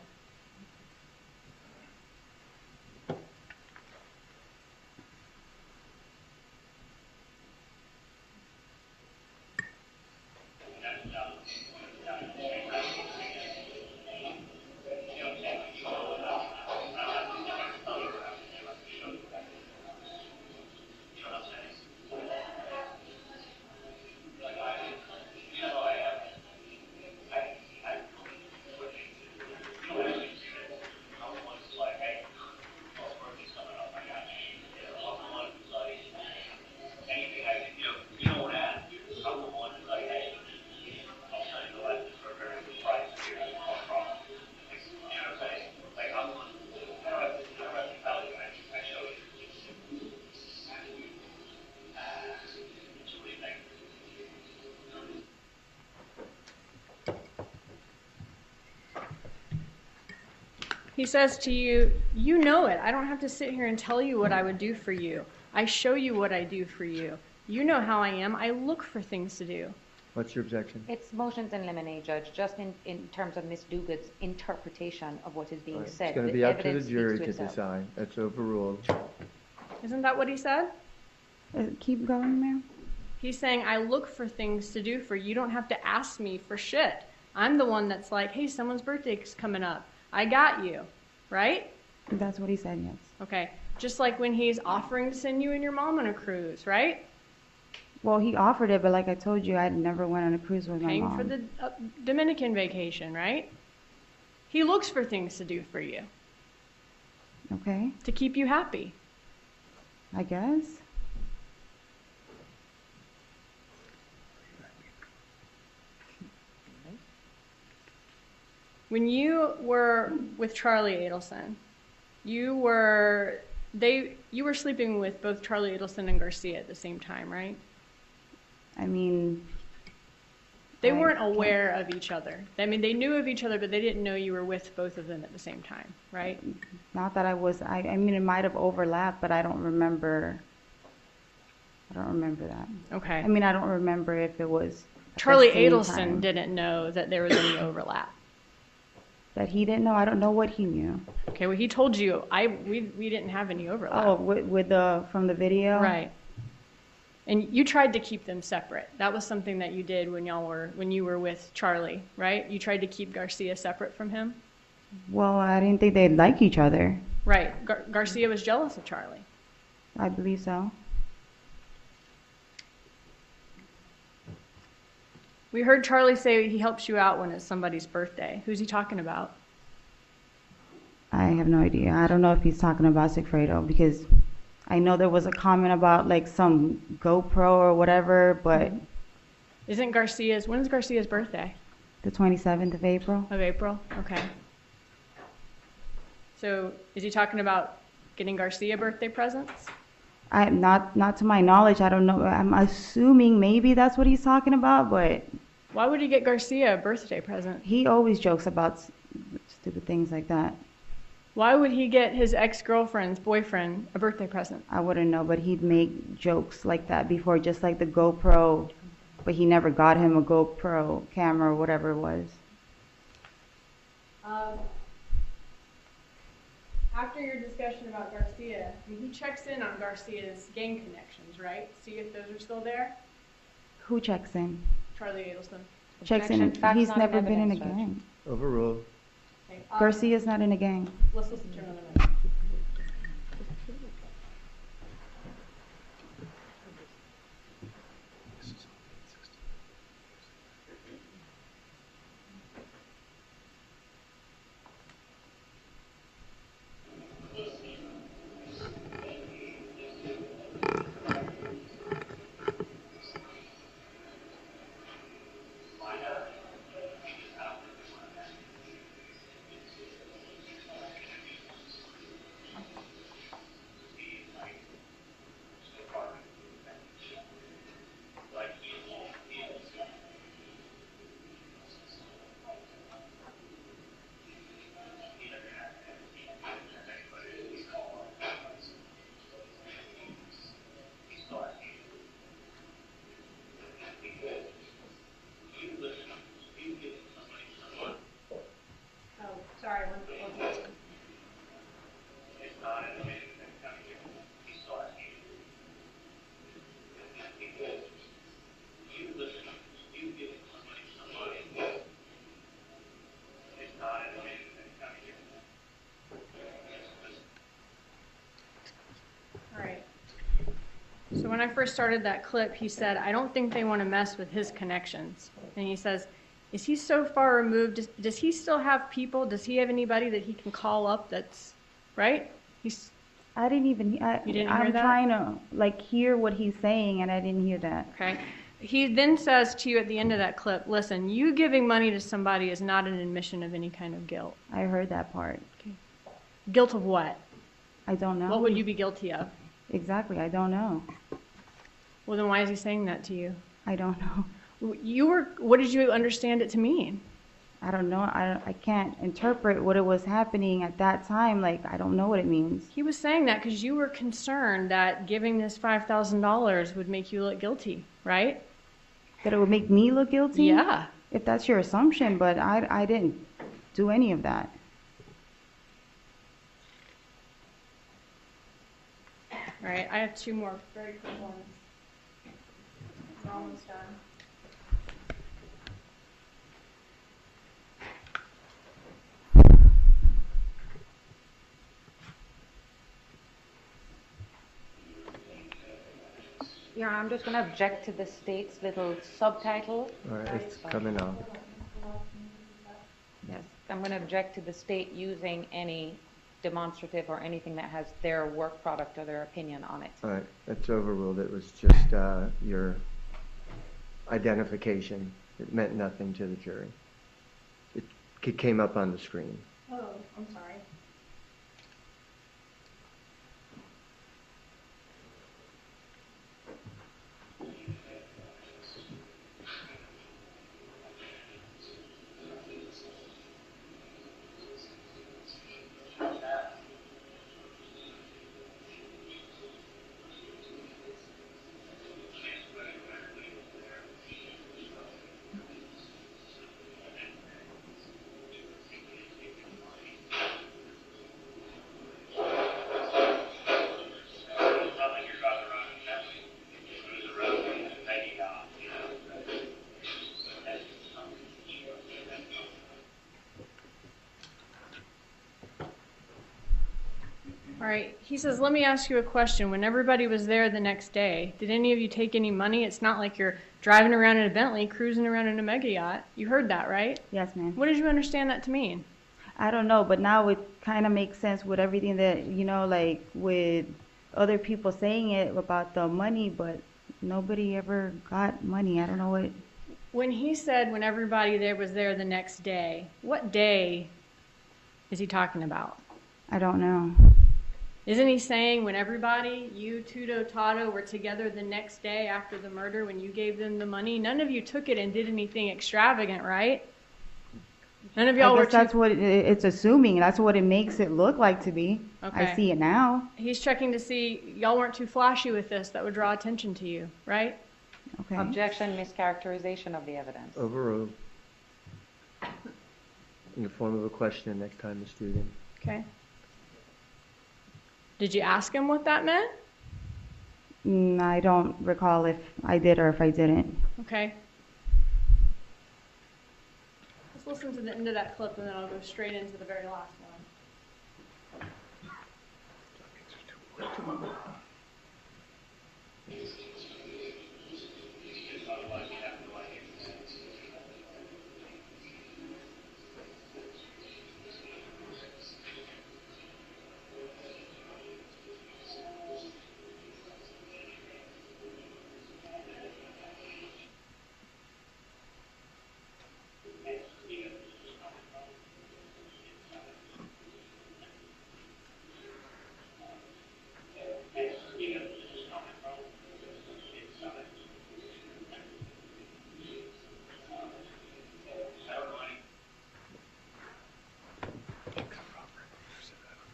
he says to you, you know it. I don't have to sit here and tell you what I would do for you. I show you what I do for you. You know how I am. I look for things to do. What's your objection? It's motions in limine, Judge, just in terms of Ms. Duguid's interpretation of what is being All right, said. It's going to The be up to the evidence jury speaks to itself. decide. That's overruled. Isn't that what he said? Keep going, ma'am. He's saying, I look for things to do for you. You don't have to ask me for shit. I'm the one that's like, hey, someone's birthday's coming up. I got you, right? That's what he said, yes. Okay. Just like when he's offering to send you and your mom on a cruise, right? Well, he offered it, but like I told you, I never went on a cruise with my Paying mom. for the Dominican vacation, right? He looks for things to do for you Okay, to keep you happy. I guess. When you were with Charlie Adelson, you were sleeping with both Charlie Adelson and Garcia at the same time, right? I mean, They I weren't can't- aware of each other. I mean, they knew of each other, but they didn't know you were with both of them at the same time, right? not that I was. I mean, it might have overlapped, but I don't remember. I don't remember that. Okay. I mean, I don't remember if it was. at the Charlie same Adelson time. didn't know that there was any overlap. That he didn't know. I don't know what he knew. Okay, well, he told you we didn't have any overlap. Oh, with the from the video. Right. And you tried to keep them separate. That was something that you did when you were with Charlie, right? You tried to keep Garcia separate from him? Well, I didn't think they'd like each other. Right. Garcia was jealous of Charlie. I believe so. We heard Charlie say he helps you out when it's somebody's birthday. Who's he talking about? I have no idea. I don't know if he's talking about Sigfredo because I know there was a comment about like some GoPro or whatever, but When's Garcia's birthday? the 27th of April. Of April? Okay. So is he talking about getting Garcia birthday presents? Not to my knowledge. I don't know. I'm assuming maybe that's what he's talking about, but Why would he get Garcia a birthday present? he always jokes about stupid things like that. Why would he get his ex-girlfriend's boyfriend a birthday present? I wouldn't know, but he'd make jokes like that before, just like the GoPro, but he never got him a GoPro camera or whatever it was. After your discussion about Garcia, he checks in on Garcia's gang connections, right? See if those are still there? Who checks in? Charlie Adelson. Checks in. Objection. Facts He's not never in been in a evidence, Judge. gang. Overruled. Okay. Garcia's not in a gang. Let's listen to him another minute. Sorry, one second. All right. So when I first started that clip, he said, I don't think they want to mess with his connections. And he says, is he so far removed? Does he still have people? Does he have anybody that he can call up that's, right? I didn't even. You didn't hear I'm that? trying to like hear what he's saying, and I didn't hear that. Okay. He then says to you at the end of that clip, listen, you giving money to somebody is not an admission of any kind of guilt. I heard that part. Guilt of what? I don't know. What would you be guilty of? Exactly. I don't know. Well, then why is he saying that to you? I don't know. What did you understand it to mean? I don't know. I can't interpret what it was happening at that time. Like, I don't know what it means. He was saying that because you were concerned that giving this $5,000 would make you look guilty, right? That it would make me look guilty? Yeah. If that's your assumption, but I didn't do any of that. All right, I have two more very quick ones. We're almost done. Yeah, I'm just going to object to the state's little subtitle. All right, it's coming on. Yes, I'm going to object to the state using any demonstrative or anything that has their work product or their opinion on it. All right, that's overruled. It was just your identification. It meant nothing to the jury. It came up on the screen. Oh, I'm sorry. All right, he says, let me ask you a question. When everybody was there the next day, did any of you take any money? It's not like you're driving around in a Bentley, cruising around in a mega yacht. You heard that, right? Yes, ma'am. What did you understand that to mean? I don't know, but now it kind of makes sense with everything that, like with other people saying it about the money, but nobody ever got money. I don't know what. When he said when everybody there was there the next day, what day is he talking about? I don't know. Isn't he saying when everybody, you, Tudo, Tato, were together the next day after the murder when you gave them the money? None of you took it and did anything extravagant, right? None of y'all I were guess that's what it's assuming. That's what it makes it look like to be. Okay. I see it now. He's checking to see y'all weren't too flashy with this. That would draw attention to you, right? Okay. Objection, mischaracterization of the evidence. Overruled. In the form of a question next time the student. Okay. Did you ask him what that meant? I don't recall if I did or if I didn't. Okay. Let's listen to the end of that clip and then I'll go straight into the very last one.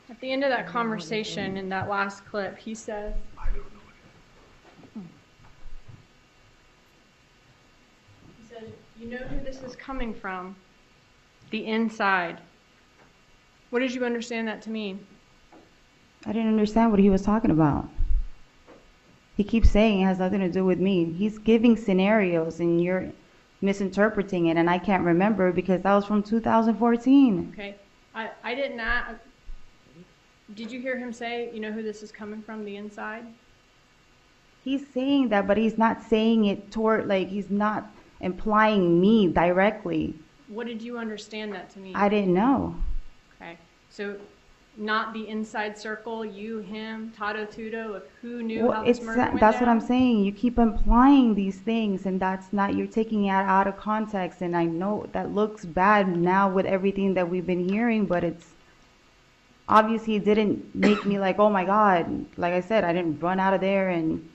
At the end of that conversation in that last clip, he says, you know who this is coming from? The inside. What did you understand that to mean? I didn't understand what he was talking about. He keeps saying it has nothing to do with me. He's giving scenarios and you're misinterpreting it, and I can't remember because that was from 2014. Okay. I did not. Did you hear him say, you know who this is coming from, the inside? He's saying that, but he's not saying it toward, like, he's not implying me directly. What did you understand that to mean? I didn't know. Okay. So not the inside circle, you, him, Tato, Tudo, of who knew how this murder went That's down? what I'm saying. You keep implying these things, and that's not, you're taking it out of context, and I know that looks bad now with everything that we've been hearing, but it's obviously it didn't make me like, oh my God. Like I said, I didn't run out of there and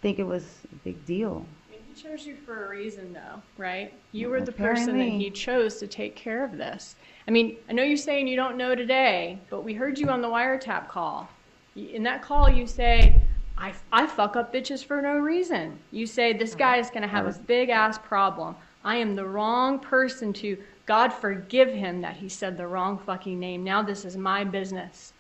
think it was a big deal. I mean, he chose you for a reason, though, right? You were the person that Apparently. he chose to take care of this. I mean, I know you're saying you don't know today, but we heard you on the wiretap call. In that call, you say, I fuck up bitches for no reason. You say, this guy is going to have a big-ass problem. I am the wrong person to, God forgive him that he said the wrong fucking name. Now this is my business.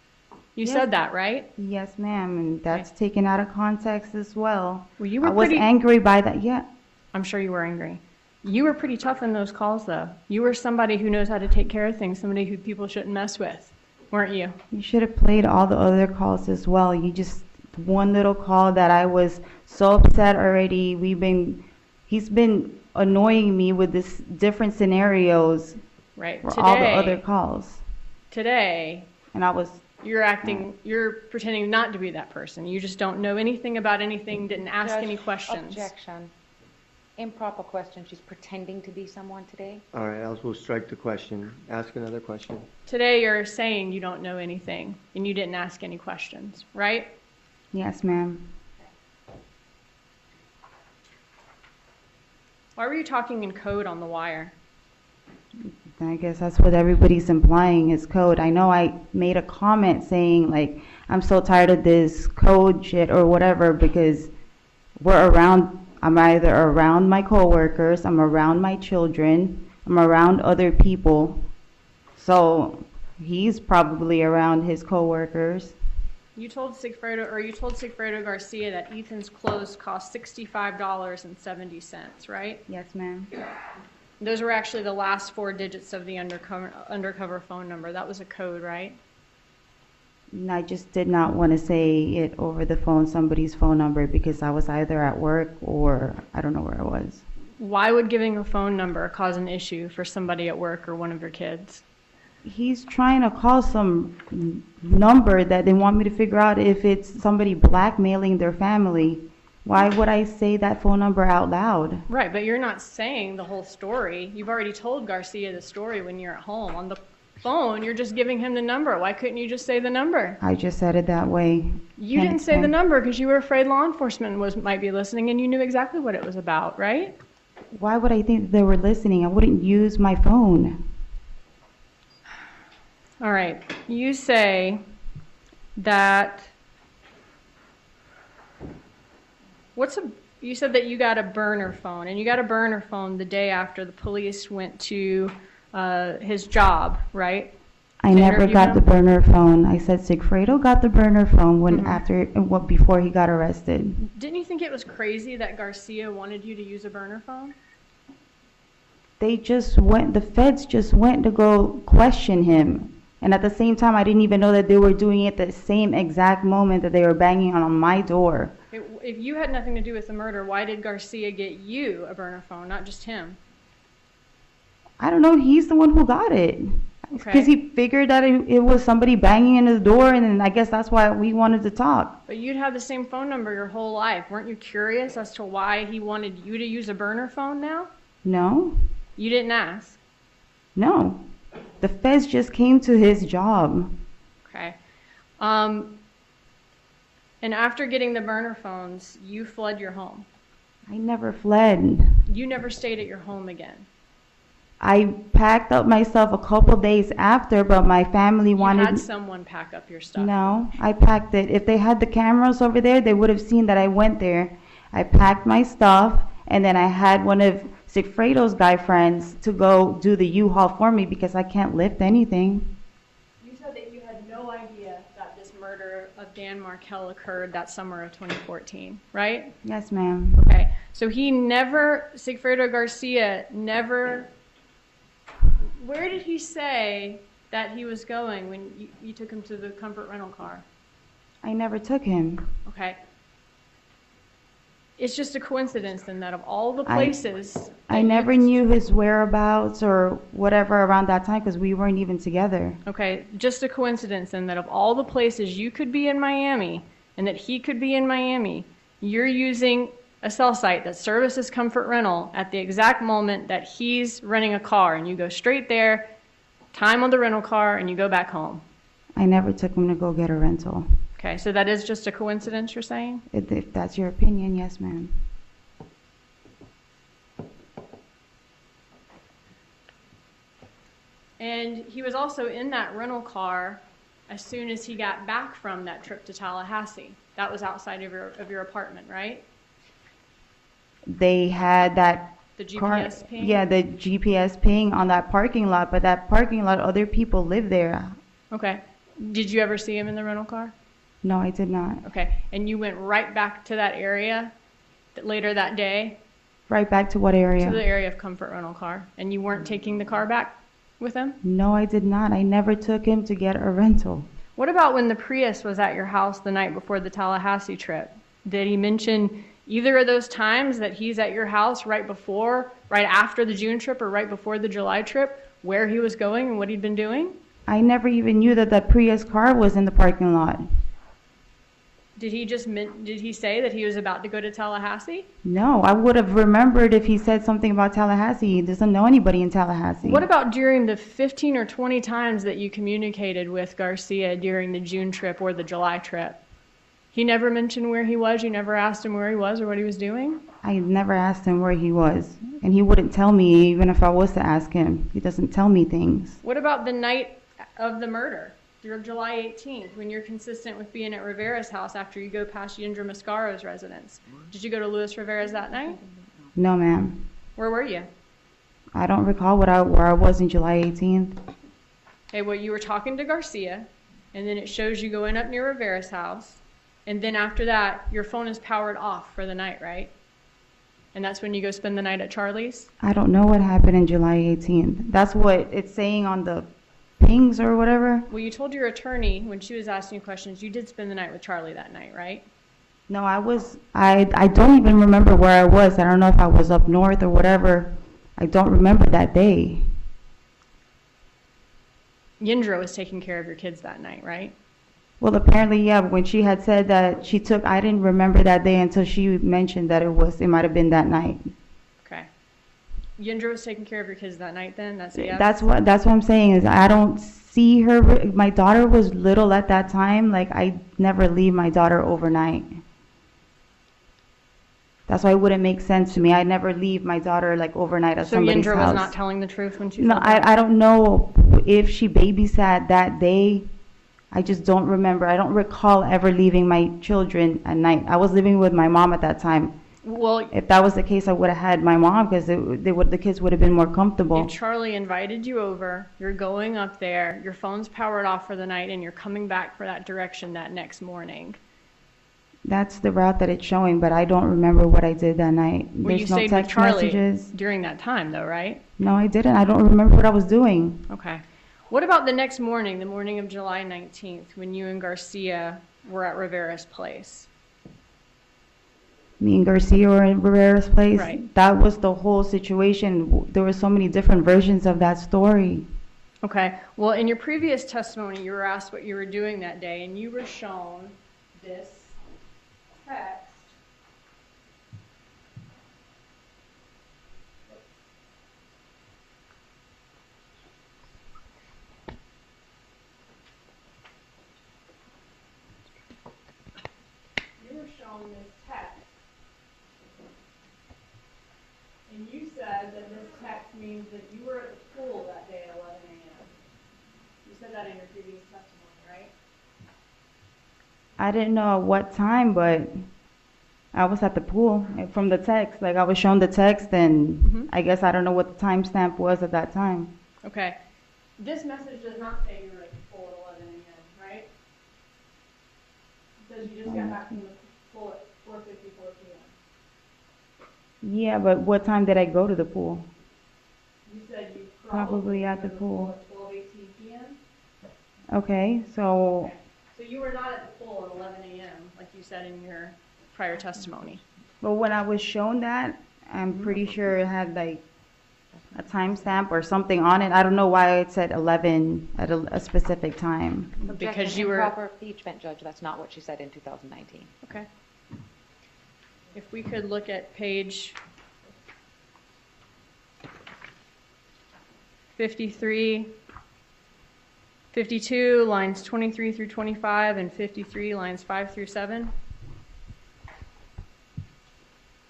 You Yes. said that, right? Yes, ma'am, and that's taken out of context as well. Well, you were I was pretty- angry by that, yeah. I'm sure you were angry. You were pretty tough in those calls, though. You were somebody who knows how to take care of things, somebody who people shouldn't mess with, weren't you? You should have played all the other calls as well. You just, one little call that I was so upset already. He's been annoying me with this different scenarios Right. for all the other calls. Today, And I was, you're pretending not to be that person. You just don't know anything about anything, didn't ask Judge, any questions. Objection. Improper question. She's pretending to be someone today. All right, we'll strike the question. Ask another question. Today, you're saying you don't know anything, and you didn't ask any questions, right? yes, ma'am. Why were you talking in code on the wire? I guess that's what everybody's implying is code. I know I made a comment saying, like, I'm so tired of this code shit or whatever because I'm either around my coworkers, I'm around my children, I'm around other people. So he's probably around his coworkers. You told Sigfredo Garcia that Ethan's clothes cost $65.70, right? Yes, ma'am. Those were actually the last 4 digits of the undercover phone number. That was a code, right? And I just did not want to say it over the phone, somebody's phone number, because I was either at work or I don't know where I was. Why would giving a phone number cause an issue for somebody at work or one of your kids? He's trying to call some number that they want me to figure out if it's somebody blackmailing their family. Why would I say that phone number out loud? Right, but you're not saying the whole story. You've already told Garcia the story when you're at home. On the phone, you're just giving him the number. Why couldn't you just say the number? I just said it that way. You didn't say the number because you were afraid law enforcement might be listening, and you knew exactly what it was about, right? Why would I think they were listening? I wouldn't use my phone. All right. You say that you said that you got a burner phone, and you got a burner phone the day after the police went to his job, right? I To never interview got him? the burner phone. I said Sigfredo got the burner phone before he got arrested. Didn't you think it was crazy that Garcia wanted you to use a burner phone? The feds just went to go question him. And at the same time, I didn't even know that they were doing it the same exact moment that they were banging on my door. If you had nothing to do with the murder, why did Garcia get you a burner phone, not just him? I don't know, he's the one who got it. Okay. Because he figured that it was somebody banging in the door, and then I guess that's why we wanted to talk. But you'd had the same phone number your whole life. Weren't you curious as to why he wanted you to use a burner phone now? No, You didn't ask. no. The feds just came to his job. Okay. And after getting the burner phones, you fled your home. I never fled. You never stayed at your home again. I packed up myself a couple days after, but my family You wanted... had someone pack up your stuff. No, I packed it. If they had the cameras over there, they would have seen that I went there. I packed my stuff, and then I had one of Sigfredo's guy friends to go do the U-Haul for me because I can't lift anything. You said that you had no idea that this murder of Dan Markel occurred that summer of 2014, right? Yes, ma'am. Okay. So Sigfredo Garcia never, where did he say that he was going when you took him to the comfort rental car? I never took him. Okay. It's just a coincidence then that of all the places... I never knew his whereabouts or whatever around that time because we weren't even together. Okay, just a coincidence then that of all the places you could be in Miami and that he could be in Miami, you're using a cell site that services comfort rental at the exact moment that he's renting a car, and you go straight there, time on the rental car, and you go back home. I never took him to go get a rental. Okay, so that is just a coincidence, you're saying? If that's your opinion, yes, ma'am. And he was also in that rental car as soon as he got back from that trip to Tallahassee. That was outside of your apartment, right? They had that The car, GPS ping? yeah, the GPS ping on that parking lot, but that parking lot, other people live there. Okay. Did you ever see him in the rental car? No, I did not. Okay. And you went right back to that area later that day? Right back to what area? To the area of comfort rental car. And you weren't taking the car back with him? No, I did not. I never took him to get a rental. What about when the Prius was at your house the night before the Tallahassee trip? Did he mention either of those times that he's at your house right after the June trip or right before the July trip, where he was going and what he'd been doing? I never even knew that that Prius car was in the parking lot. Did he say that he was about to go to Tallahassee? No, I would have remembered if he said something about Tallahassee. He doesn't know anybody in Tallahassee. What about during the 15 or 20 times that you communicated with Garcia during the June trip or the July trip? He never mentioned where he was? You never asked him where he was or what he was doing? I never asked him where he was, and he wouldn't tell me even if I was to ask him. He doesn't tell me things. What about the night of the murder, July 18th, when you're consistent with being at Rivera's house after you go past Yindra Mascaro's residence? Did you go to Luis Rivera's that night? No, ma'am. Where were you? I don't recall where I was on July 18th. Okay, well, you were talking to Garcia, and then it shows you going up near Rivera's house, and then after that, your phone is powered off for the night, right? And that's when you go spend the night at Charlie's? I don't know what happened on July 18th. That's what it's saying on the pings or whatever. Well, you told your attorney when she was asking you questions, you did spend the night with Charlie that night, right? No, I don't even remember where I was. I don't know if I was up north or whatever. I don't remember that day. Yindra was taking care of your kids that night, right? Well, apparently, yeah, when she had said that she took, I didn't remember that day until she mentioned that it might have been that night. Okay. Yindra was taking care of your kids that night then? That's a yes? That's what I'm saying is I don't see her. My daughter was little at that time. Like, I never leave my daughter overnight. That's why it wouldn't make sense to me. I never leave my daughter like overnight at So somebody's Yindra house. was not telling the truth when she No, said that? I don't know if she babysat that day. I just don't remember. I don't recall ever leaving my children at night. I was living with my mom at that time. Well, If that was the case, I would have had my mom because the kids would have been more comfortable. if Charlie invited you over, you're going up there, your phone's powered off for the night, and you're coming back for that direction that next morning. That's the route that it's showing, but I don't remember what I did that night. Well, you There's no stayed with text Charlie messages. during that time, though, right? No, I didn't. I don't remember what I was doing. Okay. What about the next morning, the morning of July 19th, when you and Garcia were at Rivera's place? Me and Garcia were in Rivera's place. Right. That was the whole situation. There were so many different versions of that story. Okay. Well, in your previous testimony, you were asked what you were doing that day, and you were shown this text. You were shown this text. And you said that this text means that you were at the pool that day at 11 a.m. You said that in your previous testimony, right? I didn't know at what time, but I was at the pool from the text. Like, I was shown the text, and Mhm. I guess I don't know what the timestamp was at that time. Okay. This message does not say you were at the pool at 11 a.m., right? It says you just got back from the pool at 4:54 p.m. Yeah, but what time did I go to the pool? You said you Probably at the went to pool. at 12:18 p.m.? Okay, so Okay. So you were not at the pool at 11 a.m., like you said in your prior testimony. but when I was shown that, I'm pretty sure it had like a timestamp or something on it. I don't know why it said 11 at a specific time. Because you were... Improper impeachment, Judge, that's not what she said in 2019. Okay. If we could look at page 53, 52, lines 23 through 25, and 53, lines 5 through 7.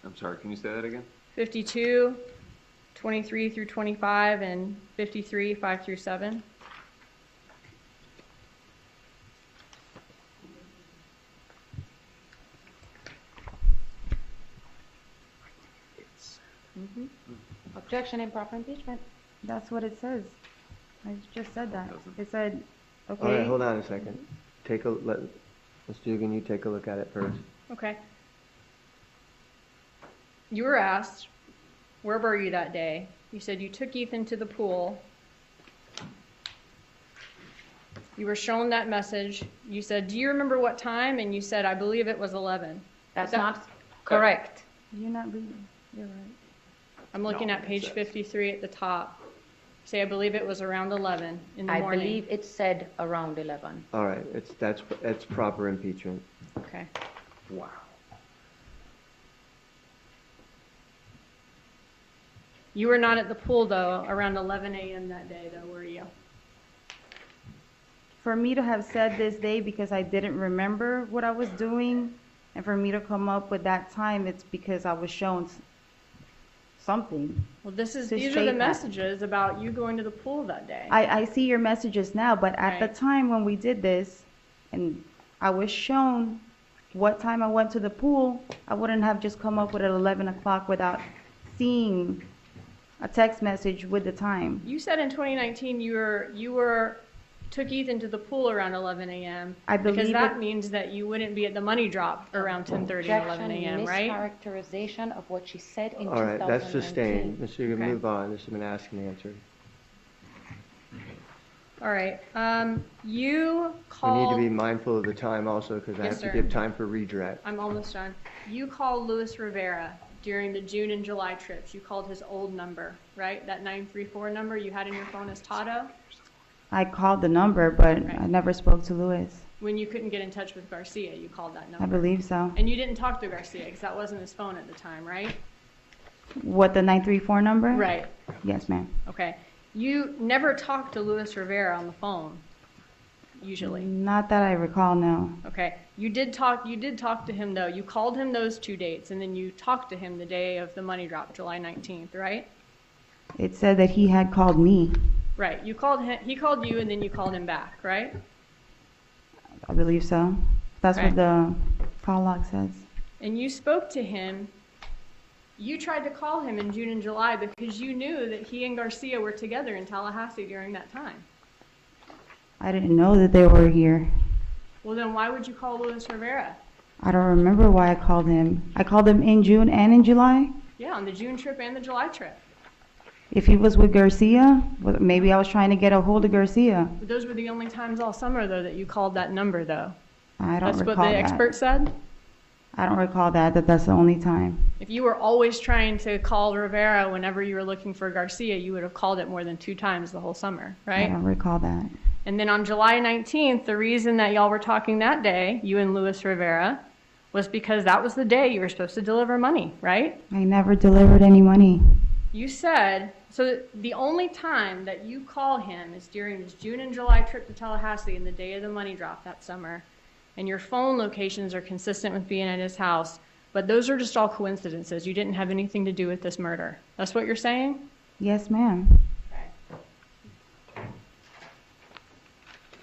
I'm sorry, can you say that again? 52, 23 through 25, and 53, 5 through 7. Objection, improper impeachment. That's what it says. I just said that. It said, All right, okay. hold on a second. Ms. Dugan, you take a look at it first. Okay. You were asked, where were you that day? You said you took Ethan to the pool. You were shown that message. You said, do you remember what time? And you said, I believe it was 11. That's That- not correct. You're not reading. You're right. I'm looking at page 53 at the top. Say, I believe it was around 11 in the I morning. believe it said around 11. All right, that's proper impeachment. Okay. Wow. You were not at the pool, though, around 11 a.m. that day, though, were you? For me to have said this day because I didn't remember what I was doing, and for me to come up with that time, it's because I was shown something. Well, To these are the state that. messages about you going to the pool that day. I see your messages now, but at the Right. time when we did this, and I was shown what time I went to the pool, I wouldn't have just come up with it at 11 o'clock without seeing a text message with the time. You said in 2019 you took Ethan to the pool around 11 a.m. I because believe that it- means that you wouldn't be at the money drop around 10:30 and 11 a.m., right? Mischaracterization of what she said in All right, 2019. that's sustained. Mr. You can Okay. move on. This has been asked and answered. All right. You We need called. to be mindful of the time also, because I Yes, have to sir. give time for redirect. I'm almost done. You called Luis Rivera during the June and July trips. You called his old number, right? That 934 number you had in your phone as Tato I called the number, but Right. I never spoke to Luis. when you couldn't get in touch with Garcia. You called that I number. believe so. And you didn't talk to Garcia because that wasn't his phone at the time, right? What, the 934 number? Right. Yes, ma'am. Okay. You never talked to Luis Rivera on the phone, usually. Not that I recall, no. Okay. You did talk to him though. You called him those 2 dates and then you talked to him the day of the money drop, July 19th, right? It said that he had called me. Right. You called him, he called you and then you called him back, right? I believe so. That's Right. what the call log says. And you spoke to him. You tried to call him in June and July because you knew that he and Garcia were together in Tallahassee during that time. I didn't know that they were here. Well, then why would you call Luis Rivera? I don't remember why I called him. I called him in June and in July. Yeah, on the June trip and the July trip. If he was with Garcia, well, maybe I was trying to get a hold of Garcia. But those were the only times all summer, though, that you called that number, though. I don't That's what recall the that. expert said? I don't recall that's the only time. If you were always trying to call Rivera whenever you were looking for Garcia, you would have called it more than 2 times the whole summer, I right? don't recall that. And then on July 19th, the reason that y'all were talking that day, you and Luis Rivera, was because that was the day you were supposed to deliver money, right? I never delivered any money. You said, so the only time that you call him is during this June and July trip to Tallahassee and the day of the money drop that summer. And your phone locations are consistent with being at his house. But those are just all coincidences. You didn't have anything to do with this murder. That's what you're saying? Yes, ma'am.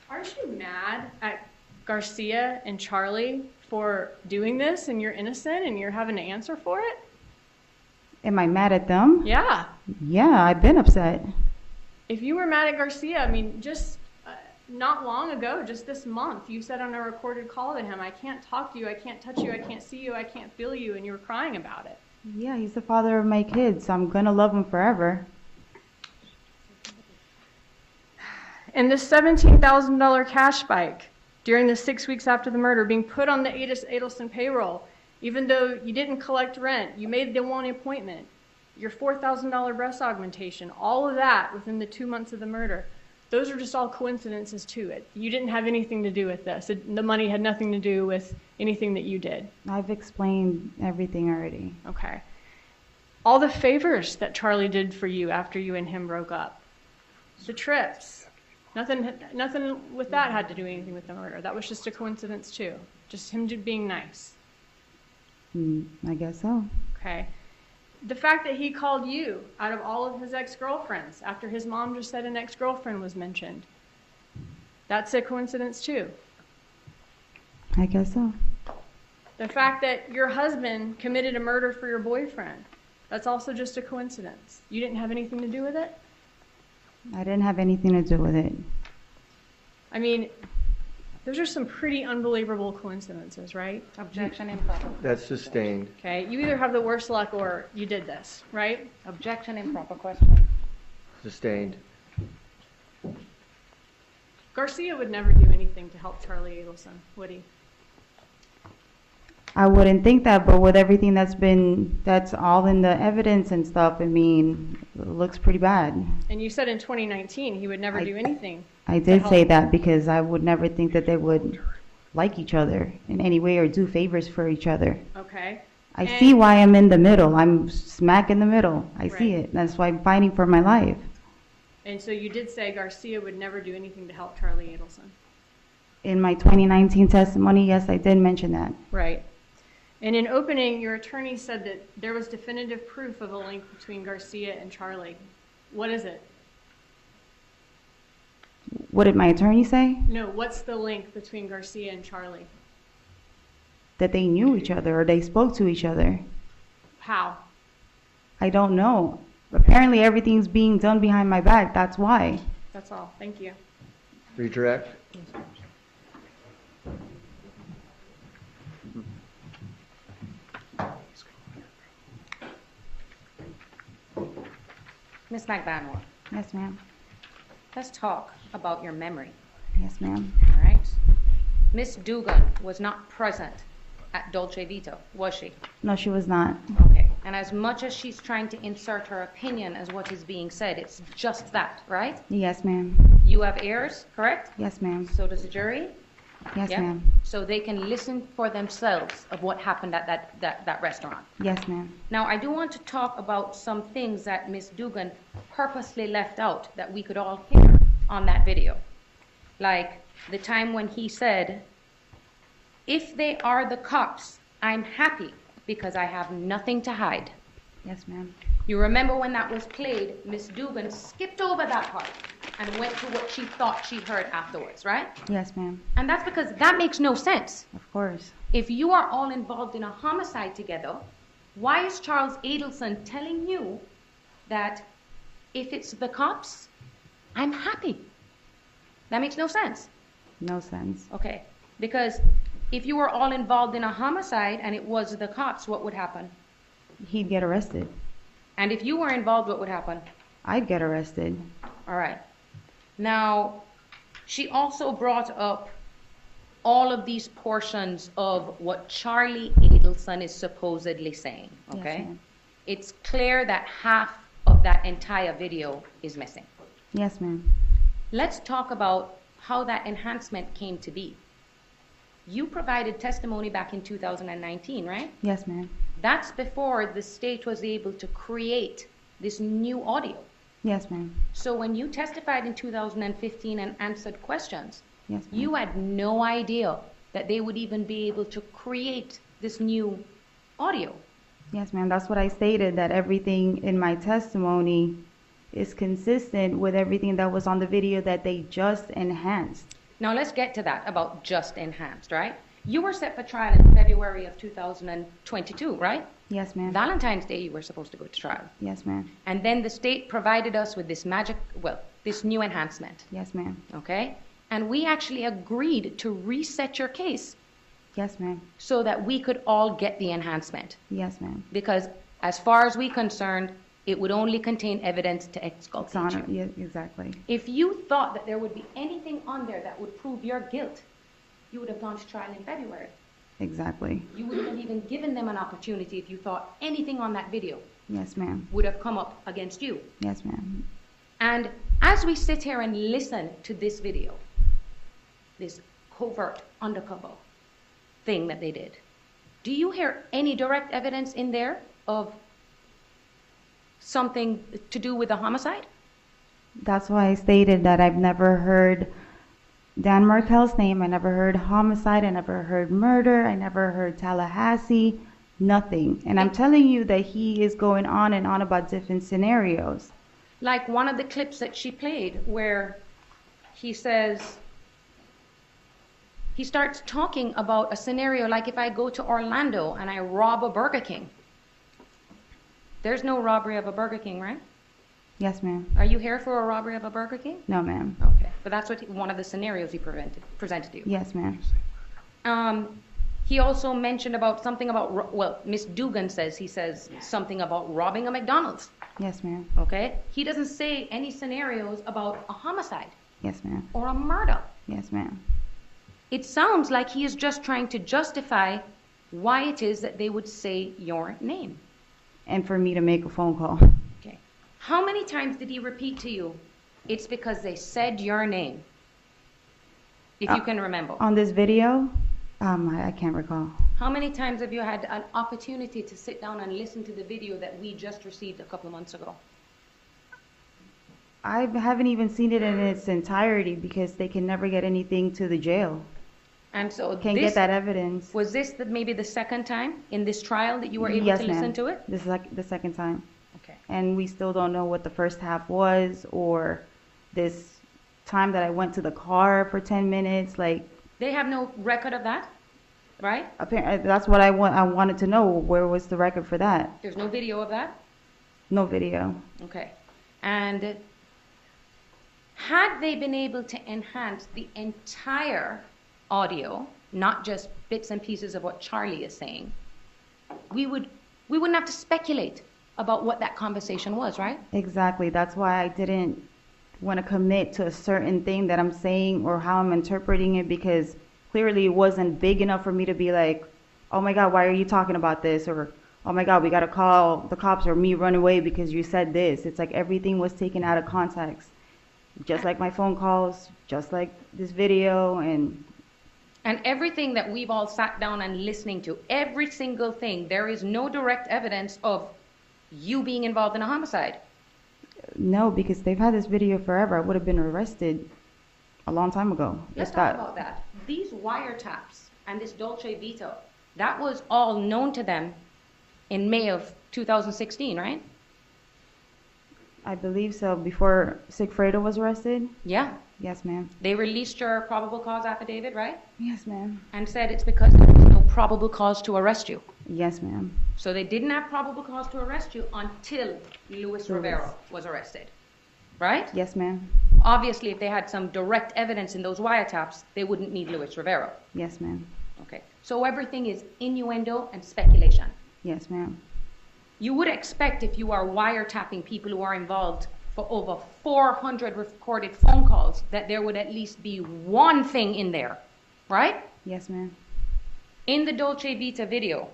Aren't you mad at Garcia and Charlie for doing this and you're innocent and you're having to answer for it? Am I mad at them? Yeah. Yeah, I've been upset. If you were mad at Garcia, I mean, just not long ago, just this month, you said on a recorded call to him, I can't talk to you, I can't touch you, I can't see you, I can't feel you, and you were crying about it. Yeah, he's the father of my kids, so I'm gonna love him forever. And this $17,000 cash spike during the 6 weeks after the murder being put on the Adelson payroll, even though you didn't collect rent, you made the one appointment, your $4,000 breast augmentation, all of that within the 2 months of the murder, those are just all coincidences to it. You didn't have anything to do with this. The money had nothing to do with anything that you did. I've explained everything already. Okay. All the favors that Charlie did for you after you and him broke up, the trips, nothing with that had to do anything with the murder. That was just a coincidence too. Just him being nice. I guess so. Okay. The fact that he called you out of all of his ex-girlfriends after his mom just said an ex-girlfriend was mentioned, that's a coincidence too. I guess so. The fact that your husband committed a murder for your boyfriend, that's also just a coincidence. You didn't have anything to do with it? I didn't have anything to do with it. I mean, those are some pretty unbelievable coincidences, right? Objection improper. That's sustained. Okay, you either have the worst luck or you did this, right? Objection improper question. Sustained. Garcia would never do anything to help Charlie Adelson, would he? I wouldn't think that, but with everything that's all in the evidence and stuff, I mean, it looks pretty bad. And you said in 2019 he would never do anything. I did say that because I would never think that they would like each other in any way or do favors for each other. Okay. I see why I'm in the middle. I'm smack in the middle. I see Right. it. That's why I'm fighting for my life. And so you did say Garcia would never do anything to help Charlie Adelson. In my 2019 testimony, yes, I did mention that. Right. And in opening, your attorney said that there was definitive proof of a link between Garcia and Charlie. What is it? What did my attorney say? No, what's the link between Garcia and Charlie? That they knew each other or they spoke to each other. How? I don't know. Apparently everything's being done behind my back. That's why. That's all. Thank you. Redirect. Ms. McDaniel. Yes, ma'am. let's talk about your memory, Yes, ma'am. all right? Miss Dugan was not present at Dolce Vita, was she? No, she was not. Okay. And as much as she's trying to insert her opinion as what is being said, it's just that, right? Yes, ma'am. You have ears, correct? Yes, ma'am. So does the jury. Yes, Yeah? ma'am. So they can listen for themselves of what happened at that restaurant. Yes, ma'am. Now, I do want to talk about some things that Miss Dugan purposely left out that we could all hear on that video. Like the time when he said, "If they are the cops, I'm happy because I have nothing to hide." Yes, ma'am. You remember when that was played, Miss Dugan skipped over that part and went to what she thought she heard afterwards, right? Yes, ma'am. And that's because that makes no sense. Of course. If you are all involved in a homicide together, why is Charles Adelson telling you that if it's the cops, I'm happy? That makes no sense. No sense. Okay, because if you were all involved in a homicide and it was the cops, what would happen? He'd get arrested. And if you were involved, what would happen? I'd get arrested. All right. Now, she also brought up all of these portions of what Charlie Adelson is supposedly saying, Yes, okay? ma'am. It's clear that half of that entire video is missing. Yes, ma'am. Let's talk about how that enhancement came to be. You provided testimony back in 2019, right? Yes, ma'am. That's before the state was able to create this new audio. Yes, ma'am. So when you testified in 2015 and answered questions, Yes, ma'am. you had no idea that they would even be able to create this new audio. Yes, ma'am. That's what I stated, that everything in my testimony is consistent with everything that was on the video that they just enhanced. Now let's get to that about just enhanced, right? You were set for trial in February of 2022, right? Yes, ma'am. Valentine's Day you were supposed to go to trial. Yes, ma'am. And then the state provided us with this this new enhancement, Yes, ma'am. okay? And we actually agreed to reset your case Yes, ma'am. so that we could all get the enhancement. Yes, ma'am. Because as far as we're concerned, it would only contain evidence to It's exculpate honor. you. Yeah, exactly. If you thought that there would be anything on there that would prove your guilt, you would have gone to trial in February. Exactly. You wouldn't have even given them an opportunity if you thought anything on that video Yes, ma'am. would have come up against you. Yes, ma'am. And as we sit here and listen to this video, this covert undercover thing that they did, do you hear any direct evidence in there of something to do with a homicide? That's why I stated that I've never heard Dan Markel's name. I never heard homicide. I never heard murder. I never heard Tallahassee. Nothing. And I'm telling you that he is going on and on about different scenarios. Like one of the clips that she played where he says, he starts talking about a scenario like if I go to Orlando and I rob a Burger King. There's no robbery of a Burger King, right? Yes, ma'am. Are you here for a robbery of a Burger King? No, ma'am. Okay, but that's what one of the scenarios he presented to you. Yes, ma'am. He also mentioned about something about, Miss Dugan says, he says something about robbing a McDonald's, Yes, ma'am. okay? He doesn't say any scenarios about a homicide Yes, ma'am. or a murder. Yes, ma'am. It sounds like he is just trying to justify why it is that they would say your name. And for me to make a phone call. Okay. How many times did he repeat to you, it's because they said your name? If you can remember. On this video, I can't recall. How many times have you had an opportunity to sit down and listen to the video that we just received a couple of months ago? I haven't even seen it in its entirety because they can never get anything to the jail. And so Can't this, get that evidence. was this maybe the second time in this trial that you were able Yes, to listen ma'am. to it? This is like the second time. Okay. And we still don't know what the first half was, or this time that I went to the car for 10 minutes. Like, They have no record of that, right? apparently, that's what I wanted to know. Where was the record for that? There's no video of that? No video. Okay. And had they been able to enhance the entire audio, not just bits and pieces of what Charlie is saying, we wouldn't have to speculate about what that conversation was, right? Exactly. That's why I didn't want to commit to a certain thing that I'm saying or how I'm interpreting it, because clearly it wasn't big enough for me to be like, oh my God, why are you talking about this? Or, oh my God, we got to call the cops, or me run away because you said this. It's like everything was taken out of context. Just like my phone calls, just like this video, and everything that we've all sat down and listening to, every single thing, there is no direct evidence of you being involved in a homicide. no, because they've had this video forever. I would have been arrested a long time ago. Let's If talk that- about that. These wiretaps and this Dolce Vita, that was all known to them in May of 2016, right? I believe so. Before Sigfredo was arrested? Yeah. Yes, ma'am. They released your probable cause affidavit, right? Yes, ma'am. And said it's because there was no probable cause to arrest you. Yes, ma'am. So they didn't have probable cause to arrest you until Luis Rivero was arrested, right? Yes, ma'am. Obviously, if they had some direct evidence in those wiretaps, they wouldn't need Luis Rivero. Yes, ma'am. Okay. So everything is innuendo and speculation. Yes, ma'am. You would expect, if you are wiretapping people who are involved for over 400 recorded phone calls, that there would at least be one thing in there, right? Yes, ma'am. In the Dolce Vita video,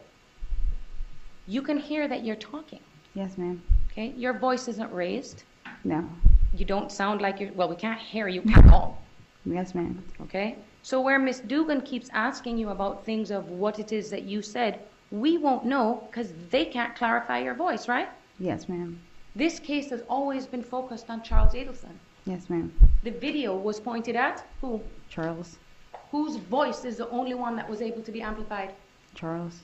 you can hear that you're talking, Yes, ma'am. okay? Your voice isn't raised. No. You don't sound like you're, well, we can't hear you at all, Yes, ma'am. okay? So where Miss Dugan keeps asking you about things of what it is that you said, we won't know because they can't clarify your voice, right? Yes, ma'am. This case has always been focused on Charles Adelson. Yes, ma'am. The video was pointed at who? Charles. Whose voice is the only one that was able to be amplified? Charles.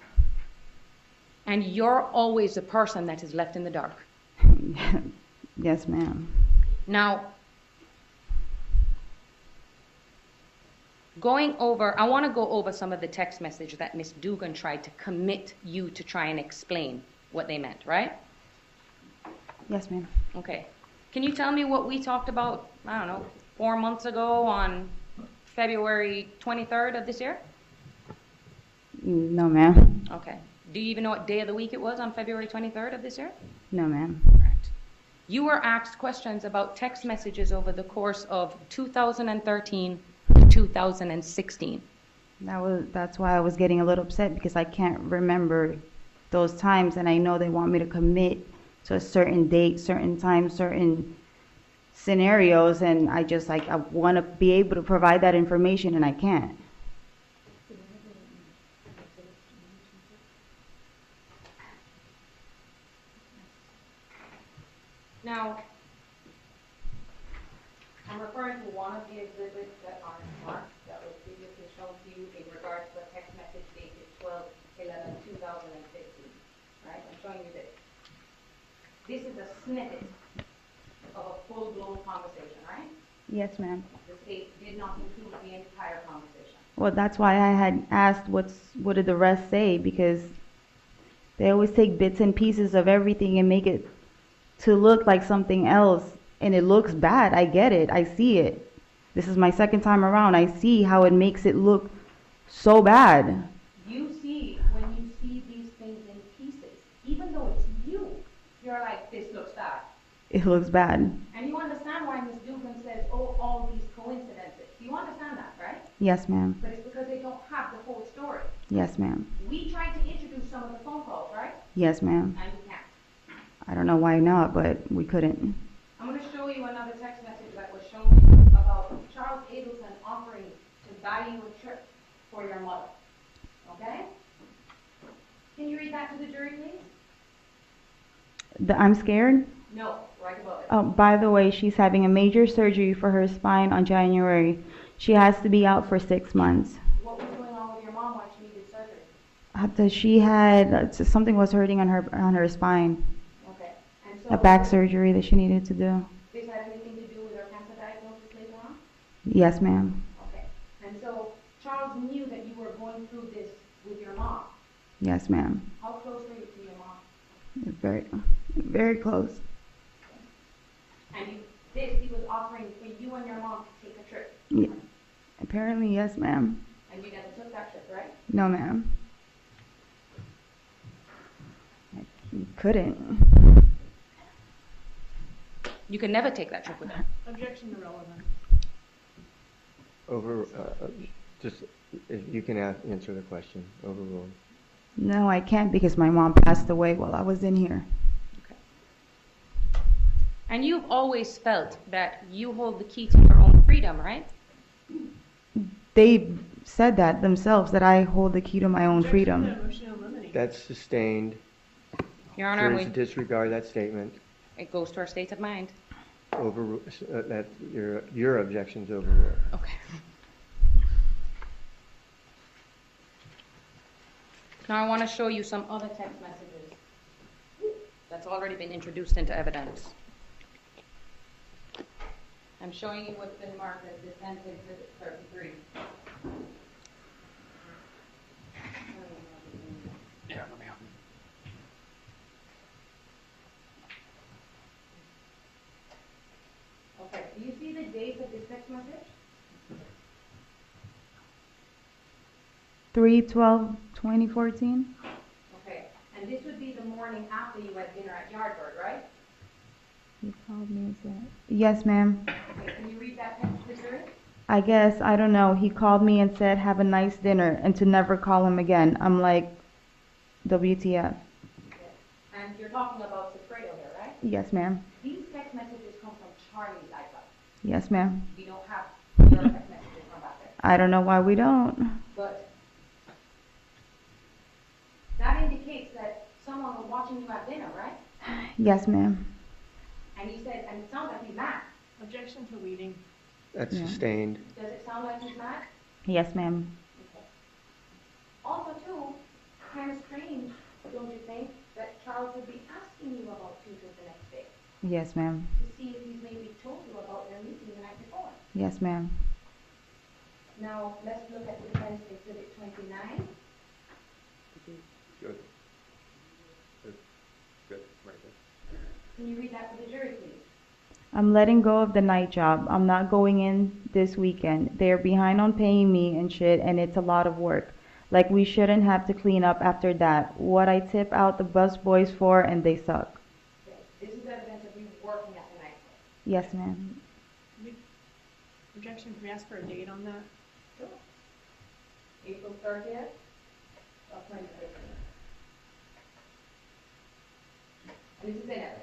And you're always the person that is left in the dark. Yes, ma'am. Now, I want to go over some of the text message that Miss Dugan tried to commit you to try and explain what they meant, right? Yes, ma'am. Okay. Can you tell me what we talked about, I don't know, 4 months ago on February 23rd of this year? No, ma'am. Okay. Do you even know what day of the week it was on February 23rd of this year? No, ma'am. Right. You were asked questions about text messages over the course of 2013 to 2016. That's why I was getting a little upset, because I can't remember those times, and I know they want me to commit to a certain date, certain time, certain scenarios, and I want to be able to provide that information, and I can't. Now, I'm referring to one of the exhibits that are marked that was previously shown to you in regards to a text message dated 12/11/2015. Right? I'm showing you this. This is a snippet of a full-blown conversation, right? Yes, ma'am. The state did not include the entire conversation. Well, that's why I had asked what did the rest say, because they always take bits and pieces of everything and make it to look like something else, and it looks bad. I get it. I see it. This is my second time around. I see how it makes it look so bad. You see, when you see these things in pieces, even though it's you, you're like, this looks bad. It looks bad. And you understand why Ms. Dugan says, oh, all these coincidences. You understand that, right? Yes, ma'am. But it's because they don't have the whole story. Yes, ma'am. We tried to introduce some of the phone calls, right? Yes, ma'am. And we can't. I don't know why not, but we couldn't. I'm going to show you another text message that was shown to you about Charles Adelson offering to buy you a trip for your mother. Okay? Can you read that to the jury, please? I'm scared. No, right above it. Oh, by the way, she's having a major surgery for her spine on January. She has to be out for 6 months. What was going on with your mom while she needed surgery? She had something was hurting on her spine. Okay. And so A back surgery that she needed to do. this had anything to do with her cancer diagnosis later on? Yes, ma'am. Okay. And so Charles knew that you were going through this with your mom. Yes, ma'am. How close were you to your mom? Very, very close. And he was offering for you and your mom to take a trip. Yeah. Apparently, yes, ma'am. And you never took that trip, right? No, ma'am. I couldn't. You can never take that trip with them. Objection irrelevant. Just, if you can answer the question, overruled. No, I can't because my mom passed away while I was in here. And you've always felt that you hold the key to your own freedom, right? They said that themselves, that I hold the key to my own Objection freedom. to motion in limine. That's sustained. Your Honor, Jury to disregard that statement. it goes to our state of mind. That your objection's overruled. Okay. Now I want to show you some other text messages that's already been introduced into evidence. I'm showing you what's been marked as Defense Exhibit 33. Yeah, let me help you. Okay, do you see the date of this text message? 3/12/2014. Okay, and this would be the morning after you had dinner at Yardbird, right? He called me and said, yes, ma'am. Okay, can you read that text to the jury? I guess, I don't know. He called me and said, have a nice dinner, and to never call him again. I'm like, WTF. And you're talking about Sifredo there, right? Yes, ma'am. These text messages come from Charlie's iCloud. Yes, ma'am. We don't have your text messages from back there. I don't know why we don't. But that indicates that someone was watching you at dinner, right? Yes, ma'am. And he said, and it sounds like he's mad. Objection to leading. That's Yeah. sustained. Does it sound like he's mad? Yes, ma'am. Okay. Also, too, kind of strange, don't you think, that Charles would be asking you about tutors the next day Yes, ma'am. to see if he's maybe told you about their meeting the night before. Yes, ma'am. Now, let's look at the Defense Exhibit 29. Good. Good. Good, right there. Can you read that to the jury, please? I'm letting go of the night job. I'm not going in this weekend. They're behind on paying me and shit, and it's a lot of work. Like, we shouldn't have to clean up after that. What I tip out the bus boys for, and they suck. Okay. This is evidence of you working at the nightclub. Yes, ma'am. Objection, can we ask for a date on that? Sure. April 30th of 2013. And this is in evidence.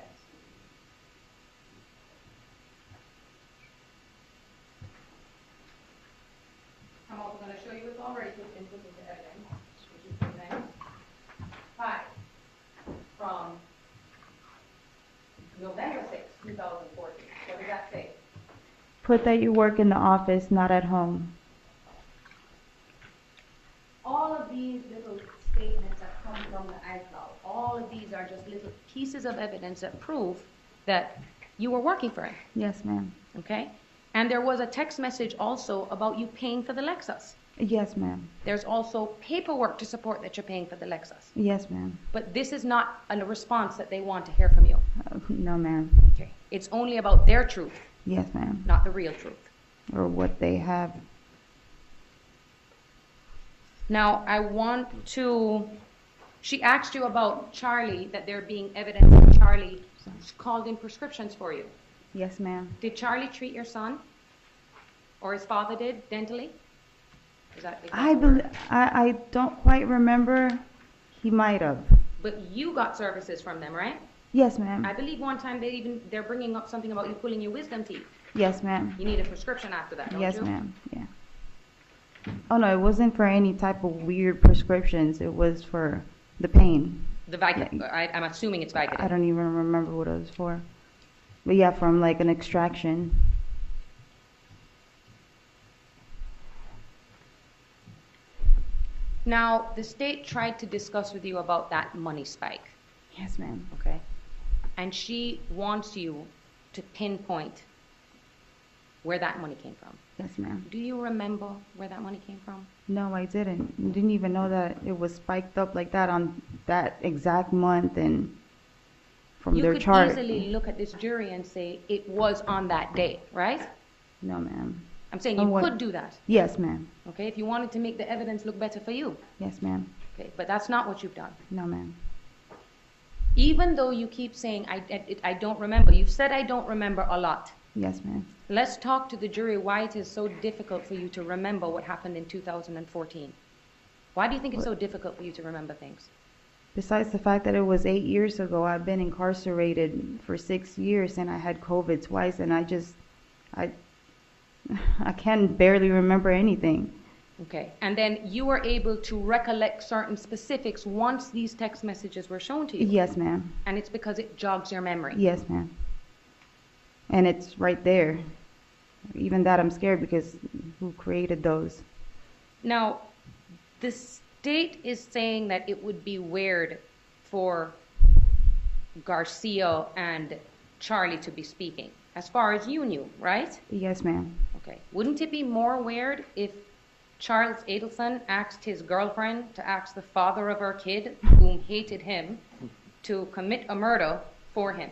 I'm also going to show you what's already been put into evidence, which is Defense 5 from November 6, 2014. What does that say? Put that you work in the office, not at home. All of these little statements that come from the iCloud, all of these are just little pieces of evidence that prove that you were working for him, Yes, ma'am. okay? And there was a text message also about you paying for the Lexus. Yes, ma'am. There's also paperwork to support that you're paying for the Lexus. Yes, ma'am. But this is not a response that they want to hear from you, No, ma'am. okay? It's only about their truth, Yes, ma'am. not the real truth. Or what they have. Now, I want to, she asked you about Charlie, that there being evidence that Charlie called in prescriptions for you. Yes, ma'am. Did Charlie treat your son? Or his father did, dentally? Is that I don't quite remember. He might have. But you got services from them, right? Yes, ma'am. I believe one time they're bringing up something about you pulling your wisdom teeth. Yes, ma'am. You need a prescription after that, don't you? Yes, ma'am. Yeah. Oh, no, it wasn't for any type of weird prescriptions. It was for the pain. The Vicodin. I'm assuming it's Vicodin. I don't even remember what it was for. But yeah, from like an extraction. Now, the state tried to discuss with you about that money spike, Yes, ma'am. okay? And she wants you to pinpoint where that money came from. Yes, ma'am. Do you remember where that money came from? No, I didn't. Didn't even know that it was spiked up like that on that exact month and from You their could chart. easily look at this jury and say it was on that day, right? No, ma'am. I'm saying On you what? could do that, Yes, ma'am. okay? If you wanted to make the evidence look better for you, Yes, ma'am. okay? But that's not what you've done. No, ma'am. Even though you keep saying, I don't remember, you've said I don't remember a lot. Yes, ma'am. Let's talk to the jury why it is so difficult for you to remember what happened in 2014. Why do you think it's so difficult for you to remember things? Besides the fact that it was 8 years ago, I've been incarcerated for 6 years and I had COVID twice and I can barely remember anything. Okay, and then you were able to recollect certain specifics once these text messages were shown to you? Yes, ma'am. And it's because it jogs your memory? Yes, ma'am. And it's right there. Even that I'm scared because who created those? Now, the state is saying that it would be weird for Garcia and Charlie to be speaking, as far as you knew, right? Yes, ma'am. Okay. Wouldn't it be more weird if Charles Adelson asked his girlfriend to ask the father of her kid, whom hated him, to commit a murder for him?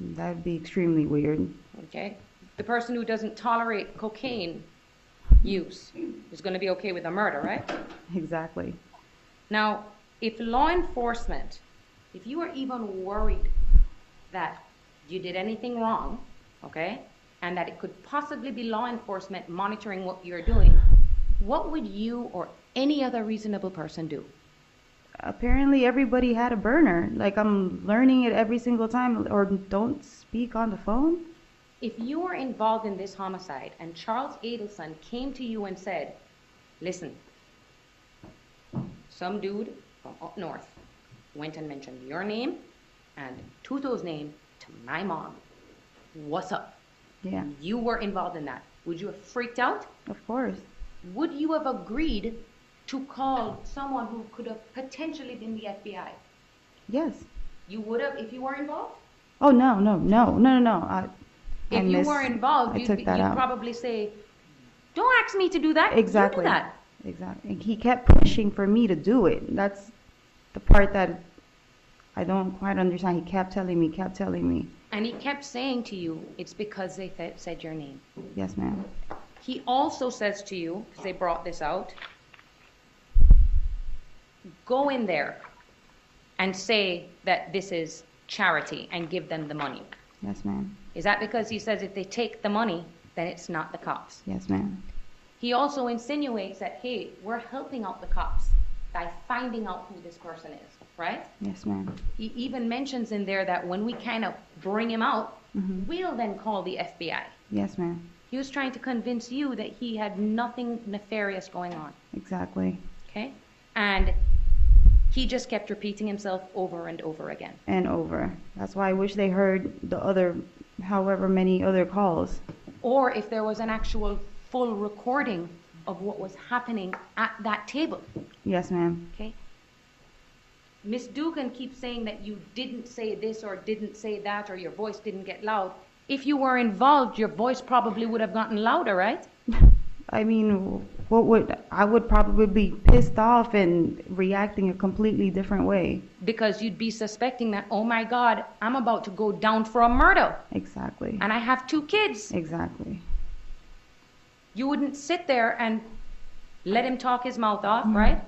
That would be extremely weird. Okay? The person who doesn't tolerate cocaine use is going to be okay with a murder, right? Exactly. Now, if law enforcement, if you are even worried that you did anything wrong, okay, and that it could possibly be law enforcement monitoring what you're doing, what would you or any other reasonable person do? Apparently everybody had a burner. Like I'm learning it every single time. Or don't speak on the phone. If you were involved in this homicide and Charles Adelson came to you and said, listen, some dude from up north went and mentioned your name and Tuto's name to my mom. What's up? Yeah, You were involved in that. Would you have freaked out? of course. Would you have agreed to call someone who could have potentially been the FBI? Yes. You would have if you were involved? Oh no. If you were involved, I took you'd that out. probably say, don't ask me to do that. Exactly. You do that. Exactly. He kept pushing for me to do it. That's the part that I don't quite understand. He kept telling me. And he kept saying to you, it's because they said your name. Yes, ma'am. He also says to you, because they brought this out, go in there and say that this is charity and give them the money. Yes, ma'am. Is that because he says if they take the money, then it's not the cops? Yes, ma'am. He also insinuates that, hey, we're helping out the cops by finding out who this person is, right? Yes, ma'am. He even mentions in there that when we kind of bring him out, Mhm. we'll then call the FBI. Yes, ma'am. He was trying to convince you that he had nothing nefarious going on, Exactly. okay? And he just kept repeating himself over and over again. And over. That's why I wish they heard the other, however many other calls. Or if there was an actual full recording of what was happening at that table, Yes, ma'am. okay? Miss Dugan keeps saying that you didn't say this or didn't say that or your voice didn't get loud. If you were involved, your voice probably would have gotten louder, right? I mean, I would probably be pissed off and reacting a completely different way. Because you'd be suspecting that, oh my God, I'm about to go down for a murder Exactly. and I have 2 kids. Exactly. You wouldn't sit there and let him talk his mouth off, right?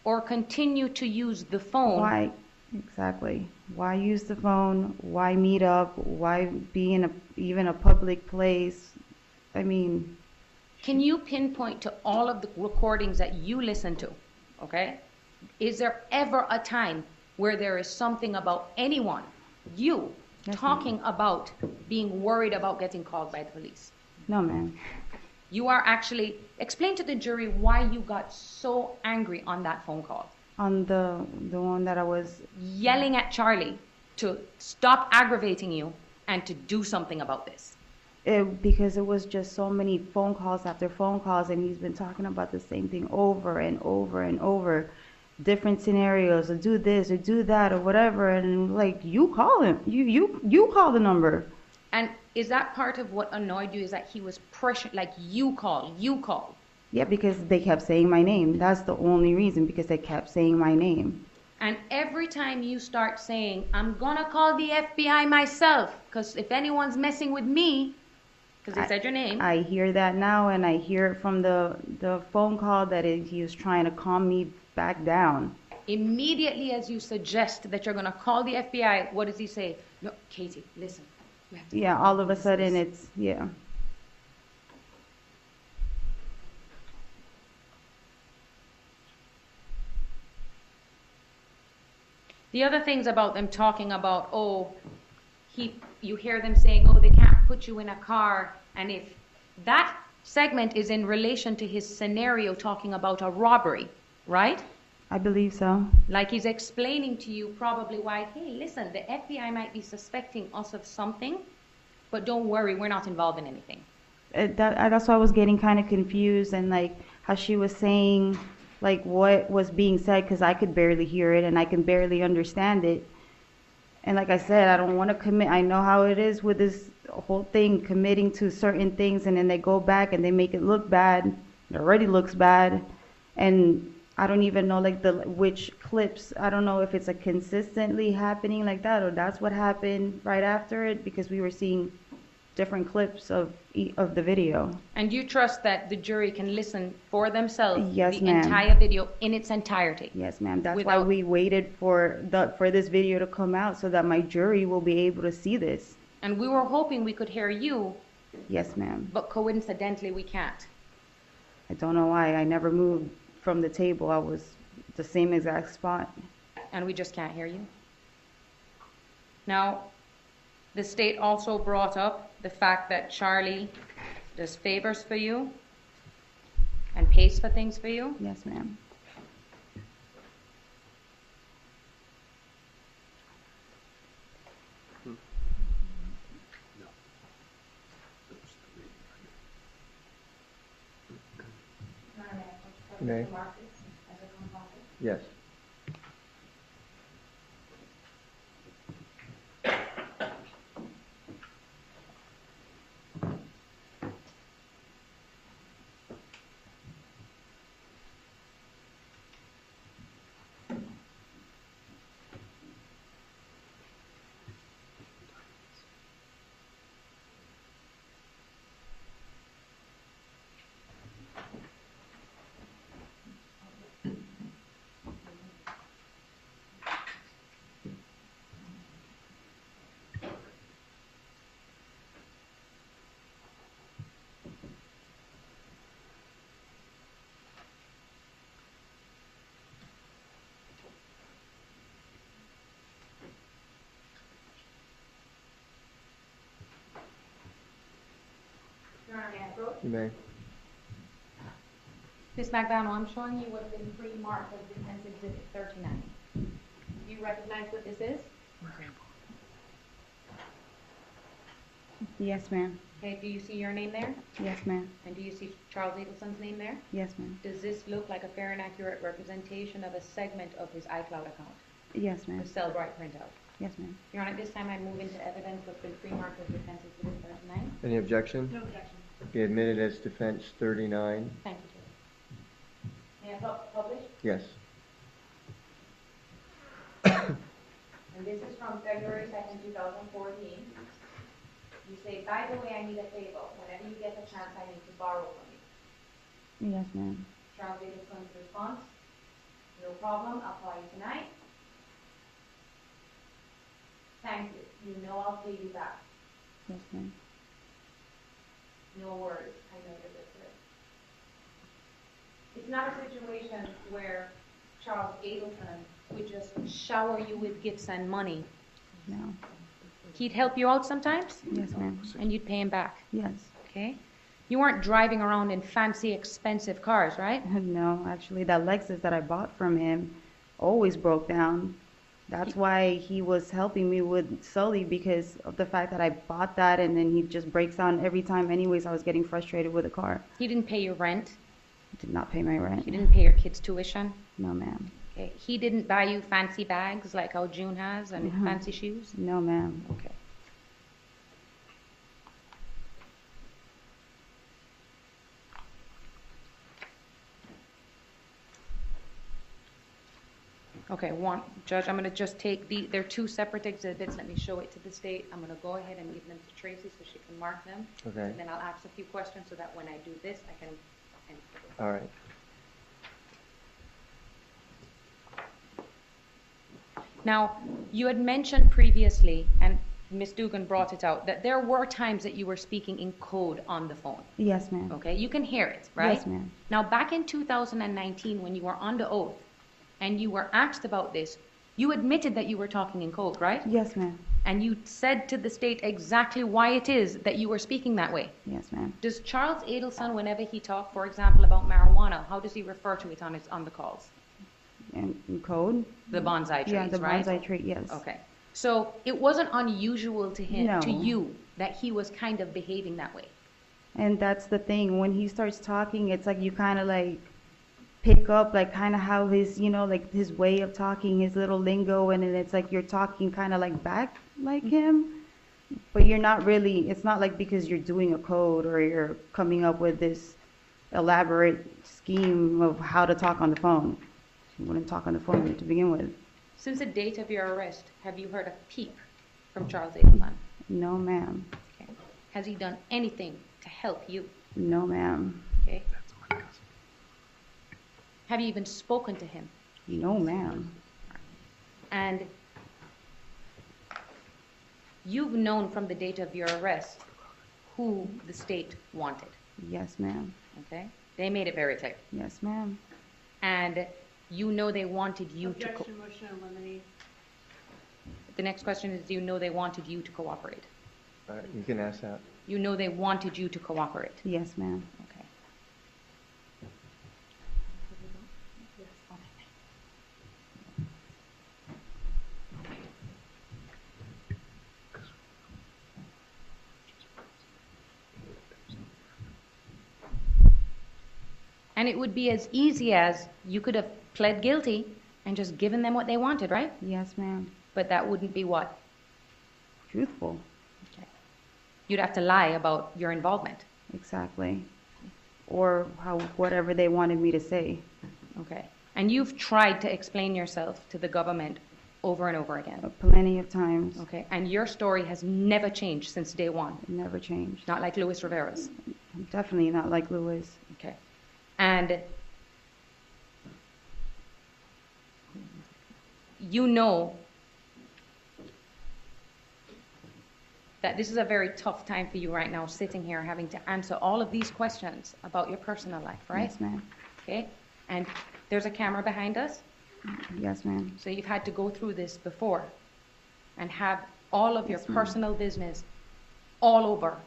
Or continue to use the phone. Why? Exactly. Why use the phone? Why meet up? Why be in even a public place? I mean, Can you pinpoint to all of the recordings that you listen to, okay? Is there ever a time where there is something about anyone, you, Yes, talking about being worried about getting called by the police? no, ma'am. You are actually, explain to the jury why you got so angry on that phone call. On the one that I was, Yelling at Charlie to stop aggravating you and to do something about this. because it was just so many phone calls after phone calls, and he's been talking about the same thing over and over and over, different scenarios, or do this or do that or whatever, and like you call him, you call the number. And is that part of what annoyed you, is that he was pressured, like you call. Yeah, because they kept saying my name. That's the only reason, because they kept saying my name. And every time you start saying, I'm gonna call the FBI myself, because if anyone's messing with me, because they said your name. I hear that now, and I hear it from the phone call that he was trying to calm me back down. Immediately as you suggest that you're going to call the FBI, what does he say? No, Katie, listen. We have to Yeah, call all of a this. sudden it's, yeah. The other things about them talking about, you hear them saying, oh, they can't put you in a car. And if that segment is in relation to his scenario talking about a robbery, right? I believe so. Like he's explaining to you probably why, hey, listen, the FBI might be suspecting us of something, but don't worry, we're not involved in anything. That's why I was getting kind of confused, and like how she was saying like what was being said, because I could barely hear it and I can barely understand it. And like I said, I don't want to commit. I know how it is with this whole thing, committing to certain things, and then they go back and they make it look bad. It already looks bad. And I don't even know like which clips. I don't know if it's a consistently happening like that, or that's what happened right after it, because we were seeing different clips of the video. And you trust that the jury can listen for themselves Yes, the ma'am. entire video in its entirety? Yes, ma'am. That's why Without- we waited for this video to come out, so that my jury will be able to see this. And we were hoping we could hear you, Yes, ma'am. but coincidentally we can't. I don't know why. I never moved from the table. I was the same exact spot. And we just can't hear you. Now, the state also brought up the fact that Charlie does favors for you and pays for things for you. Yes, ma'am. May? Yes. You may. Ms. McDonald, I'm showing you what's been pre-marked as Defense Exhibit 39. Do you recognize what this is? Yes, ma'am. Okay, do you see your name there? Yes, ma'am. And do you see Charles Adelson's name there? Yes, ma'am. Does this look like a fair and accurate representation of a segment of his iCloud account? Yes, ma'am. The Cellbrite printout. Yes, ma'am. Your Honor, at this time I move into evidence what's been pre-marked as Defense Exhibit 39. Any objection? No objection. Be admitted as defense 39. Thank you, Judge. May I publish? Yes. And this is from February 2nd, 2014. You say, by the way, I need a favor. Whenever you get a chance, I need to borrow from you. Yes, ma'am. Charles Adelson's response, no problem, I'll call you tonight. Thank you. You know I'll pay you back. Yes, ma'am. No worries. I know you're this way. It's not a situation where Charles Adelson would just shower you with gifts and money. No. He'd help you out sometimes, Yes, ma'am. and you'd pay him back, Yes. okay? You weren't driving around in fancy, expensive cars, right? No, actually, that Lexus that I bought from him always broke down. That's why he was helping me with Sully, because of the fact that I bought that, and then he just breaks down every time. Anyways, I was getting frustrated with the car. He didn't pay your rent. Did not pay my rent. He didn't pay your kids' tuition. No, ma'am. Okay. He didn't buy you fancy bags like how June has and Mhm. fancy shoes. No, ma'am. Okay. Okay, Judge, I'm gonna just take they're two separate exhibits. Let me show it to the state. I'm gonna go ahead and give them to Tracy so she can mark them. Okay. And then I'll ask a few questions so that when I do this, I can. All right. Now, you had mentioned previously, and Ms. Dugan brought it out, that there were times that you were speaking in code on the phone. Yes, ma'am. Okay, you can hear it, right? Yes, ma'am. Now, back in 2019, when you were under oath and you were asked about this, you admitted that you were talking in code, right? Yes, ma'am. And you said to the state exactly why it is that you were speaking that way. Yes, ma'am. Does Charles Adelson, whenever he talked, for example, about marijuana, how does he refer to it on the calls? And in code? The bonsai trees, Yeah, the right? bonsai tree, yes. Okay. So it wasn't unusual to him, No. to you, that he was kind of behaving that way. And that's the thing, when he starts talking, it's like you kind of like pick up like kind of how his, you know, like his way of talking, his little lingo, and then it's like you're talking kind of like back like him, but you're not really, it's not like because you're doing a code or you're coming up with this elaborate scheme of how to talk on the phone. You wouldn't talk on the phone to begin with. Since the date of your arrest, have you heard a peep from Charles Adelson? No, ma'am. Okay. Has he done anything to help you? No, ma'am. Okay. Have you even spoken to him? No, ma'am. And you've known from the date of your arrest who the state wanted, Yes, ma'am. okay? They made it very clear. Yes, ma'am. And you know they wanted you to, Objection, motion to eliminate. the next question is, do you know they wanted you to cooperate? You can ask that. You know they wanted you to cooperate, Yes, ma'am. okay? And it would be as easy as you could have pled guilty and just given them what they wanted, right? Yes, ma'am. But that wouldn't be what? Truthful. Okay. You'd have to lie about your involvement. Exactly. Or how whatever they wanted me to say. Okay. And you've tried to explain yourself to the government over and over again. Plenty of times. Okay. And your story has never changed since day one. It never changed. Not like Luis Rivera's. Definitely not like Louis. Okay. And you know that this is a very tough time for you right now, sitting here having to answer all of these questions about your personal life, right? Yes, ma'am. Okay? And there's a camera behind us, Yes, ma'am. so you've had to go through this before and have all of your Yes, ma'am. personal business all over,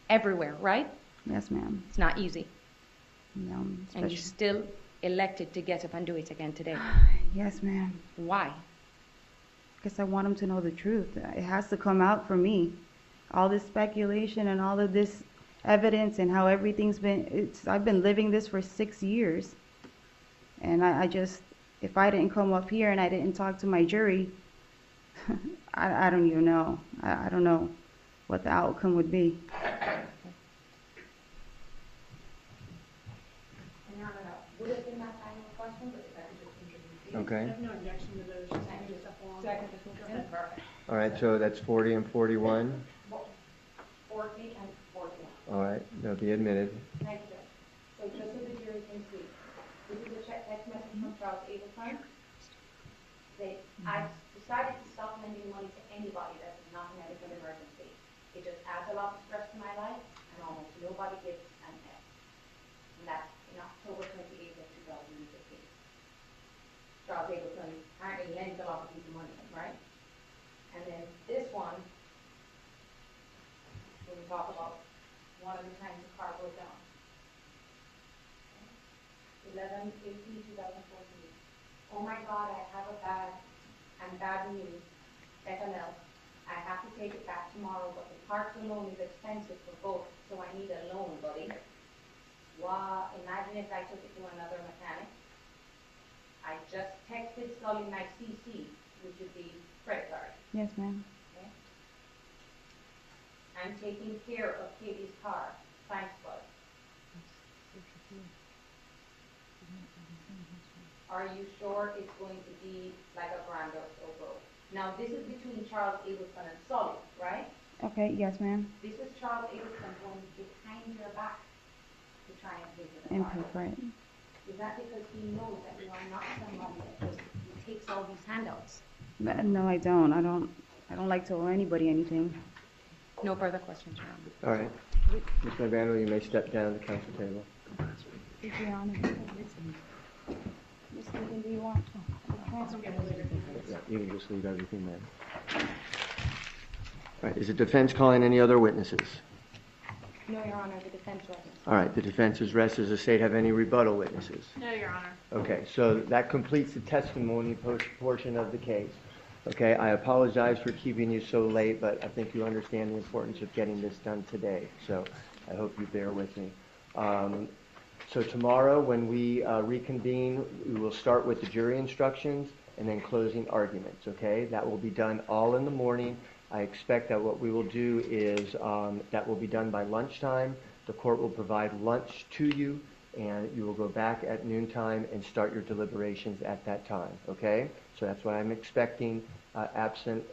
everywhere, right? Yes, ma'am. It's not easy. No, And you still elected to get up and do it again today. Yes, ma'am. Why? Because I want them to know the truth. It has to come out for me. All this speculation and all of this evidence and how everything's been, I've been living this for 6 years. And I just, if I didn't come up here and I didn't talk to my jury, I don't even know. I don't know what the outcome would be. Would have been my final question, but if I could just introduce you. I Okay. have no objection to those, just move stuff along. So I could just move Go in? ahead. Perfect. All right, so that's 40 and 41. 40 and 41. All right, they'll be admitted. Thank you. So just so the jury can see, this is a text message from Charles Adelson. I've decided to stop lending money to anybody that's not in a medical emergency. It just adds a lot of stress to my life, and almost nobody gives an F. And that's in October 28th of 2015. Charles Adelson apparently lends a lot of people money, right? And then this one, when we talk about one of the times the car broke down. 11/18/2014. Oh my God, I have a bad news. FML. I have to take it back tomorrow, but the parts alone is expensive for both, so I need a loan, buddy. Wow, imagine if I took it to another mechanic. I just texted Sully my CC, which would be credit card. Yes, ma'am. Okay? I'm taking care of Katie's car. Thanks, bud. Are you sure it's going to be like a grand or so broke? Now, this is between Charles Adelson and Sully, right? Okay, yes, ma'am. This is Charles Adelson going behind your back to try and pay for the And car. pay for it. Is that because he knows that you are not somebody that just takes all these handouts? No, I don't. I don't like to owe anybody anything. No further questions, Your Honor. All right. Ms. McVandal, you may step down to the council table. Your Honor. Ms. Stephen, do you want a transfer? Yeah, you can just leave everything there. All right, is the defense calling any other witnesses? No, Your Honor, the defense rests. All right, the defense is rest. Does the state have any rebuttal witnesses? No, Your Honor. Okay, so that completes the testimony portion of the case. Okay, I apologize for keeping you so late, but I think you understand the importance of getting this done today, so I hope you bear with me. So tomorrow, when we reconvene, we will start with the jury instructions and then closing arguments, okay? That will be done all in the morning. I expect that what we will do is that will be done by lunchtime. The court will provide lunch to you, and you will go back at noontime and start your deliberations at that time, okay? So that's what I'm expecting, absent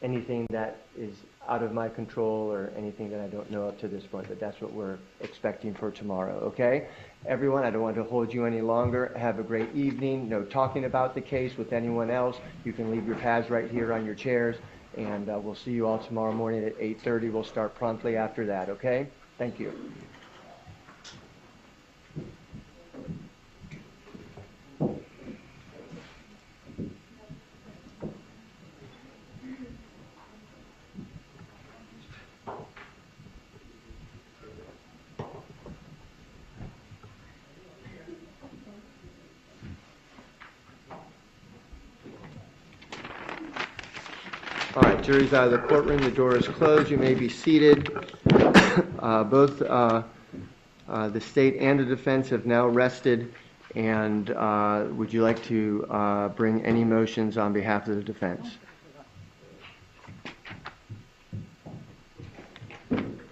anything that is out of my control or anything that I don't know up to this point, but that's what we're expecting for tomorrow, okay? Everyone, I don't want to hold you any longer. Have a great evening. No talking about the case with anyone else. You can leave your pads right here on your chairs, and we'll see you all tomorrow morning at 8:30. We'll start promptly after that, okay? Thank you. All right, jury's out of the courtroom. The door is closed. You may be seated. Both the state and the defense have now rested. And would you like to bring any motions on behalf of the defense?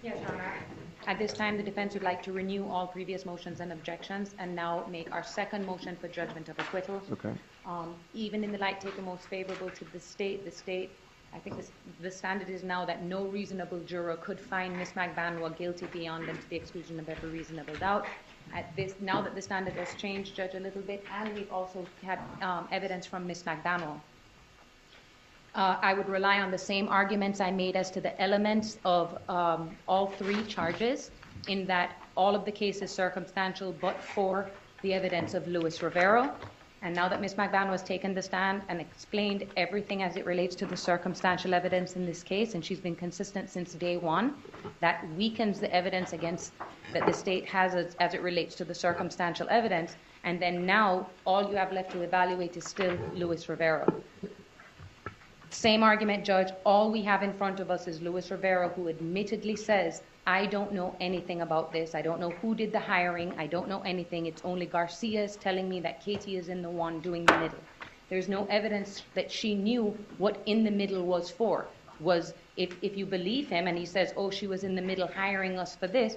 Yes, Your Honor. At this time, the defense would like to renew all previous motions and objections and now make our second motion for judgment of acquittal. Okay. Even in the light taken most favorable to the state, I think the standard is now that no reasonable juror could find Ms. McVandal guilty beyond and to the exclusion of every reasonable doubt. Now that the standard has changed, Judge, a little bit, and we've also had evidence from Ms. McVandal, I would rely on the same arguments I made as to the elements of all three charges, in that all of the case is circumstantial but for the evidence of Luis Rivero. And now that Ms. McVandal has taken the stand and explained everything as it relates to the circumstantial evidence in this case, and she's been consistent since day one, that weakens the evidence against that the state has as it relates to the circumstantial evidence. And then now all you have left to evaluate is still Luis Rivero. Same argument, Judge. All we have in front of us is Luis Rivero, who admittedly says, I don't know anything about this. I don't know who did the hiring. I don't know anything. It's only Garcia is telling me that Katie is in the one doing the middle. There's no evidence that she knew what in the middle was for. If you believe him and he says, oh, she was in the middle hiring us for this,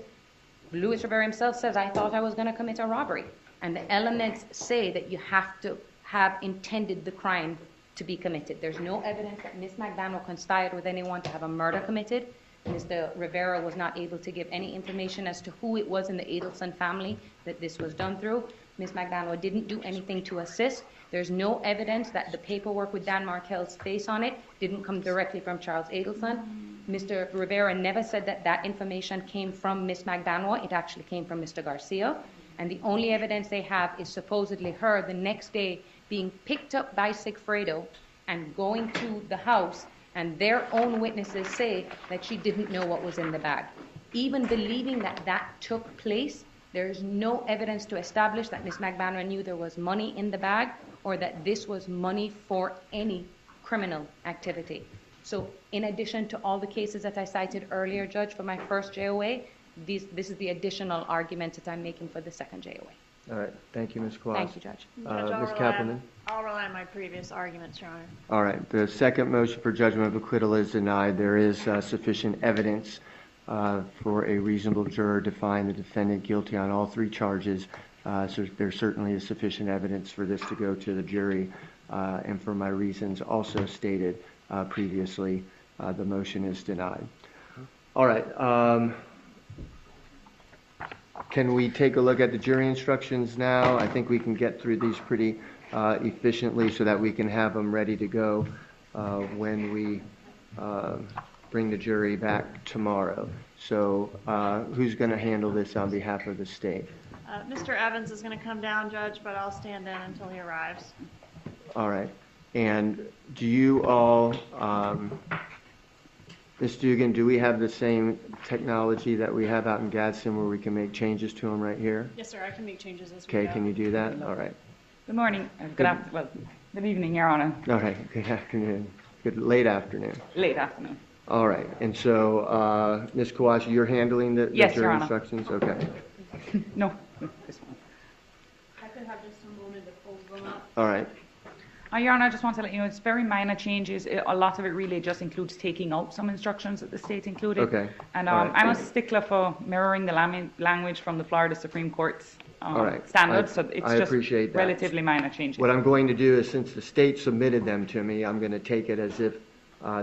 Luis Rivero himself says, I thought I was going to commit a robbery. And the elements say that you have to have intended the crime to be committed. There's no evidence that Ms. McVandal conspired with anyone to have a murder committed. Mr. Rivera was not able to give any information as to who it was in the Adelson family that this was done through. Ms. McVandal didn't do anything to assist. There's no evidence that the paperwork with Dan Markel's face on it didn't come directly from Charles Adelson. Mr. Rivera never said that that information came from Ms. McVandal. It actually came from Mr. Garcia. And the only evidence they have is supposedly her the next day being picked up by Sigfredo and going to the house, and their own witnesses say that she didn't know what was in the bag. Even believing that that took place, there is no evidence to establish that Ms. McVandal knew there was money in the bag or that this was money for any criminal activity. So in addition to all the cases that I cited earlier, Judge, for my first JOA, this is the additional argument that I'm making for the second JOA. All right. Thank you, Ms. Claus. Thank you, Judge. Ms. Kappelman? I'll rely on my previous arguments, Your Honor. All right. The second motion for judgment of acquittal is denied. There is sufficient evidence for a reasonable juror to find the defendant guilty on all three charges. So there certainly is sufficient evidence for this to go to the jury. And for my reasons also stated previously, the motion is denied. All right. Can we take a look at the jury instructions now? I think we can get through these pretty efficiently so that we can have them ready to go when we bring the jury back tomorrow. So who's going to handle this on behalf of the state? Mr. Evans is going to come down, Judge, but I'll stand in until he arrives. All right. And do you all, Ms. Dugan, do we have the same technology that we have out in Gadsden where we can make changes to them right here? Yes, sir, I can make changes as we go. Okay, can you do that? All right. Good morning, good evening, Your Honor. All right, good afternoon. Good late afternoon. Late afternoon. All right, and so, Ms. Kawashi, you're handling the Yes, Your jury Honor. instructions? Okay. No, this one. I could have just a moment to pull them up. All right. Your Honor, I just want to let you know, it's very minor changes. A lot of it really just includes taking out some instructions that the state included. Okay. And All right. I'm a stickler for mirroring the language from the Florida Supreme Court's All right. standards, so it's I just appreciate that. relatively minor changes. What I'm going to do is, since the state submitted them to me, I'm going to take it as if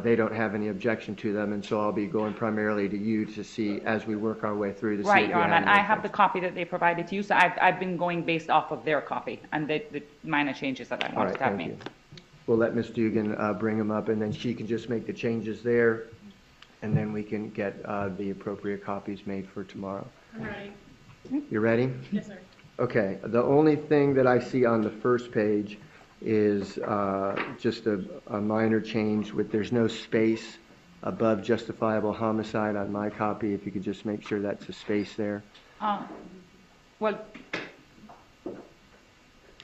they don't have any objection to them, and so I'll be going primarily to you to see, as we work our way through, to see if Right, you Your have Honor, and any I have the objections. copy that they provided to you, so I've been going based off of their copy and the minor changes that I All wanted right, to have thank you. made. We'll let Ms. Dugan bring them up, and then she can just make the changes there, and then we can get the appropriate copies made for tomorrow. I'm ready. You ready? Yes, sir. Okay, the only thing that I see on the first page is just a minor change with, there's no space above justifiable homicide on my copy. If you could just make sure that's a space there. Well,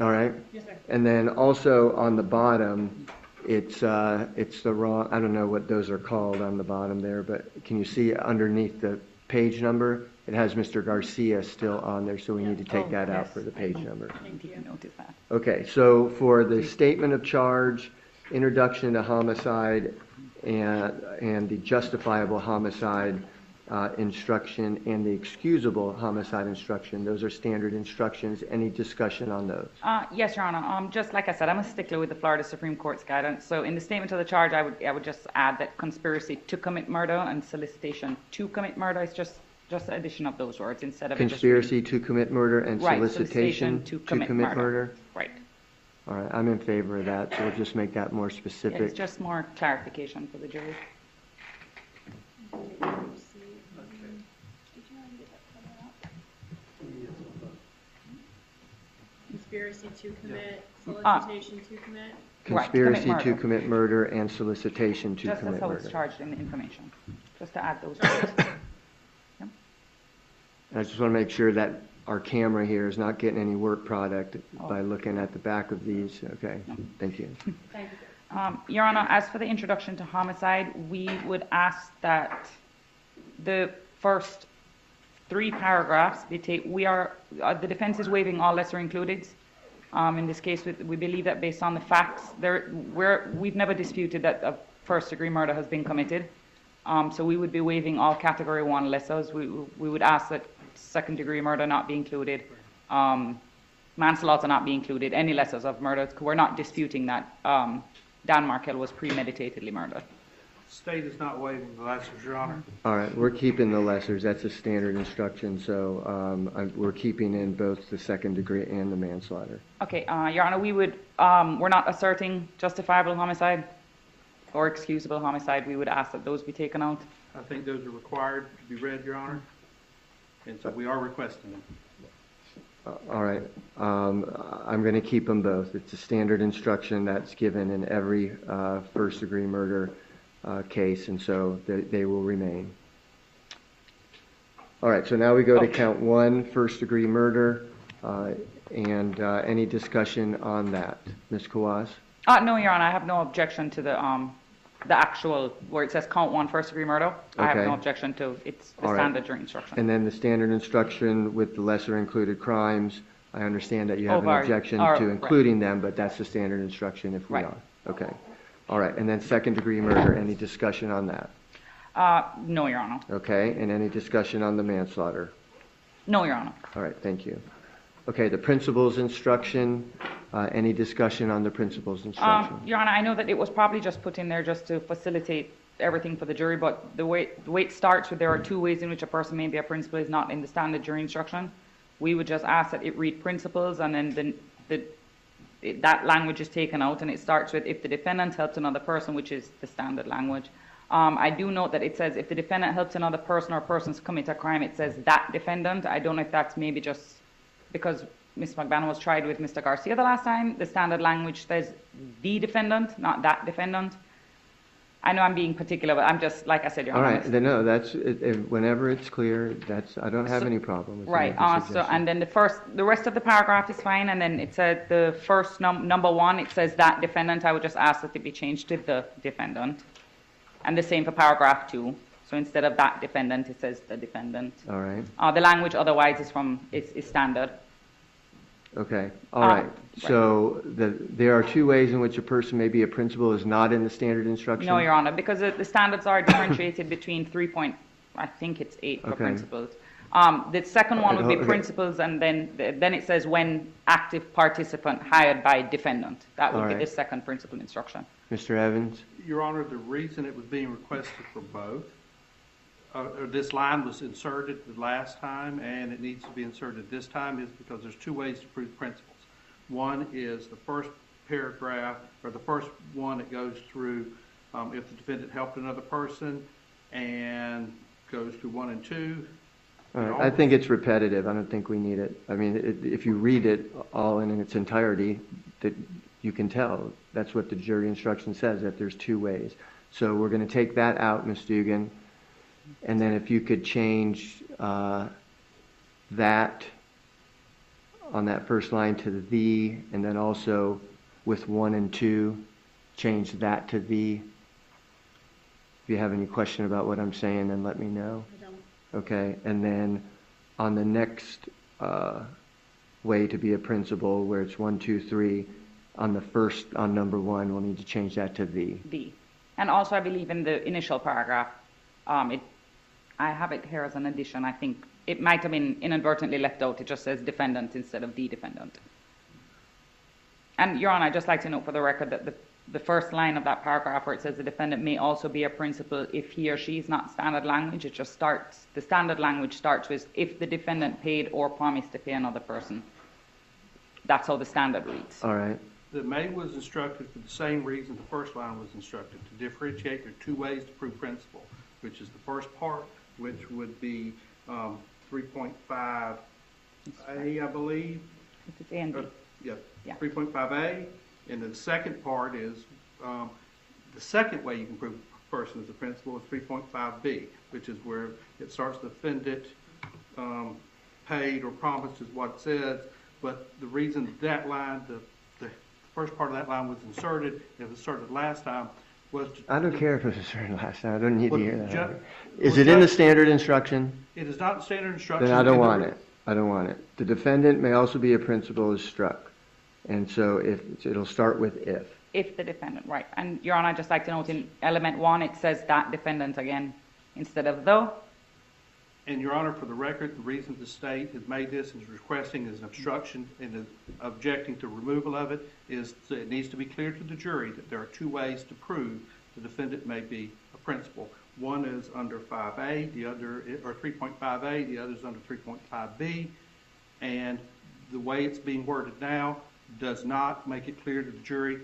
All right? Yes, sir. And then also on the bottom, it's the wrong, I don't know what those are called on the bottom there, but can you see underneath the page number? It has Mr. Garcia still on there, so we need to take Oh, that out yes. for the page number. Thank you. didn't notice that. Okay, so for the statement of charge, introduction to homicide, and the justifiable homicide instruction, and the excusable homicide instruction, those are standard instructions. Any discussion on those? Yes, Your Honor. Just like I said, I'm a stickler with the Florida Supreme Court's guidance. So in the statement of the charge, I would just add that conspiracy to commit murder and solicitation to commit murder is just the addition of those words instead of it just reading- Conspiracy to commit murder and Right, solicitation to commit murder? Right. All right, I'm in favor of that, so we'll just make that more Yeah, specific. it's just more clarification for the jury. Conspiracy to commit, solicitation to commit. Right, to commit Conspiracy to murder. commit murder and solicitation to Just as commit how it's murder. charged in the information. Just to add those words. And I just want to make sure that our camera here is not getting any work product by looking at the back of these. Okay, thank you. Thank you. Your Honor, as for the introduction to homicide, we would ask that the first 3 paragraphs be the defense is waiving all lesser included. In this case, we believe that based on the facts, we've never disputed that a first-degree murder has been committed. So we would be waiving all Category 1 lessers. We would ask that second-degree murder not be included, manslaughter not be included, any lessers of murder. We're not disputing that Dan Markel was premeditatedly murdered. State is not waiving the lessers, Your Honor. All right, we're keeping the lessers. That's a standard instruction, so we're keeping in both the second degree and the manslaughter. Okay, Your Honor, we're not asserting justifiable homicide or excusable homicide. We would ask that those be taken out. I think those are required to be read, Your Honor, and so we are requesting them. All right, I'm going to keep them both. It's a standard instruction that's given in every first-degree murder case, and so they will remain. All right, so now we go to count 1, first-degree murder, and any discussion on that. Ms. Kawas? No, Your Honor, I have no objection to the actual, where it says count 1 first-degree murder. I have Okay. no objection to it's the All right. standard jury instruction. And then the standard instruction with the lesser included crimes, I understand that you have an Right. objection Right. to including them, but that's the standard instruction if we Right. are. Okay. All right, and then second degree murder, any discussion on that? No, Your Honor. Okay, and any discussion on the manslaughter? No, Your Honor. All right, thank you. Okay, the principal's instruction, any discussion on the principal's instruction? Your Honor, I know that it was probably just put in there just to facilitate everything for the jury, but the way it starts with there are 2 ways in which a person may be a principal is not in the standard jury instruction. We would just ask that it read principles, and then that language is taken out, and it starts with if the defendant helps another person, which is the standard language. I do note that it says if the defendant helps another person or persons commit a crime, it says that defendant. I don't know if that's maybe just because Ms. McBannon was tried with Mr. Garcia the last time. The standard language says the defendant, not that defendant. I know I'm being particular, but I'm just, like I said, Your All Honor. right, then no, that's, whenever it's clear, I don't have any problem with Right, the so, suggestion. and then the rest of the paragraph is fine, and then it said the first number one, it says that defendant. I would just ask that it be changed to the defendant. And the same for paragraph 2. So instead of that defendant, it says the defendant. All right, The language otherwise is standard. okay, all right. So there are two ways in which a person may be a principal is not in the standard instruction? No, Your Honor, because the standards are differentiated between 8 for Okay. principals. The second one would be Okay. principals, and then it says when active participant hired by defendant. That would All be right. the second principal instruction. Mr. Evans? Your Honor, the reason it was being requested for both, or this line was inserted the last time, and it needs to be inserted this time, is because there's two ways to prove principles. One is the first paragraph, or the first one that goes through if the defendant helped another person, and goes through 1 and 2. All right, I think it's repetitive. I don't think we need it. I mean, if you read it all in its entirety, that you can tell. That's what the jury instruction says, that there's two ways. So we're going to take that out, Ms. Dugan. And then if you could change that on that first line to the, and then also with 1 and 2, change that to the. If you have any question about what I'm saying, then let me know. I don't. Okay, and then on the next way to be a principal, where it's 1, 2, 3, on number 1, we'll need to change that to the. And also, I believe in the initial paragraph, I have it here as an addition. I think it might have been inadvertently left out. It just says defendant instead of the defendant. And Your Honor, I'd just like to note for the record that the first line of that paragraph where it says the defendant may also be a principal if he or she is not standard language, it just starts, the standard language starts with if the defendant paid or promised to pay another person. That's how the standard reads. All right. The May was instructed for the same reason the first line was instructed, to differentiate there are two ways to prove principle, which is the first part, which would be 3.5A, I believe. It's A and B. Yeah, Yeah. 3.5A. And the second part is, the second way you can prove a person is a principal is 3.5B, which is where it starts the defendant paid or promised is what it says. But the reason that line, the first part of that line was inserted, it was inserted last time, was to... I don't care if it was certain last time. I don't need to hear that. Is well, it in the standard instruction? It is not standard instruction. Then I don't and want it. I don't want it. The defendant may also be a principal is struck. And so it'll start with if. If the defendant, right. And Your Honor, I'd just like to note in element 1, it says that defendant again instead of though. And Your Honor, for the record, the reason the state has made this and is requesting as an obstruction and is objecting to removal of it is that it needs to be clear to the jury that there are two ways to prove the defendant may be a principal. One is under 5A, the other, or 3.5A, the other is under 3.5B. And the way it's being worded now does not make it clear to the jury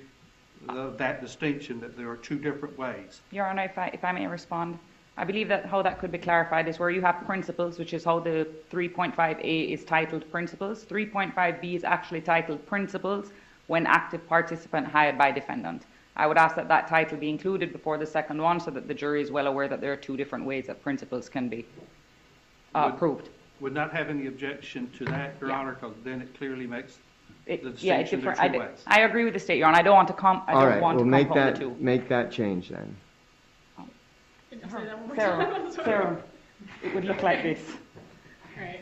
that distinction, that there are two different ways. Your Honor, if I may respond, I believe that how that could be clarified is where you have principles, which is how the 3.5A is titled principles. 3.5B is actually titled principles when active participant hired by defendant. I would ask that that title be included before the second one so that the jury is well aware that there are two different ways that principles can be proved. Would not have any objection to that, Your Honor, because then it clearly makes the It's distinction different. there are two ways. I agree with the state, Your Honor. I don't want to All right, well, make compound the two. that change then. Can you say that one more Sarah, time? Sorry. Sarah, it would look like this. All right.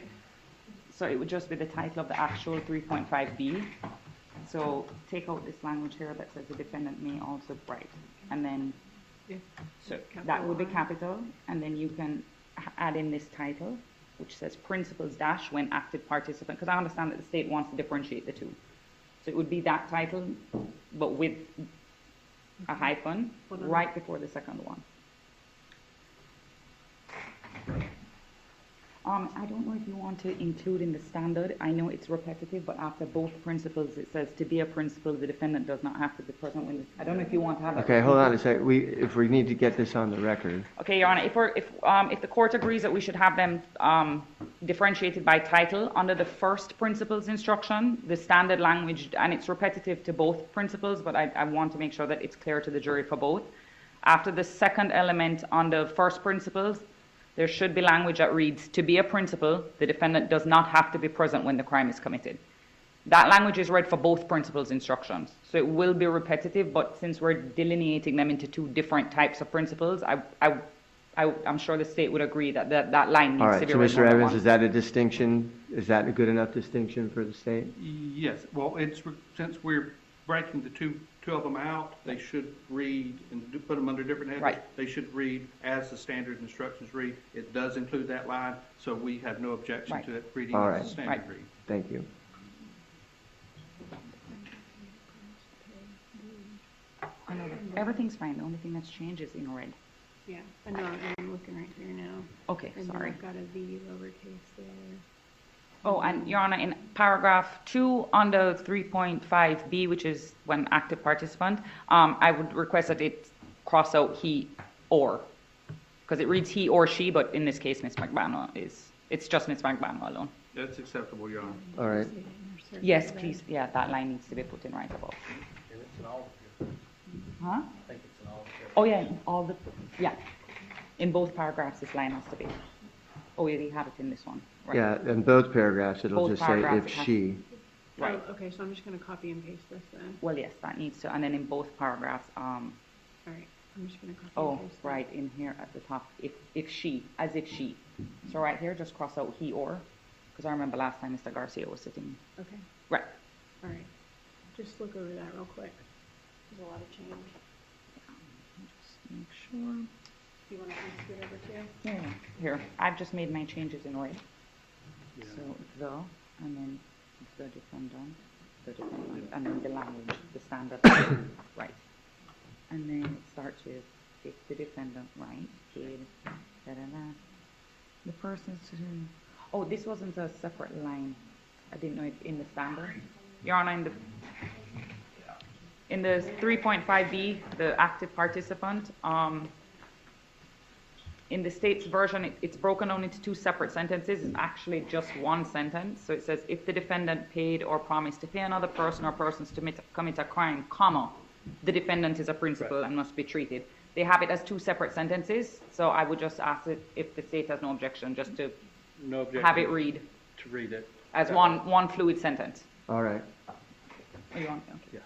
So it would just be the title of the actual 3.5B. So take out this language here that says the defendant may also write. And then, so that would be capital. And then you can add in this title, which says principles dash when active participant, because I understand that the state wants to differentiate the two. So it would be that title, but with a hyphen right before the second one. I don't know if you want to include in the standard, I know it's repetitive, but after both principles, it says to be a principal, the defendant does not have to be present when, I don't know if you want to have that. Okay, hold on a sec. If we need to get this on the record. Okay, Your Honor, if the court agrees that we should have them differentiated by title, under the first principles instruction, the standard language, and it's repetitive to both principles, but I want to make sure that it's clear to the jury for both. After the second element on the first principles, there should be language that reads, to be a principal, the defendant does not have to be present when the crime is committed. That language is read for both principles instructions. So it will be repetitive, but since we're delineating them into two different types of principles, I'm sure the state would agree that that line All needs right, to be so read Mr. more than Evans, once. is that a distinction? Is that a good enough distinction for the state? Yes, well, since we're breaking the two of them out, they should read, and put them under different headings. Right. They should read as the standard instructions read. It does include that line, so we have no objection Right. to it reading All as right. the standard Right. read. Thank you. I know that everything's fine, the only thing that's changed is in red. Yeah, I know, I'm looking right here now. Okay, And then sorry. I've got a V lowercase there. Oh, and Your Honor, in paragraph 2 under 3.5b, which is when active participant, I would request that it cross out he or, because it reads he or she, but in this case, Ms. McBano it's just Ms. McBano alone. That's acceptable, Your Honor. All right. Yes, please, yeah, that line needs to be put in right above. And it's an all, Huh? I think it's an all. Oh, yeah, yeah. In both paragraphs, this line has to be. Oh, yeah, you have it in this one. Right. Yeah, in both paragraphs, it'll Both just say paragraphs, if it has- she. Right. Oh, okay, so I'm just gonna copy and paste this then. Well, yes, that needs to, and then in both paragraphs, All right, I'm just gonna copy oh, and paste that. right, in here at the top, if she, as if she. So right here, just cross out he or, because I remember last time Mr. Garcia was sitting. Okay, Right. all right. Just look over that real quick. There's a lot of change. Just make sure. Do you wanna paste it over too? Yeah, here, I've just made my changes in red. Yeah. So the, and then the defendant, and then the language, the standard, right. And then it starts with, if the defendant, right, paid, da-da-da. The person's, oh, this wasn't a separate line. I didn't know it in the standard. Your Honor, in the 3.5b, the active participant, in the state's version, it's broken down into two separate sentences. It's actually just one sentence. So it says, if the defendant paid or promised to pay another person or persons to commit a crime, comma, the defendant is a principal and must be treated. They have it as two separate sentences. So I would just ask it, if the state has no objection, just to No objection. have it read To read it. as one fluid sentence. All right. Oh, you want? Okay. Yeah.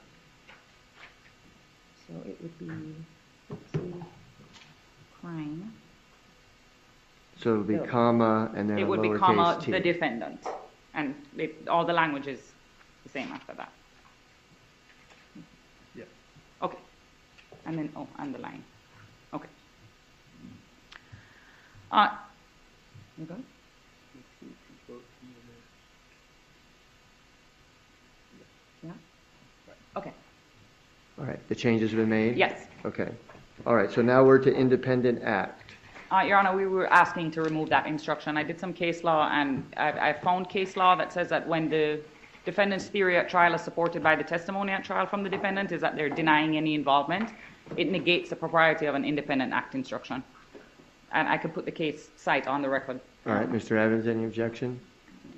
So it would be oopsie, crime. So it'll be No. comma and then a It would be comma, lowercase t. the defendant. And all the language is the same after that. Yeah. Okay. And then, and the line. Okay. You good? Yeah? Okay. All right, the changes have been made? Yes. Okay. All right, so now we're to independent act. Your Honor, we were asking to remove that instruction. I did some case law, and I found case law that says that when the defendant's theory at trial is supported by the testimony at trial from the defendant, is that they're denying any involvement, it negates the propriety of an independent act instruction. And I could put the case cite on the record. All right, Mr. Evans, any objection?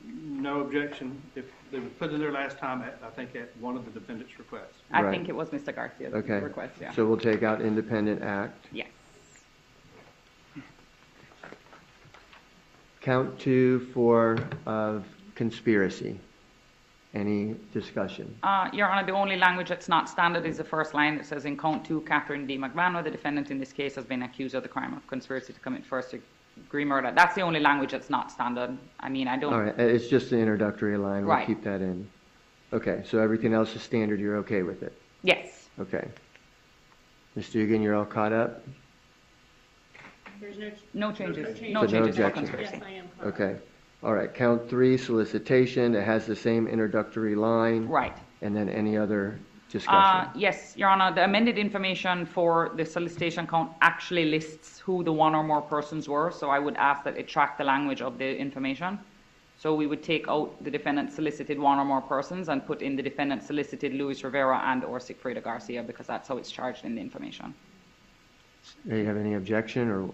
No objection. If they were put in there last time, I think at one of the defendant's requests. I Right. think it was Mr. Garcia's Okay. request, yeah. So we'll take out independent act. Yes. Count 2 for conspiracy. Any discussion? Your Honor, the only language that's not standard is the first line that says, in count 2, Catherine D. McMahon, the defendant in this case has been accused of the crime of conspiracy to commit first-degree murder. That's the only language that's not standard. I mean, I don't... All right, it's just the introductory line. We'll Right. keep that in. Okay, so everything else is standard. You're okay with it? Yes. Okay. Ms. Dugan, you're all caught up? There's no, No changes. changes. No So no changes for objection. conspiracy. yes, I am correct. Okay. All right, count 3, solicitation. It has the same introductory line. Right. And then any other discussion? Yes, Your Honor, the amended information for the solicitation count actually lists who the one or more persons were, so I would ask that it track the language of the information. So we would take out the defendant solicited one or more persons and put in the defendant solicited Luis Rivera and or Sigfrido Garcia, because that's how it's charged in the information. Do you have any objection,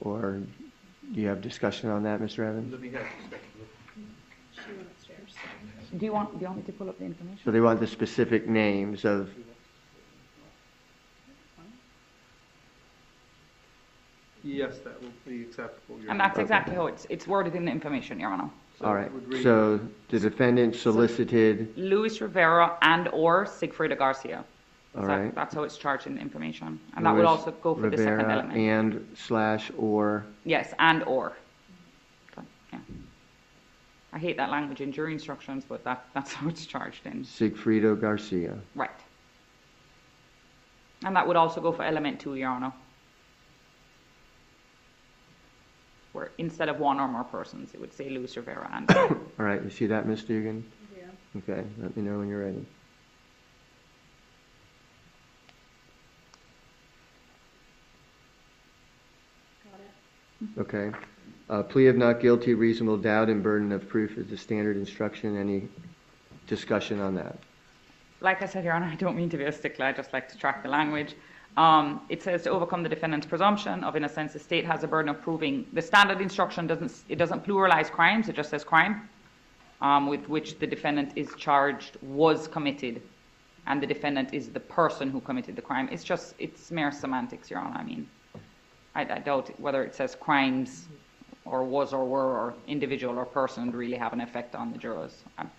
or do you have discussion on that, Mr. Evans? Let me have discussion. Do you want me to pull up the information? So they want the specific names of, Yes, that will be acceptable, Your And Honor. that's exactly how it's worded in the information, Your Honor. So all it right, would read- so the defendant solicited, Luis Rivera and or Sigfrido Garcia. all right. That's how it's charged in the information. And that would Luis also go for the second Rivera element. and / or, Yes, and or. So, yeah. I hate that language in jury instructions, but that's how it's charged in. Sigfrido Garcia. Right. And that would also go for element 2, Your Honor. Where instead of one or more persons, it would say Luis Rivera and. All right, you see that, Ms. Dugan? Yeah. Okay, let me know when you're ready. Got it. Okay. Plea of not guilty, reasonable doubt, and burden of proof is the standard instruction. Any discussion on that? Like I said, Your Honor, I don't mean to be a stickler, I just like to track the language. It says to overcome the defendant's presumption of innocence, the state has a burden of proving. The standard instruction doesn't pluralize crimes, it just says crime, with which the defendant is charged was committed, and the defendant is the person who committed the crime. It's mere semantics, Your Honor. I mean, I doubt whether it says crimes or was or were or individual or person would really have an effect on the jurors. I'm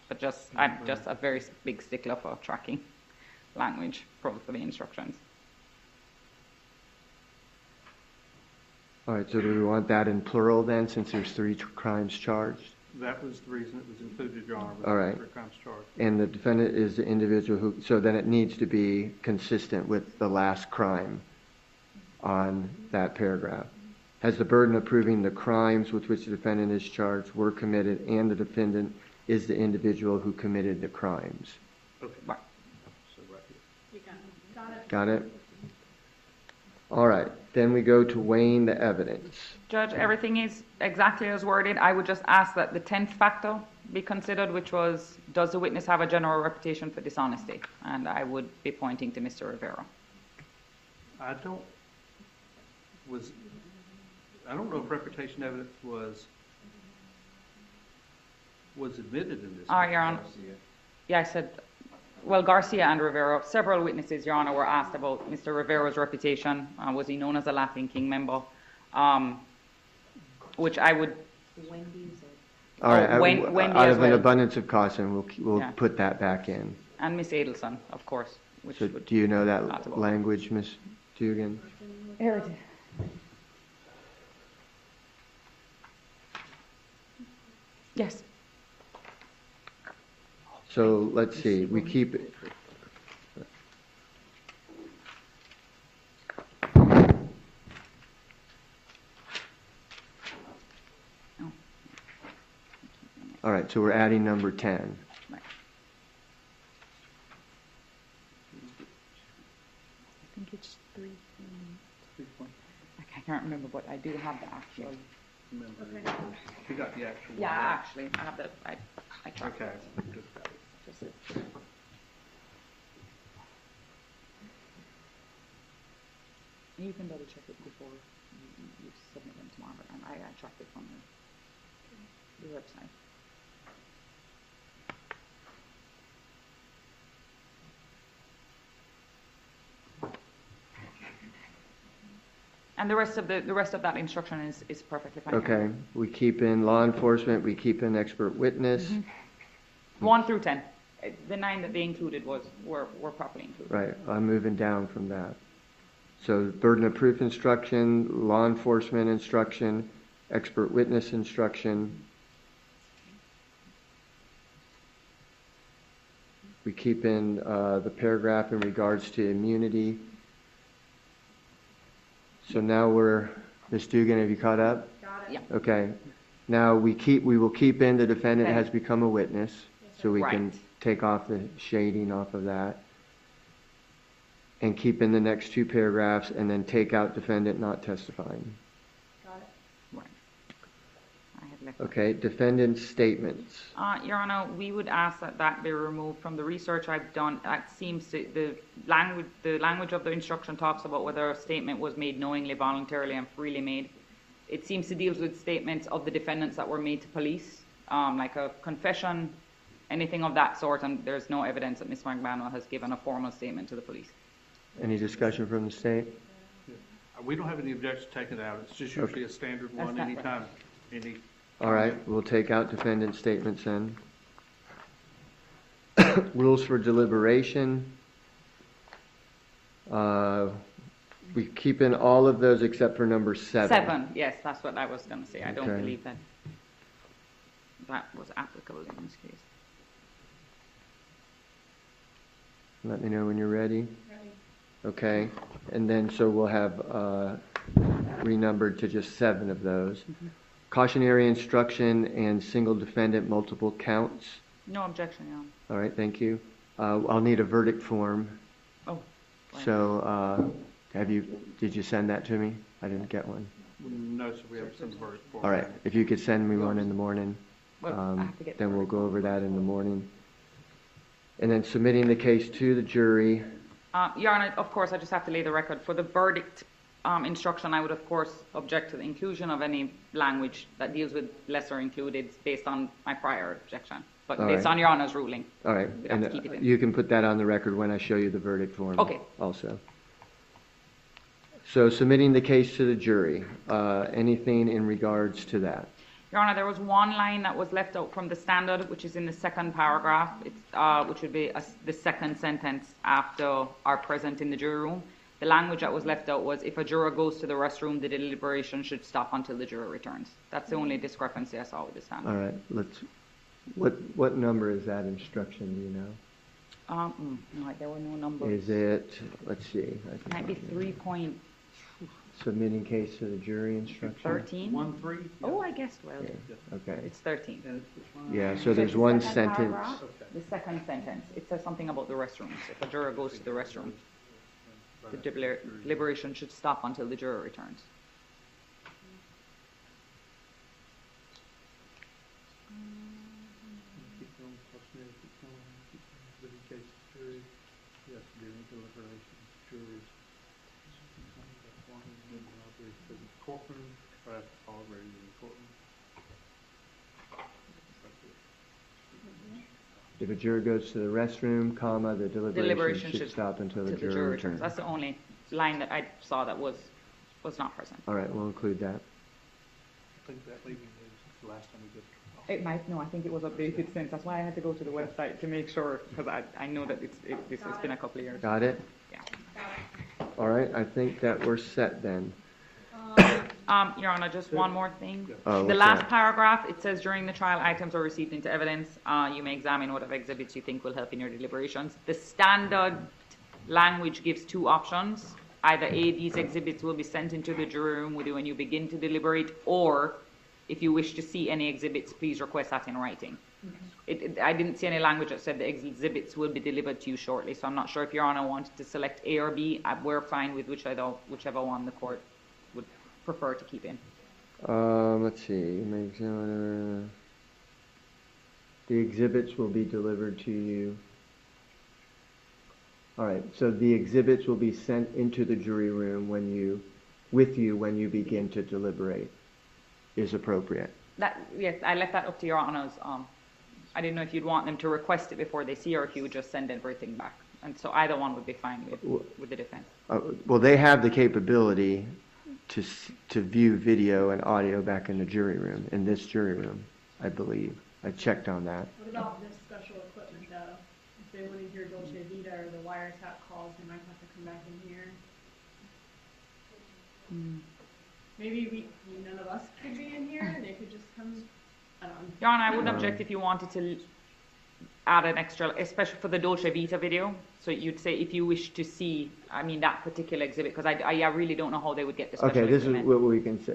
just a very big stickler for tracking language for the instructions. All right, so do we want that in plural then, since there's 3 crimes charged? That was the reason it was included, Your Honor. All right. For crimes charged. And the defendant is the individual who, so then it needs to be consistent with the last crime on that paragraph. Has the burden of proving the crimes with which the defendant is charged were committed, and the defendant is the individual who committed the crimes. Okay. Right. So right here. You got it. Got it? All right, then we go to weighing the evidence. Judge, everything is exactly as worded. I would just ask that the 10th factor be considered, which was, does the witness have a general reputation for dishonesty? And I would be pointing to Mr. Rivera. I don't know if reputation evidence was admitted in this. Your Honor. Yeah, I said, well, Garcia and Rivera, several witnesses, Your Honor, were asked about Mr. Rivera's reputation. Was he known as a Laughing King member? Which I would, Wendy's or All right, Wendy out as of an well. abundance of caution, we'll Yeah. put that back in. and Miss Adelson, of course, which So would. do you know that Possible. language, Ms. Dugan? Here it is. Yes. So let's see, we keep, all right, so we're adding number 10. Right. I think it's 3. I can't remember, but I do have the actual. Remember, you got the actual. Yeah, actually, I have the. I tracked Okay. it. Just it. You can double check it before you submit them tomorrow, and I tracked it from the website. And the rest of that instruction is perfectly fine. Okay, we keep in law enforcement, we keep in expert witness. Mm-hmm. 1 through 10. The 9 that they included were properly included. Right, I'm moving down from that. So burden of proof instruction, law enforcement instruction, expert witness instruction. We keep in the paragraph in regards to immunity. So now Ms. Dugan, have you caught up? Got it. Yeah. Okay. Now we will keep in the defendant Okay. has become a witness, so we can Right. take off the shading off of that. and keep in the next two paragraphs, and then take out defendant not testifying. Got it. Right. I had left. Okay, defendant's statements. Your Honor, we would ask that that be removed from the research I've done. That seems to, the language of the instruction talks about whether a statement was made knowingly, voluntarily, and freely made. It seems to deal with statements of the defendants that were made to police, like a confession, anything of that sort, and there's no evidence that Ms. McManus has given a formal statement to the police. Any discussion from the state? We don't have any objection to taking it out. It's just usually a standard one That's anytime. Any. All right, we'll take out defendant statements then. Rules for deliberation. We keep in all of those except for number 7. 7, yes, that's what I was going to say. I don't Okay. believe that that was applicable in this case. Let me know when you're ready. Ready. Okay, and then so we'll have renumbered to just 7 of those. Cautionary instruction and single defendant multiple counts. No objection, Your Honor. All right, thank you. I'll need a verdict form. Oh, fine. So did you send that to me? I didn't get one. No, sir, we haven't sent the verdict form. All right, if you could send me one in the morning, Well, I have to get the then we'll verdict go form over that first. in the morning. And then submitting the case to the jury. Your Honor, of course, I just have to lay the record. For the verdict instruction, I would, of course, object to the inclusion of any language that deals with lesser included based on my prior objection. But All based right. on Your Honor's ruling. All right, We'd have and to keep it in. you can put that on the record when I show you the verdict form. Okay. Also. So submitting the case to the jury, anything in regards to that? Your Honor, there was one line that was left out from the standard, which is in the second paragraph, which would be the second sentence after "are present in the jury room." The language that was left out was, if a juror goes to the restroom, the deliberation should stop until the juror returns. That's the only discrepancy I saw with the standard. All right, what number is that instruction, do you know? No, there were no numbers. Is it, let's see. It might be 3.13. Submitting case to the jury instruction? 1-3? Oh, I guessed well. Okay, It's 13. yeah, so there's one sentence. The second sentence, it says something about the restrooms. If a juror goes to the restroom, the deliberation should stop until the juror returns. Courtroom, already in the courtroom. If a juror goes to the restroom, comma, the deliberation should stop until the juror returns. That's the only line that I saw that was not present. All right, we'll include that. I think that leaving is the last time we did. It might, no, I think it was updated since. That's why I had to go to the website to make sure, because I know that this has been a couple of years. Got it? Yeah. All right, I think that we're set then. Your Honor, just one more thing. Oh, The what's last that? paragraph, it says during the trial, items are received into evidence. You may examine whatever exhibits you think will help in your deliberations. The standard language gives 2 options. Either A, these exhibits will be sent into the jury room with you when you begin to deliberate, or if you wish to see any exhibits, please request that in writing. I didn't see any language that said the exhibits will be delivered to you shortly, so I'm not sure if Your Honor wanted to select A or B. We're fine with whichever one the court would prefer to keep in. Let's see. The exhibits will be delivered to you. All right, so the exhibits will be sent into the jury room with you when you begin to deliberate is appropriate. Yes, I left that up to Your Honors. I didn't know if you'd want them to request it before they see, or if you would just send everything back. And so either one would be fine with the defense. Well, they have the capability to view video and audio back in the jury room, in this jury room, I believe. I checked on that. What about this special equipment though? If they want to hear Dolce Vita or the wiretap calls, they might have to come back in here. Maybe none of us could be in here and they could just come, I don't know. Your Honor, I wouldn't object if you wanted to add an extra, especially for the Dolce Vita video. So you'd say if you wish to see, that particular exhibit, because I really don't know how they would get the special Okay, this is equipment. what we can say.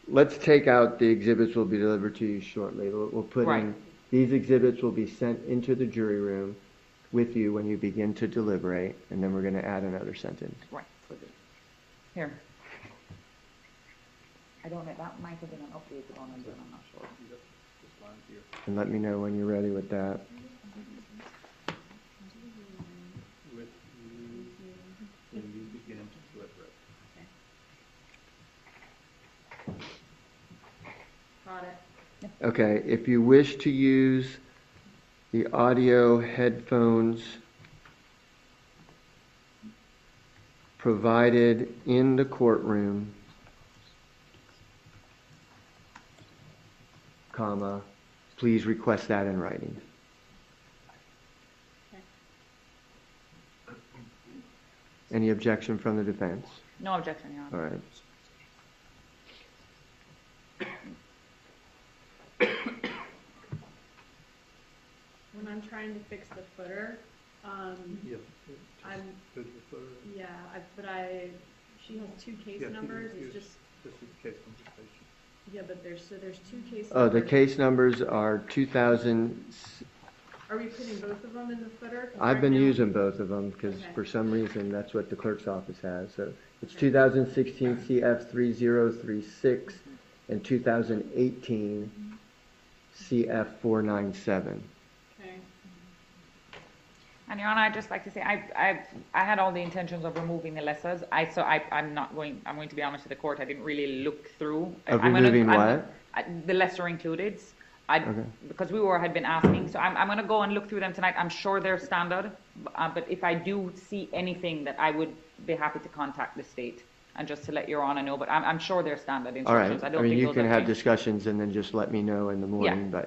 Let's take out the exhibits will be delivered to you shortly. We'll put Right. in, these exhibits will be sent into the jury room, with you when you begin to deliberate, and then we're going to add another sentence. Right. Here. I don't know, that might have been an updated one, I'm not sure. This line here. And let me know when you're ready with that. With you, when you begin to deliberate. Got it. Okay, if you wish to use the audio headphones provided in the courtroom, comma, please request that in writing. Any objection from the defense? No objection, Your Honor. All right. When I'm trying to fix the footer, Yes. she has two case numbers, it's just, This is case confrontation. yeah, but there's two case Oh, numbers. the case numbers are 2000. Are we putting both of them in the footer? 'Cause I've right been now- using both of them because Okay. for some reason that's what the clerk's office has. So it's 2016 CF 3036 and 2018 CF 497. Okay. And Your Honor, I'd just like to say, I had all the intentions of removing the lessers. I'm going to be honest with the court, I didn't really look through. Of I'm removing what? The lesser included. Okay. Because had been asking, so I'm going to go and look through them tonight. I'm sure they're standard, but if I do see anything that I would be happy to contact the state and just to let Your Honor know, but I'm sure they're standard All right. instructions. I I don't mean, think you those can have have changed. discussions and then just let me know in the morning. Yeah.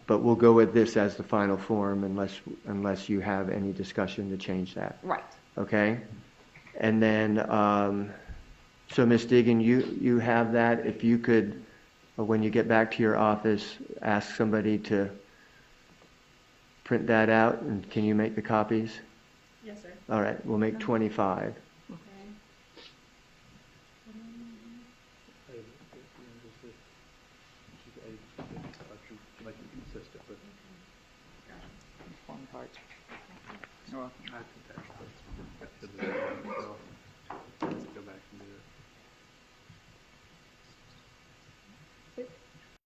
But we'll go with this as the final form unless you have any discussion to change that. Right. Okay? And then, so Ms. Diggin, you have that. If you could, when you get back to your office, ask somebody to print that out, and can you make the copies? Yes, sir. All right, we'll make 25. Okay. To make it consistent with. One part. You're welcome. I think that's